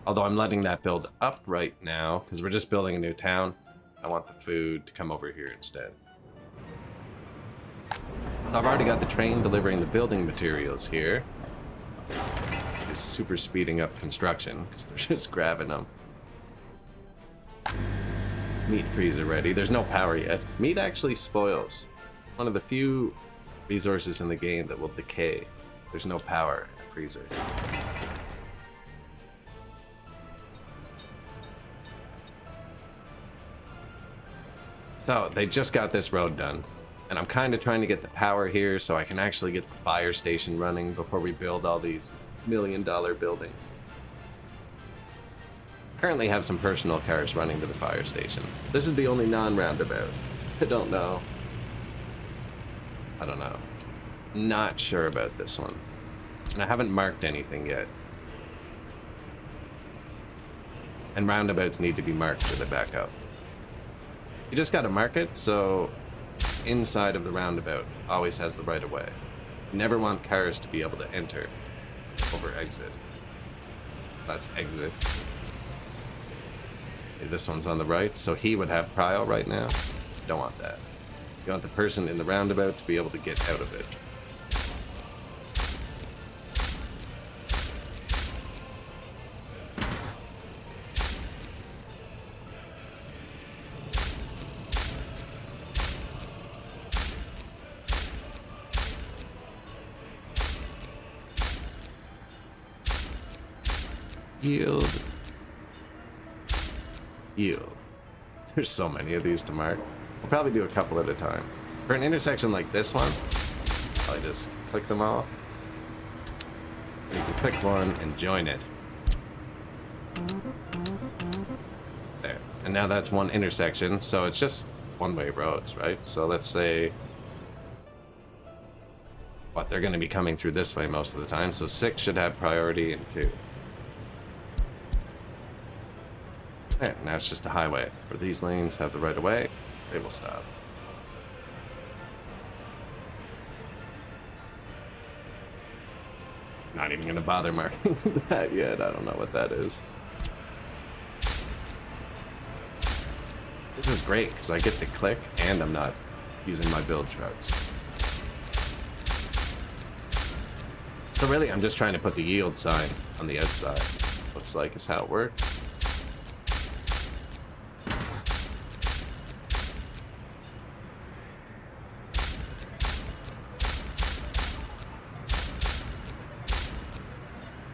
Although I'm letting that build up right now because we're just building a new town. I want the food to come over here instead. So I've already got the train delivering the building materials here. Just super speeding up construction because they're just grabbing them. Meat freezer ready. There's no power yet. Meat actually spoils. One of the few resources in the game that will decay. There's no power in a freezer. So they just got this road done. And I'm kind of trying to get the power here so I can actually get the fire station running before we build all these million-dollar buildings. Currently have some personal cars running to the fire station. This is the only non-roundabout. I don't know. Not sure about this one. And I haven't marked anything yet. And roundabouts need to be marked for the backup. You just gotta mark it so inside of the roundabout always has the right of way. You never want cars to be able to enter over exit. That's exit. Okay, this one's on the right, so he would have prile right now. Don't want that. You want the person in the roundabout to be able to get out of it. Yield. Yield. There's so many of these to mark. We'll probably do a couple at a time. For an intersection like this one, I just click them all. You can click one and join it. There. And now that's one intersection, so it's just one-way roads, right? So let's say... What, they're going to be coming through this way most of the time, so 6 should have priority and 2. There, now it's just a highway. Where these lanes have the right of way, they will stop. Not even going to bother marking that yet. I don't know what that is. This is great because I get to click and I'm not using my build trucks. So really, I'm just trying to put the yield sign on the outside. Looks like is how it works.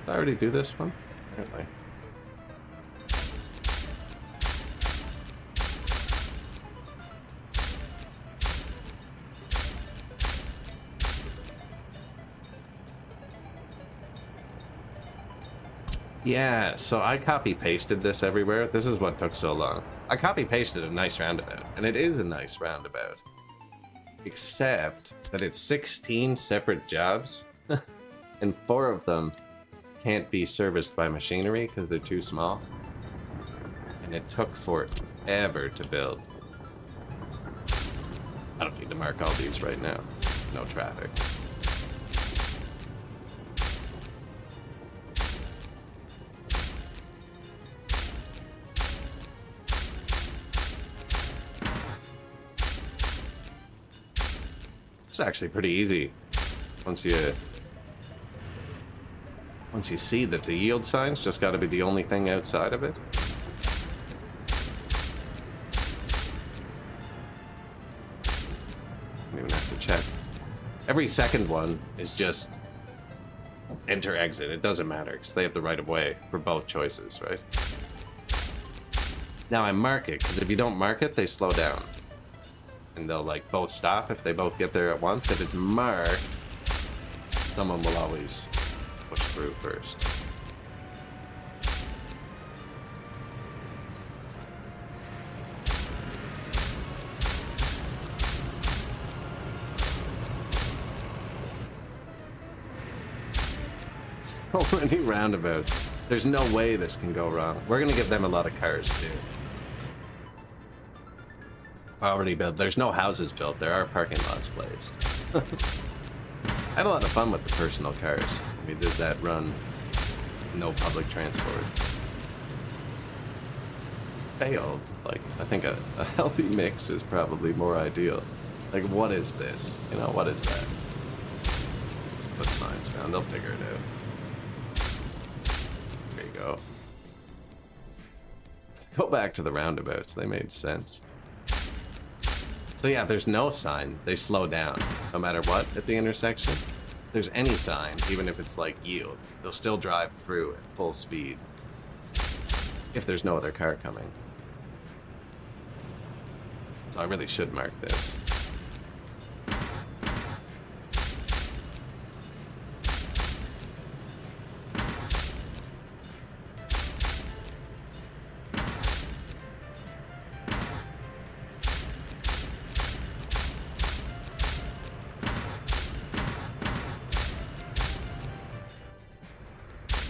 Did I already do this one? Apparently. Yeah, so I copy-pasted this everywhere. This is what took so long. I copy-pasted a nice roundabout, and it is a nice roundabout. Except that it's 16 separate jobs, and 4 of them can't be serviced by machinery because they're too small. And it took forever to build. I don't need to mark all these right now. No traffic. It's actually pretty easy once you see that the yield sign's just got to be the only thing outside of it. Don't even have to check. Every second one is just enter exit. It doesn't matter because they have the right of way for both choices, right? Now I mark it because if you don't mark it, they slow down. And they'll like both stop if they both get there at once. If it's marked, someone will always push through first. So many roundabouts. There's no way this can go wrong. We're gonna give them a lot of cars too. Already built. There's no houses built. There are parking lots placed. I had a lot of fun with the personal cars. We did that run. No public transport. Failed. Like, I think a healthy mix is probably more ideal. Like, what is this? You know, what is that? Let's put signs down. They'll figure it out. There you go. Go back to the roundabouts. They made sense. So yeah, if there's no sign, they slow down, no matter what, at the intersection. If there's any sign, even if it's like yield, they'll still drive through at full speed. If there's no other car coming. So I really should mark this.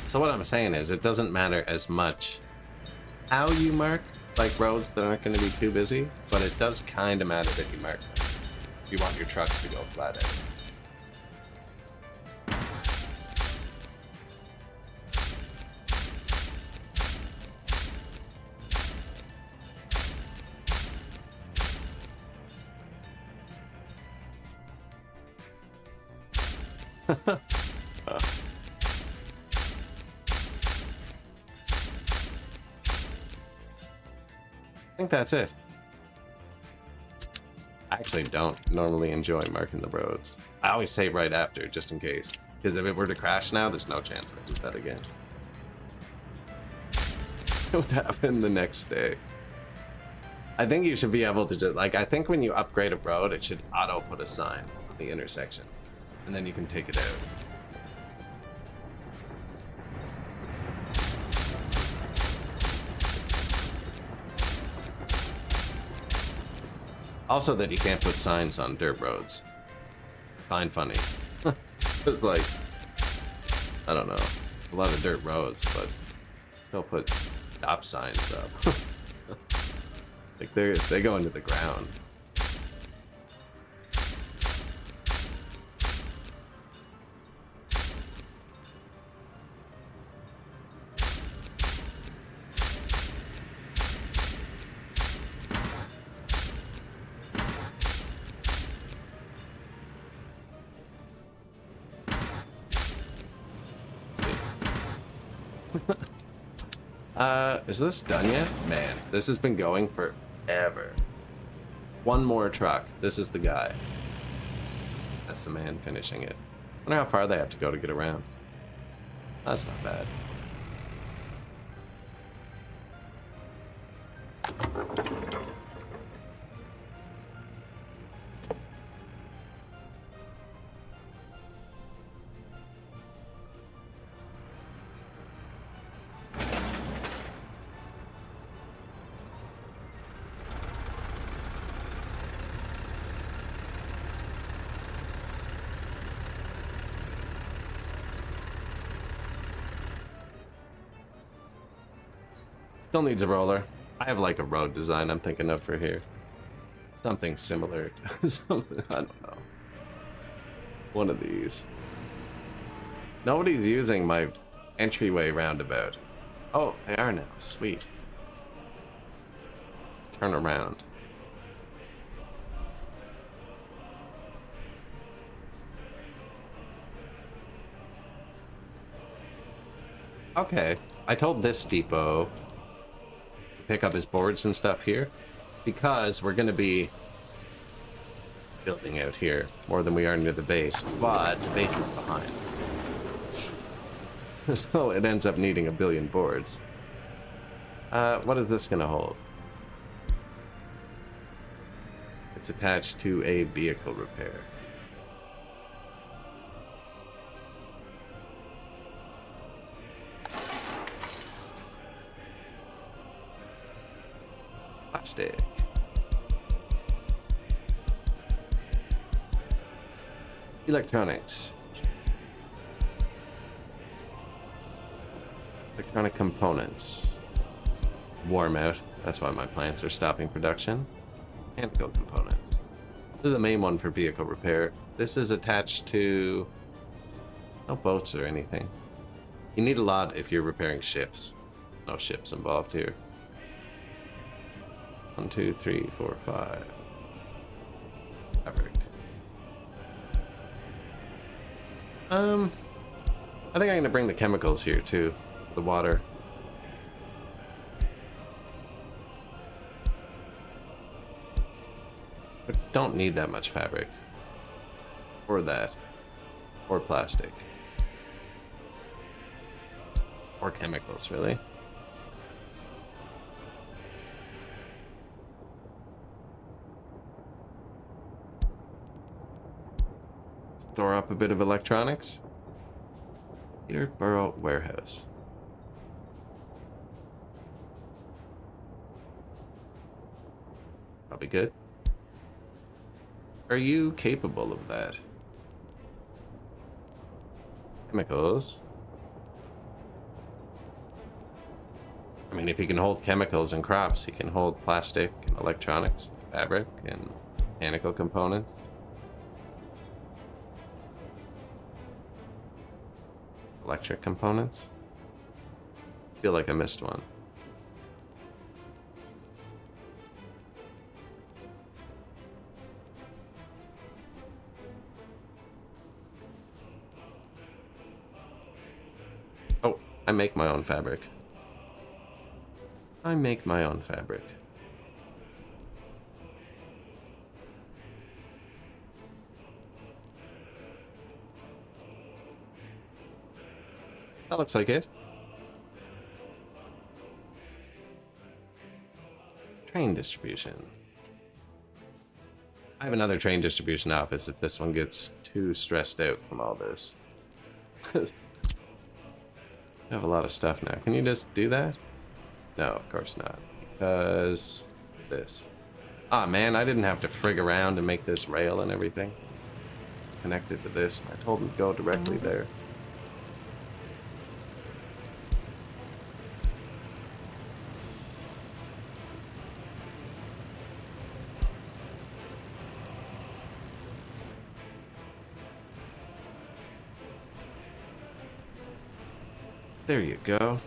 So what I'm saying is, it doesn't matter as much how you mark, like roads that aren't going to be too busy, but it does kind of matter that you mark them. You want your trucks to go flat out. I think that's it. I actually don't normally enjoy marking the roads. I always say right after, just in case. Because if it were to crash now, there's no chance I do that again. It would happen the next day. I think you should be able to just, like, I think when you upgrade a road, it should auto put a sign on the intersection. And then you can take it out. Also that you can't put signs on dirt roads. Find funny. It's like, I don't know, a lot of dirt roads, but they'll put stop signs up. Like they go into the ground. Is this done yet? Man, this has been going forever. One more truck. This is the guy. That's the man finishing it. I wonder how far they have to go to get around. That's not bad. Still needs a roller. I have like a road design I'm thinking of for here. Something similar to something, I don't know. One of these. Nobody's using my entryway roundabout. Oh, they are now. Sweet. Turn around. Okay. I told this depot pick up his boards and stuff here because we're going to be building out here more than we are near the base, but the base is behind. So it ends up needing 1 billion boards. What is this going to hold? It's attached to a vehicle repair. Plastic. Electronics. Electronic components. Warm out. That's why my plants are stopping production. Mechanical components. This is the main one for vehicle repair. This is attached to no boats or anything. You need a lot if you're repairing ships. No ships involved here. 1, 2, 3, 4, 5. Fabric. I think I'm gonna bring the chemicals here too. The water. I don't need that much fabric. Or that. Or plastic. Or chemicals, really. Store up a bit of electronics. Peterborough warehouse. Probably good. Are you capable of that? Chemicals. I mean, if he can hold chemicals and crops, he can hold plastic and electronics, fabric and mechanical components. Electric components. Feel like I missed one. Oh, I make my own fabric. I make my own fabric. That looks like it. Train distribution. I have another train distribution office if this one gets too stressed out from all this. I have a lot of stuff now. Can you just do that? No, of course not. Because this. Ah, man, I didn't have to frig around and make this rail and everything. It's connected to this. I told him to go directly there. There you go.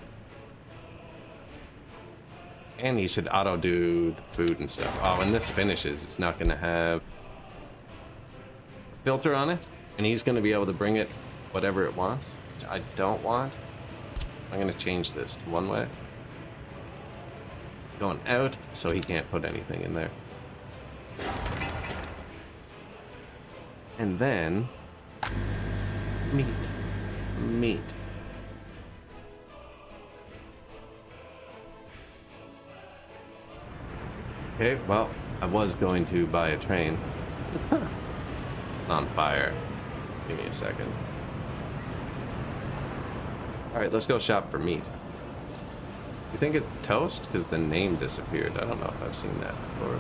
And you should auto do the food and stuff. Oh, when this finishes, it's not gonna have a filter on it, and he's gonna be able to bring it whatever it wants, which I don't want. I'm gonna change this to one way. Going out, so he can't put anything in there. And then meat. Okay, well, I was going to buy a train. On fire. Give me a second. Alright, let's go shop for meat. You think it's toast? Because the name disappeared. I don't know if I've seen that before.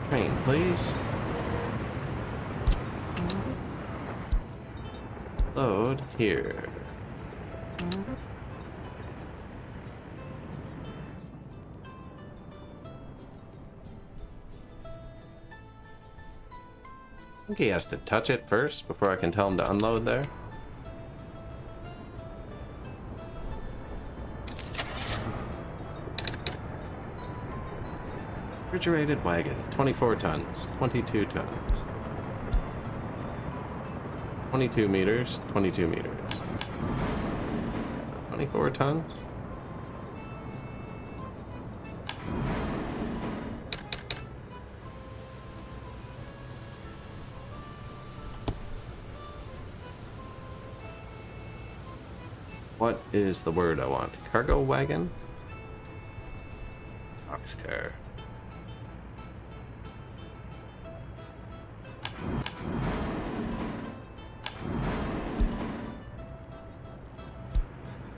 Train, please. Load here. I think he has to touch it first before I can tell him to unload there. Refrigerated wagon, 24 tons, 22 tons. 22 meters, 22 meters. 24 tons? What is the word I want? Cargo wagon? Boxcar.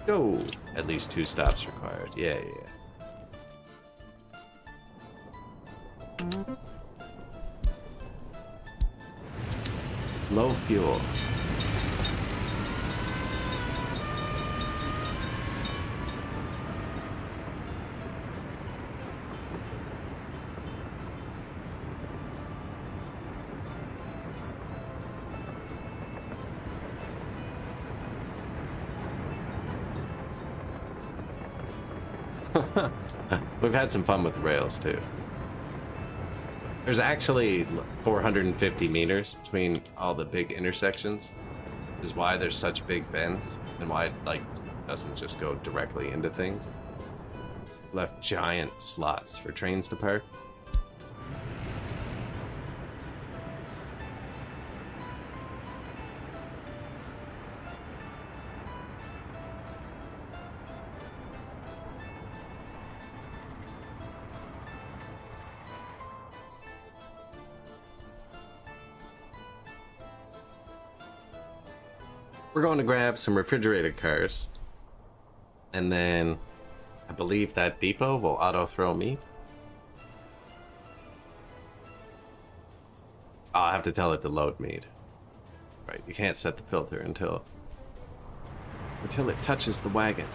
Go! At least 2 stops required. Yeah. Low fuel. We've had some fun with rails too. There's actually 450 meters between all the big intersections, is why there's such big bends and why it doesn't just go directly into things. Left giant slots for trains to park. We're going to grab some refrigerated cars, and then I believe that depot will auto throw meat. I'll have to tell it to load meat. Right, you can't set the filter until it touches the wagon.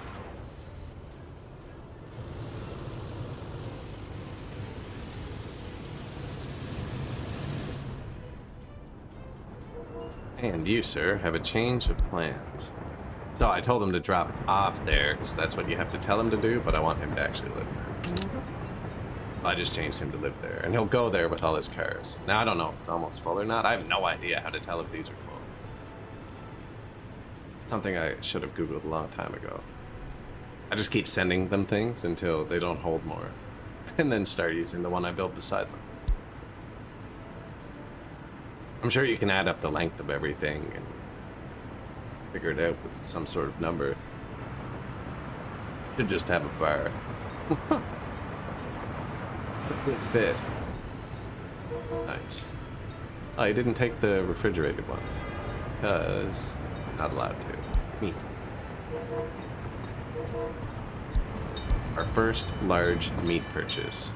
And you, sir, have a change of plans. So I told him to drop off there, because that's what you have to tell him to do, but I want him to actually live there. I just changed him to live there, and he'll go there with all his cars. Now, I don't know if it's almost full or not. I have no idea how to tell if these are full. Something I should have Googled a long time ago. I just keep sending them things until they don't hold more, and then start using the one I built beside them. I'm sure you can add up the length of everything and figure it out with some sort of number. Should just have a bar. A good fit. Nice. Oh, you didn't take the refrigerated ones. Because not allowed to. Me. Our first large meat purchase.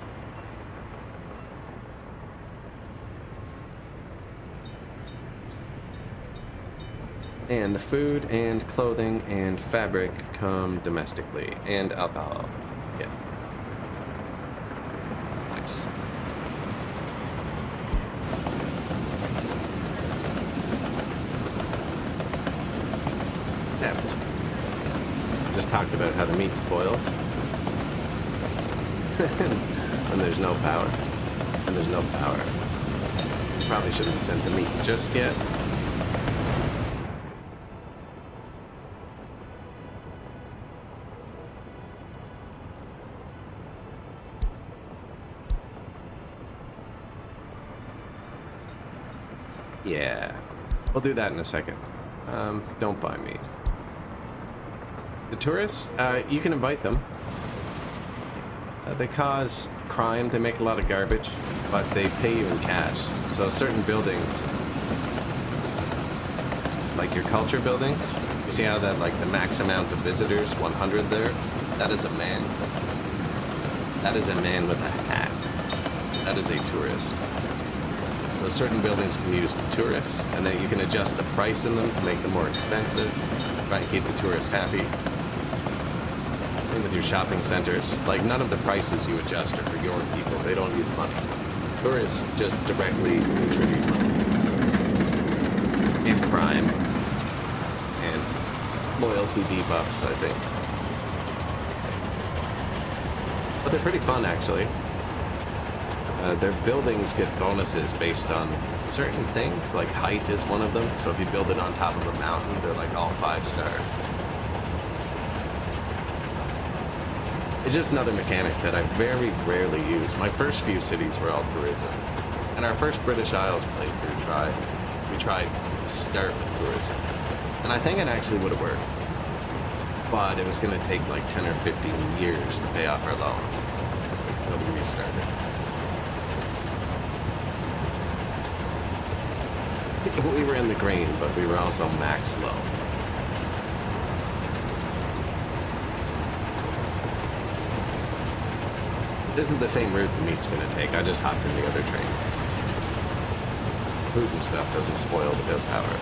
And the food and clothing and fabric come domestically. And alcohol. Yeah. Nice. Just talked about how the meat spoils. And there's no power. And there's no power. Probably shouldn't have sent the meat just yet. Yeah. We'll do that in a second. Don't buy meat. The tourists, you can invite them. They cause crime, they make a lot of garbage, but they pay you in cash. So certain buildings, like your culture buildings, you see how that, like, the max amount of visitors, 100 there? That is a man. That is a man with a hat. That is a tourist. So certain buildings can use the tourists, and then you can adjust the price in them to make them more expensive, try and keep the tourists happy. Same with your shopping centers. Like, none of the prices you adjust are for your people. They don't use money. Tourists just directly contribute money. And crime. And loyalty debuffs, I think. But they're pretty fun, actually. Their buildings get bonuses based on certain things, like height is one of them. So if you build it on top of a mountain, they're like all 5-star. It's just another mechanic that I very rarely use. My first few cities were all tourism. And our first British Isles playthrough we tried to start with tourism. And I think it actually would have worked. But it was going to take like 10 or 15 years to pay off our loans. So we restarted. We were in the green, but we were also max low. This isn't the same route the meat's gonna take. I just hopped in the other train. Food and stuff doesn't spoil the build power.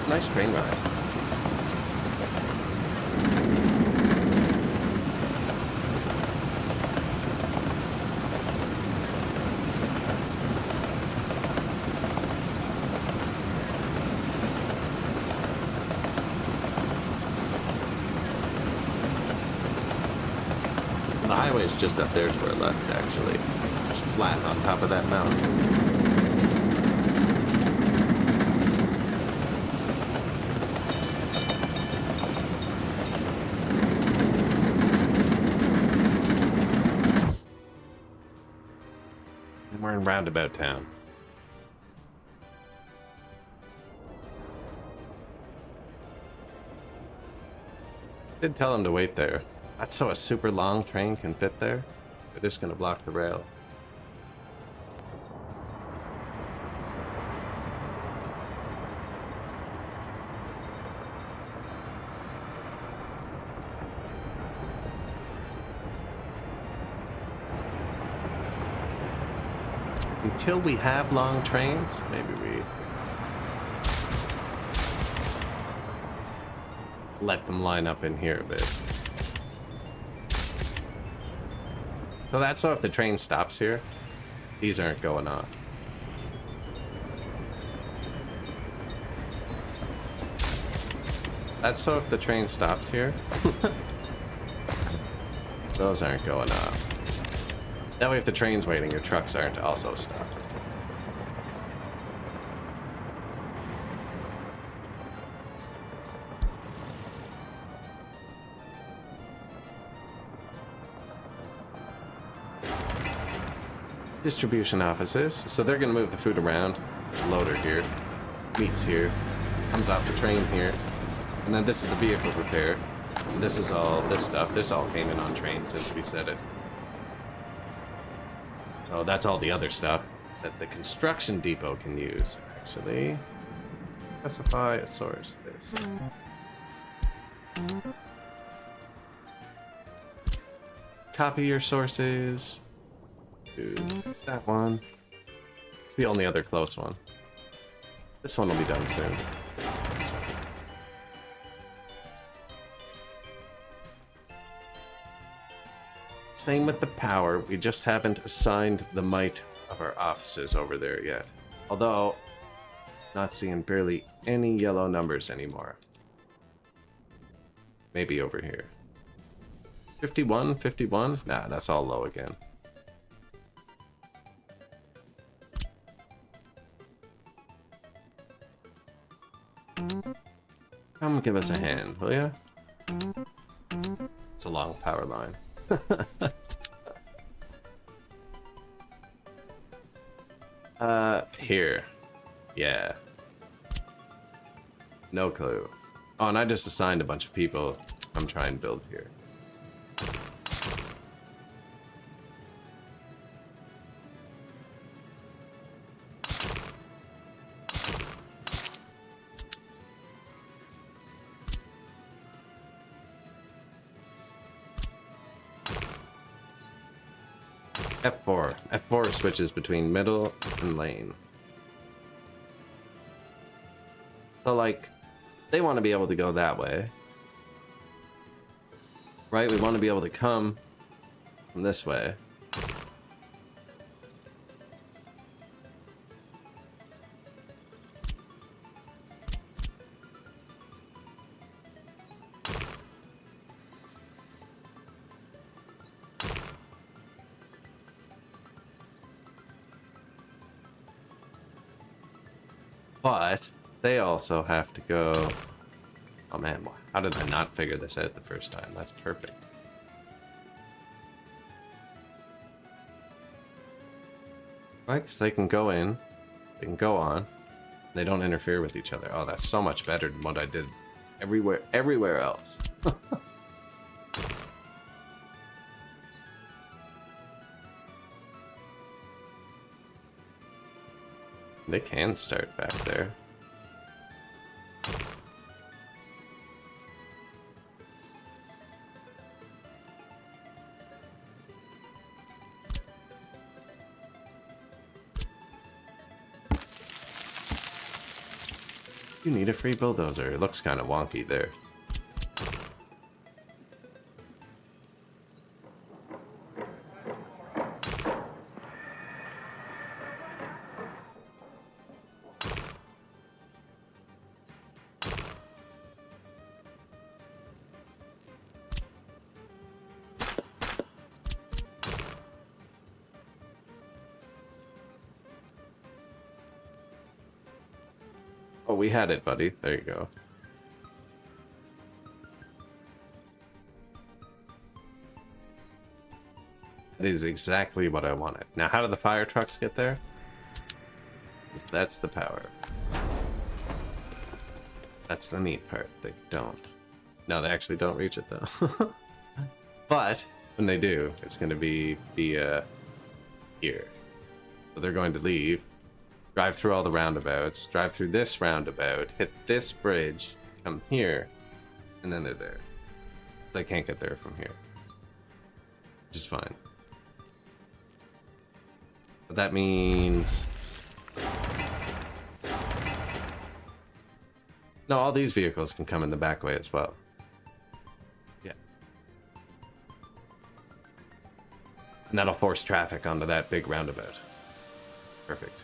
Nice train ride. The highway's just up there to our left, actually. Just flat on top of that mountain. We're in Roundabout Town. Did tell him to wait there. That's so a super long train can fit there. They're just gonna block the rail. Until we have long trains, maybe we let them line up in here a bit. So that's so if the train stops here, these aren't going off. That's so if the train stops here, those aren't going off. That way if the train's waiting, your trucks aren't also stopped. Distribution offices. So they're going to move the food around. Loader here. Meats here. Comes off the train here. And then this is the vehicle repair. And this is all this stuff. This all came in on train since we said it. So that's all the other stuff that the construction depot can use. Actually, specify a source. This. Copy your sources. To that one. It's the only other close one. This one will be done soon. This one. Same with the power, we just haven't assigned the might of our offices over there yet. Although, not seeing barely any yellow numbers anymore. Maybe over here. 51, 51? Nah, that's all low again. Come give us a hand, will ya? It's a long power line. Here. Yeah. No clue. Oh, and I just assigned a bunch of people I'm trying to build here. F4. F4 switches between middle and lane. So, like, they want to be able to go that way. Right? We want to be able to come from this way. But they also have to go... Oh man, how did I not figure this out the first time? That's perfect. Right, because they can go in, they can go on, they don't interfere with each other. Oh, that's so much better than what I did everywhere else. They can start back there. You need a free bulldozer. It looks kind of wonky there. Oh, we had it, buddy. There you go. That is exactly what I wanted. Now, how do the fire trucks get there? That's the power. That's the neat part. They don't. No, they actually don't reach it, though. But when they do, it's going to be via here. So they're going to leave. Drive through all the roundabouts, drive through this roundabout, hit this bridge, come here, and then they're there. So they can't get there from here. Which is fine. But that means... No, all these vehicles can come in the back way as well. Yeah. And that'll force traffic onto that big roundabout. Perfect.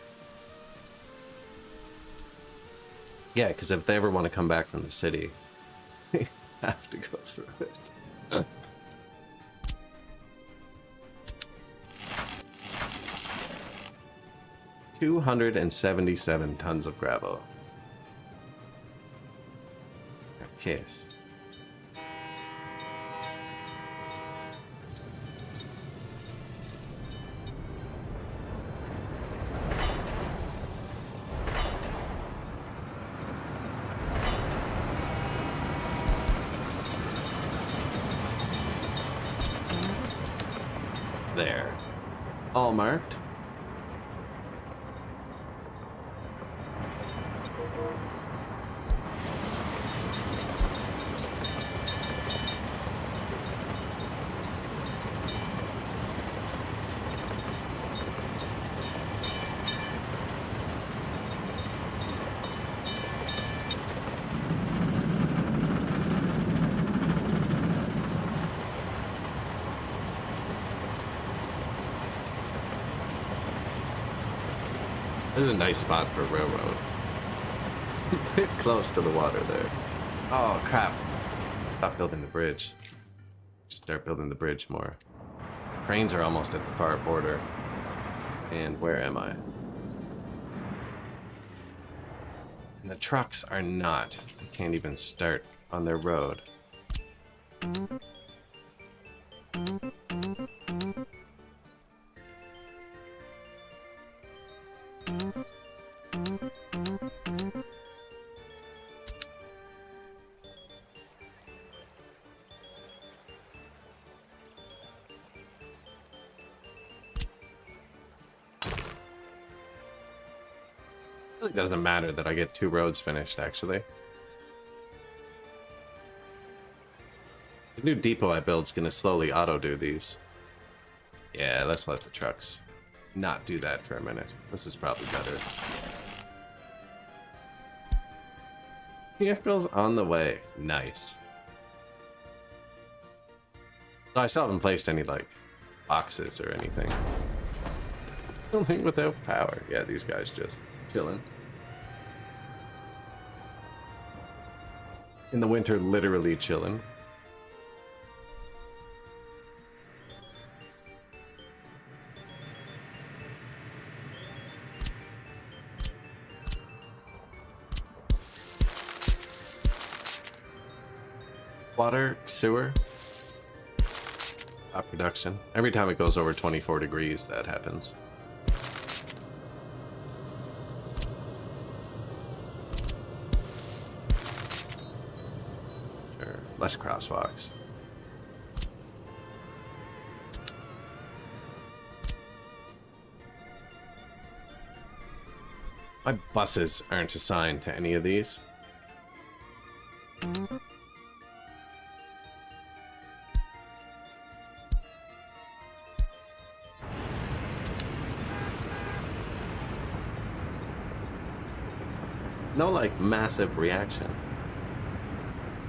Yeah, because if they ever want to come back from the city, have to go through it. 277 tons of gravel. A kiss. There. All marked. This is a nice spot for a railroad. A bit close to the water there. Oh, crap. Stop building the bridge. Start building the bridge more. Trains are almost at the far border. And where am I? And the trucks are not. They can't even start on their road. It doesn't matter that I get 2 roads finished, actually. The new depot I build is going to slowly auto-do these. Yeah, let's let the trucks not do that for a minute. This is probably better. Vehicles on the way. Nice. So I still haven't placed any, like, boxes or anything. Building without power. Yeah, these guys just chilling. In the winter, literally chilling. Water, sewer, production. Every time it goes over 24 degrees, that happens. Sure, less crosswalks. My buses aren't assigned to any of these. No, like, massive reaction.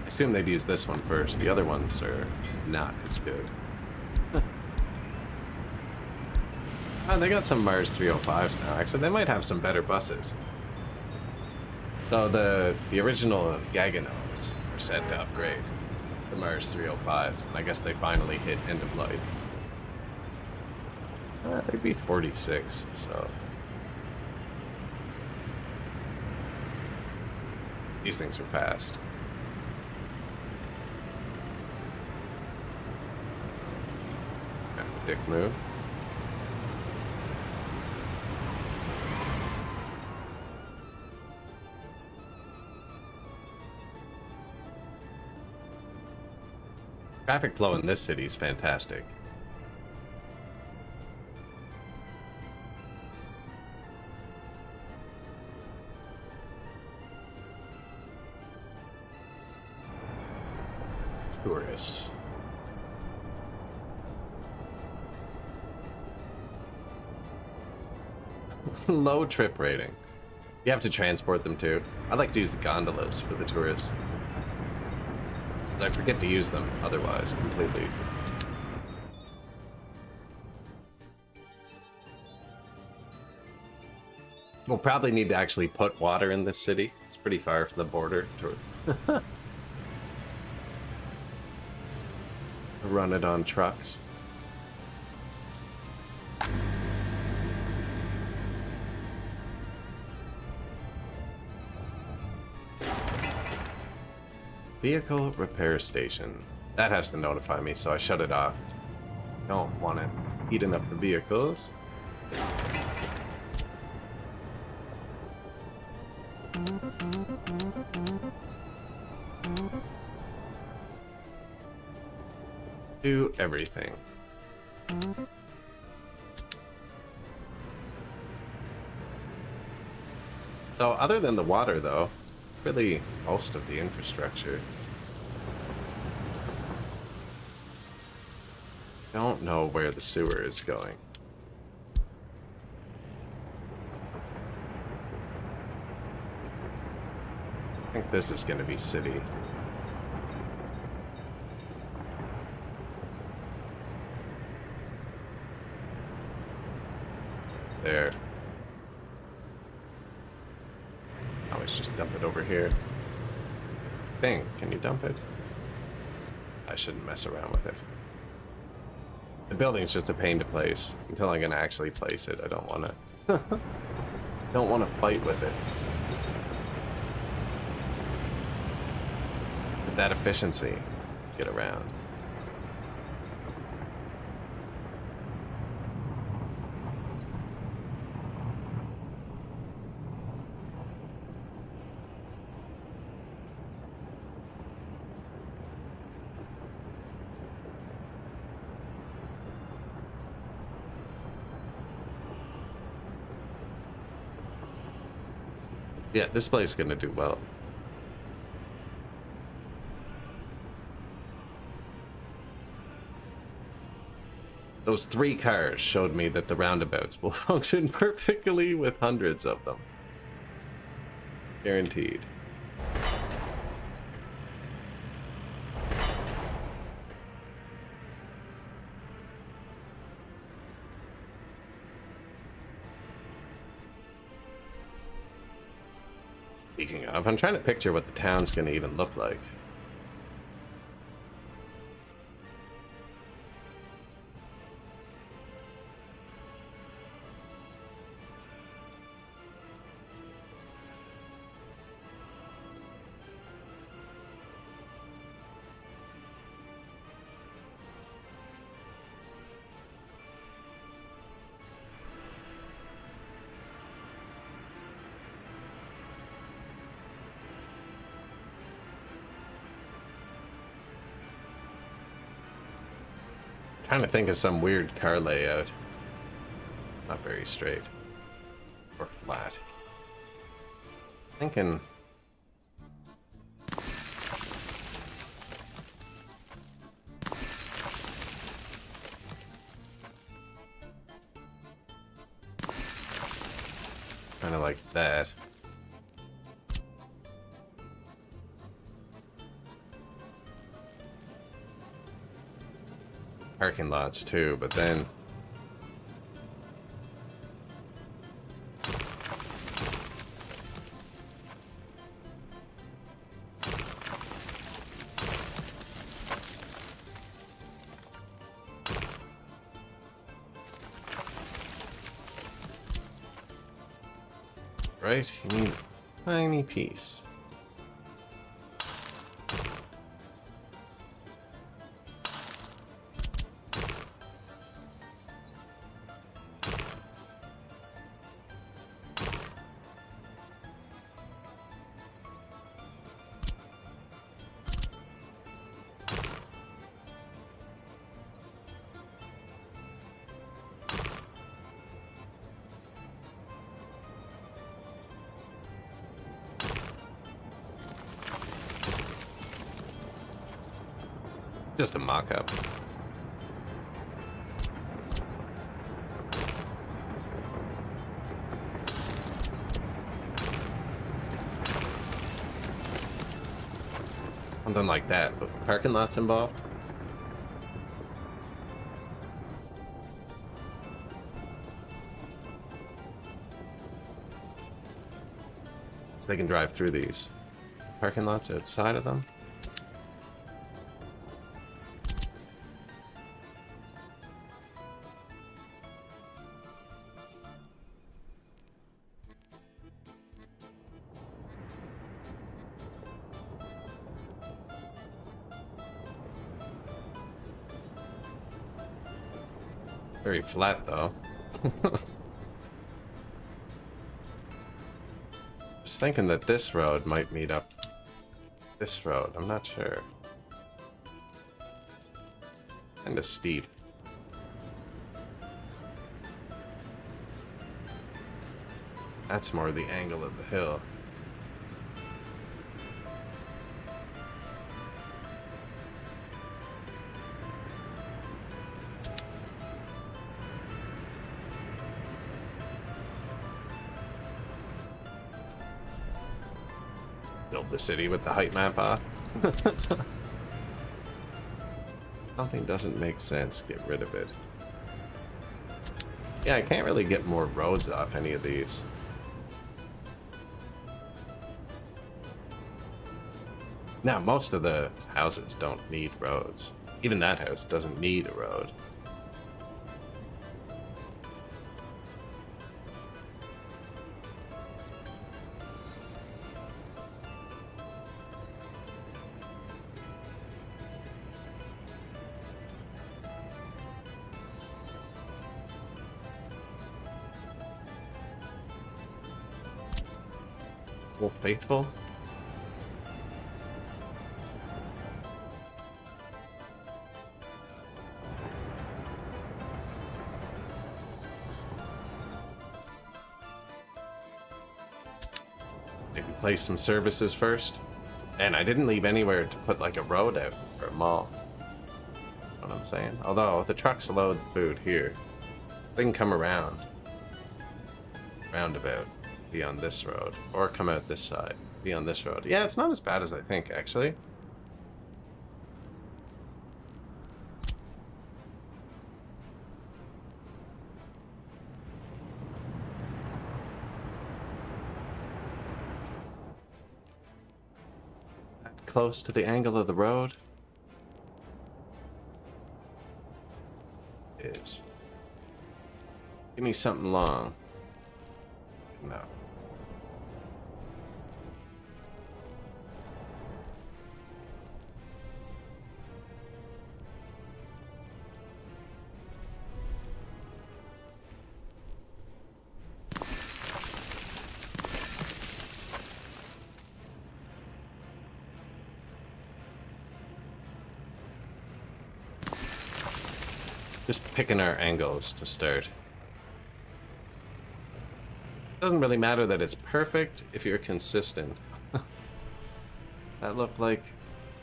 I assume they'd use this one first. The other ones are not as good. Oh, they got some Mars 305s now. Actually, they might have some better buses. So the original Gaganos are set to upgrade the Mars 305s, and I guess they finally hit end of life. They'd be 46, so... These things are fast. Kind of a dick move. Traffic flow in this city is fantastic. Tourists. Low trip rating. You have to transport them too. I like to use the gondolas for the tourists. I forget to use them otherwise completely. We'll probably need to actually put water in this city. It's pretty far from the border. run it on trucks. Vehicle repair station. That has to notify me, so I shut it off. Don't want it heating up the vehicles. Do everything. So other than the water though, really most of the infrastructure. Don't know where the sewer is going. I think this is going to be city. There. Always just dump it over here. Thing, can you dump it? I shouldn't mess around with it. The building's just a pain to place. Until I'm gonna actually place it, I don't wanna don't wanna fight with it. With that efficiency, get around. Yeah, this place is gonna do well. Those 3 cars showed me that the roundabouts will function perfectly with hundreds of them. Guaranteed. Speaking of, I'm trying to picture what the town's gonna even look like. Trying to think of some weird car layout. Not very straight. Or flat. Thinking... kind of like that. Parking lots too, but then right, you need a tiny piece. Just a mock-up. Something like that, but parking lots involved. So they can drive through these parking lots outside of them. Very flat, though. Just thinking that this road might meet up this road. I'm not sure. Kinda steep. That's more the angle of the hill. Build the city with the height map off. Something doesn't make sense. Get rid of it. Yeah, I can't really get more roads off any of these. Now, most of the houses don't need roads. Even that house doesn't need a road. Well, faithful. Maybe place some services first. And I didn't leave anywhere to put like a road out or a mall. Know what I'm saying? Although the trucks load food here. They can come around. Roundabout. Be on this road. Or come out this side. Be on this road. Yeah, it's not as bad as I think, actually. Close to the angle of the road is. Give me something long. No. Just picking our angles to start. Doesn't really matter that it's perfect if you're consistent. That looked like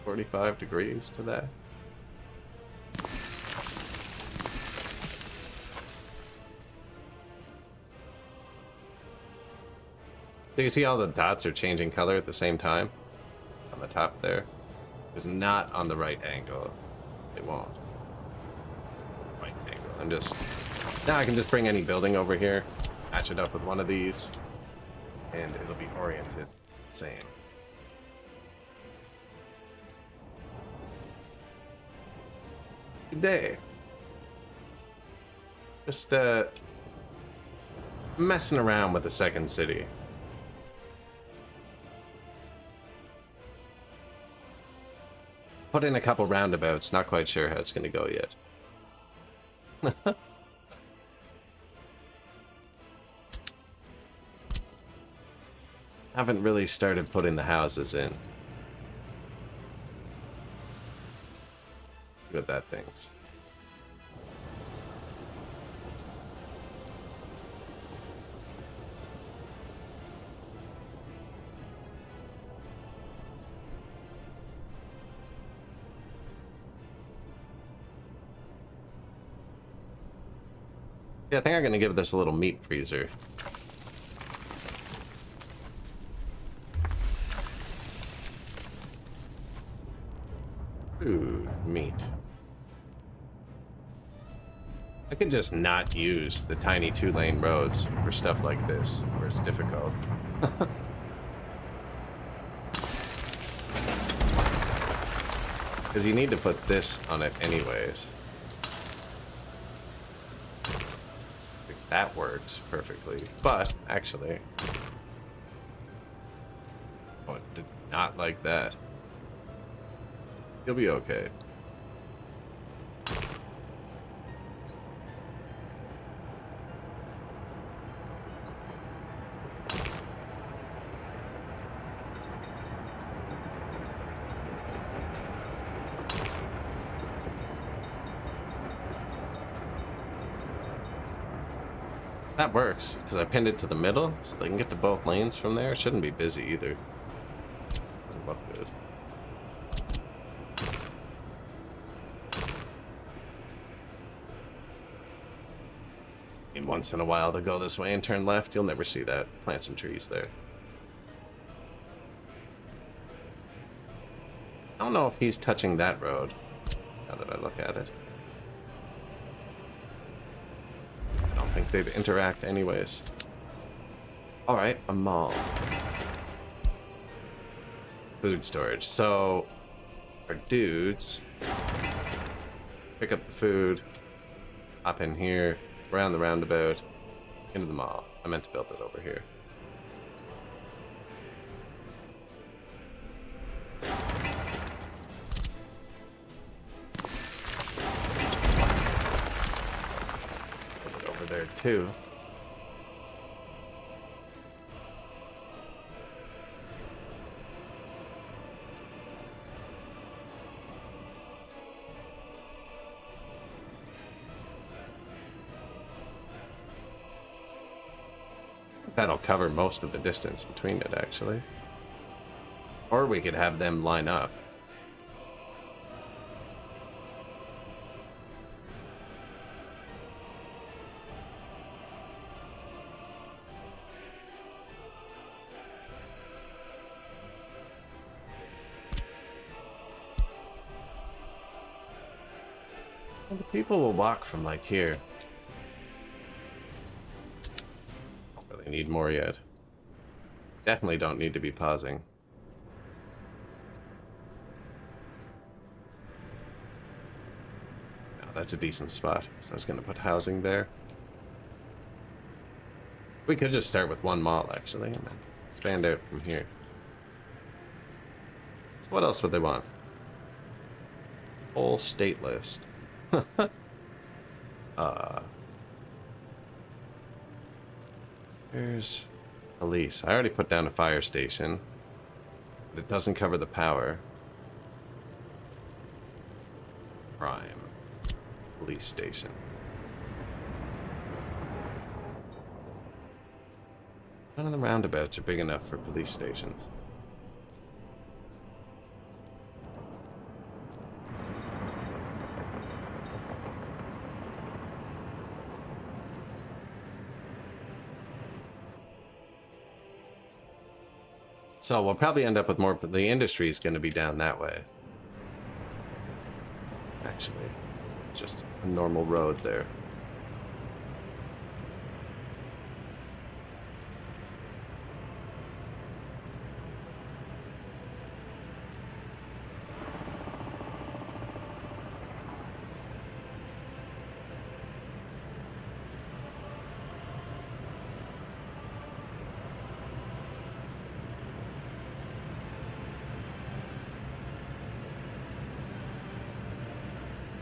45 degrees to that. So you see all the dots are changing color at the same time on the top there. It's not on the right angle. It won't. Right angle. I'm just... Now I can just bring any building over here, match it up with one of these, and it'll be oriented the same. Good day. Just messing around with the second city. Put in a couple roundabouts, not quite sure how it's gonna go yet. Haven't really started putting the houses in. See what that thinks. Yeah, I think I'm gonna give this a little meat freezer. Ooh, meat. I could just not use the tiny 2-lane roads for stuff like this, where it's difficult. Because you need to put this on it anyways. That works perfectly, but actually, oh, it did not like that. You'll be okay. That works, because I pinned it to the middle, so they can get to both lanes from there. It shouldn't be busy either. Doesn't look good. And once in a while they'll go this way and turn left. You'll never see that. Plant some trees there. I don't know if he's touching that road, now that I look at it. I don't think they'd interact anyways. Alright, a mall. Food storage. So, our dudes pick up the food, hop in here, around the roundabout, into the mall. I meant to build it over here. Build it over there too. That'll cover most of the distance between it, actually. Or we could have them line up. Well, the people will walk from like here. Need more yet. Definitely don't need to be pausing. No, that's a decent spot. So I was going to put housing there. We could just start with one mall, actually, and then expand out from here. So what else would they want? Whole state list. There's police. I already put down a fire station, but it doesn't cover the power. Crime. Police station. None of the roundabouts are big enough for police stations. So we'll probably end up with more, but the industry is going to be down that way. Actually, just a normal road there.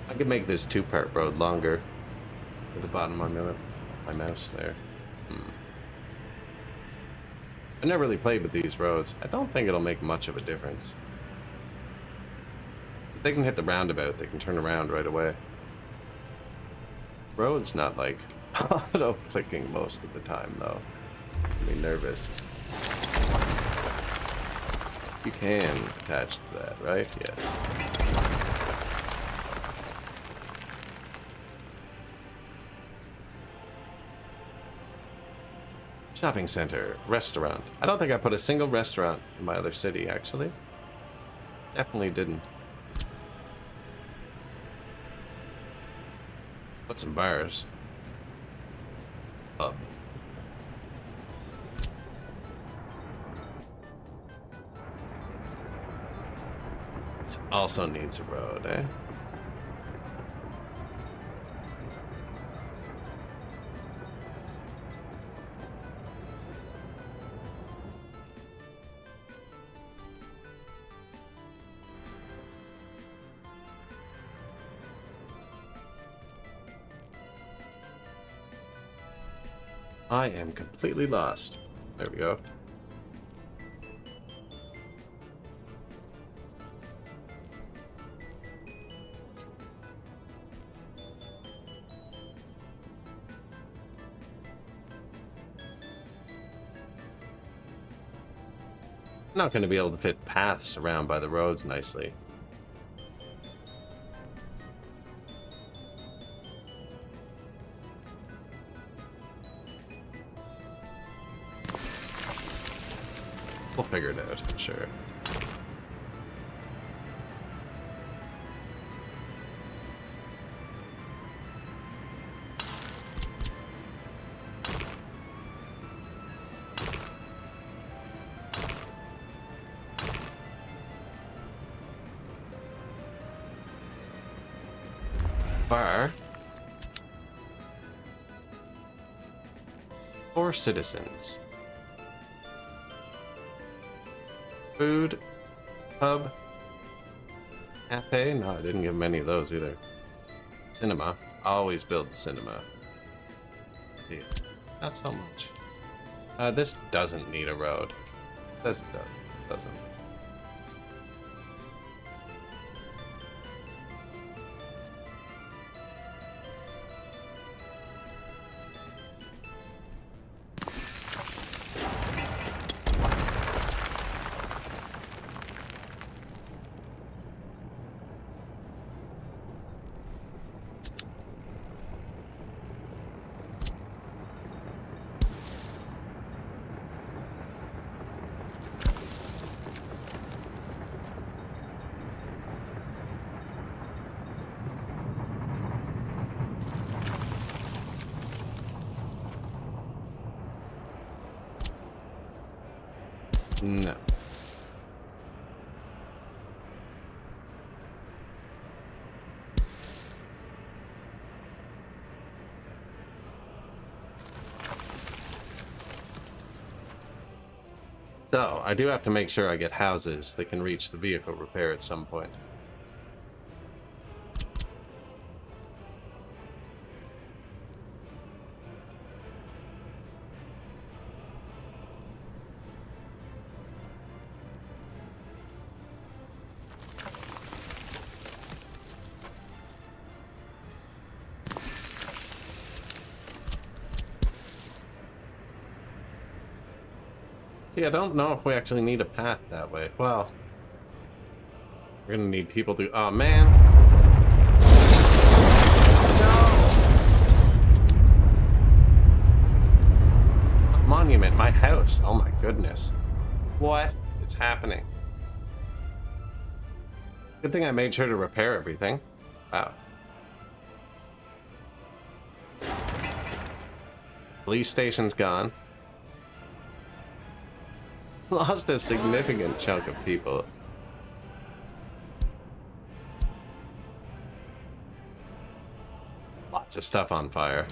I could make this two-part road longer. At the bottom of my mouse there. I never really played with these roads. I don't think it'll make much of a difference. If they can hit the roundabout, they can turn around right away. Road's not like auto-clicking most of the time, though. I'm nervous. You can attach to that, right? Yes. Shopping center, restaurant. I don't think I put a single restaurant in my other city, actually. Definitely didn't. Put some bars. Pub. This also needs a road, eh? I am completely lost. There we go. I'm not going to be able to fit paths around by the roads nicely. We'll figure it out, I'm sure. Bar. 4 citizens. Food. Pub. Cafe? No, I didn't give him any of those either. Cinema. Always build the cinema. Yeah, not so much. This doesn't need a road. Doesn't. No. So, I do have to make sure I get houses that can reach the vehicle repair at some point. See, I don't know if we actually need a path that way. Well, we're gonna need people to... Oh, man! No! Monument, my house. Oh my goodness. What is happening? Good thing I made sure to repair everything. Wow. Police station's gone. Lost a significant chunk of people. Lots of stuff on fire.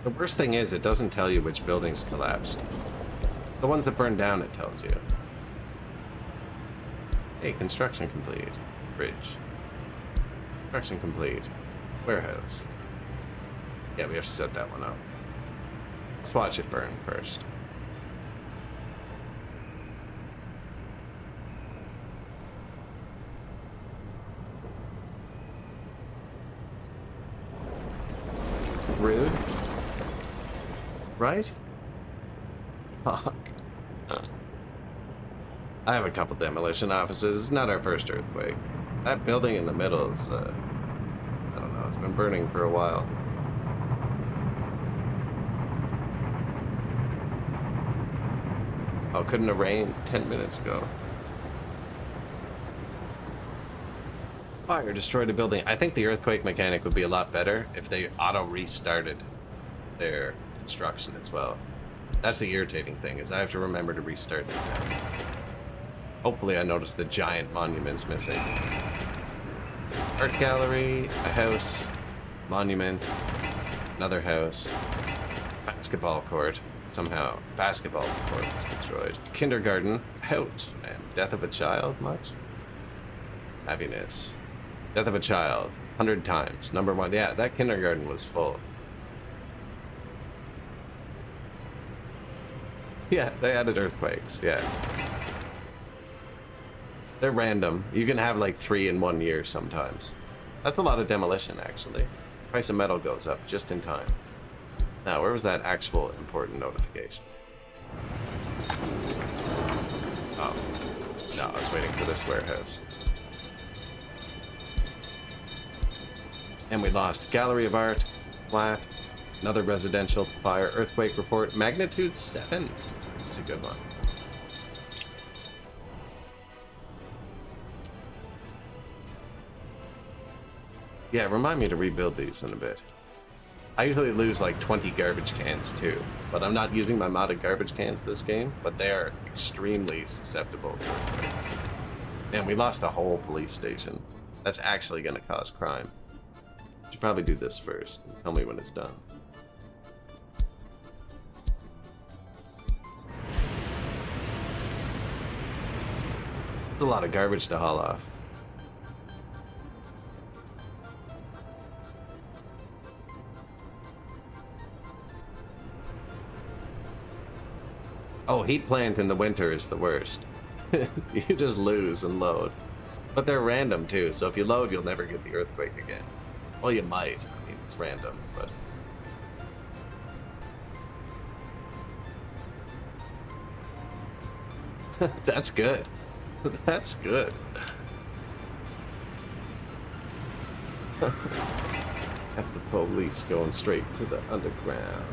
The worst thing is, it doesn't tell you which buildings collapsed. The ones that burned down, it tells you. Hey, construction complete. Bridge. Construction complete. Warehouse. Yeah, we have to set that one up. Let's watch it burn first. Rude. Right? Fuck. I have a couple demolition offices. It's not our first earthquake. That building in the middle is, I don't know, it's been burning for a while. Oh, couldn't have rained 10 minutes ago. Fire destroyed a building. I think the earthquake mechanic would be a lot better if they auto-restarted their construction as well. That's the irritating thing, is I have to remember to restart it now. Hopefully I noticed the giant monuments missing. Art gallery, a house, monument, another house, basketball court. Somehow, basketball court was destroyed. Kindergarten, ouch. And death of a child, much? Happiness. Death of a child, 100 times. Number 1. Yeah, that kindergarten was full. Yeah, they added earthquakes, yeah. They're random. You can have like 3 in 1 year sometimes. That's a lot of demolition, actually. Price of metal goes up just in time. Now, where was that actual important notification? Oh. No, I was waiting for this warehouse. And we lost Gallery of Art, flat, another residential fire, earthquake report, magnitude 7. That's a good one. Yeah, remind me to rebuild these in a bit. I usually lose like 20 garbage cans too, but I'm not using my modded garbage cans this game, but they are extremely susceptible to earthquakes. And we lost a whole police station. That's actually going to cause crime. Should probably do this first. Tell me when it's done. It's a lot of garbage to haul off. Oh, heat plant in the winter is the worst. You just lose and load. But they're random too, so if you load, you'll never get the earthquake again. Well, you might. I mean, it's random, but... That's good. That's good. Have the police going straight to the underground.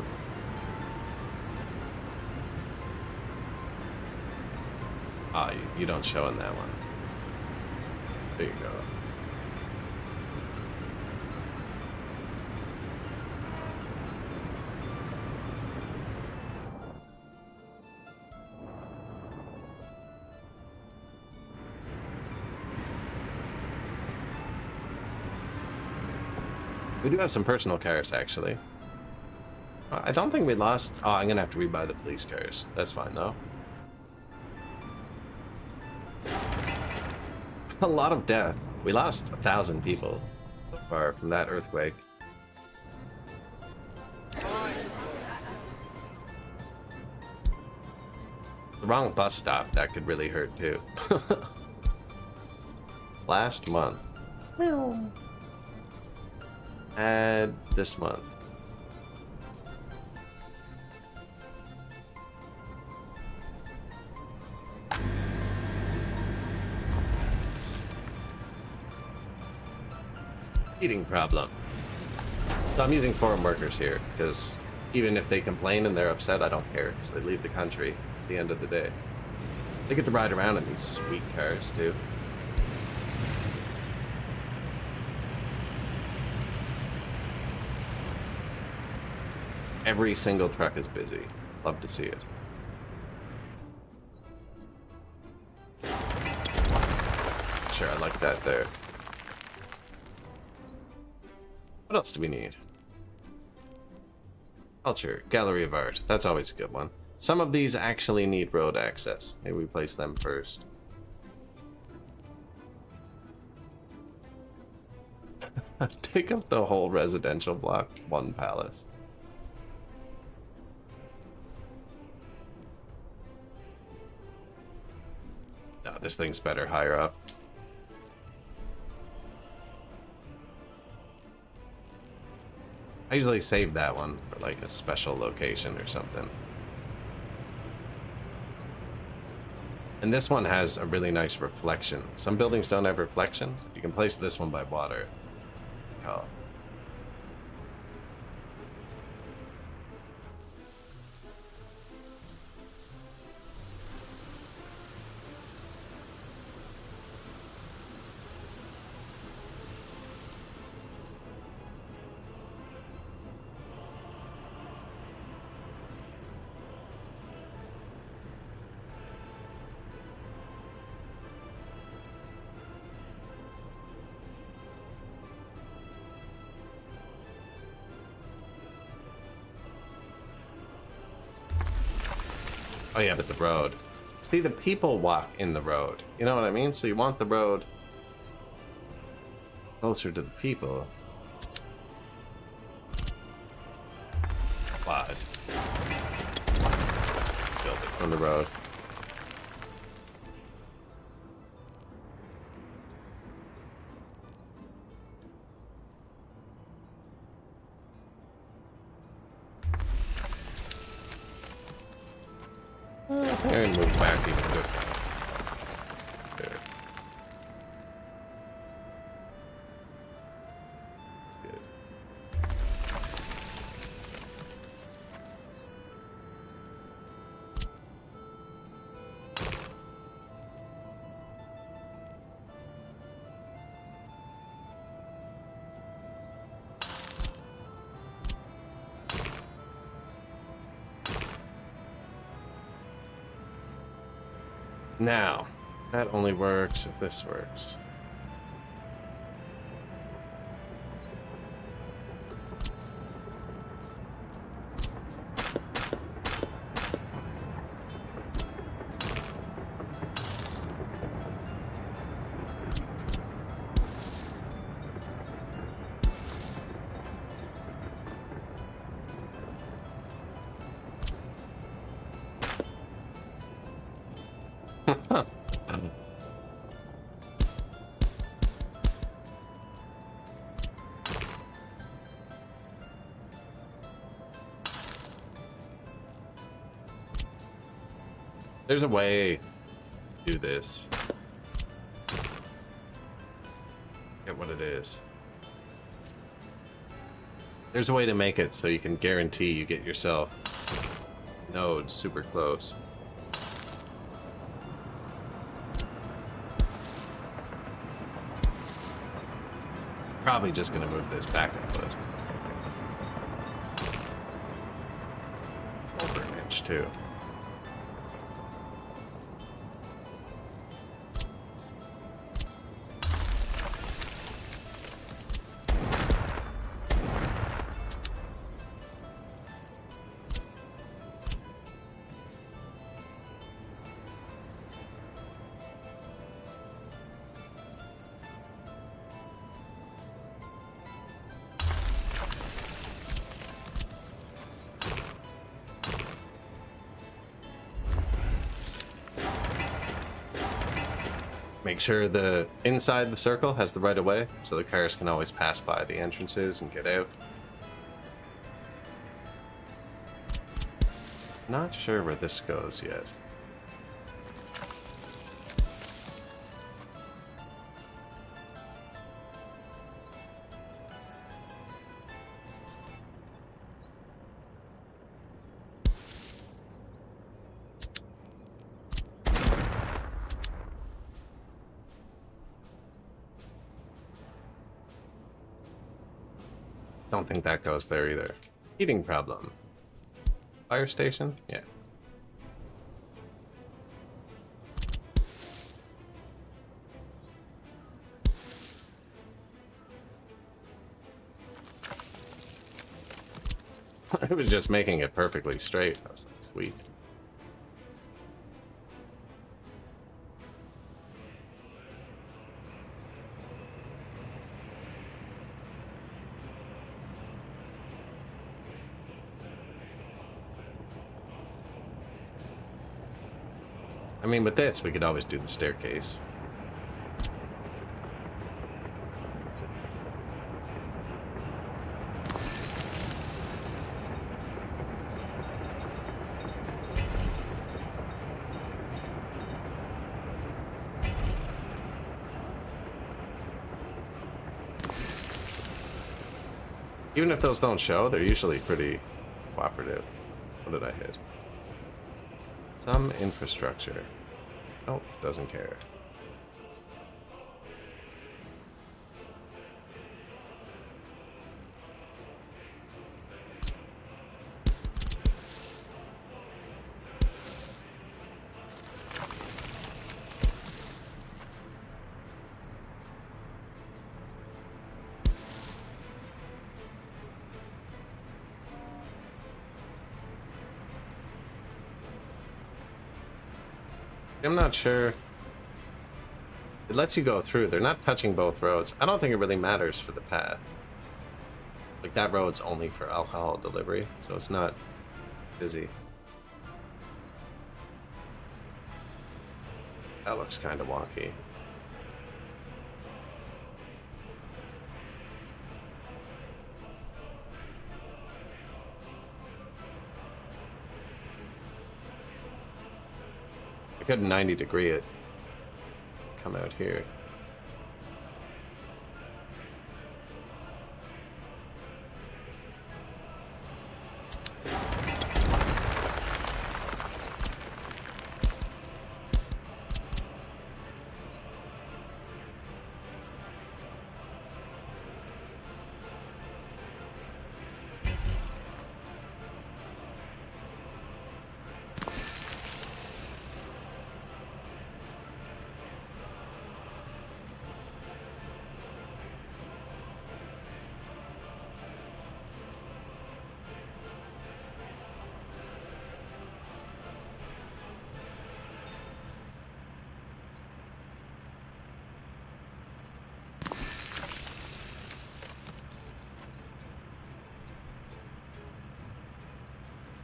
Ah, you don't show in that one. There you go. We do have some personal cars, actually. I don't think we lost... Oh, I'm gonna have to rebuy the police cars. That's fine, though. A lot of death. We lost 1,000 people so far from that earthquake. The wrong bus stop, that could really hurt too. Last month. And this month. Eating problem. So I'm using foreign workers here, because even if they complain and they're upset, I don't care, because they leave the country at the end of the day. They get to ride around in these sweet cars, too. Every single truck is busy. Love to see it. Sure, I like that there. What else do we need? Culture, Gallery of Art. That's always a good one. Some of these actually need road access. Maybe we place them first. Take up the whole residential block, one palace. No, this thing's better higher up. I usually save that one for like a special location or something. And this one has a really nice reflection. Some buildings don't have reflections. You can place this one by water. Oh. Oh yeah, but the road. See, the people walk in the road. You know what I mean? So you want the road closer to the people. But build it from the road. And move back even quicker. There. That's good. Now, that only works if this works. There's a way to do this. Get what it is. There's a way to make it so you can guarantee you get yourself nodes super close. Probably just gonna move this back a foot. Over an inch too. Make sure the inside the circle has the right of way, so the cars can always pass by the entrances and get out. Not sure where this goes yet. Don't think that goes there either. Heating problem. Fire station? Yeah. I was just making it perfectly straight. I was like, sweet. I mean, with this, we could always do the staircase. Even if those don't show, they're usually pretty cooperative. What did I hit? Some infrastructure. Nope, doesn't care. I'm not sure. It lets you go through. They're not touching both roads. I don't think it really matters for the path. Like, that road's only for alcohol delivery, so it's not busy. That looks kind of wonky. I could 90 degree it. Come out here.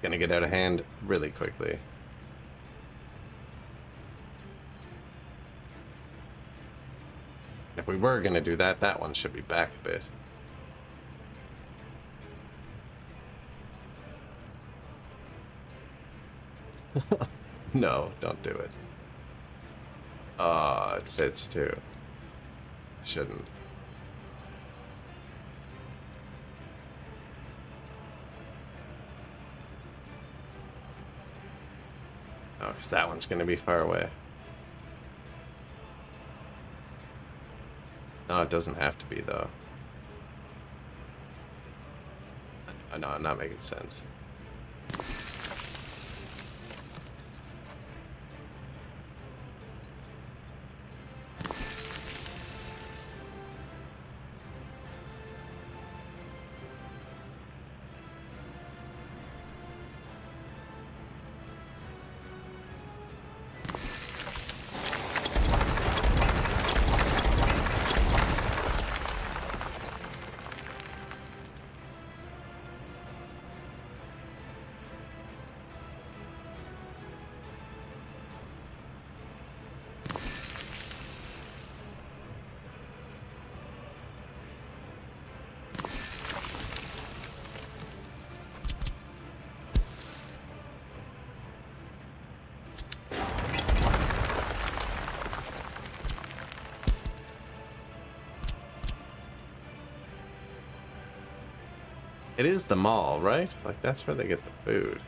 Gonna get out of hand really quickly. If we were gonna do that, that one should be back a bit. No, don't do it. Oh, it fits too. Shouldn't. Oh, because that one's going to be far away. No, it doesn't have to be, though. I know, I'm not making sense. It is the mall, right? Like, that's where they get the food.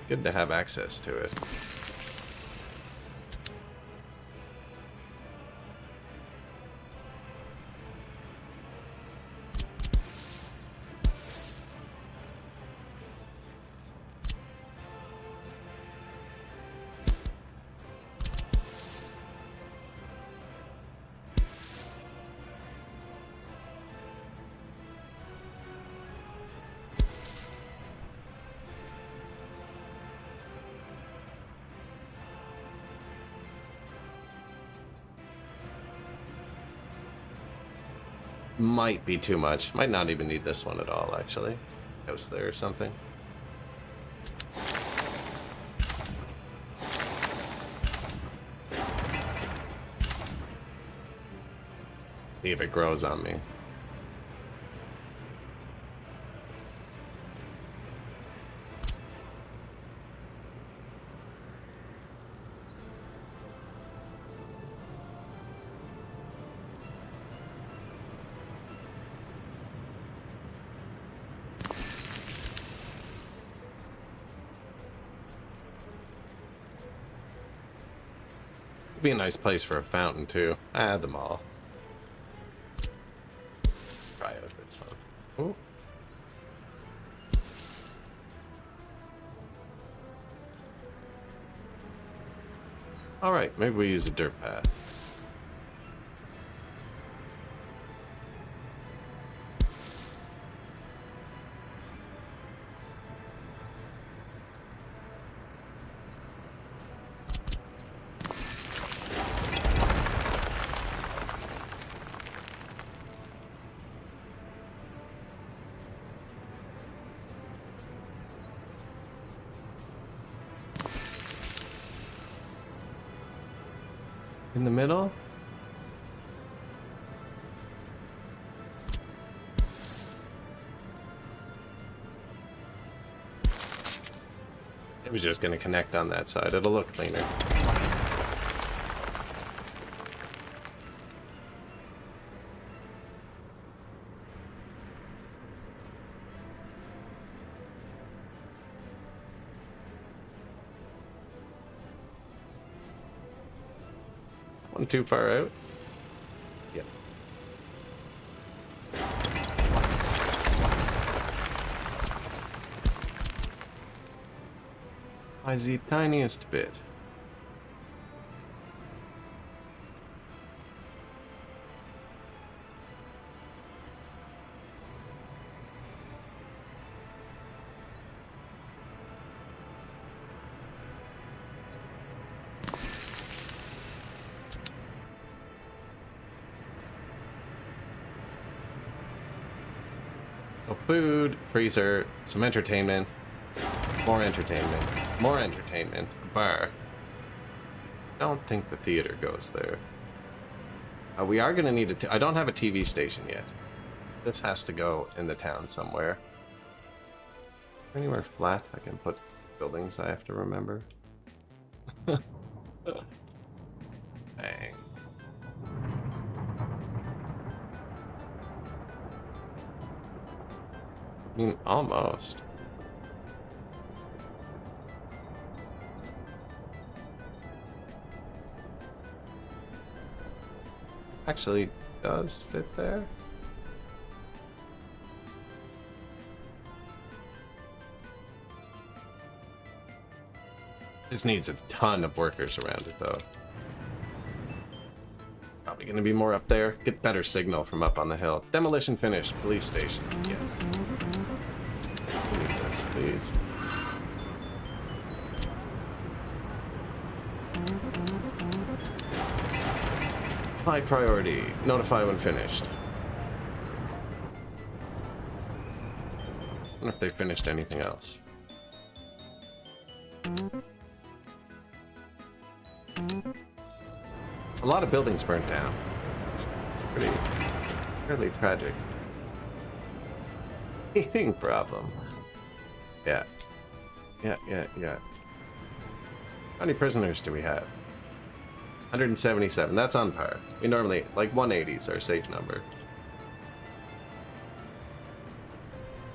Good to have access to it. Might be too much. Might not even need this one at all, actually. House there or something. See if it grows on me. Be a nice place for a fountain too. Add them all. Try out this one. Ooh. All right, maybe we use a dirt path. In the middle? It was just going to connect on that side. It'll look cleaner. One too far out. Yep. By the tiniest bit. So food, freezer, some entertainment, more entertainment, more entertainment, a bar. I don't think the theater goes there. We are going to need I don't have a TV station yet. This has to go in the town somewhere. Anywhere flat I can put buildings I have to remember. Bang. I mean, almost. Actually, does fit there. This needs a ton of workers around it, though. Probably gonna be more up there. Get better signal from up on the hill. Demolition finished. Police station. Yes. We need this, please. High priority. Notify when finished. I wonder if they finished anything else. A lot of buildings burnt down. It's fairly tragic. Eating problem. Yeah. Yeah. How many prisoners do we have? 177. That's on par. We normally, like 180 is our safe number.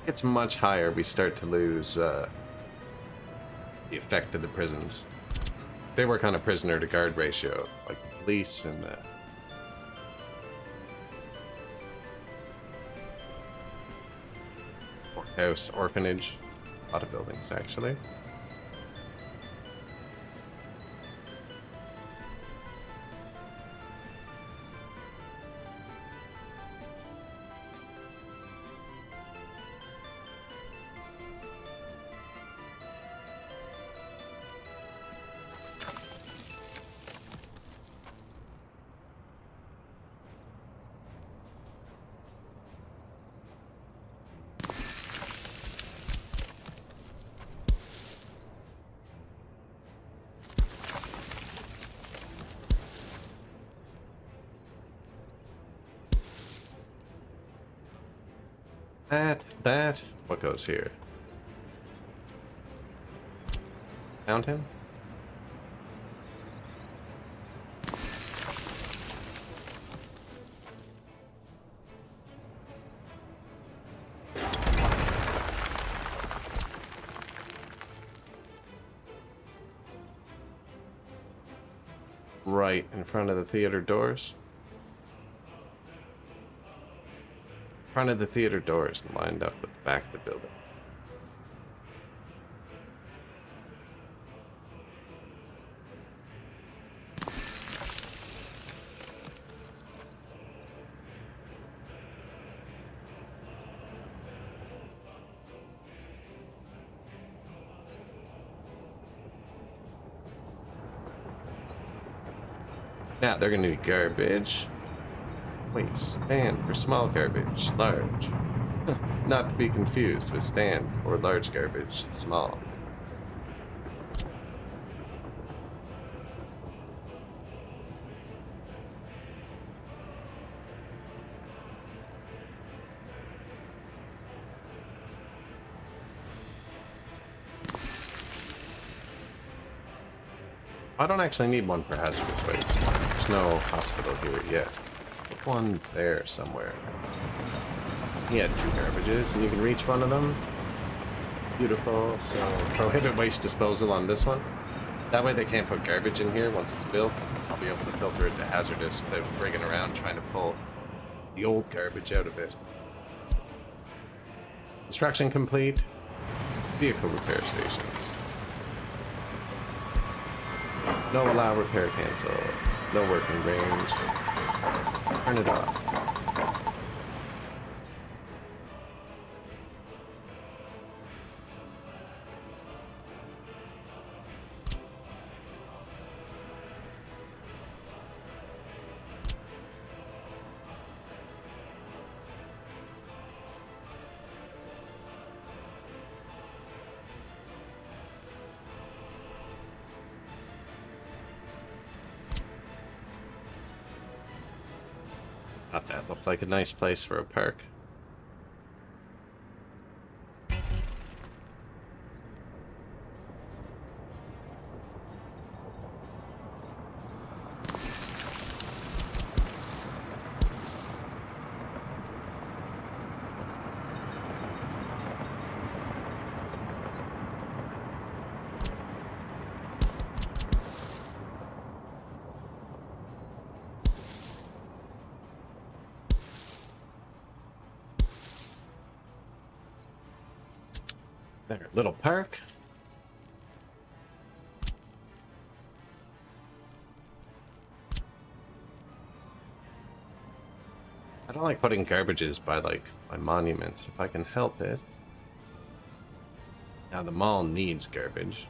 It's much higher. We start to lose the effect of the prisons. They work on a prisoner to guard ratio, like the police and the house, orphanage, a lot of buildings actually. That, what goes here? Fountain? Right in front of the theater doors. Front of the theater doors and lined up with the back of the building. Now they're gonna need garbage. Wait, stand for small garbage, large. Not to be confused with stand for large garbage, small. I don't actually need one for hazardous waste. There's no hospital here yet. Put one there somewhere. He had 2 garbages, and you can reach one of them. Beautiful. So prohibit waste disposal on this one. That way they can't put garbage in here once it's built. I'll be able to filter it to hazardous without frigging around trying to pull the old garbage out of it. Construction complete. Vehicle repair station. No allow repair cancel. No working range. Turn it off. Thought that looked like a nice place for a park. There, little park. I don't like putting garbages by, like, my monuments, if I can help it. Now the mall needs garbage.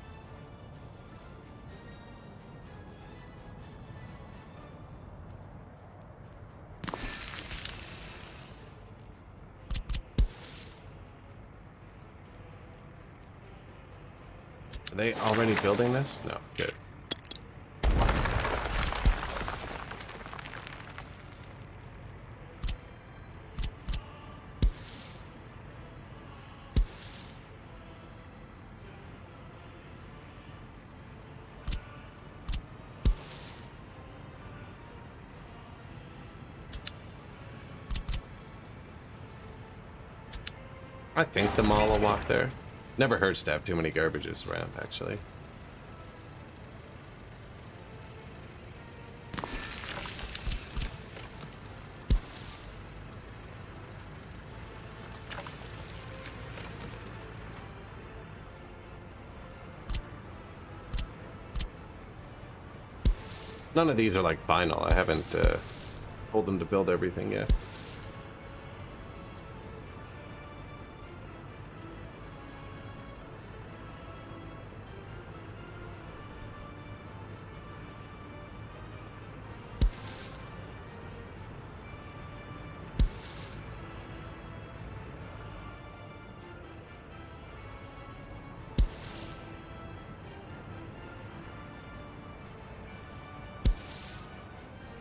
Are they already building this? No, good. I think the mall will walk there. Never hurts to have too many garbages around, actually. None of these are like final. I haven't told them to build everything yet.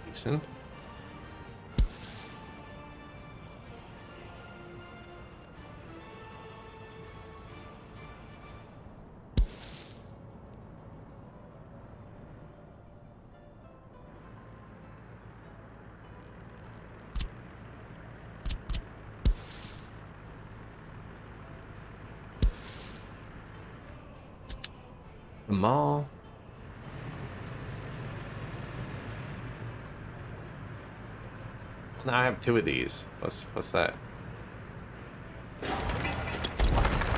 Decent. The mall. I have 2 of these. What's that?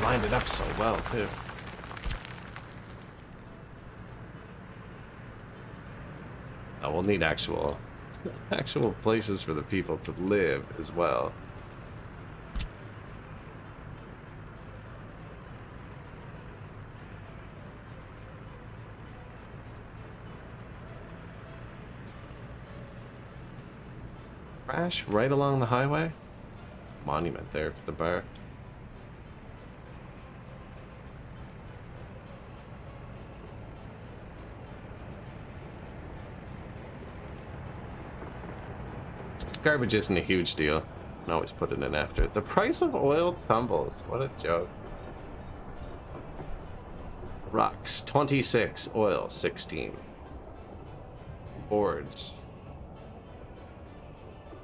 Lined it up so well too. Oh, we'll need actual places for the people to live as well. Crash right along the highway? Monument there for the bar. Garbage isn't a huge deal. I can always put it in after. The price of oil tumbles. What a joke. Rocks 26, oil 16. Boards.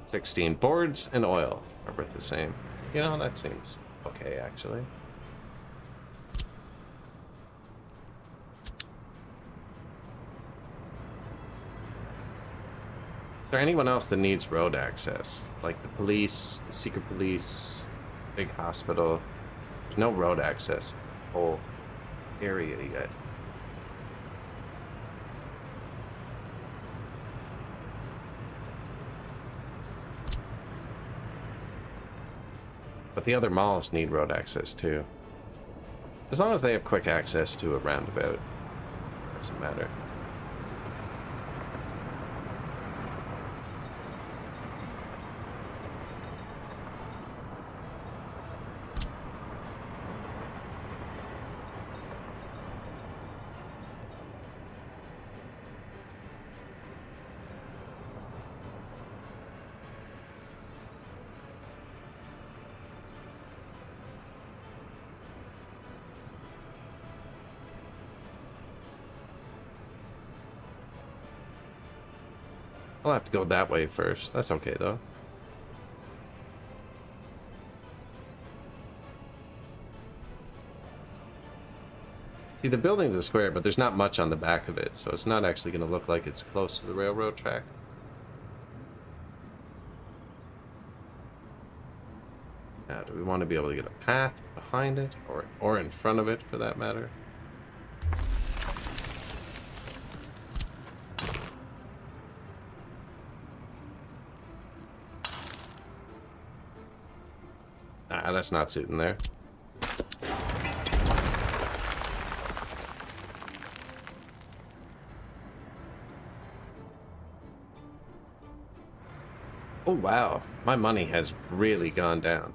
16. Boards and oil are worth the same. You know, that seems okay, actually. Is there anyone else that needs road access? Like the police, the secret police, big hospital. There's no road access. Whole area yet. But the other malls need road access too. As long as they have quick access to a roundabout, doesn't matter. I'll have to go that way first. That's okay, though. See, the building's a square, but there's not much on the back of it, so it's not actually going to look like it's close to the railroad track. Now, do we want to be able to get a path behind it, or in front of it, for that matter? Ah, that's not suiting there. Oh wow, my money has really gone down.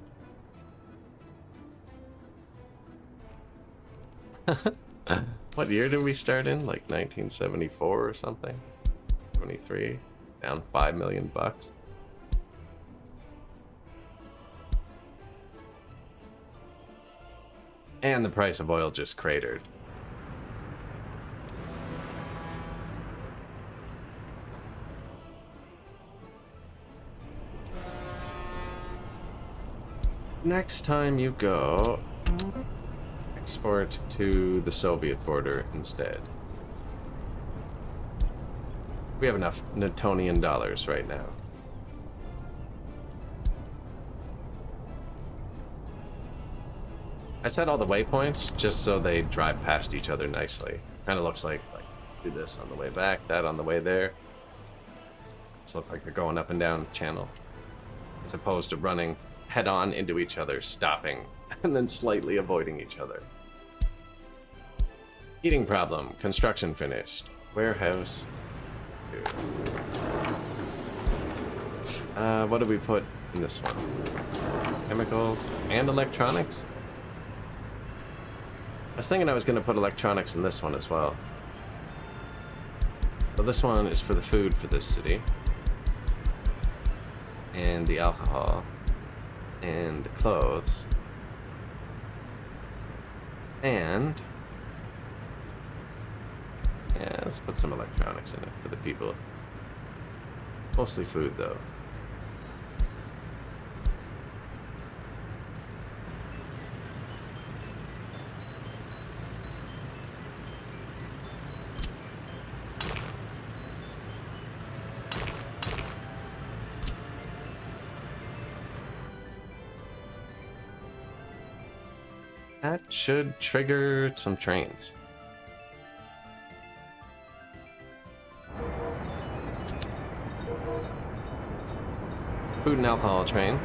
What year did we start in? Like 1974 or something? 23, down 5 million bucks. And the price of oil just cratered. Next time you go, export to the Soviet border instead. We have enough Newtonian dollars right now. I set all the waypoints just so they drive past each other nicely. Kind of looks like do this on the way back, that on the way there. Just look like they're going up and down channel, as opposed to running head-on into each other, stopping, and then slightly avoiding each other. Heating problem. Construction finished. Warehouse. What did we put in this one? Chemicals and electronics? I was thinking I was going to put electronics in this one as well. So this one is for the food for this city. And the alcohol. And the clothes. And yeah, let's put some electronics in it for the people. Mostly food, though. That should trigger some trains. Food and alcohol train.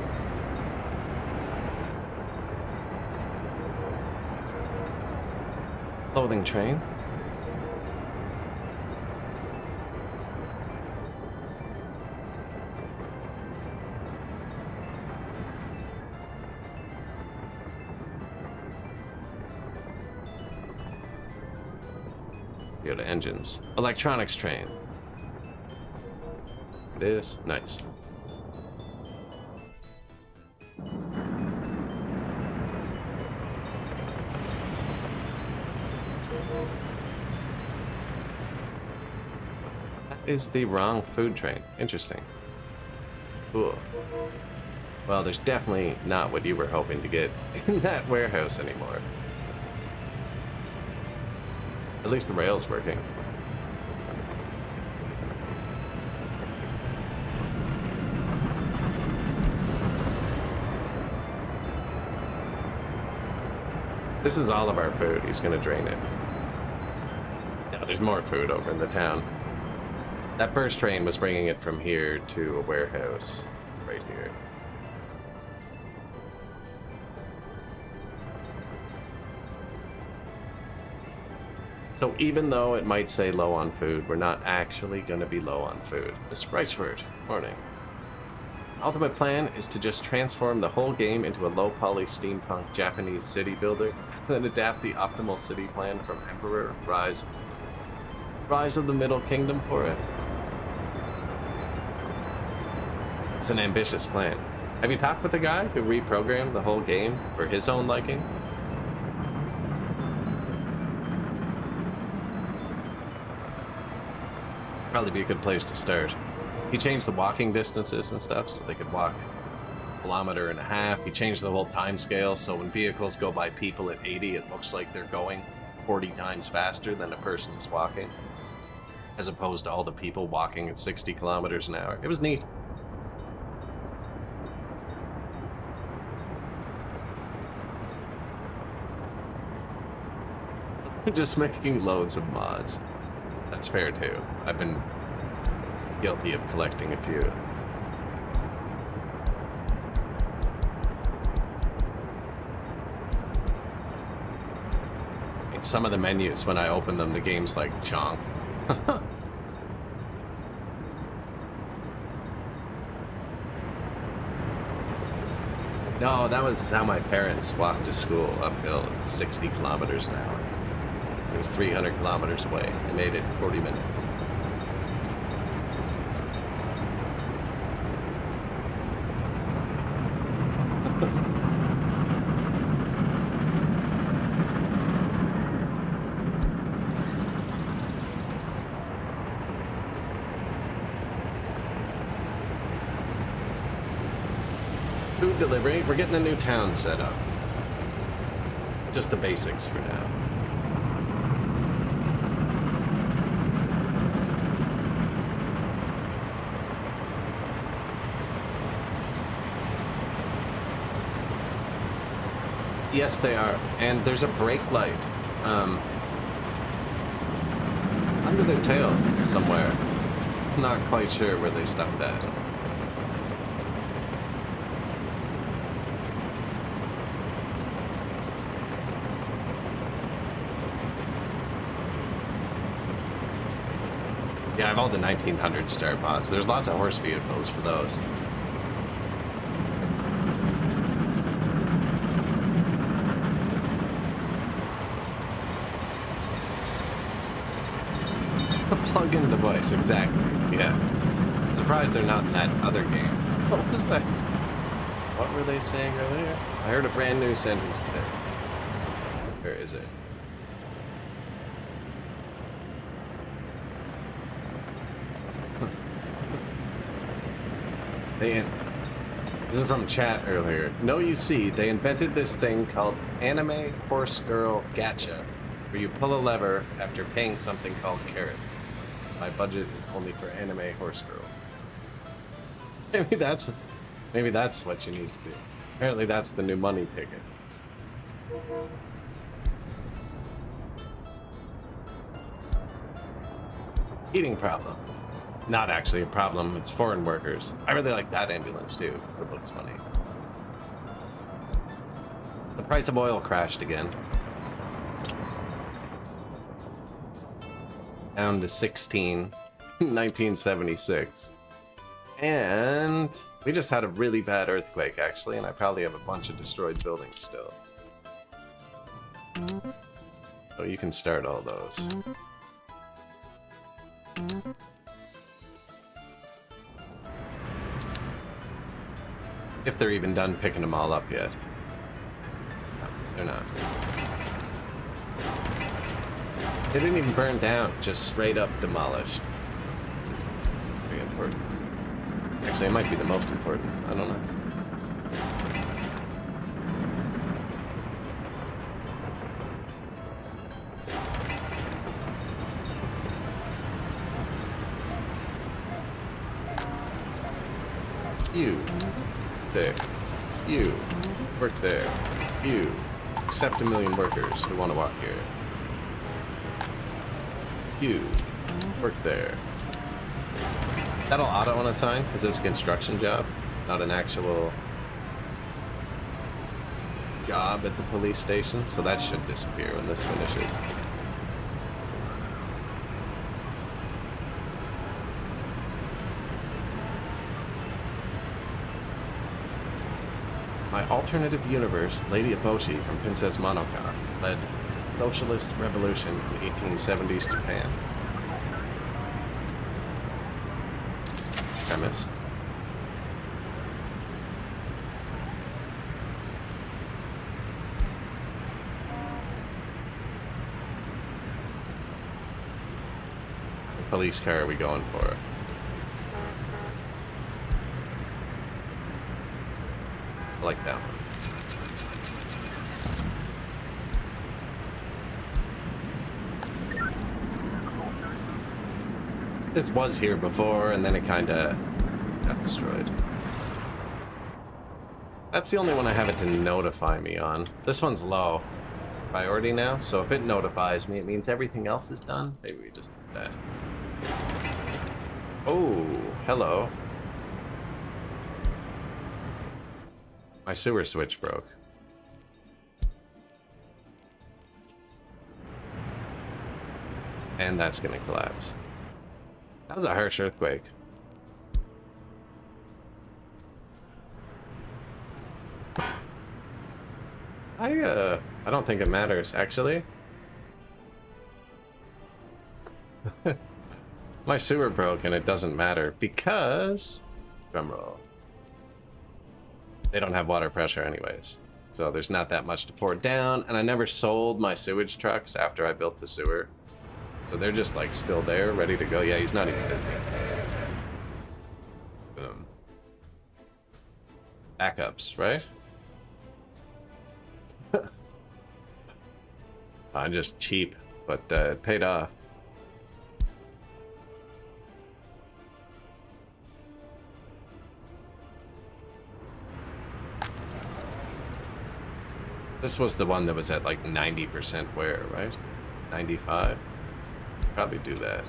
Clothing train. Go to engines. Electronics train. It is. Nice. is the wrong food train. Interesting. Cool. Well, there's definitely not what you were hoping to get in that warehouse anymore. At least the rail's working. This is all of our food. He's gonna drain it. Yeah, there's more food over in the town. That first train was bringing it from here to a warehouse right here. So even though it might say low on food, we're not actually going to be low on food. Mr. Riceford, morning. Ultimate plan is to just transform the whole game into a low-poly steampunk Japanese city builder, and then adapt the optimal city plan from Emperor Rise of the Middle Kingdom for it. It's an ambitious plan. Have you talked with the guy who reprogrammed the whole game for his own liking? Probably be a good place to start. He changed the walking distances and stuff so they could walk a kilometer and a half. He changed the whole time scale so when vehicles go by people at 80, it looks like they're going 40 times faster than a person is walking, as opposed to all the people walking at 60 kilometers an hour. It was neat. Just making loads of mods. That's fair too. I've been guilty of collecting a few. And some of the menus, when I open them, the game's like chonk. No, that was how my parents walked to school uphill at 60 kilometers an hour. It was 300 kilometers away. They made it 40 minutes. Food delivery. We're getting a new town set up. Just the basics for now. Yes, they are. And there's a brake light under their tail somewhere. Not quite sure where they stuck that. Yeah, I have all the 1900 star pods. There's lots of horse vehicles for those. A plug-in device, exactly. Yeah. I'm surprised they're not in that other game. What was that? What were they saying earlier? I heard a brand new sentence today. Where is it? This is from chat earlier. No, you see, they invented this thing called Anime Horse Girl Gacha, where you pull a lever after paying something called carrots. My budget is only for anime horse girls. Maybe that's what you need to do. Apparently that's the new money ticket. Eating problem. Not actually a problem, it's foreign workers. I really like that ambulance too, because it looks funny. The price of oil crashed again. Down to 16, 1976. And we just had a really bad earthquake actually, and I probably have a bunch of destroyed buildings still. So you can start all those. If they're even done picking them all up yet. No, they're not. They didn't even burn down, just straight up demolished. It's important. Actually, it might be the most important. I don't know. You. There. You. Work there. You. Accept 1 million workers who want to walk here. You. Work there. That'll auto unassign because it's a construction job, not an actual job at the police station, so that should disappear when this finishes. My alternative universe, Lady Eboshi from Princess Monoka, led socialist revolution in 1870s Japan. Premise. What police car are we going for? I like that one. This was here before, and then it kind of got destroyed. That's the only one I have it to notify me on. This one's low priority now, so if it notifies me, it means everything else is done. Maybe we just do that. Oh, hello. My sewer switch broke. And that's gonna collapse. That was a harsh earthquake. I don't think it matters, actually. My sewer broke and it doesn't matter because... drumroll. They don't have water pressure anyways. So there's not that much to pour down, and I never sold my sewage trucks after I built the sewer. So they're just like still there, ready to go. Yeah, he's not even busy. Boom. Backups, right? I'm just cheap, but it paid off. This was the one that was at like 90% wear, right? 95? Probably do that.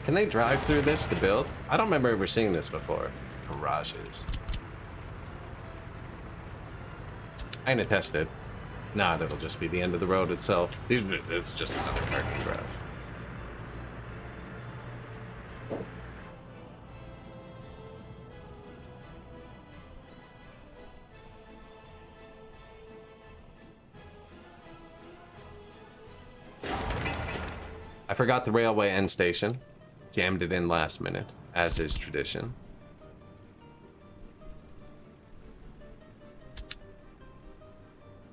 Can they drive through this to build? I don't remember ever seeing this before. Garages. I'm gonna test it. Nah, that'll just be the end of the road itself. It's just another parking garage. I forgot the railway end station. Jammed it in last minute, as is tradition.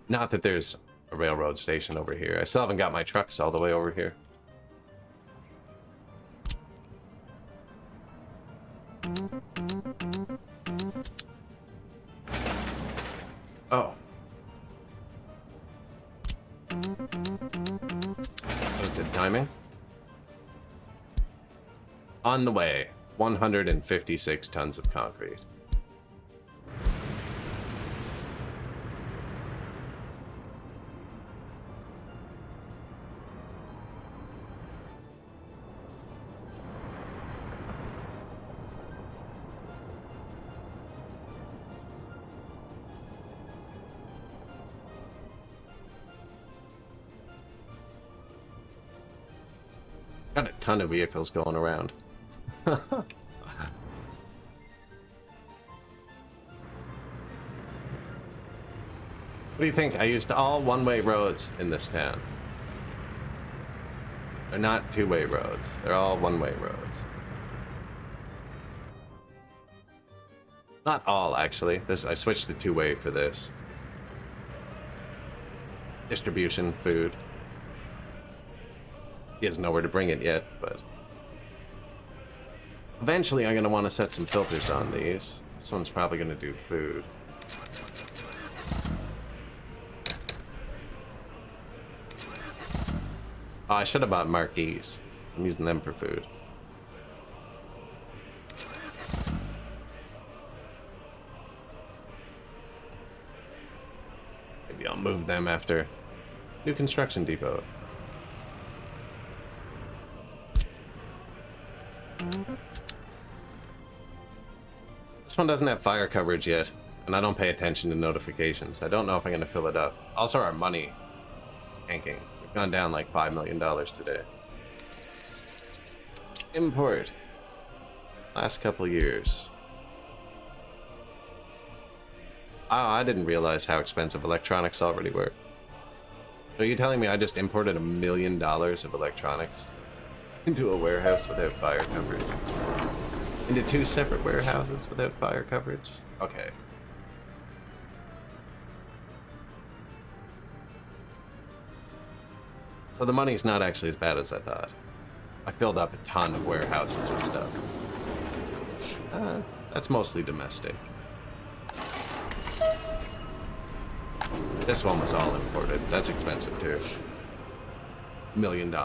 Not that there's a railroad station over here. I still haven't got my trucks all the way over here. Oh. That was good timing. On the way, 156 tons of concrete. Got a ton of vehicles going around. What do you think? I used all one-way roads in this town. They're not two-way roads. They're all one-way roads. Not all, actually. I switched to two-way for this. distribution, food. He has nowhere to bring it yet, but eventually I'm going to want to set some filters on these. This one's probably going to do food. Oh, I should have bought marquees. I'm using them for food. Maybe I'll move them after. New construction depot. This one doesn't have fire coverage yet, and I don't pay attention to notifications. I don't know if I'm going to fill it up. Also, our money tanking. We've gone down like $5 million today. Import. Last couple years. Oh, I didn't realize how expensive electronics already were. So you're telling me I just imported $1 million of electronics into a warehouse without fire coverage? Into 2 separate warehouses without fire coverage? Okay. So the money's not actually as bad as I thought. I filled up a ton of warehouses with stuff. That's mostly domestic. This one was all imported. That's expensive too. $1 million.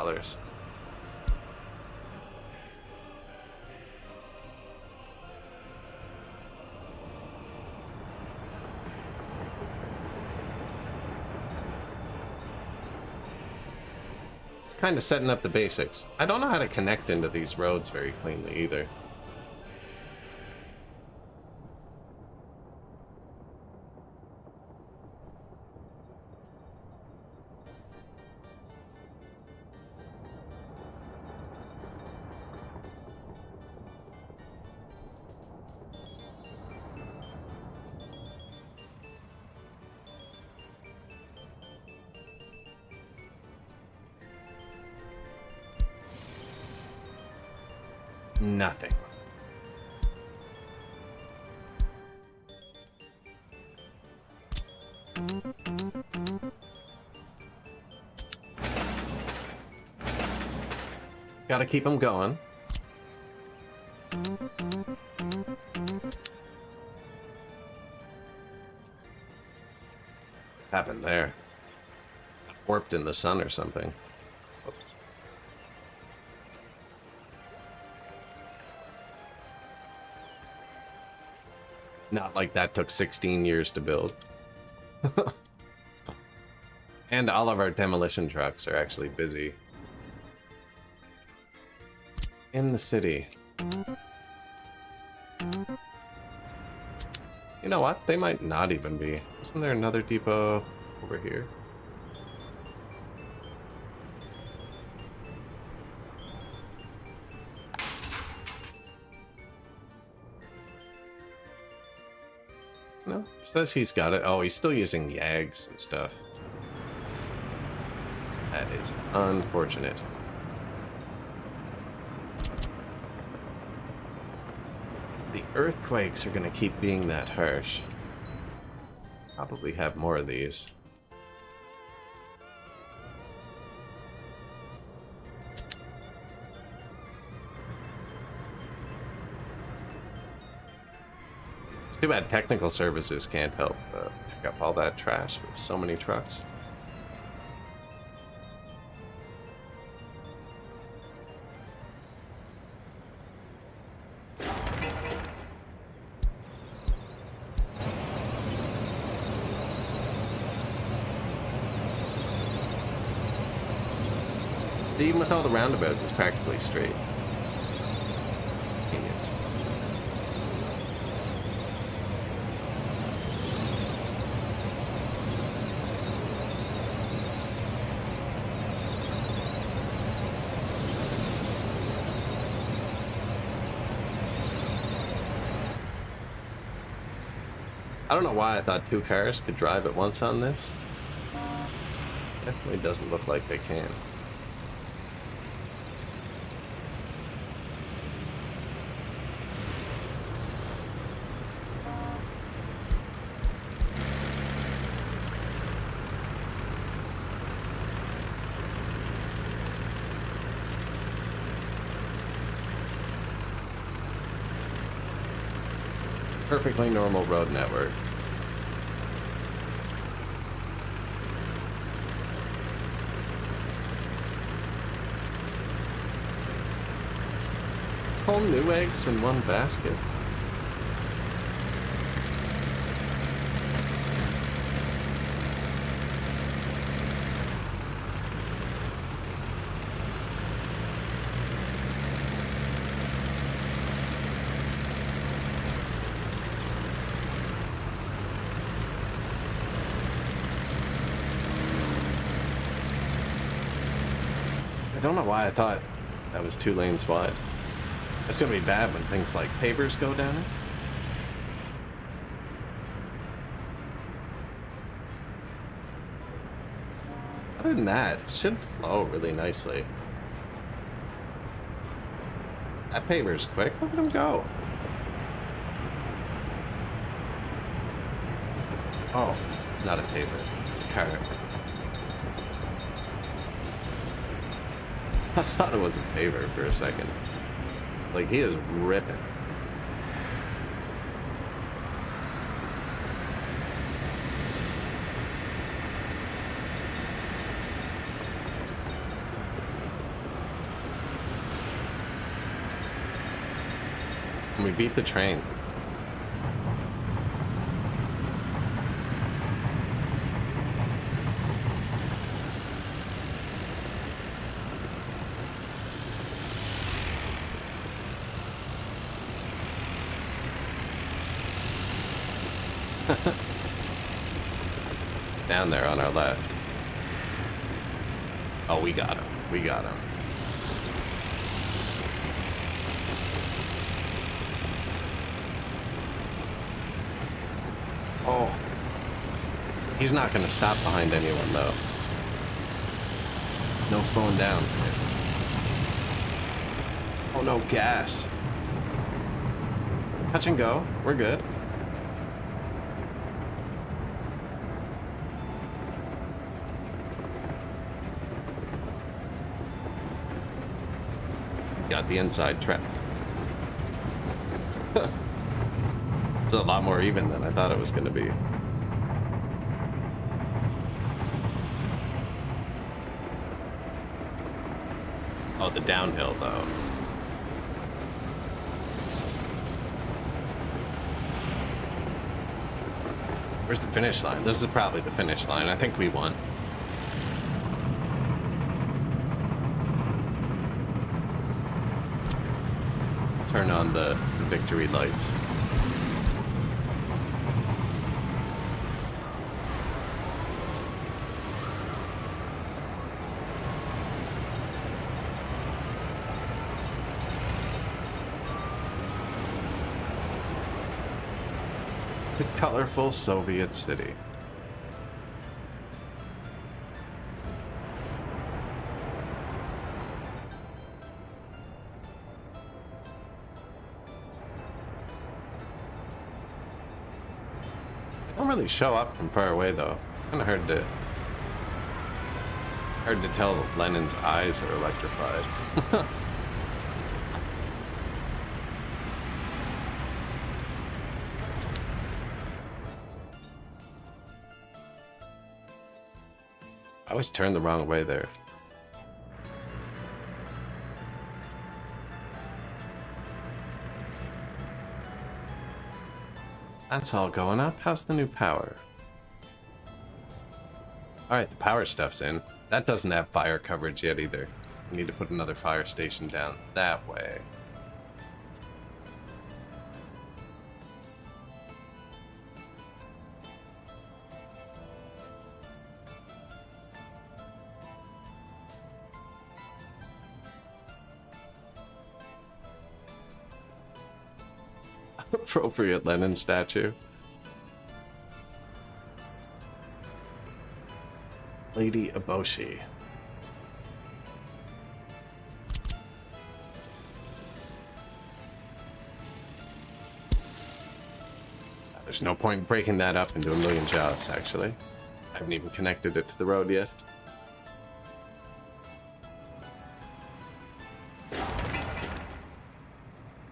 Kind of setting up the basics. I don't know how to connect into these roads very cleanly either. Nothing. Gotta keep them going. Happened there? Warped in the sun or something. Oops. Not like that took 16 years to build. And all of our demolition trucks are actually busy in the city. You know what? They might not even be. Isn't there another depot over here? No, says he's got it. Oh, he's still using Yags and stuff. That is unfortunate. The earthquakes are gonna keep being that harsh. Probably have more of these. Too bad technical services can't help pick up all that trash with so many trucks. See, even with all the roundabouts, it's practically straight. Genius. I don't know why I thought 2 cars could drive at once on this. Definitely doesn't look like they can. Perfectly normal road network. Whole new eggs in one basket. I don't know why I thought that was 2 lanes wide. It's gonna be bad when things like pavers go down it. Other than that, it should flow really nicely. That paver's quick. Look at him go. Oh, not a paver. It's a car. I thought it was a paver for a second. Like, he is ripping. And we beat the train. Down there on our left. Oh, we got him. We got him. Oh. He's not going to stop behind anyone, though. No slowing down. Oh, no, gas. Touch and go. We're good. Got the inside track. It's a lot more even than I thought it was going to be. Oh, the downhill though. Where's the finish line? This is probably the finish line. I think we won. Turn on the victory lights. The colorful Soviet city. Don't really show up from far away though. Kind of hard to tell Lenin's eyes are electrified. I always turn the wrong way there. That's all going up. How's the new power? Alright, the power stuff's in. That doesn't have fire coverage yet either. We need to put another fire station down that way. Appropriate Lenin statue. Lady Eboshi. There's no point in breaking that up into a million jobs, actually. I haven't even connected it to the road yet.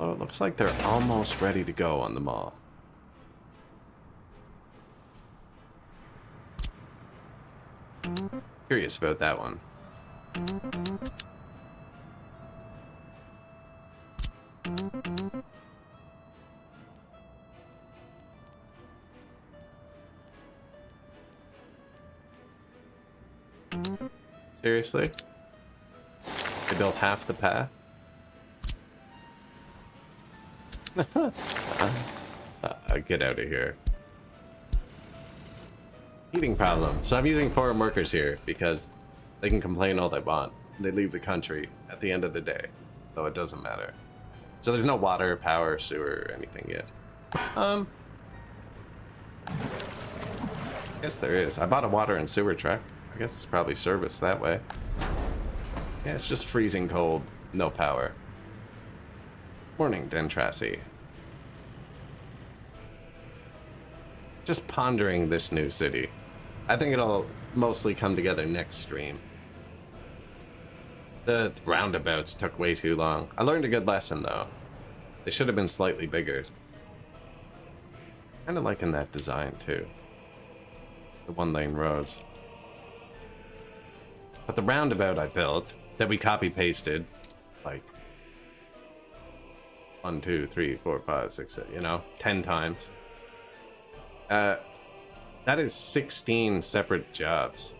Oh, it looks like they're almost ready to go on the mall. Curious about that one. Seriously? They built half the path? Get out of here. Heating problem. So I'm using foreign workers here because they can complain all they want. They leave the country at the end of the day, so it doesn't matter. So there's no water, power, sewer, or anything yet. I guess there is. I bought a water and sewer truck. I guess it's probably serviced that way. Yeah, it's just freezing cold, no power. Morning, Dentrassi. Just pondering this new city. I think it'll mostly come together next stream. The roundabouts took way too long. I learned a good lesson though. They should have been slightly bigger. Kind of liking that design too. The one-lane roads. But the roundabout I built, that we copy-pasted, like 1, 2, 3, 4, 5, 6, 7, you know, 10 times. That is 16 separate jobs.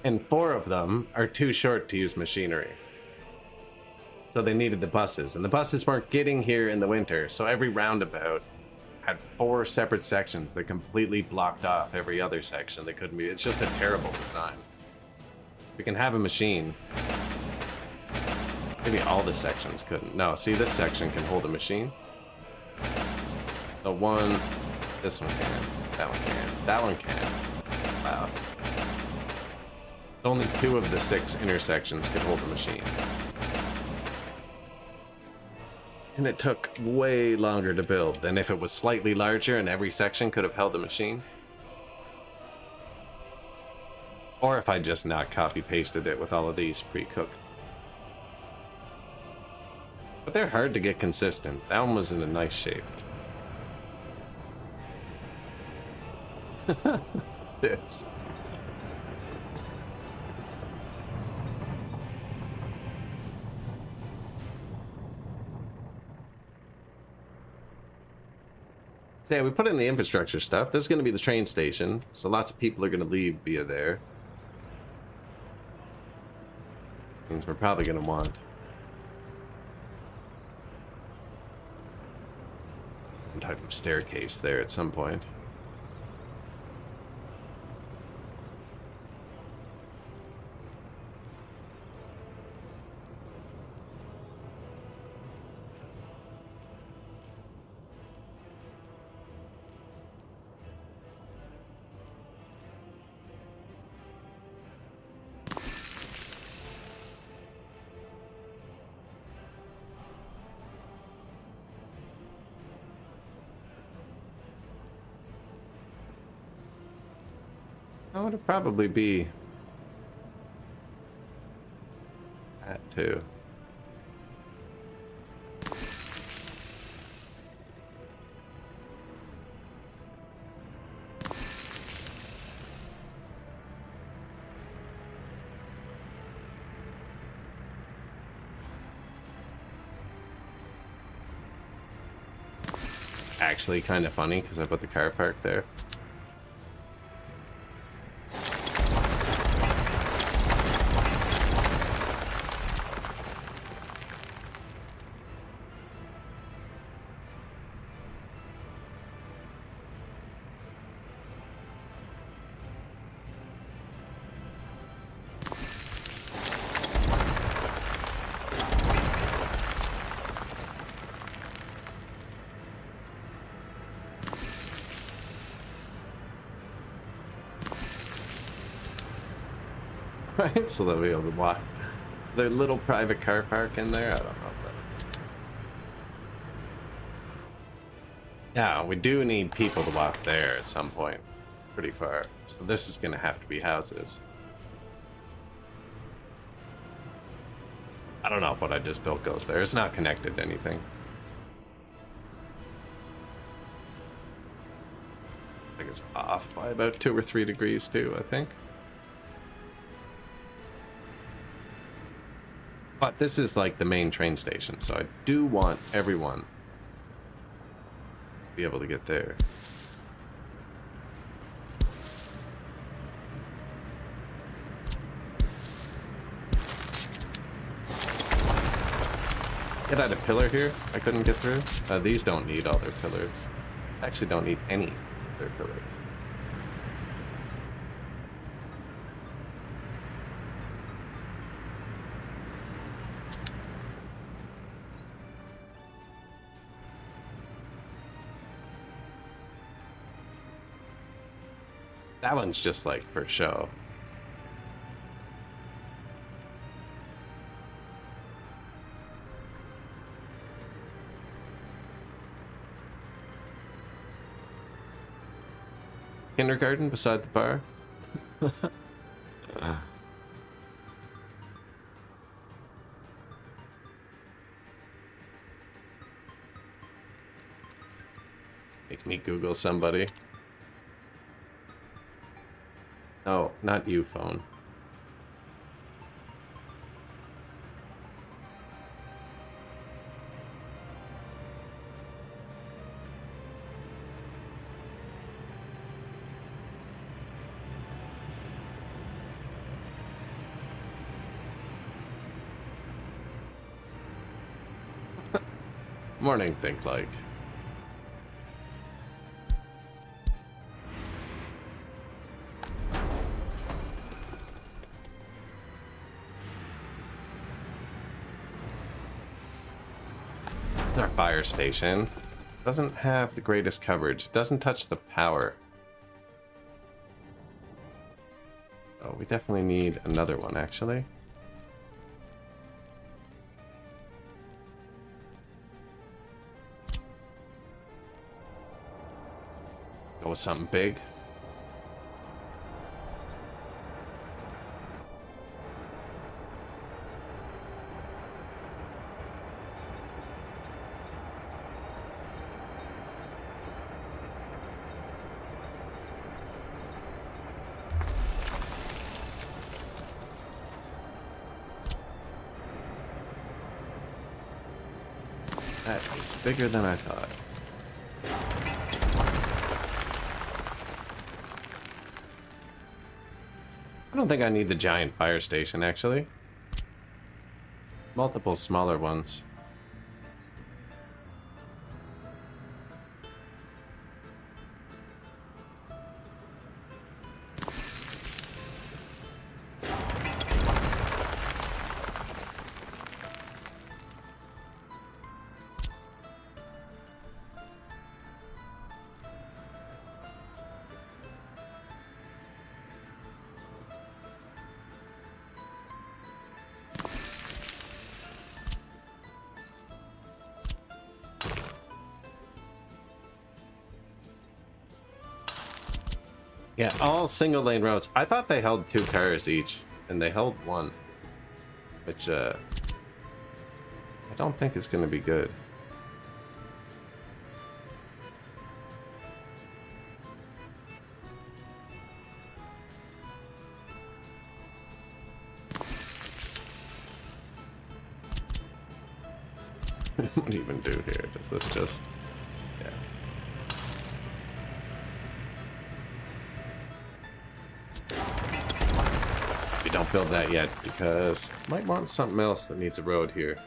And 4 of them are too short to use machinery. So they needed the buses, and the buses weren't getting here in the winter, so every roundabout had 4 separate sections that completely blocked off every other section that couldn't be. It's just a terrible design. We can have a machine. Maybe all the sections couldn't. No, see, this section can hold a machine. The one, this one can, that one can, that one can. Wow. Only 2 of the 6 intersections could hold a machine. And it took way longer to build than if it was slightly larger and every section could have held a machine. Or if I just not copy-pasted it with all of these pre-cooked. But they're hard to get consistent. That one was in a nice shape. This. So yeah, we put in the infrastructure stuff. This is going to be the train station, so lots of people are going to leave via there. Means we're probably going to want some type of staircase there at some point. That would probably be that too. It's actually kind of funny because I put the car park there. Right, so they'll be able to walk their little private car park in there. I don't know if that's... Yeah, we do need people to walk there at some point. Pretty far. So this is going to have to be houses. I don't know if what I just built goes there. It's not connected to anything. I think it's off by about 2 or 3 degrees too, I think. But this is like the main train station, so I do want everyone to be able to get there. It had a pillar here I couldn't get through. These don't need all their pillars. Actually don't need any of their pillars. That one's just like for show. Kindergarten beside the bar. Make me Google somebody. No, not you, phone. Morning, think like. It's our fire station. Doesn't have the greatest coverage. Doesn't touch the power. Oh, we definitely need another one, actually. Go with something big. That is bigger than I thought. I don't think I need the giant fire station, actually. Multiple smaller ones. Yeah, all single lane roads. I thought they held 2 cars each, and they held 1. Which, I don't think is going to be good. What do you even do here? Does this just... Yeah. We don't build that yet because might want something else that needs a road here.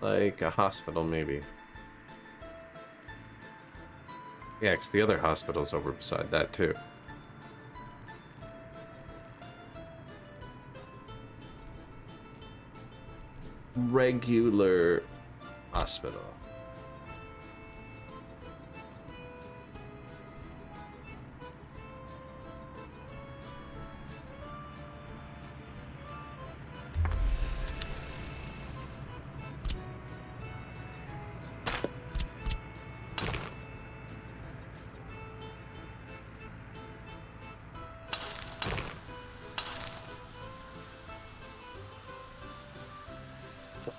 Like a hospital, maybe. Yeah, because the other hospital's over beside that too. Regular hospital.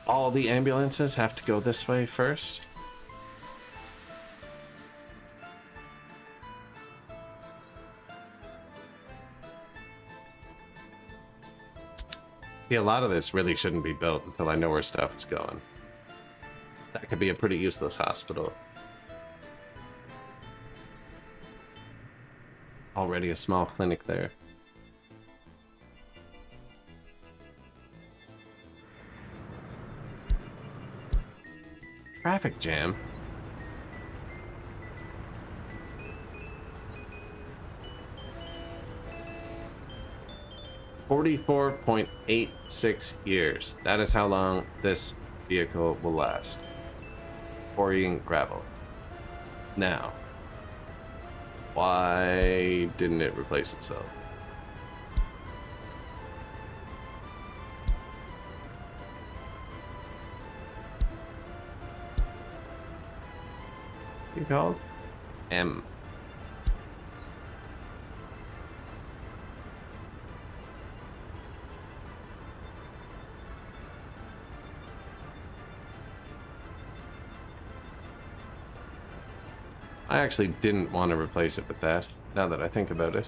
All the ambulances have to go this way first. See, a lot of this really shouldn't be built until I know where stuff is going. That could be a pretty useless hospital. Already a small clinic there. Traffic jam. $44.86 years. That is how long this vehicle will last. Quarrying gravel. Now, why didn't it replace itself? What you called? M. I actually didn't want to replace it with that, now that I think about it.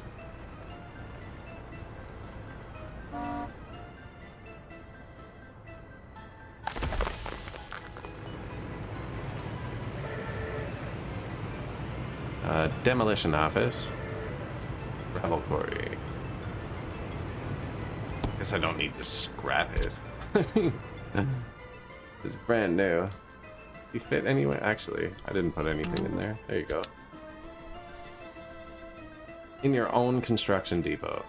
Demolition office. Gravel quarry. Guess I don't need to scrap it. It's brand new. You fit anyway? Actually, I didn't put anything in there. There you go. In your own construction depot.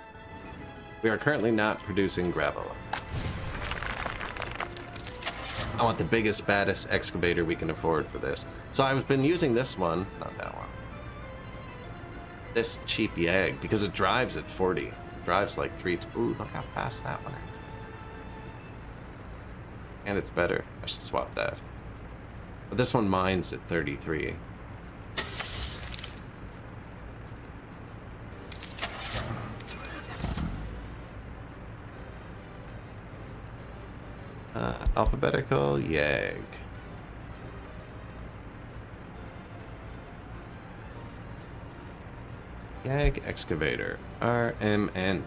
We are currently not producing gravel. I want the biggest, baddest excavator we can afford for this. So I've been using this one, not that one. This cheap Yag, because it drives at 40. It drives like 3. Ooh, look how fast that one is. And it's better. I should swap that. But this one mines at 33. Alphabetical Yag. Yag excavator. RMN.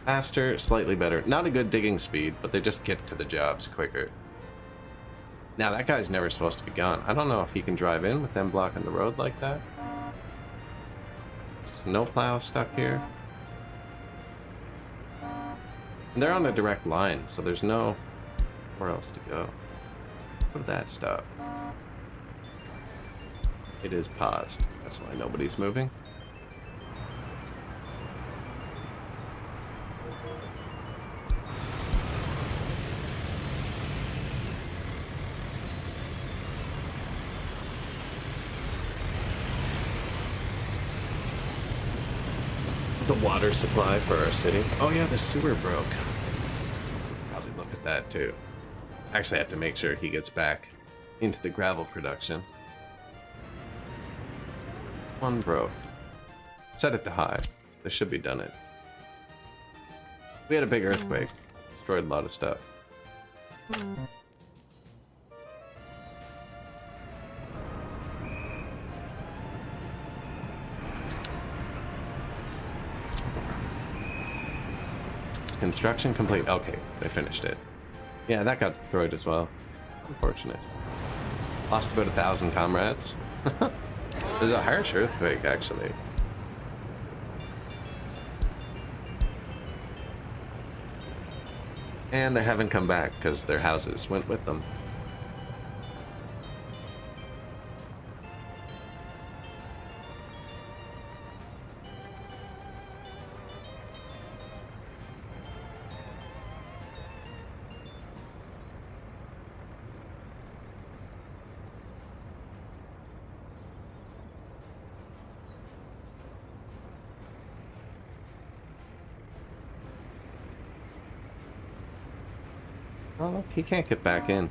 Faster, slightly better. Not a good digging speed, but they just get to the jobs quicker. Now, that guy's never supposed to be gone. I don't know if he can drive in with them blocking the road like that. Snowplow stuck here. And they're on a direct line, so there's no where else to go. Where did that stop? It is paused. That's why nobody's moving. The water supply for our city. Oh yeah, the sewer broke. Probably look at that too. Actually, I have to make sure he gets back into the gravel production. One broke. Set it to high. This should be done it. We had a big earthquake. Destroyed a lot of stuff. Is construction complete? Okay, they finished it. Yeah, that got destroyed as well. Unfortunate. Lost about 1,000 comrades. It was a harsh earthquake, actually. And they haven't come back because their houses went with them. Oh, he can't get back in.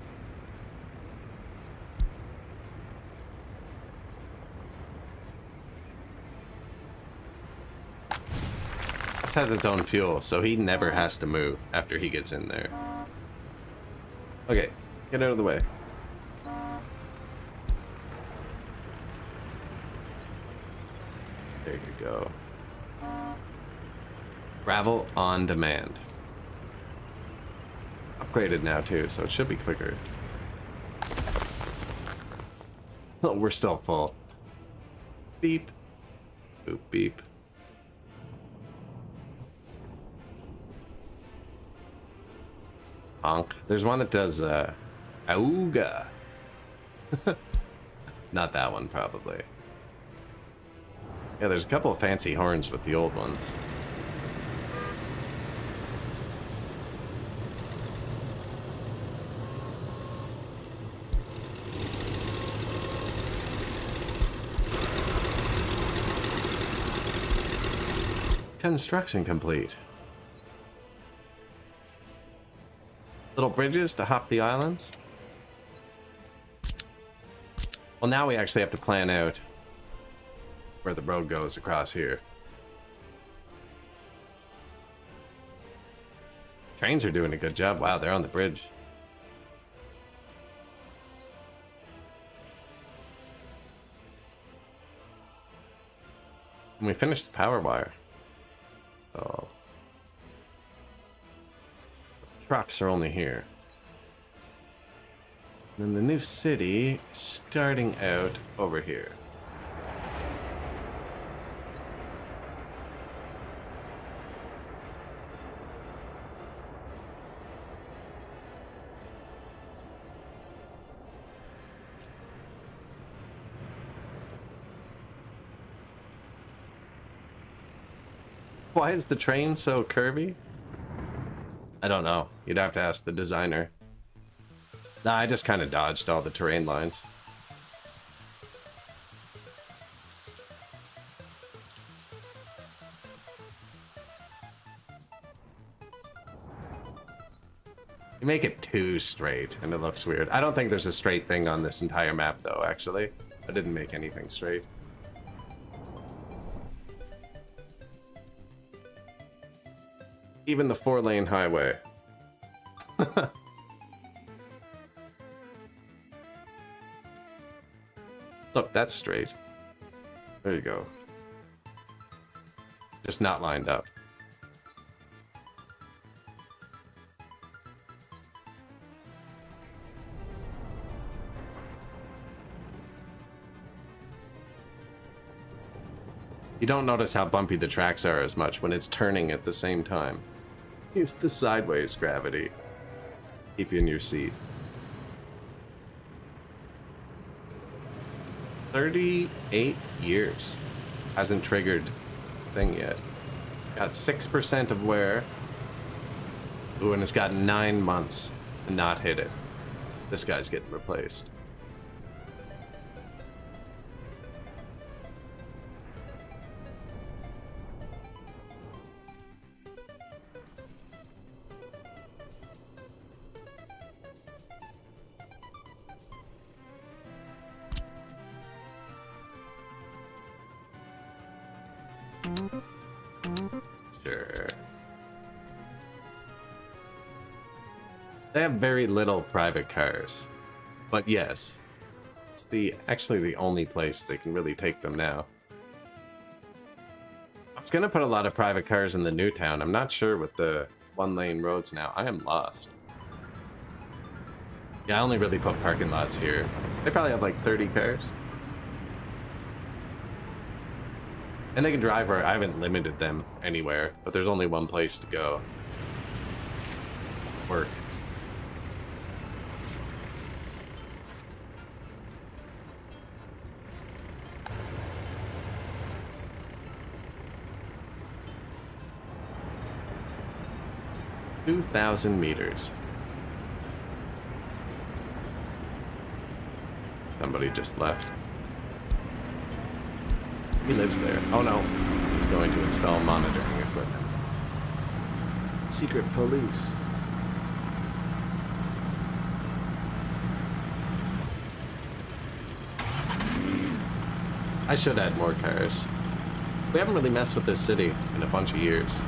This has its own fuel, so he never has to move after he gets in there. Okay, get out of the way. There you go. Travel on demand. Upgraded now too, so it should be quicker. Oh, we're still full. Beep. Boop beep. Honk. There's one that does auga. Not that one, probably. Yeah, there's a couple of fancy horns with the old ones. Construction complete. Little bridges to hop the islands. Well, now we actually have to plan out where the road goes across here. Trains are doing a good job. Wow, they're on the bridge. And we finished the power wire. Oh. Trucks are only here. And then the new city starting out over here. Why is the train so curvy? I don't know. You'd have to ask the designer. Nah, I just kind of dodged all the terrain lines. You make it too straight and it looks weird. I don't think there's a straight thing on this entire map though, actually. I didn't make anything straight. Even the 4-lane highway. Look, that's straight. There you go. Just not lined up. You don't notice how bumpy the tracks are as much when it's turning at the same time. Use the sideways gravity. Keep you in your seat. 38 years. Hasn't triggered the thing yet. Got 6% of wear. Ooh, and it's got 9 months to not hit it. This guy's getting replaced. Sure. They have very little private cars. But yes, it's actually the only place they can really take them now. I was gonna put a lot of private cars in the new town. I'm not sure with the 1-lane roads now. I am lost. Yeah, I only really put parking lots here. They probably have like 30 cars. And they can drive where I haven't limited them anywhere, but there's only one place to go. Work. $2,000 meters. Somebody just left. He lives there. Oh no. He's going to install monitoring equipment. Secret police. I should add more cars. We haven't really messed with this city in a bunch of years.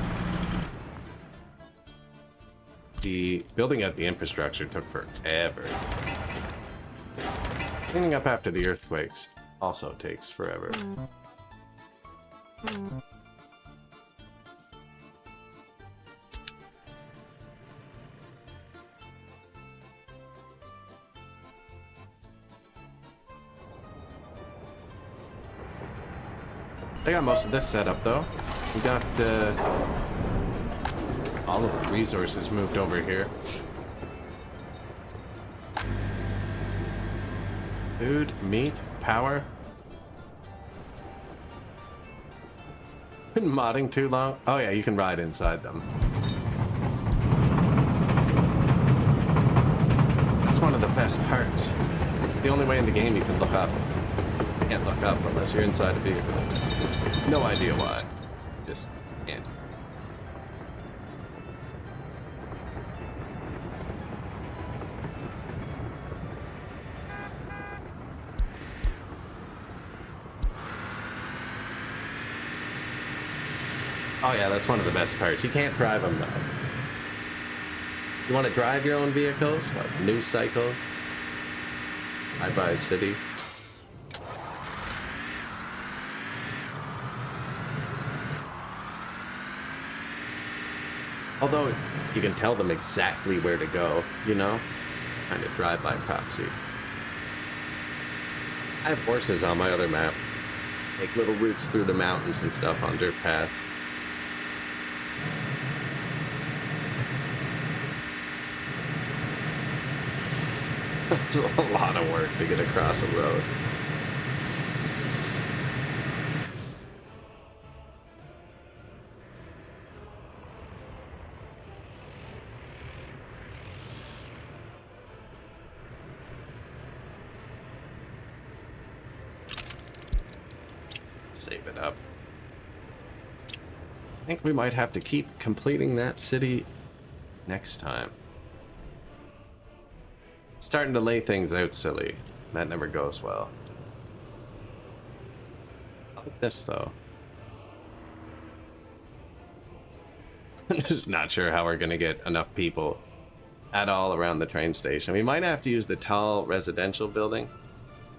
The building out the infrastructure took forever. Cleaning up after the earthquakes also takes forever. I got most of this set up though. We got all of the resources moved over here. Food, meat, power. Been modding too long? Oh yeah, you can ride inside them. That's one of the best parts. It's the only way in the game you can look up. You can't look up unless you're inside a vehicle. No idea why. Just can't. Oh yeah, that's one of the best parts. You can't drive them though. You want to drive your own vehicles? Like New Cycle, I Buy City. Although you can tell them exactly where to go, you know? Kind of drive by proxy. I have horses on my other map. Make little routes through the mountains and stuff on dirt paths. It's a lot of work to get across a road. Save it up. I think we might have to keep completing that city next time. Starting to lay things out silly. That never goes well. I like this though. I'm just not sure how we're gonna get enough people at all around the train station. We might have to use the tall residential building.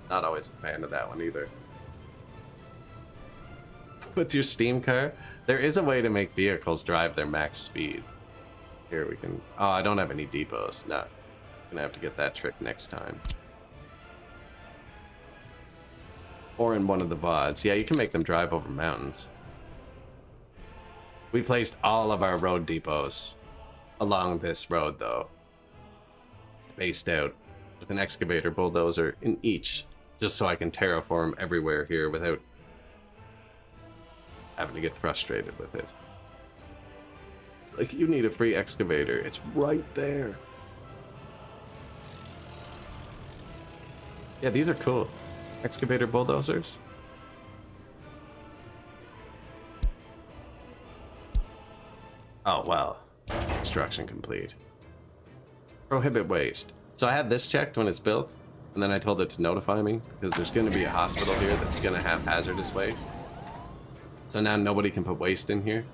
Not always a fan of that one either. With your steam car, there is a way to make vehicles drive their max speed. Here we can... Oh, I don't have any depots. No. Gonna have to get that trick next time. Or in one of the VODs. Yeah, you can make them drive over mountains. We placed all of our road depots along this road, though. Spaced out with an excavator bulldozer in each, just so I can terraform everywhere here without having to get frustrated with it. It's like, you need a free excavator. It's right there. Yeah, these are cool. Excavator bulldozers. Oh, wow. Construction complete. Prohibit waste. So I had this checked when it's built, and then I told it to notify me, because there's going to be a hospital here that's going to have hazardous waste. So now nobody can put waste in here.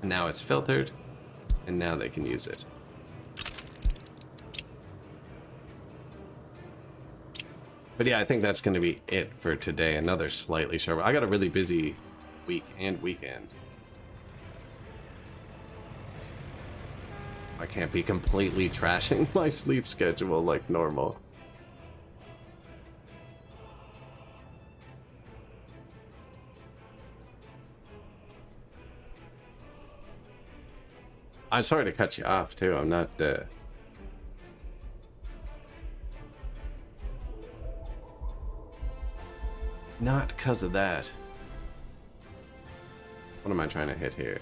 And now it's filtered, and now they can use it. But yeah, I think that's going to be it for today. Another slightly short. I got a really busy week and weekend. I can't be completely trashing my sleep schedule like normal. I'm sorry to cut you off too. I'm not not because of that. What am I trying to hit here?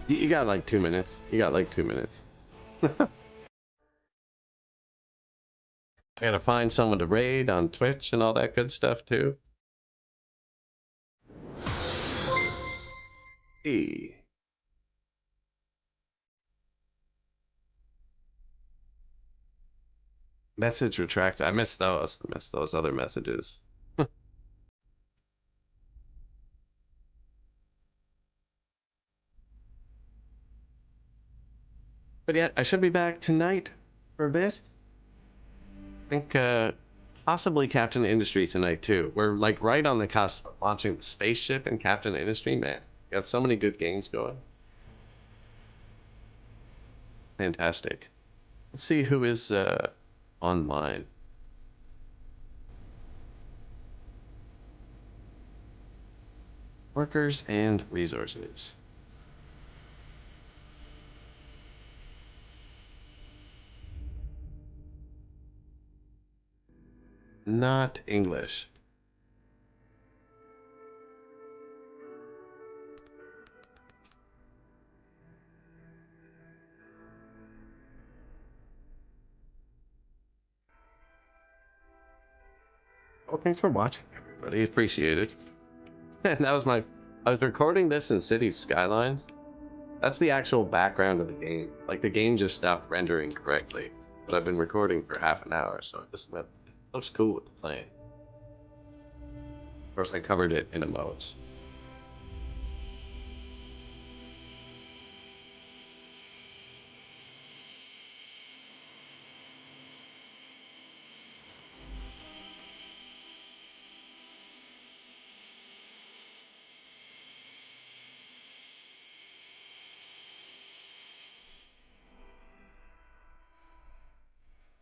You got like 2 minutes. You got like 2 minutes. I gotta find someone to raid on Twitch and all that good stuff too. E. Message retract. I missed those. I missed those other messages. But yeah, I should be back tonight for a bit. I think possibly Captain Industry tonight too. We're like right on the cusp of launching the spaceship and Captain Industry. Man, got so many good games going. Fantastic. Let's see who is online. Workers and resources. Not English. Well, thanks for watching, everybody. Appreciate it. And that was my. I was recording this in City Skylines. That's the actual background of the game. Like, the game just stopped rendering correctly. But I've been recording for half an hour, so it just looks cool with the plane. Of course, I covered it in emotes.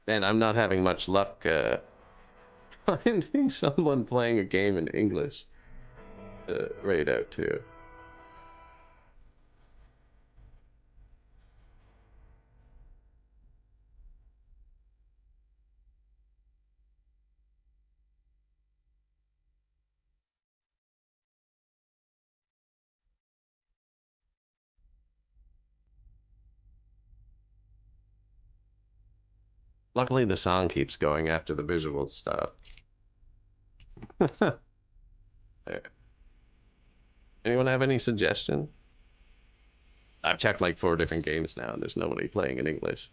Man, I'm not having much luck finding someone playing a game in English right out too. Luckily, the song keeps going after the visuals stop. There. Anyone have any suggestion? I've checked like 4 different games now, and there's nobody playing in English.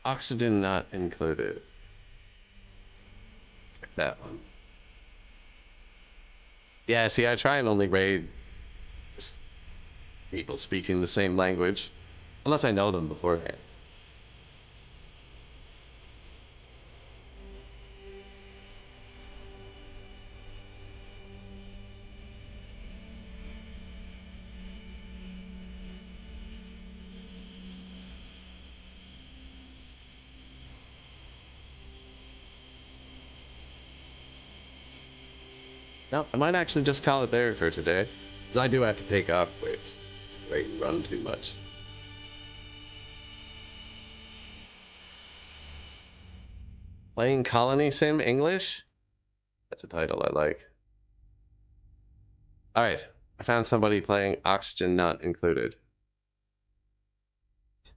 Oxygen not included. Check that one. Yeah, see, I try and only raid people speaking the same language, unless I know them beforehand. No, I might actually just call it there for today, because I do have to take off. Wait, run too much. Playing Colony Sim English? That's a title I like. Alright, I found somebody playing Oxygen Not Included.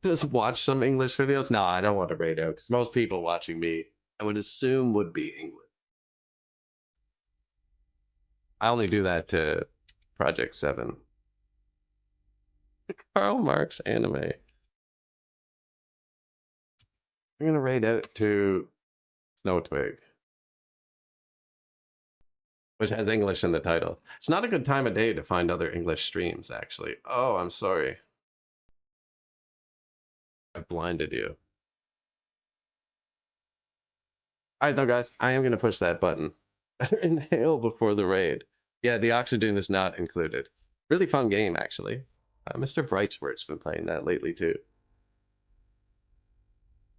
Just watch some English videos? No, I don't want to rate out, because most people watching me, I would assume, would be English. I only do that to Project 7. Karl Marx anime. I'm gonna rate out to Snow Twig, which has English in the title. It's not a good time of day to find other English streams, actually. Oh, I'm sorry. I blinded you. Alright, though, guys, I am gonna push that button. Inhale before the raid. Yeah, the oxygen is not included. Really fun game, actually. Mr. Brightsworth's been playing that lately, too.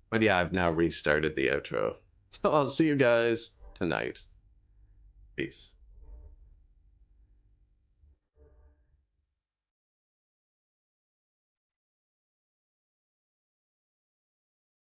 But yeah, I've now restarted the outro. So I'll see you guys tonight. Peace.